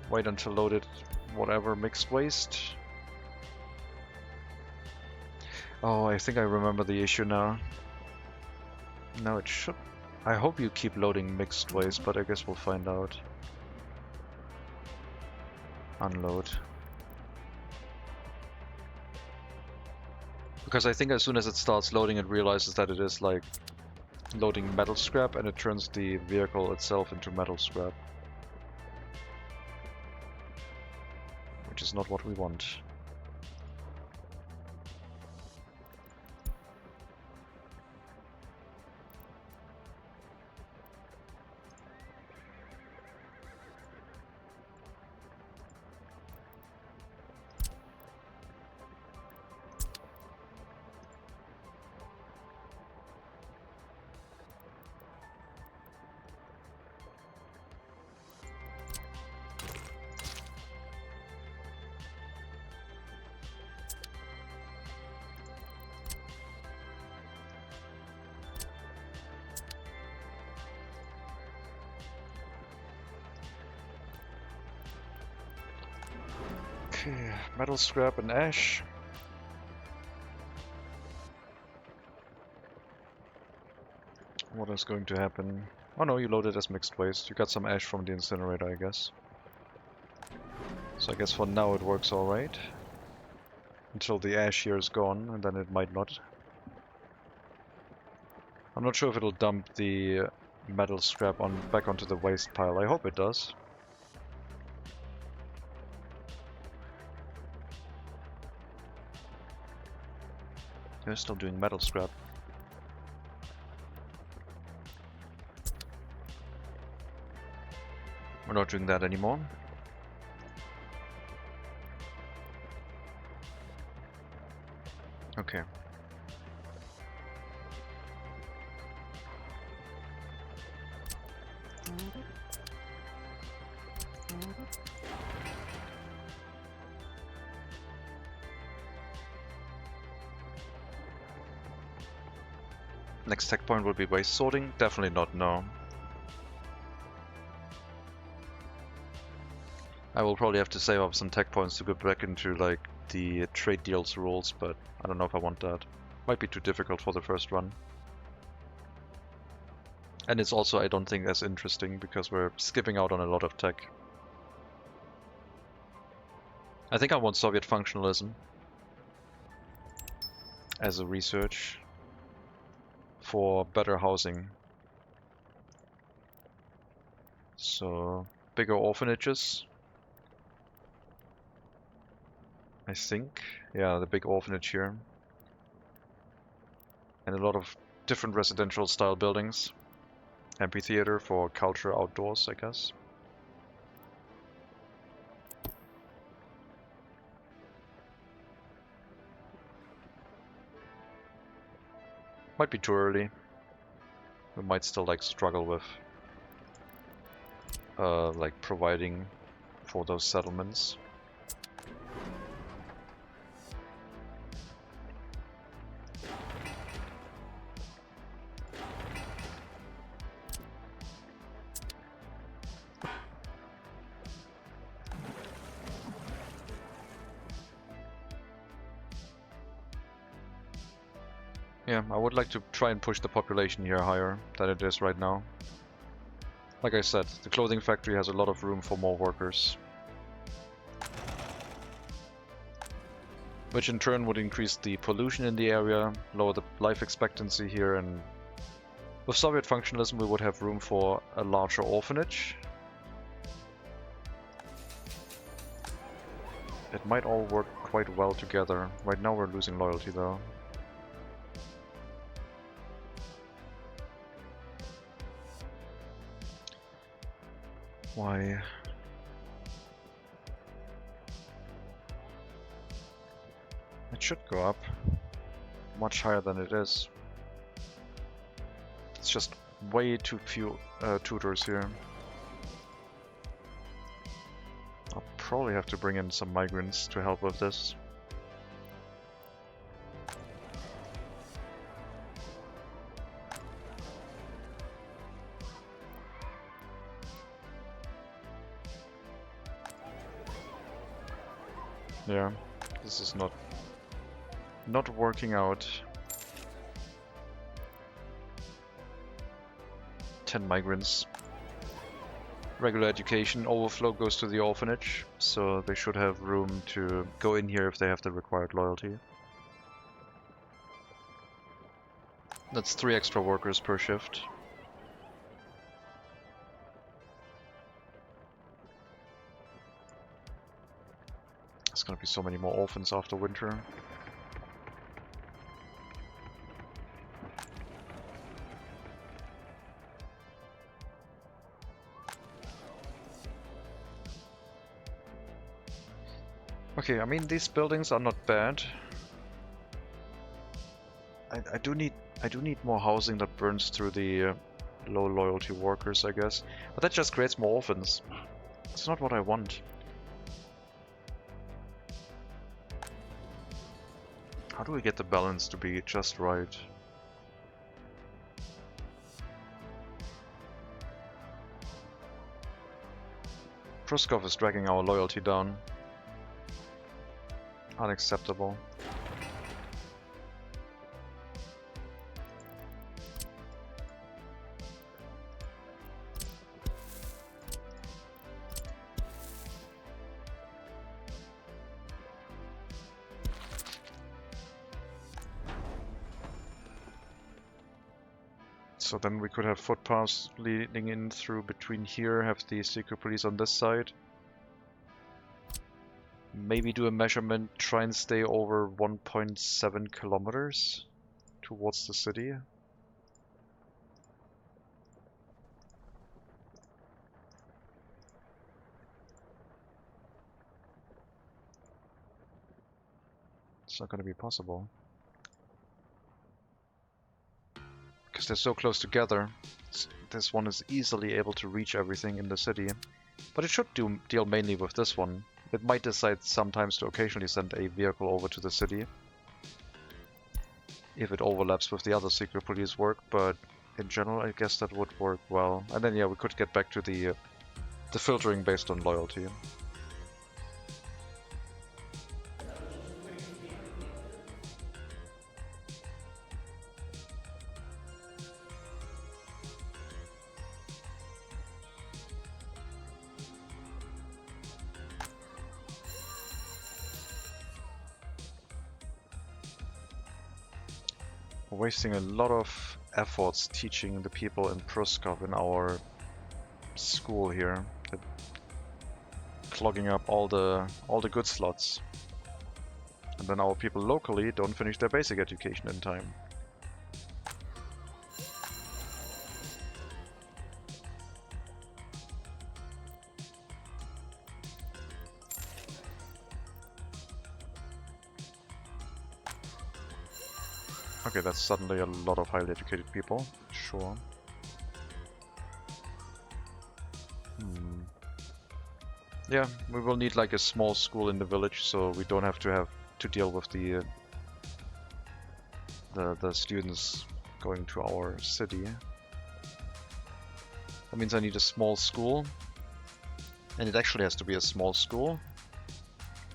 wait until loaded, whatever, mixed waste. Oh, I think I remember the issue now. No, it should. I hope you keep loading mixed waste, but I guess we'll find out. Unload. Because I think as soon as it starts loading, it realizes that it is like loading metal scrap, and it turns the vehicle itself into metal scrap. Which is not what we want. Okay, metal scrap and ash. What is going to happen? Oh no, you loaded as mixed waste. You got some ash from the incinerator, I guess. So I guess for now it works alright. Until the ash here is gone, and then it might not. I'm not sure if it'll dump the metal scrap back onto the waste pile. I hope it does. They're still doing metal scrap. We're not doing that anymore. Okay. Next tech point will be waste sorting. Definitely not, no. I will probably have to save up some tech points to go back into like the trade deals rules, but I don't know if I want that. Might be too difficult for the first run. And it's also, I don't think, as interesting because we're skipping out on a lot of tech. I think I want Soviet functionalism as a research for better housing. So, bigger orphanages. I think. Yeah, the big orphanage here. And a lot of different residential style buildings. Amphitheater for culture outdoors, I guess. Might be too early. We might still like struggle with like providing for those settlements. Yeah, I would like to try and push the population here higher than it is right now. Like I said, the clothing factory has a lot of room for more workers. Which in turn would increase the pollution in the area, lower the life expectancy here, and with Soviet functionalism we would have room for a larger orphanage. It might all work quite well together. Right now we're losing loyalty though. Why? It should go up much higher than it is. It's just way too few tutors here. I'll probably have to bring in some migrants to help with this. Yeah, this is not working out. 10 migrants. Regular education overflow goes to the orphanage, so they should have room to go in here if they have the required loyalty. That's 3 extra workers per shift. There's gonna be so many more orphans after winter. Okay, I mean these buildings are not bad. I do need more housing that burns through the low loyalty workers, I guess. But that just creates more orphans. It's not what I want. How do we get the balance to be just right? Pruskov is dragging our loyalty down. Unacceptable. So then we could have footpaths leading in through between here, have the secret police on this side. Maybe do a measurement, try and stay over 1.7 kilometers towards the city. It's not going to be possible. Because they're so close together, this one is easily able to reach everything in the city. But it should deal mainly with this one. It might decide sometimes to occasionally send a vehicle over to the city if it overlaps with the other secret police work, but in general I guess that would work well. And then yeah, we could get back to the filtering based on loyalty. We're wasting a lot of efforts teaching the people in Pruskov in our school here. They're clogging up all the good slots. And then our people locally don't finish their basic education in time. Okay, that's suddenly a lot of highly educated people. Sure. Yeah, we will need like a small school in the village, so we don't have to deal with the students going to our city. That means I need a small school, and it actually has to be a small school,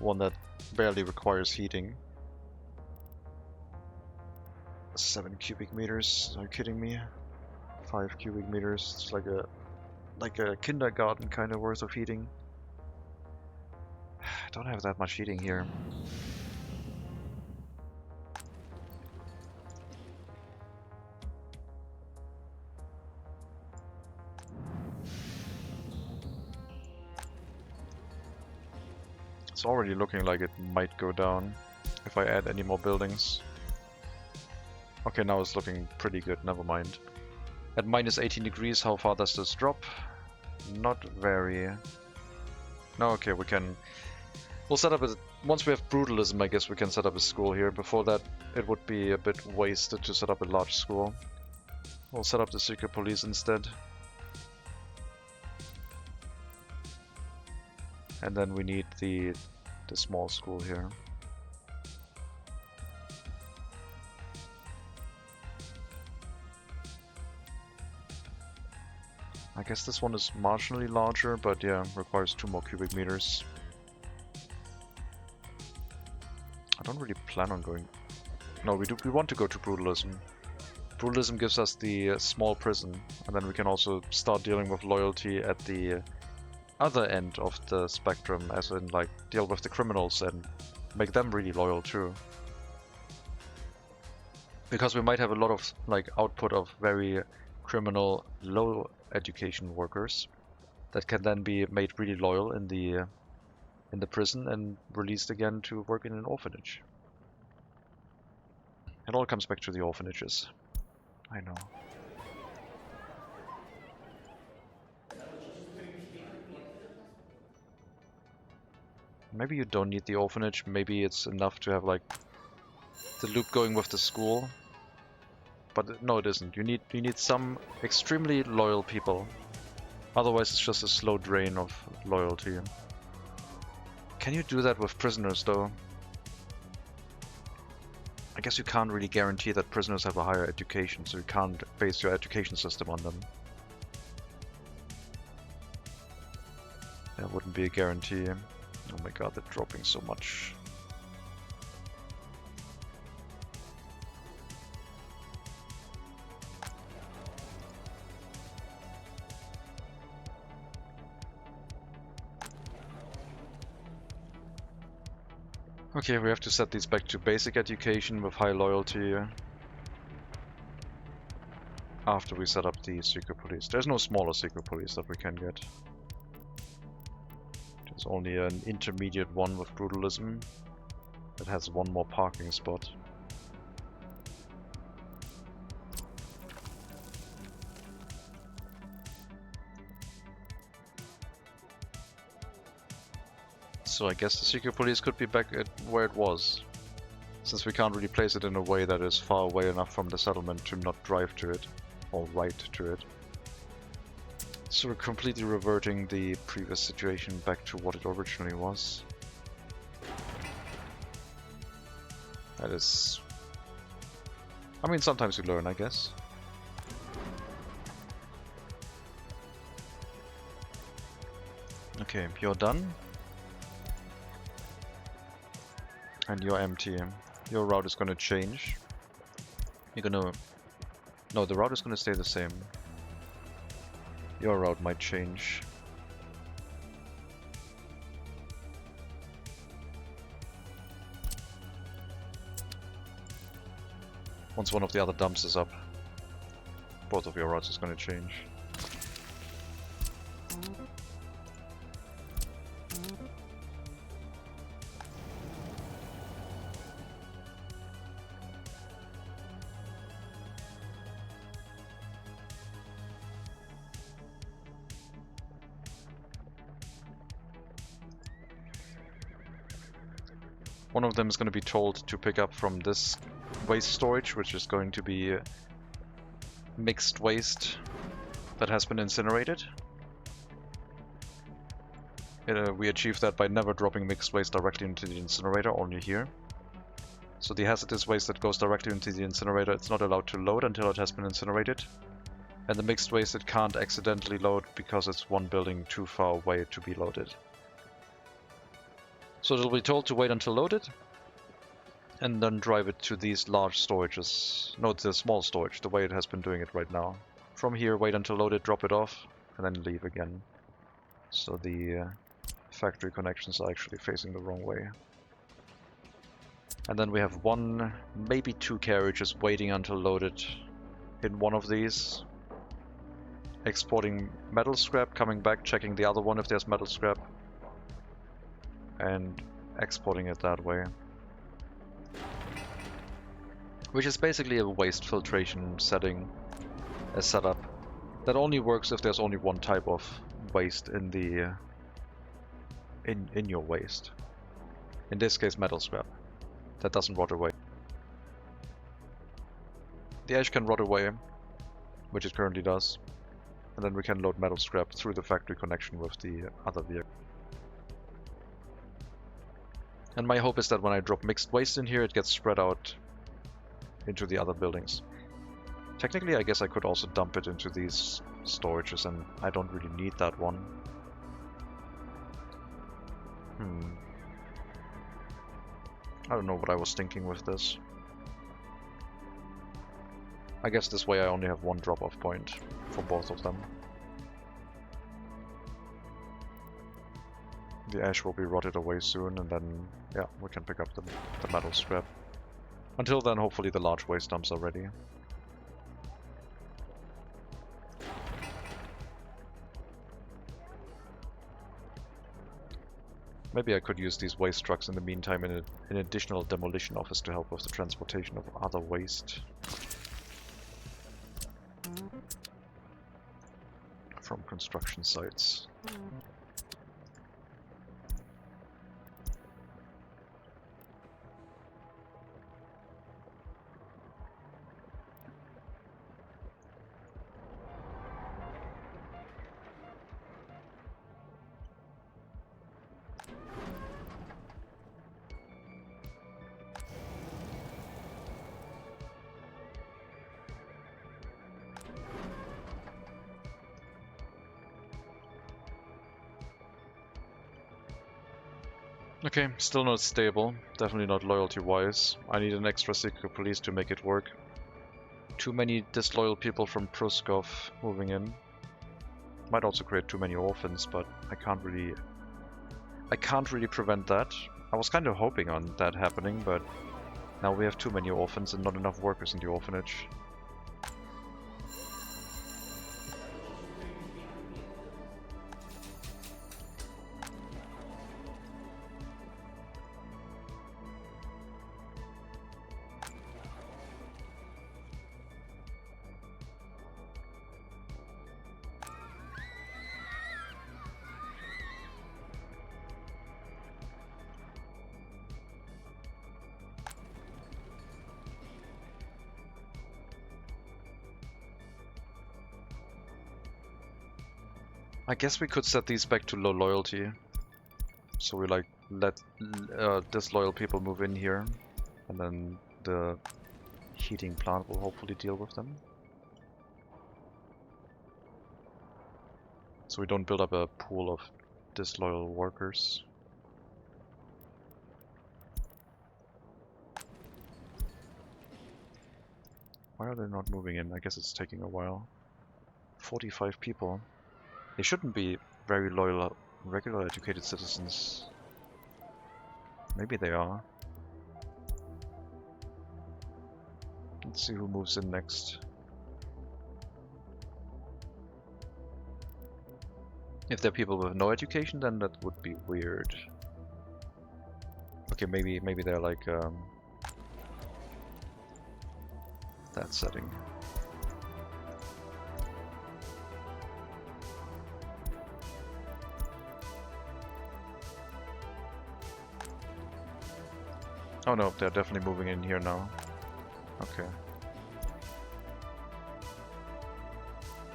one that barely requires heating. 7 cubic meters. Are you kidding me? 5 cubic meters. It's like a kindergarten kind of worth of heating. I don't have that much heating here. It's already looking like it might go down if I add any more buildings. Okay, now it's looking pretty good, never mind. At minus 18 degrees, how far does this drop? Not very. No, okay, we'll set up a... Once we have brutalism, I guess we can set up a school here. Before that, it would be a bit wasted to set up a large school. We'll set up the secret police instead. And then we need the small school here. I guess this one is marginally larger, but yeah, requires 2 more cubic meters. I don't really plan on going... No, we want to go to brutalism. Brutalism gives us the small prison, and then we can also start dealing with loyalty at the other end of the spectrum, as in like deal with the criminals and make them really loyal too. Because we might have a lot of like output of very criminal low education workers that can then be made really loyal in the prison and released again to work in an orphanage. It all comes back to the orphanages. I know. Maybe you don't need the orphanage, maybe it's enough to have like the loop going with the school. But no, it isn't. You need some extremely loyal people. Otherwise it's just a slow drain of loyalty. Can you do that with prisoners though? I guess you can't really guarantee that prisoners have a higher education, so you can't base your education system on them. That wouldn't be a guarantee. Oh my god, they're dropping so much. Okay, we have to set these back to basic education with high loyalty after we set up the secret police. There's no smaller secret police that we can get. There's only an intermediate one with brutalism that has 1 more parking spot. So I guess the secret police could be back at where it was, since we can't really place it in a way that is far away enough from the settlement to not drive to it, or ride to it. So we're completely reverting the previous situation back to what it originally was. That is... I mean, sometimes you learn, I guess. Okay, you're done. And you're empty. Your route is gonna change. You're gonna... No, the route is gonna stay the same. Your route might change. Once one of the other dumps is up, both of your routes is gonna change. One of them is going to be told to pick up from this waste storage, which is going to be mixed waste that has been incinerated. We achieve that by never dropping mixed waste directly into the incinerator, only here. So the hazardous waste that goes directly into the incinerator, it's not allowed to load until it has been incinerated. And the mixed waste, it can't accidentally load because it's 1 building too far away to be loaded. So it'll be told to wait until loaded, and then drive it to these large storages. No, it's a small storage, the way it has been doing it right now. From here, wait until loaded, drop it off, and then leave again. So the factory connections are actually facing the wrong way. And then we have one, maybe two carriages waiting until loaded in one of these. Exporting metal scrap, coming back, checking the other one if there's metal scrap. And exporting it that way. Which is basically a waste filtration setting, a setup that only works if there's only one type of waste in the in your waste. In this case, metal scrap. That doesn't rot away. The ash can rot away, which it currently does, and then we can load metal scrap through the factory connection with the other vehicle. And my hope is that when I drop mixed waste in here, it gets spread out into the other buildings. Technically, I guess I could also dump it into these storages, and I don't really need that one. I don't know what I was thinking with this. I guess this way I only have one drop-off point for both of them. The ash will be rotted away soon, and then, yeah, we can pick up the metal scrap. Until then, hopefully the large waste dumps are ready. Maybe I could use these waste trucks in the meantime in an additional demolition office to help with the transportation of other waste from construction sites. Okay, still not stable, definitely not loyalty-wise. I need an extra secret police to make it work. Too many disloyal people from Pruskov moving in. Might also create too many orphans, but I can't really prevent that. I was kind of hoping on that happening, but now we have too many orphans and not enough workers in the orphanage. I guess we could set these back to low loyalty. So we like let disloyal people move in here, and then the heating plant will hopefully deal with them. So we don't build up a pool of disloyal workers. Why are they not moving in? I guess it's taking a while. 45 people. They shouldn't be very loyal, regular educated citizens. Maybe they are. Let's see who moves in next. If they're people with no education, then that would be weird. Okay, maybe they're like that setting. Oh no, they're definitely moving in here now. Okay.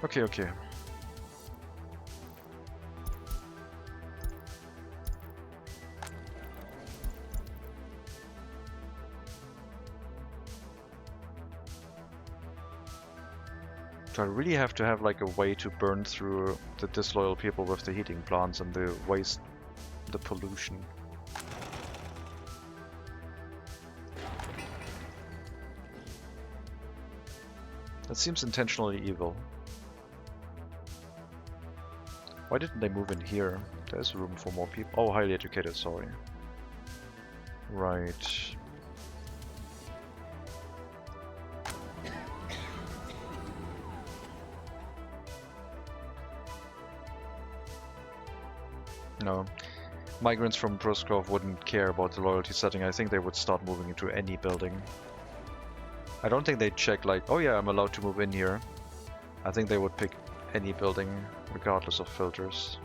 Okay. Do I really have to have like a way to burn through the disloyal people with the heating plants and the waste, the pollution? That seems intentionally evil. Why didn't they move in here? There's room for more people. Oh, highly educated, sorry. Right. No. Migrants from Proskrov wouldn't care about the loyalty setting. I think they would start moving into any building. I don't think they'd check like, oh yeah, I'm allowed to move in here. I think they would pick any building regardless of filters.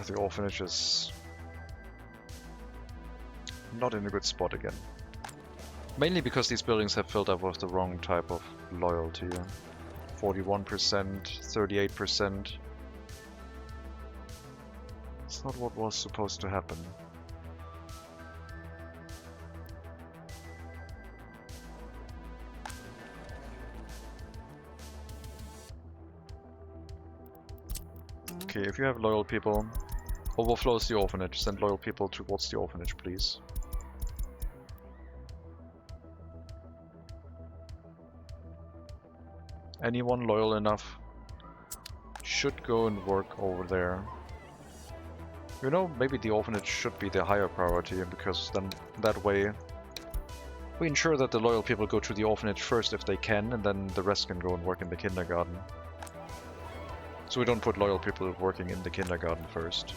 The orphanage is not in a good spot again. Mainly because these buildings have filled up with the wrong type of loyalty. 41%, 38%. It's not what was supposed to happen. Okay, if you have loyal people, overflows the orphanage. Send loyal people towards the orphanage, please. Anyone loyal enough should go and work over there. You know, maybe the orphanage should be the higher priority, because then that way we ensure that the loyal people go to the orphanage first if they can, and then the rest can go and work in the kindergarten. So we don't put loyal people working in the kindergarten first.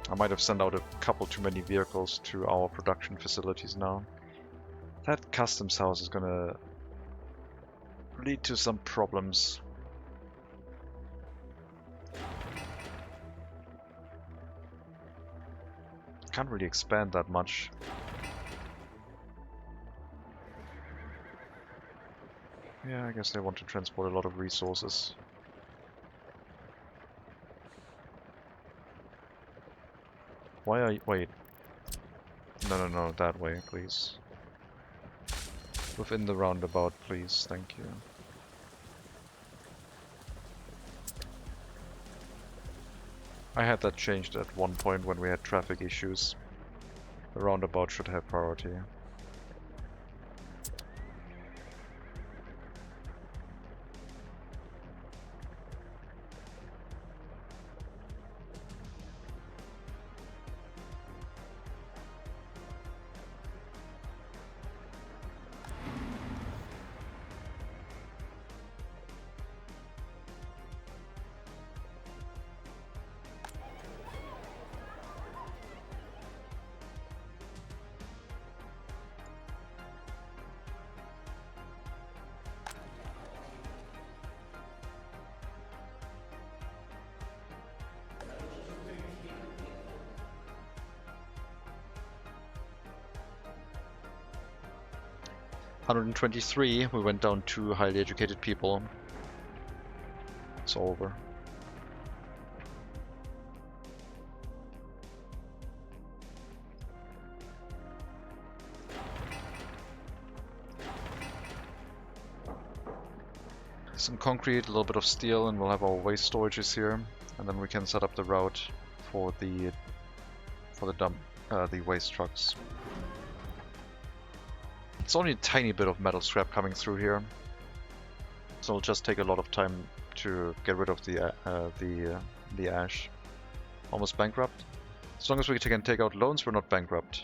I might have sent out a couple too many vehicles to our production facilities now. That customs house is gonna lead to some problems. Can't really expand that much. Yeah, I guess they want to transport a lot of resources. Why are you... wait. No, that way, please. Within the roundabout, please, thank you. I had that changed at one point when we had traffic issues. The roundabout should have priority. $123, we went down 2 highly educated people. It's over. Some concrete, a little bit of steel, and we'll have our waste storages here, and then we can set up the route for the dump, the waste trucks. It's only a tiny bit of metal scrap coming through here, so it'll just take a lot of time to get rid of the ash. Almost bankrupt. As long as we can take out loans, we're not bankrupt.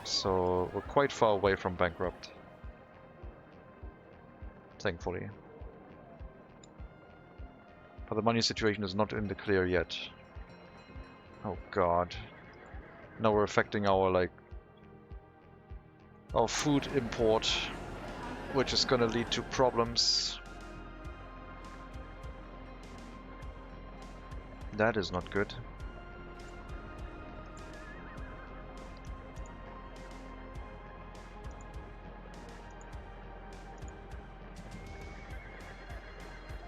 So we're quite far away from bankrupt, thankfully. But the money situation is not in the clear yet. Oh god. Now we're affecting our, like... our food import, which is gonna lead to problems. That is not good.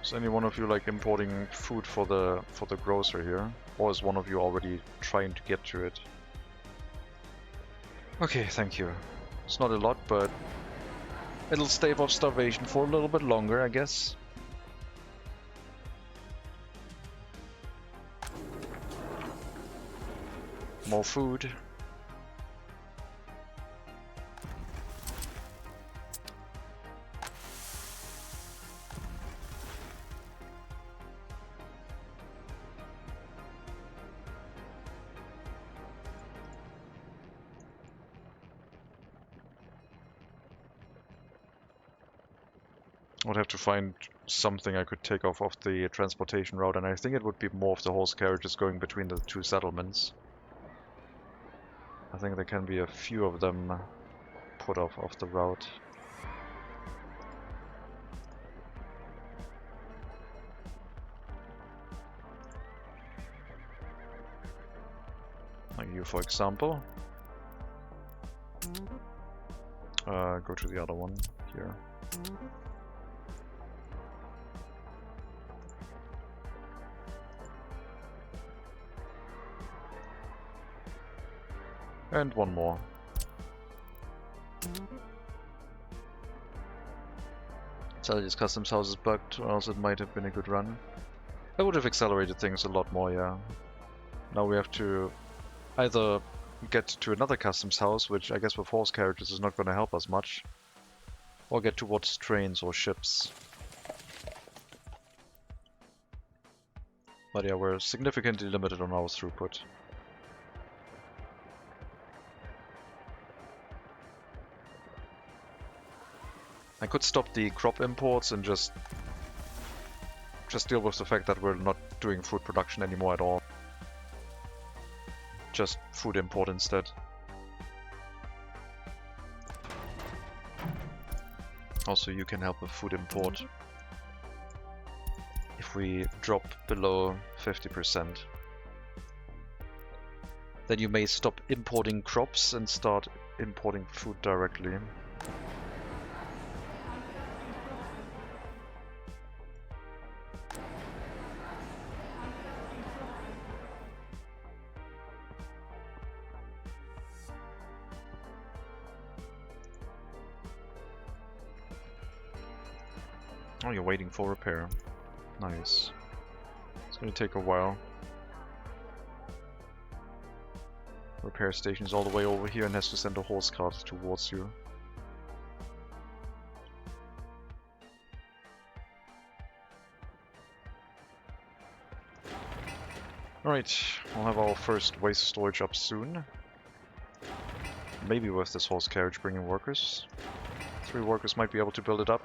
Is any one of you like importing food for the grocer here? Or is one of you already trying to get to it? Okay, thank you. It's not a lot, but it'll stave off starvation for a little bit longer, I guess. More food. I would have to find something I could take off the transportation route, and I think it would be more of the horse carriages going between the two settlements. I think there can be a few of them put off the route. Like you, for example. Go to the other one here. And one more. So this customs house is bugged, or else it might have been a good run. That would have accelerated things a lot more, yeah. Now we have to either get to another customs house, which I guess with horse carriages is not going to help us much, or get towards trains or ships. But yeah, we're significantly limited on our throughput. I could stop the crop imports and just deal with the fact that we're not doing food production anymore at all. Just food import instead. Also, you can help with food import if we drop below 50%. Then you may stop importing crops and start importing food directly. Oh, you're waiting for repair. Nice. It's gonna take a while. Repair station is all the way over here and has to send a horse cart towards you. Alright, we'll have our first waste storage up soon. Maybe with this horse carriage bringing workers. 3 workers might be able to build it up.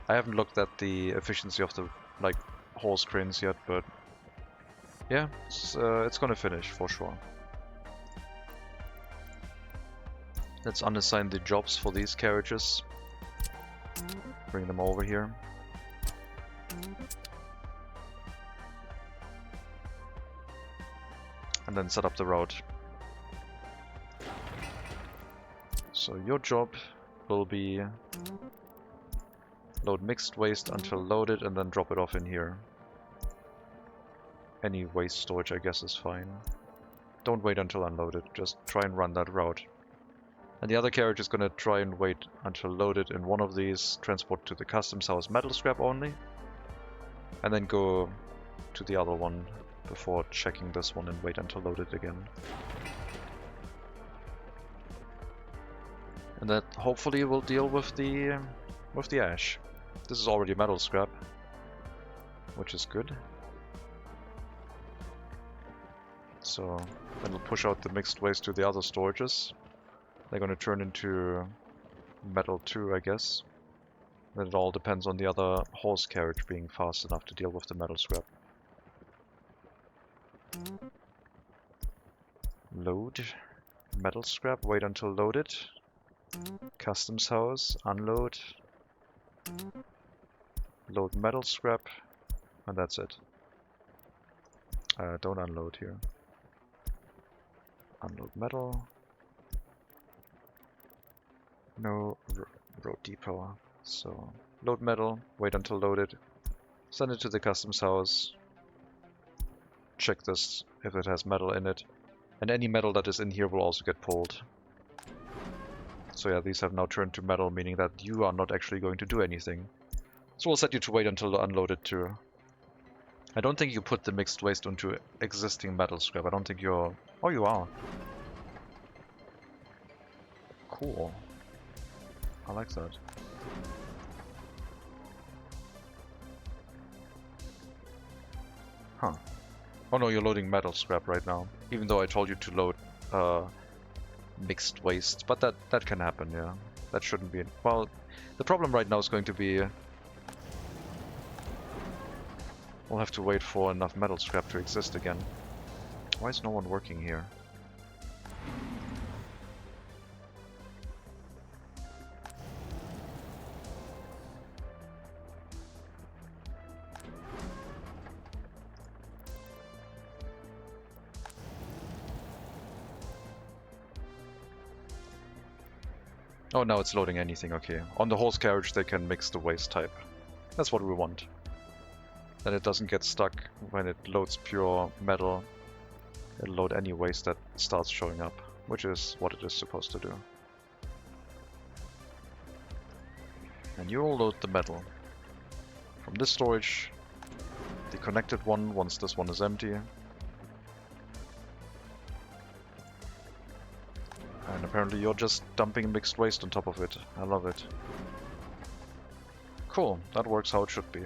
I haven't looked at the efficiency of the horse cranes yet, but yeah, it's gonna finish for sure. Let's unassign the jobs for these carriages. Bring them over here. And then set up the route. So your job will be load mixed waste until loaded and then drop it off in here. Any waste storage I guess is fine. Don't wait until unloaded, just try and run that route. And the other carriage is gonna try and wait until loaded in one of these, transport to the customs house metal scrap only, and then go to the other one before checking this one and wait until loaded again. And that hopefully will deal with the ash. This is already metal scrap, which is good. So then we'll push out the mixed waste to the other storages. They're going to turn into metal too, I guess. Then it all depends on the other horse carriage being fast enough to deal with the metal scrap. Load metal scrap, wait until loaded. Customs house, unload, load metal scrap, and that's it. Don't unload here. Unload metal. No road depot. So load metal, wait until loaded, send it to the customs house, check this if it has metal in it, and any metal that is in here will also get pulled. So yeah, these have now turned to metal, meaning that you are not actually going to do anything. So we'll set you to wait until unloaded too. I don't think you put the mixed waste onto existing metal scrap. I don't think you're... Oh, you are. Cool. I like that. Huh. Oh no, you're loading metal scrap right now. Even though I told you to load mixed waste. But that can happen, yeah. That shouldn't be... Well, the problem right now is going to be... We'll have to wait for enough metal scrap to exist again. Why is no one working here? Oh, now it's loading anything, okay. On the horse carriage they can mix the waste type. That's what we want. Then it doesn't get stuck when it loads pure metal. It'll load any waste that starts showing up, which is what it is supposed to do. And you'll load the metal. From this storage, the connected one, once this one is empty. And apparently you're just dumping mixed waste on top of it. I love it. Cool, that works how it should be.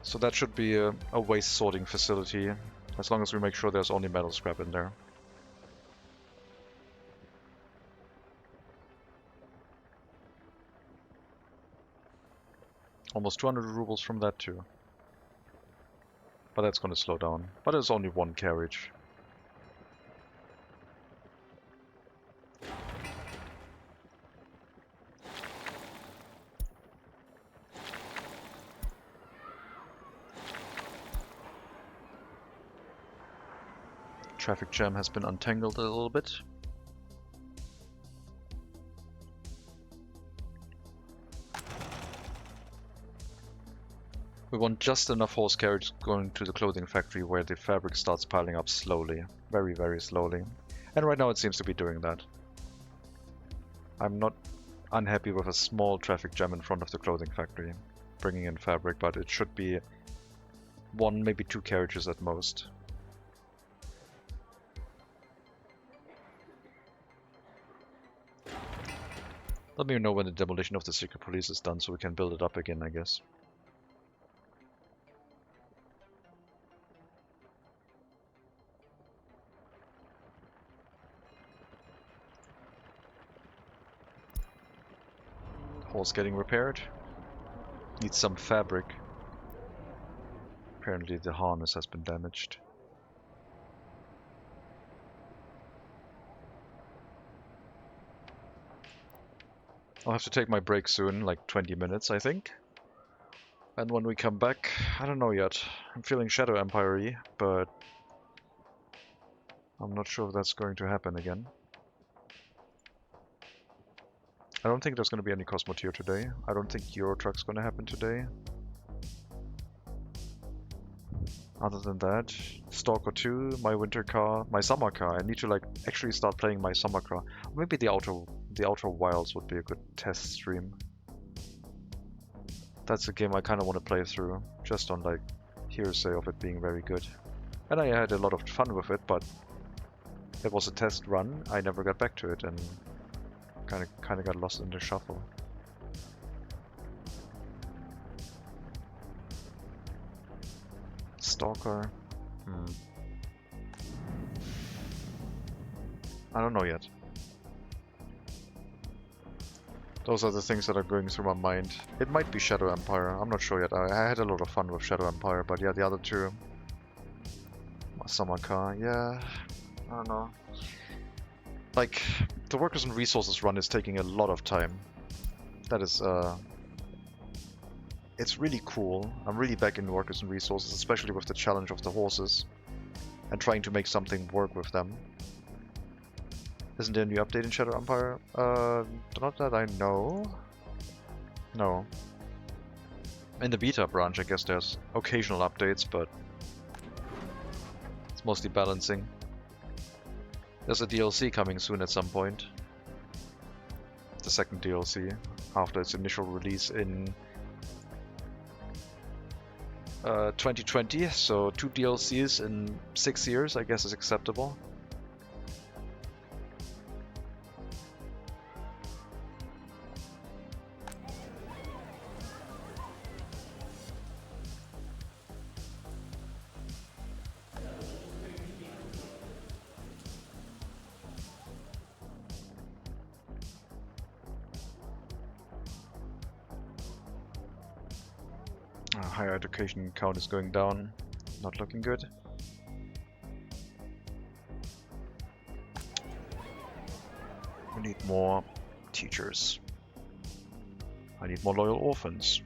So that should be a waste sorting facility, as long as we make sure there's only metal scrap in there. Almost 200 rubles from that too. But that's gonna slow down. But it's only one carriage. Traffic jam has been untangled a little bit. We want just enough horse carriage going to the clothing factory where the fabric starts piling up slowly. Very, very slowly. And right now it seems to be doing that. I'm not unhappy with a small traffic jam in front of the clothing factory, bringing in fabric, but it should be one, maybe two carriages at most. Let me know when the demolition of the secret police is done so we can build it up again, I guess. Horse getting repaired. Needs some fabric. Apparently the harness has been damaged. I'll have to take my break soon, like 20 minutes, I think. And when we come back, I don't know yet. I'm feeling Shadow Empire-y, but I'm not sure if that's going to happen again. I don't think there's going to be any Cosmoteer today. I don't think Euro Truck's going to happen today. Other than that, Stalker 2, my winter car, my summer car. I need to like actually start playing my summer car. Maybe the Outer Wilds would be a good test stream. That's a game I kind of want to play through, just on like hearsay of it being very good. And I had a lot of fun with it, but it was a test run. I never got back to it and kind of got lost in the shuffle. Stalker. I don't know yet. Those are the things that are going through my mind. It might be Shadow Empire. I'm not sure yet. I had a lot of fun with Shadow Empire, but yeah, the other two. My summer car, yeah. I don't know. Like, the workers and resources run is taking a lot of time. That is, it's really cool. I'm really back in workers and resources, especially with the challenge of the horses. And trying to make something work with them. Isn't there a new update in Shadow Empire? Not that I know. No. In the beta branch, I guess there's occasional updates, but it's mostly balancing. There's a DLC coming soon at some point. The second DLC, after its initial release in 2020, so 2 DLCs in 6 years, I guess is acceptable. Higher education count is going down, not looking good. We need more teachers. I need more loyal orphans.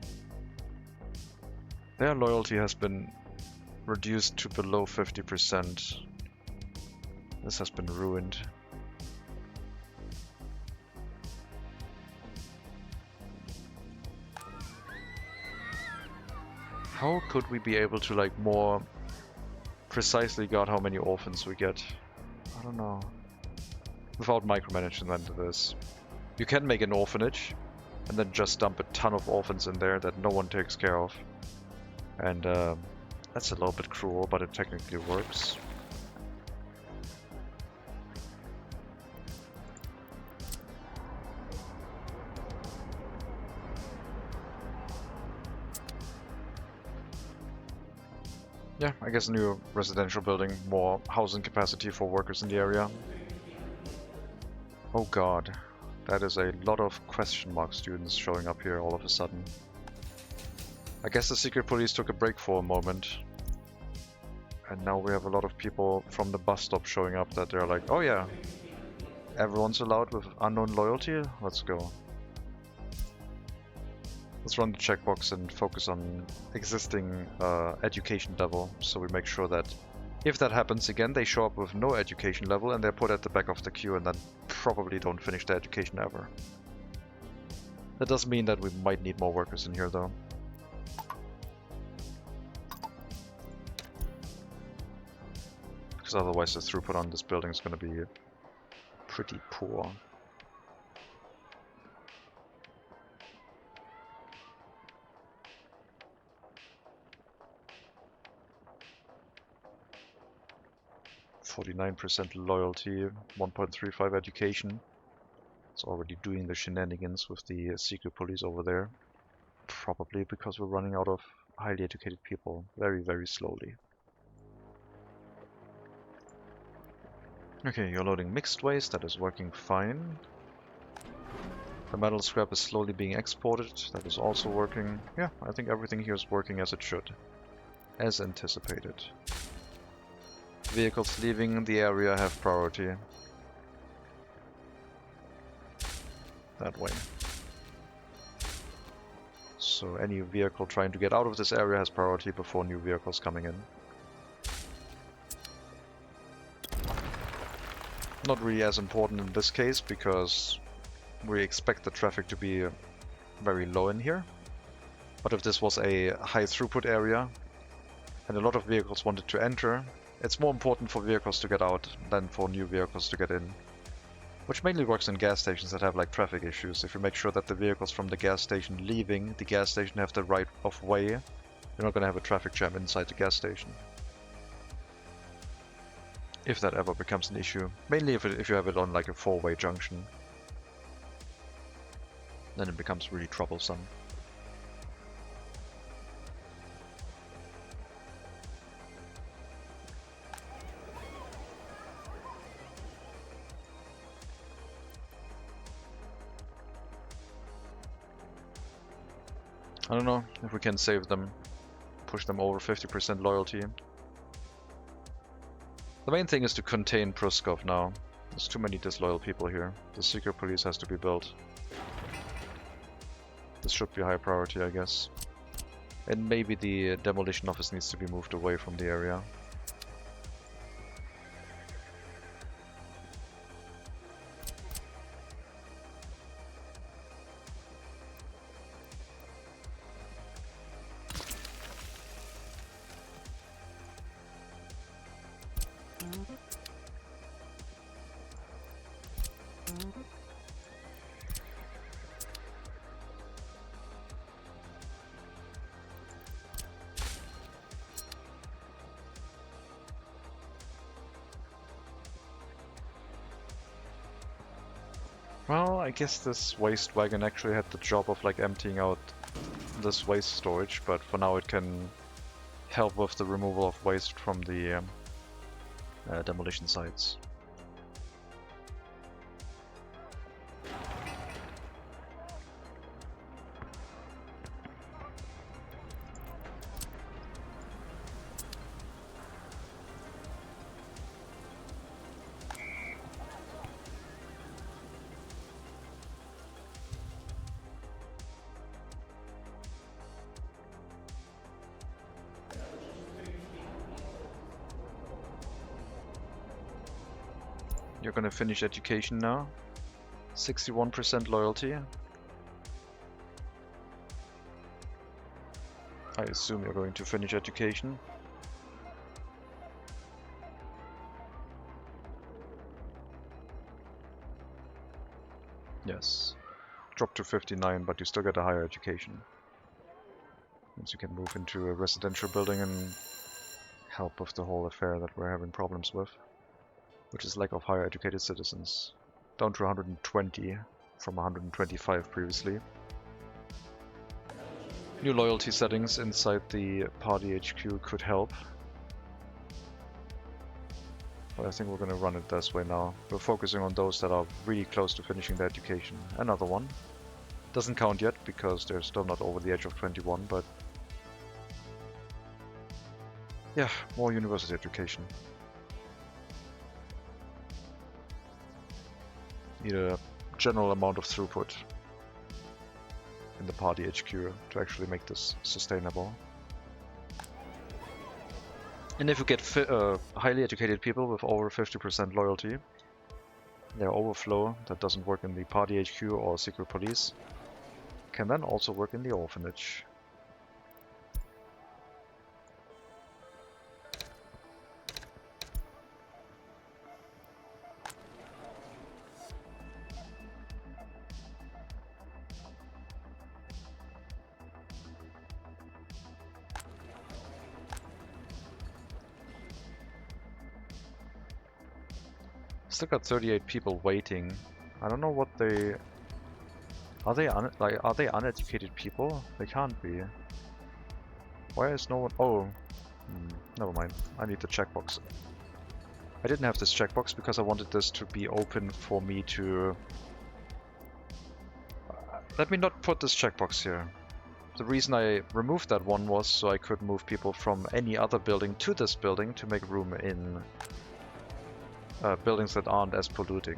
Their loyalty has been reduced to below 50%. This has been ruined. How could we be able to like more precisely guard how many orphans we get? I don't know. Without micromanaging into this. You can make an orphanage and then just dump a ton of orphans in there that no one takes care of. And that's a little bit cruel, but it technically works. Yeah, I guess a new residential building, more housing capacity for workers in the area. Oh god, that is a lot of question mark students showing up here all of a sudden. I guess the secret police took a break for a moment. And now we have a lot of people from the bus stop showing up that they're like, oh yeah, everyone's allowed with unknown loyalty? Let's go. Let's run the checkbox and focus on existing education level, so we make sure that if that happens again, they show up with no education level and they're put at the back of the queue and then probably don't finish their education ever. That does mean that we might need more workers in here though. Because otherwise the throughput on this building is going to be pretty poor. %49 loyalty, 1.35 education. It's already doing the shenanigans with the secret police over there. Probably because we're running out of highly educated people very, very slowly. Okay, you're loading mixed waste, that is working fine. The metal scrap is slowly being exported, that is also working. Yeah, I think everything here is working as it should. As anticipated. Vehicles leaving the area have priority. That way. So any vehicle trying to get out of this area has priority before new vehicles coming in. Not really as important in this case because we expect the traffic to be very low in here. But if this was a high throughput area and a lot of vehicles wanted to enter, it's more important for vehicles to get out than for new vehicles to get in. Which mainly works in gas stations that have like traffic issues. If you make sure that the vehicles from the gas station leaving the gas station have the right of way, you're not going to have a traffic jam inside the gas station. If that ever becomes an issue. Mainly if you have it on like a four-way junction. Then it becomes really troublesome. I don't know if we can save them, push them over 50% loyalty. The main thing is to contain Pruskov now. There's too many disloyal people here. The secret police has to be built. This should be high priority, I guess. And maybe the demolition office needs to be moved away from the area. Well, I guess this waste wagon actually had the job of like emptying out this waste storage, but for now it can help with the removal of waste from the demolition sites. You're gonna finish education now. 61% loyalty. I assume you're going to finish education. Yes. Drop to 59, but you still get a higher education. Means you can move into a residential building and help with the whole affair that we're having problems with, which is lack of higher educated citizens. Down to 120 from 125 previously. New loyalty settings inside the party HQ could help. But I think we're going to run it this way now. We're focusing on those that are really close to finishing their education. Another one. Doesn't count yet because they're still not over the age of 21, but yeah, more university education. Need a general amount of throughput in the party HQ to actually make this sustainable. And if you get highly educated people with over 50% loyalty, their overflow that doesn't work in the party HQ or secret police can then also work in the orphanage. Still got 38 people waiting. I don't know what they are. Are they uneducated people? They can't be. Why is no one? Oh, never mind. I need the checkbox. I didn't have this checkbox because I wanted this to be open for me to. Let me not put this checkbox here. The reason I removed that one was so I could move people from any other building to this building to make room in buildings that aren't as polluting.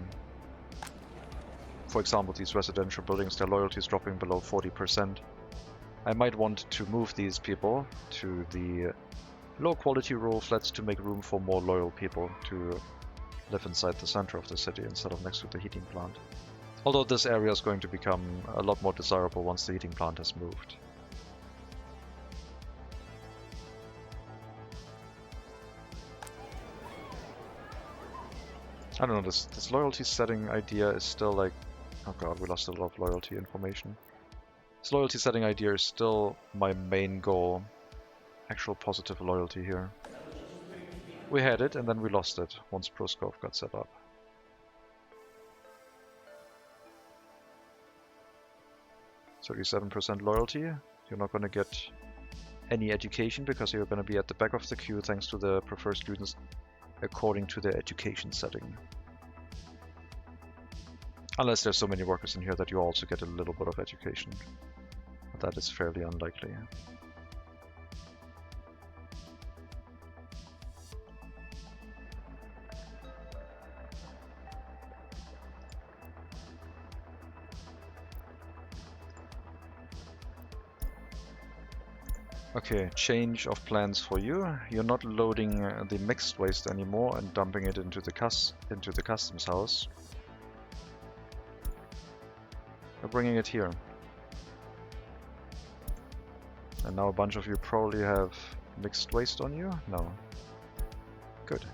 For example, these residential buildings, their loyalty is dropping below 40%. I might want to move these people to the low quality rural flats to make room for more loyal people to live inside the center of the city instead of next to the heating plant. Although this area is going to become a lot more desirable once the heating plant has moved. I don't know, this loyalty setting idea is still like... Oh god, we lost a lot of loyalty information. This loyalty setting idea is still my main goal. Actual positive loyalty here. We had it and then we lost it once Pruskov got set up. %37 loyalty. You're not going to get any education because you're going to be at the back of the queue thanks to the preferred students according to their education setting. Unless there's so many workers in here that you also get a little bit of education. But that is fairly unlikely. Okay, change of plans for you. You're not loading the mixed waste anymore and dumping it into the customs house. You're bringing it here. And now a bunch of you probably have mixed waste on you? No. Good.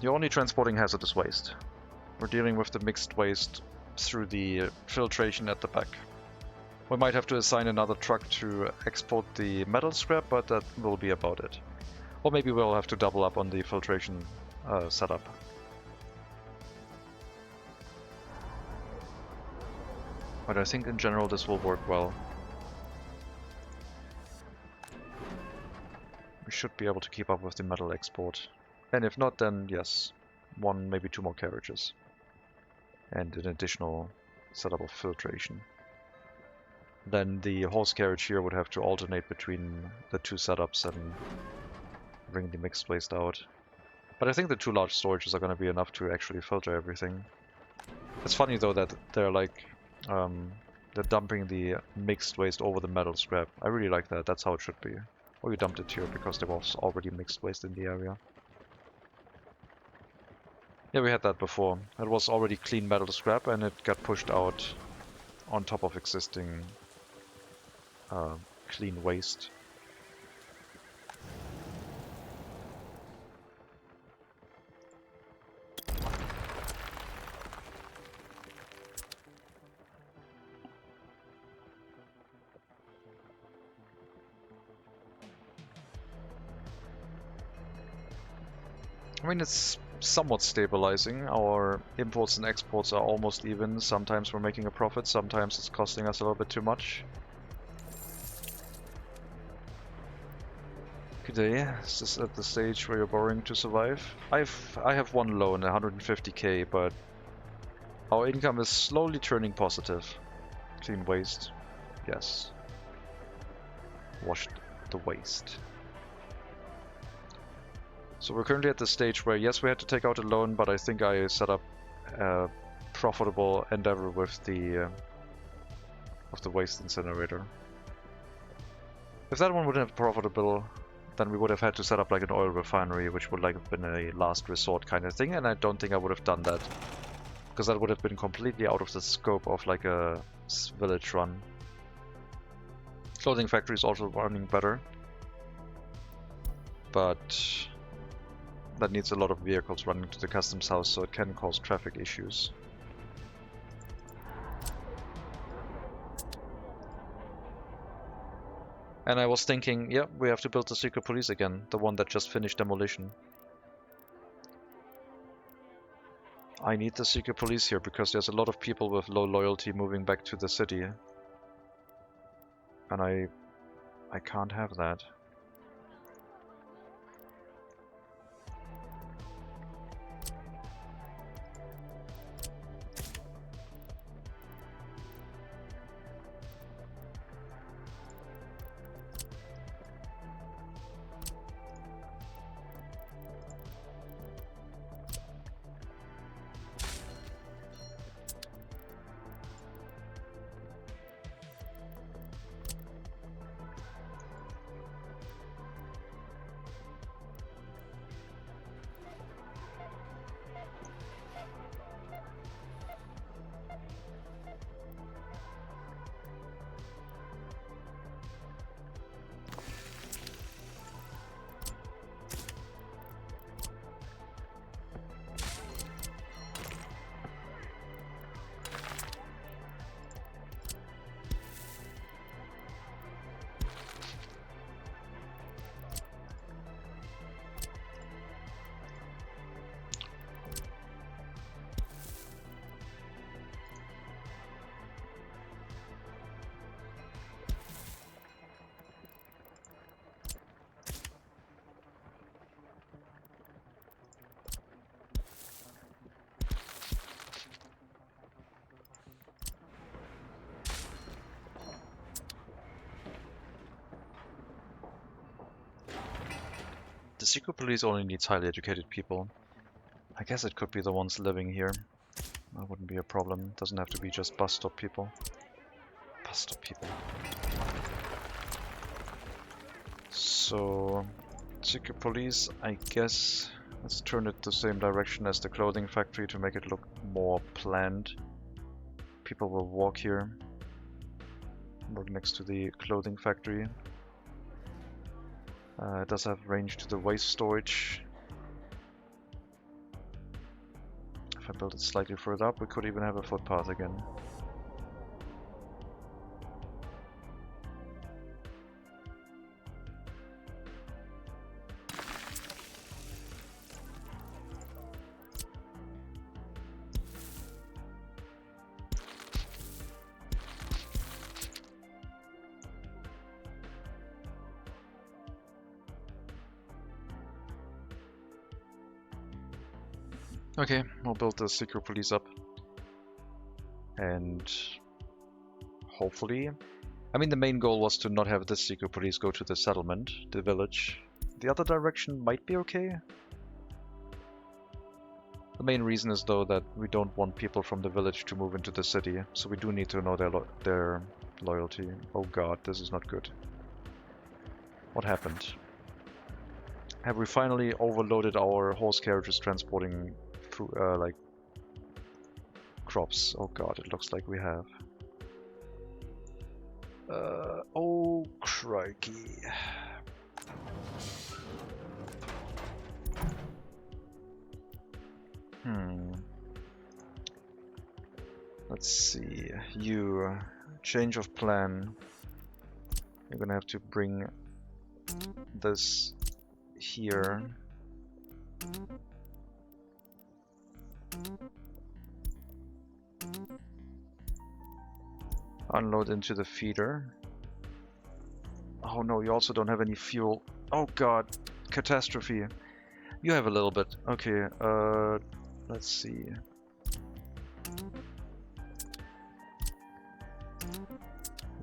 You're only transporting hazardous waste. We're dealing with the mixed waste through the filtration at the back. We might have to assign another truck to export the metal scrap, but that will be about it. Or maybe we'll have to double up on the filtration setup. But I think in general this will work well. We should be able to keep up with the metal export. And if not, then yes, 1, maybe 2 more carriages. And an additional setup of filtration. Then the horse carriage here would have to alternate between the 2 setups and bring the mixed waste out. But I think the 2 large storages are going to be enough to actually filter everything. It's funny though that they're like, they're dumping the mixed waste over the metal scrap. I really like that, that's how it should be. Or you dumped it here because there was already mixed waste in the area. Yeah, we had that before. It was already clean metal scrap and it got pushed out on top of existing clean waste. I mean, it's somewhat stabilizing. Our imports and exports are almost even. Sometimes we're making a profit, sometimes it's costing us a little bit too much. Good day. Is this at the stage where you're borrowing to survive? I have 1 loan, 150k, but our income is slowly turning positive. Clean waste. Yes. Wash the waste. So we're currently at the stage where, yes, we had to take out a loan, but I think I set up a profitable endeavor with the waste incinerator. If that one wouldn't have been profitable, then we would have had to set up like an oil refinery, which would like have been a last resort kind of thing, and I don't think I would have done that, because that would have been completely out of the scope of like a village run. Clothing factory is also running better, but that needs a lot of vehicles running to the customs house, so it can cause traffic issues. And I was thinking, yeah, we have to build the secret police again, the one that just finished demolition. I need the secret police here because there's a lot of people with low loyalty moving back to the city. And I can't have that. The secret police only needs highly educated people. I guess it could be the ones living here. That wouldn't be a problem. Doesn't have to be just bus stop people. Bus stop people. So, secret police, I guess. Let's turn it the same direction as the clothing factory to make it look more planned. People will walk here. Work next to the clothing factory. It does have range to the waste storage. If I build it slightly further up, we could even have a footpath again. Okay, we'll build the secret police up. And hopefully... I mean, the main goal was to not have this secret police go to the settlement, the village. The other direction might be okay. The main reason is, though, that we don't want people from the village to move into the city, so we do need to know their loyalty. Oh god, this is not good. What happened? Have we finally overloaded our horse carriages transporting like crops? Oh god, it looks like we have. Oh crikey. Let's see. You, change of plan. You're gonna have to bring this here. Unload into the feeder. Oh no, you also don't have any fuel. Oh god, catastrophe. You have a little bit. Okay, let's see.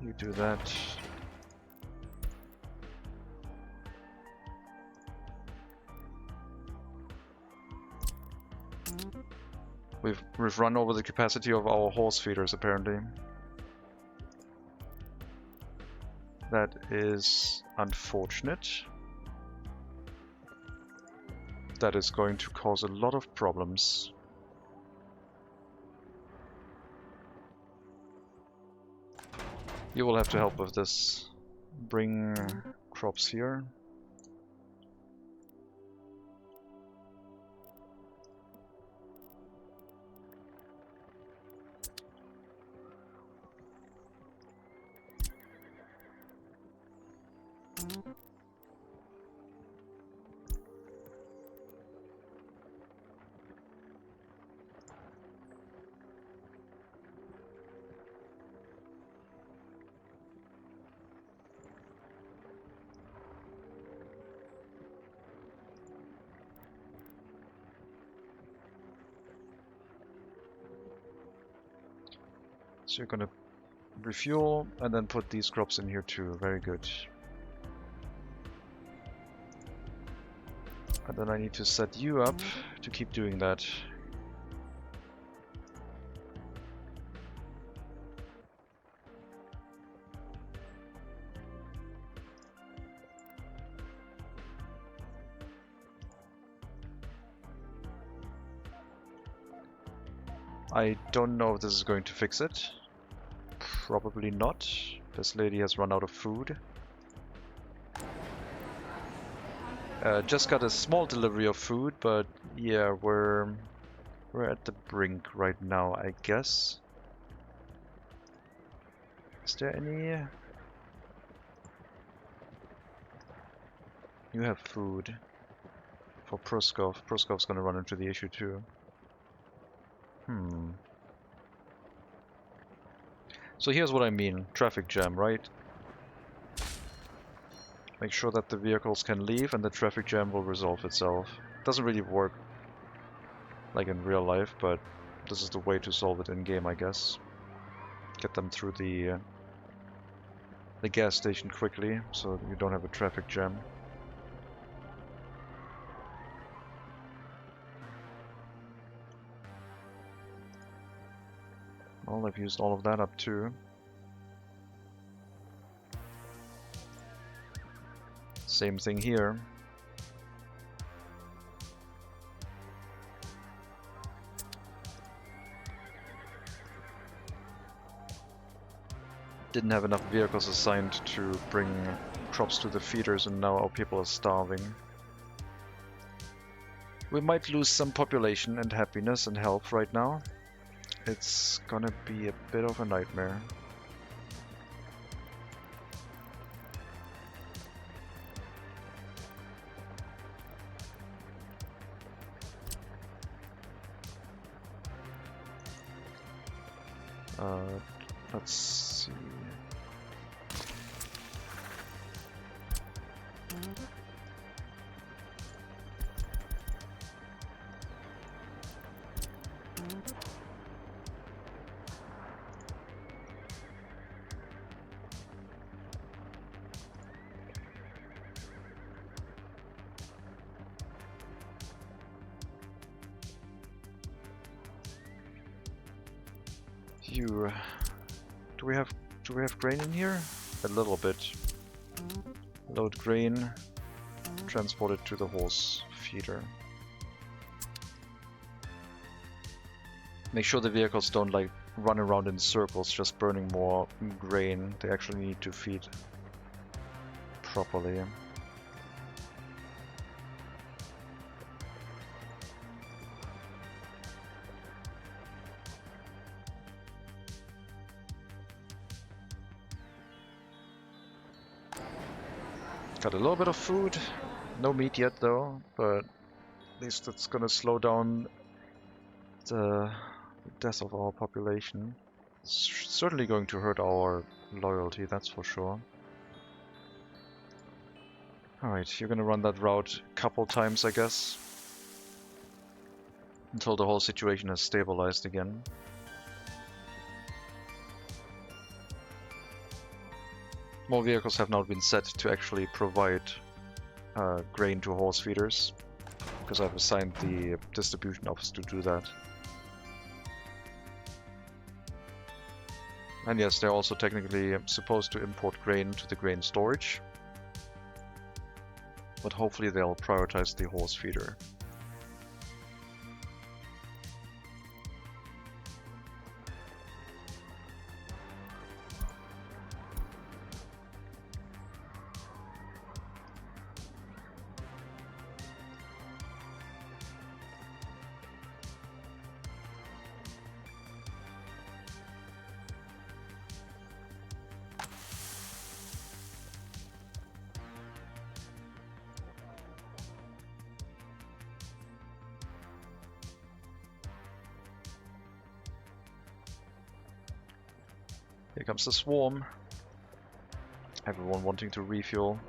You do that. We've run over the capacity of our horse feeders apparently. That is unfortunate. That is going to cause a lot of problems. You will have to help with this. Bring crops here. So you're gonna refuel and then put these crops in here too. Very good. And then I need to set you up to keep doing that. I don't know if this is going to fix it. Probably not. This lady has run out of food. Just got a small delivery of food, but yeah, we're at the brink right now, I guess. Is there any? You have food for Pruskov. Pruskov's gonna run into the issue too. So here's what I mean. Traffic jam, right? Make sure that the vehicles can leave and the traffic jam will resolve itself. Doesn't really work like in real life, but this is the way to solve it in game, I guess. Get them through the gas station quickly, so you don't have a traffic jam. Well, I've used all of that up too. Same thing here. Didn't have enough vehicles assigned to bring crops to the feeders, and now our people are starving. We might lose some population and happiness and health right now. It's gonna be a bit of a nightmare. Let's see. Do we have grain in here? A little bit. Load grain, transport it to the horse feeder. Make sure the vehicles don't like run around in circles just burning more grain. They actually need to feed properly. Got a little bit of food, no meat yet though, but at least it's gonna slow down the death of our population. It's certainly going to hurt our loyalty, that's for sure. Alright, you're gonna run that route a couple times, I guess, until the whole situation has stabilized again. More vehicles have now been set to actually provide grain to horse feeders, because I've assigned the distribution office to do that. And yes, they're also technically supposed to import grain to the grain storage, but hopefully they'll prioritize the horse feeder. Here comes the swarm. Everyone wanting to refuel.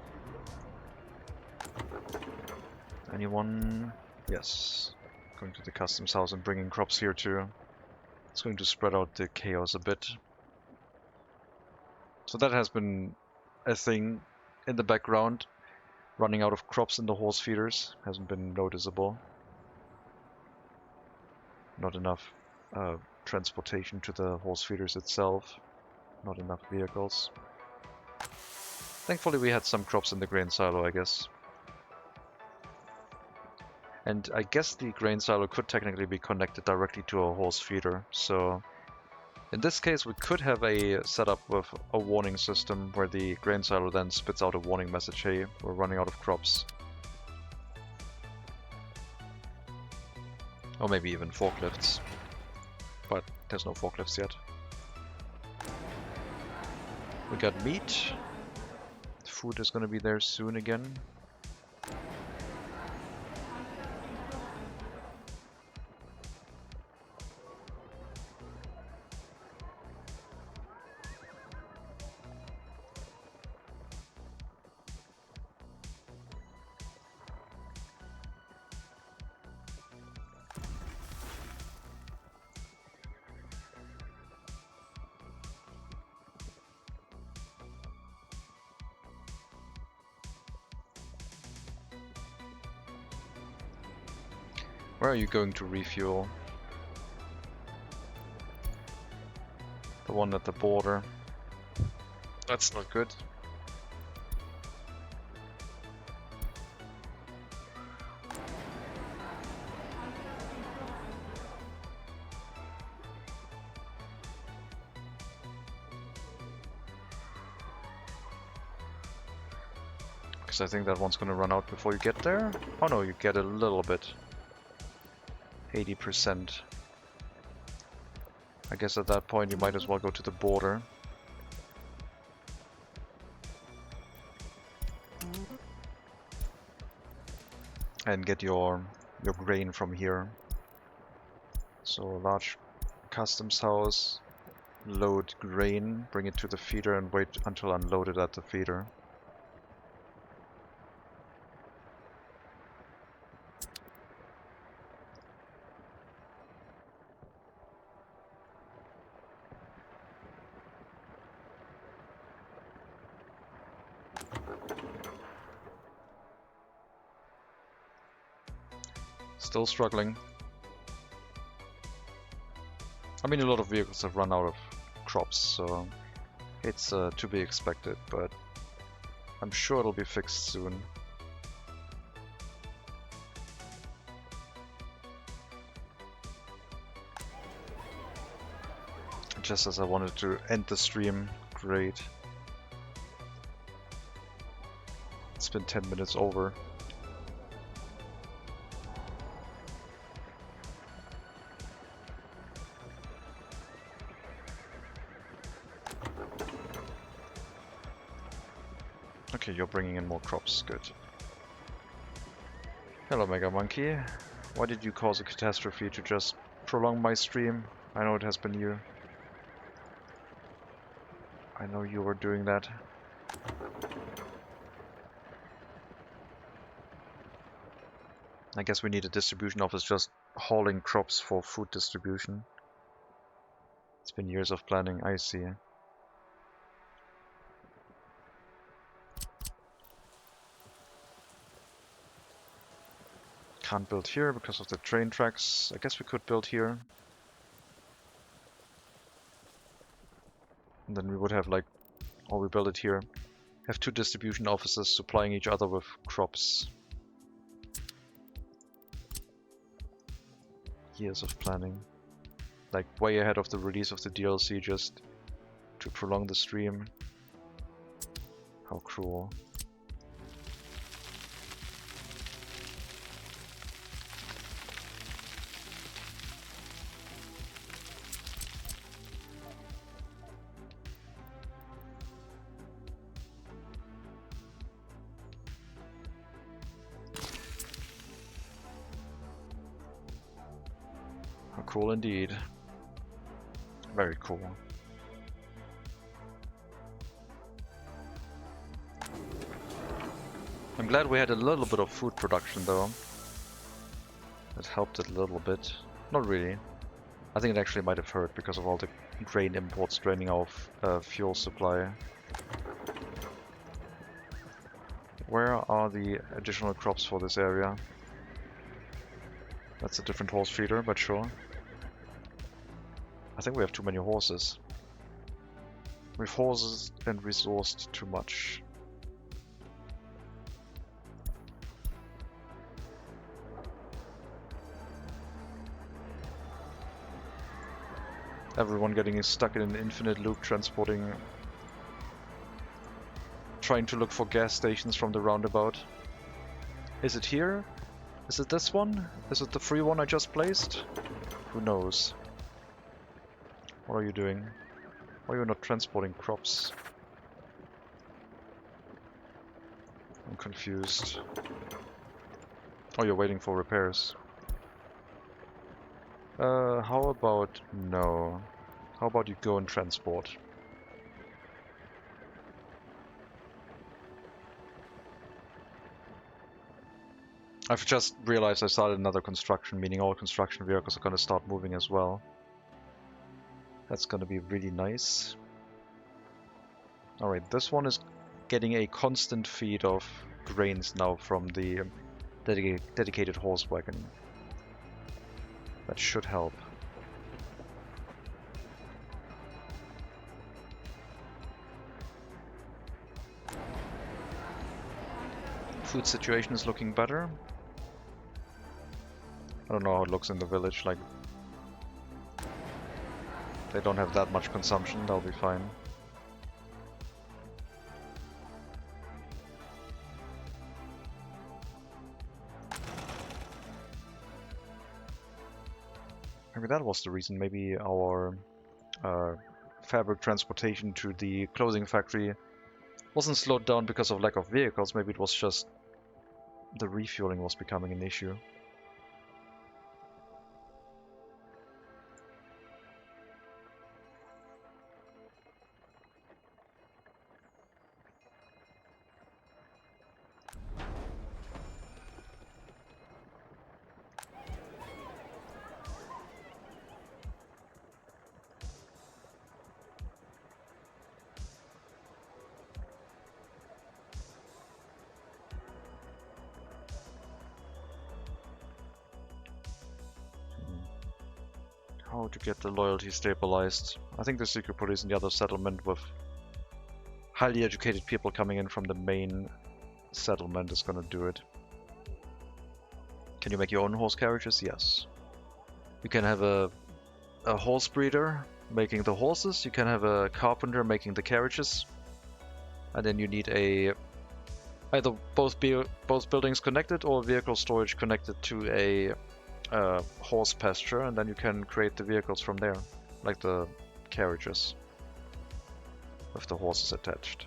Anyone? Yes. Going to the customs house and bringing crops here too. It's going to spread out the chaos a bit. So that has been a thing in the background. Running out of crops in the horse feeders hasn't been noticeable. Not enough transportation to the horse feeders itself. Not enough vehicles. Thankfully we had some crops in the grain silo, I guess. And I guess the grain silo could technically be connected directly to a horse feeder, so in this case we could have a setup with a warning system where the grain silo then spits out a warning message, hey, we're running out of crops. Or maybe even forklifts. But there's no forklifts yet. We got meat. Food is gonna be there soon again. Where are you going to refuel? The one at the border. That's not good. Because I think that one's gonna run out before you get there. Oh no, you get a little bit. 80%. I guess at that point you might as well go to the border. And get your grain from here. So a large customs house, load grain, bring it to the feeder and wait until unloaded at the feeder. Still struggling. I mean, a lot of vehicles have run out of crops, so it's to be expected, but I'm sure it'll be fixed soon. Just as I wanted to end the stream, great. It's been 10 minutes over. Okay, you're bringing in more crops, good. Hello Mega Monkey. Why did you cause a catastrophe to just prolong my stream? I know it has been you. I know you were doing that. I guess we need a distribution office just hauling crops for food distribution. It's been years of planning, I see. Can't build here because of the train tracks. I guess we could build here. And then we would have like, or we build it here. Have two distribution offices supplying each other with crops. Years of planning. Like way ahead of the release of the DLC just to prolong the stream. How cruel. Cool indeed. Very cool. I'm glad we had a little bit of food production though. It helped it a little bit. Not really. I think it actually might have hurt because of all the grain imports draining off fuel supply. Where are the additional crops for this area? That's a different horse feeder, but sure. I think we have too many horses. We've horses and resourced too much. Everyone getting stuck in an infinite loop transporting... Trying to look for gas stations from the roundabout. Is it here? Is it this one? Is it the free one I just placed? Who knows? What are you doing? Why are you not transporting crops? I'm confused. Oh, you're waiting for repairs. How about no? How about you go and transport? I've just realized I started another construction, meaning all construction vehicles are gonna start moving as well. That's gonna be really nice. Alright, this one is getting a constant feed of grains now from the dedicated horse wagon. That should help. Food situation is looking better. I don't know how it looks in the village, like... They don't have that much consumption, they'll be fine. Maybe that was the reason. Maybe our fabric transportation to the clothing factory wasn't slowed down because of lack of vehicles. Maybe it was just the refueling was becoming an issue. How to get the loyalty stabilized. I think the secret police in the other settlement with highly educated people coming in from the main settlement is gonna do it. Can you make your own horse carriages? Yes. You can have a horse breeder making the horses, you can have a carpenter making the carriages, and then you need either both buildings connected or vehicle storage connected to a horse pasture, and then you can create the vehicles from there, like the carriages with the horses attached.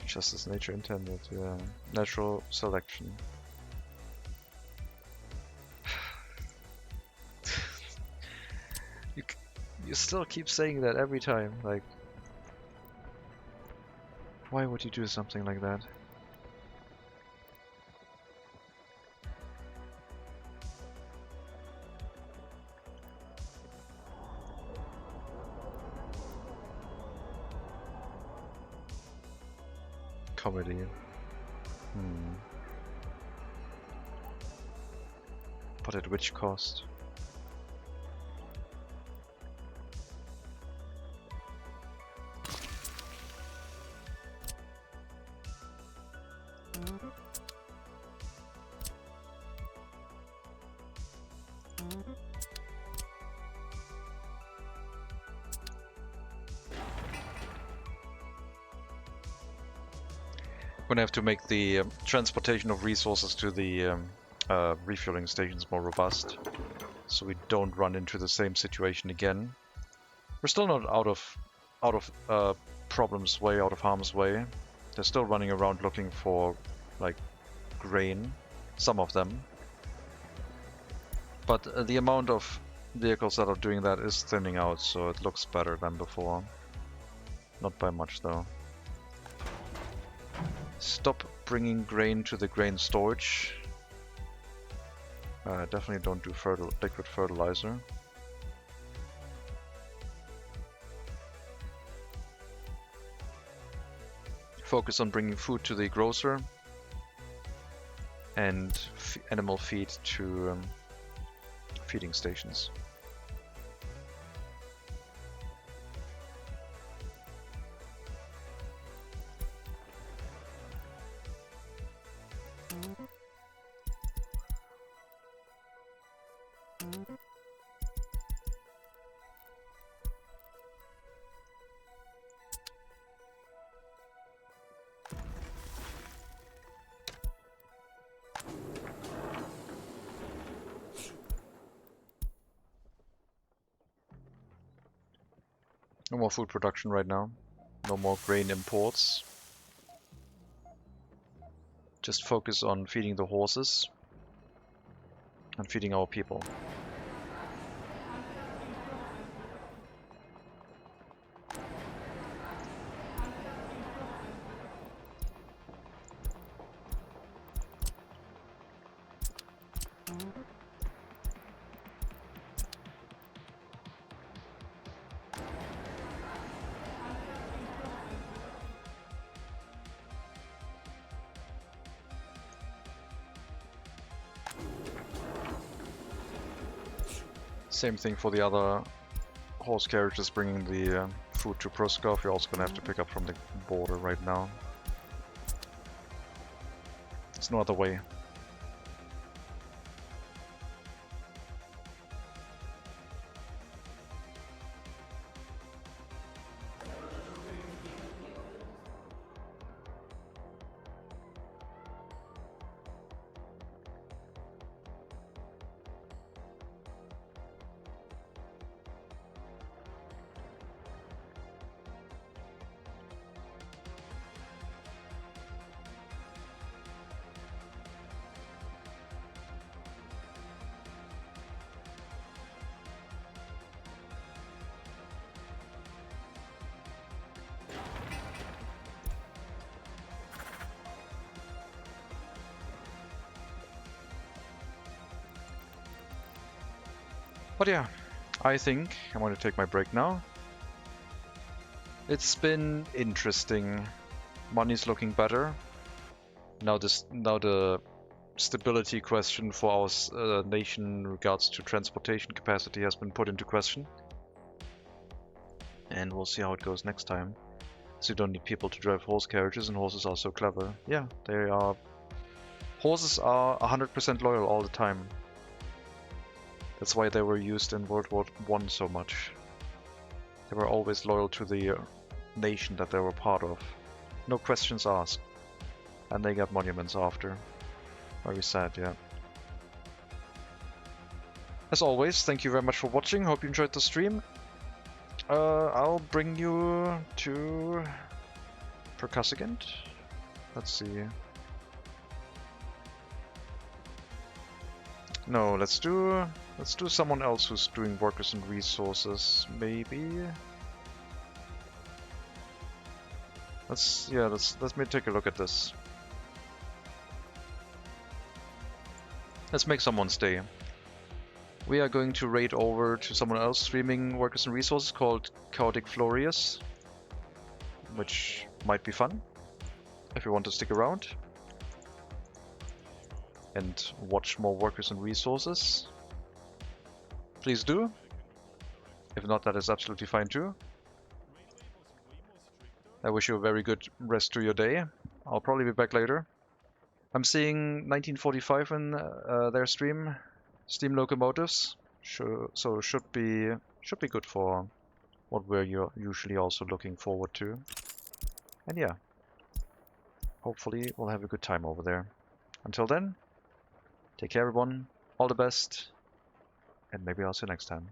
Just as nature intended, yeah. Natural selection. You still keep saying that every time, like... Why would you do something like that? Comedy. But at which cost? We're gonna have to make the transportation of resources to the refueling stations more robust, so we don't run into the same situation again. We're still not out of problems way, out of harm's way. They're still running around looking for like grain, some of them. But the amount of vehicles that are doing that is thinning out, so it looks better than before. Not by much though. Stop bringing grain to the grain storage. Definitely don't do liquid fertilizer. Focus on bringing food to the grocer and animal feed to feeding stations. No more food production right now. No more grain imports. Just focus on feeding the horses and feeding our people. Same thing for the other horse carriages bringing the food to Proskov. You're also going to have to pick up from the border right now. There's no other way. But yeah, I think I'm going to take my break now. It's been interesting. Money's looking better. Now the stability question for our nation in regards to transportation capacity has been put into question. And we'll see how it goes next time. So you don't need people to drive horse carriages, and horses are so clever. Yeah, they are. Horses are 100% loyal all the time. That's why they were used in World War I so much. They were always loyal to the nation that they were part of. No questions asked. And they got monuments after. Very sad, yeah. As always, thank you very much for watching. Hope you enjoyed the stream. I'll bring you to Percussigant. Let's see. No, let's do someone else who's doing workers and resources, maybe. Let me take a look at this. Let's make someone stay. We are going to raid over to someone else streaming workers and resources called Chaotic Florius, which might be fun if you want to stick around and watch more workers and resources. Please do. If not, that is absolutely fine too. I wish you a very good rest to your day. I'll probably be back later. I'm seeing 1945 in their stream, Steam Locomotives, so should be good for what we're usually also looking forward to. And yeah, hopefully we'll have a good time over there. Until then, take care everyone, all the best, and maybe I'll see you next time.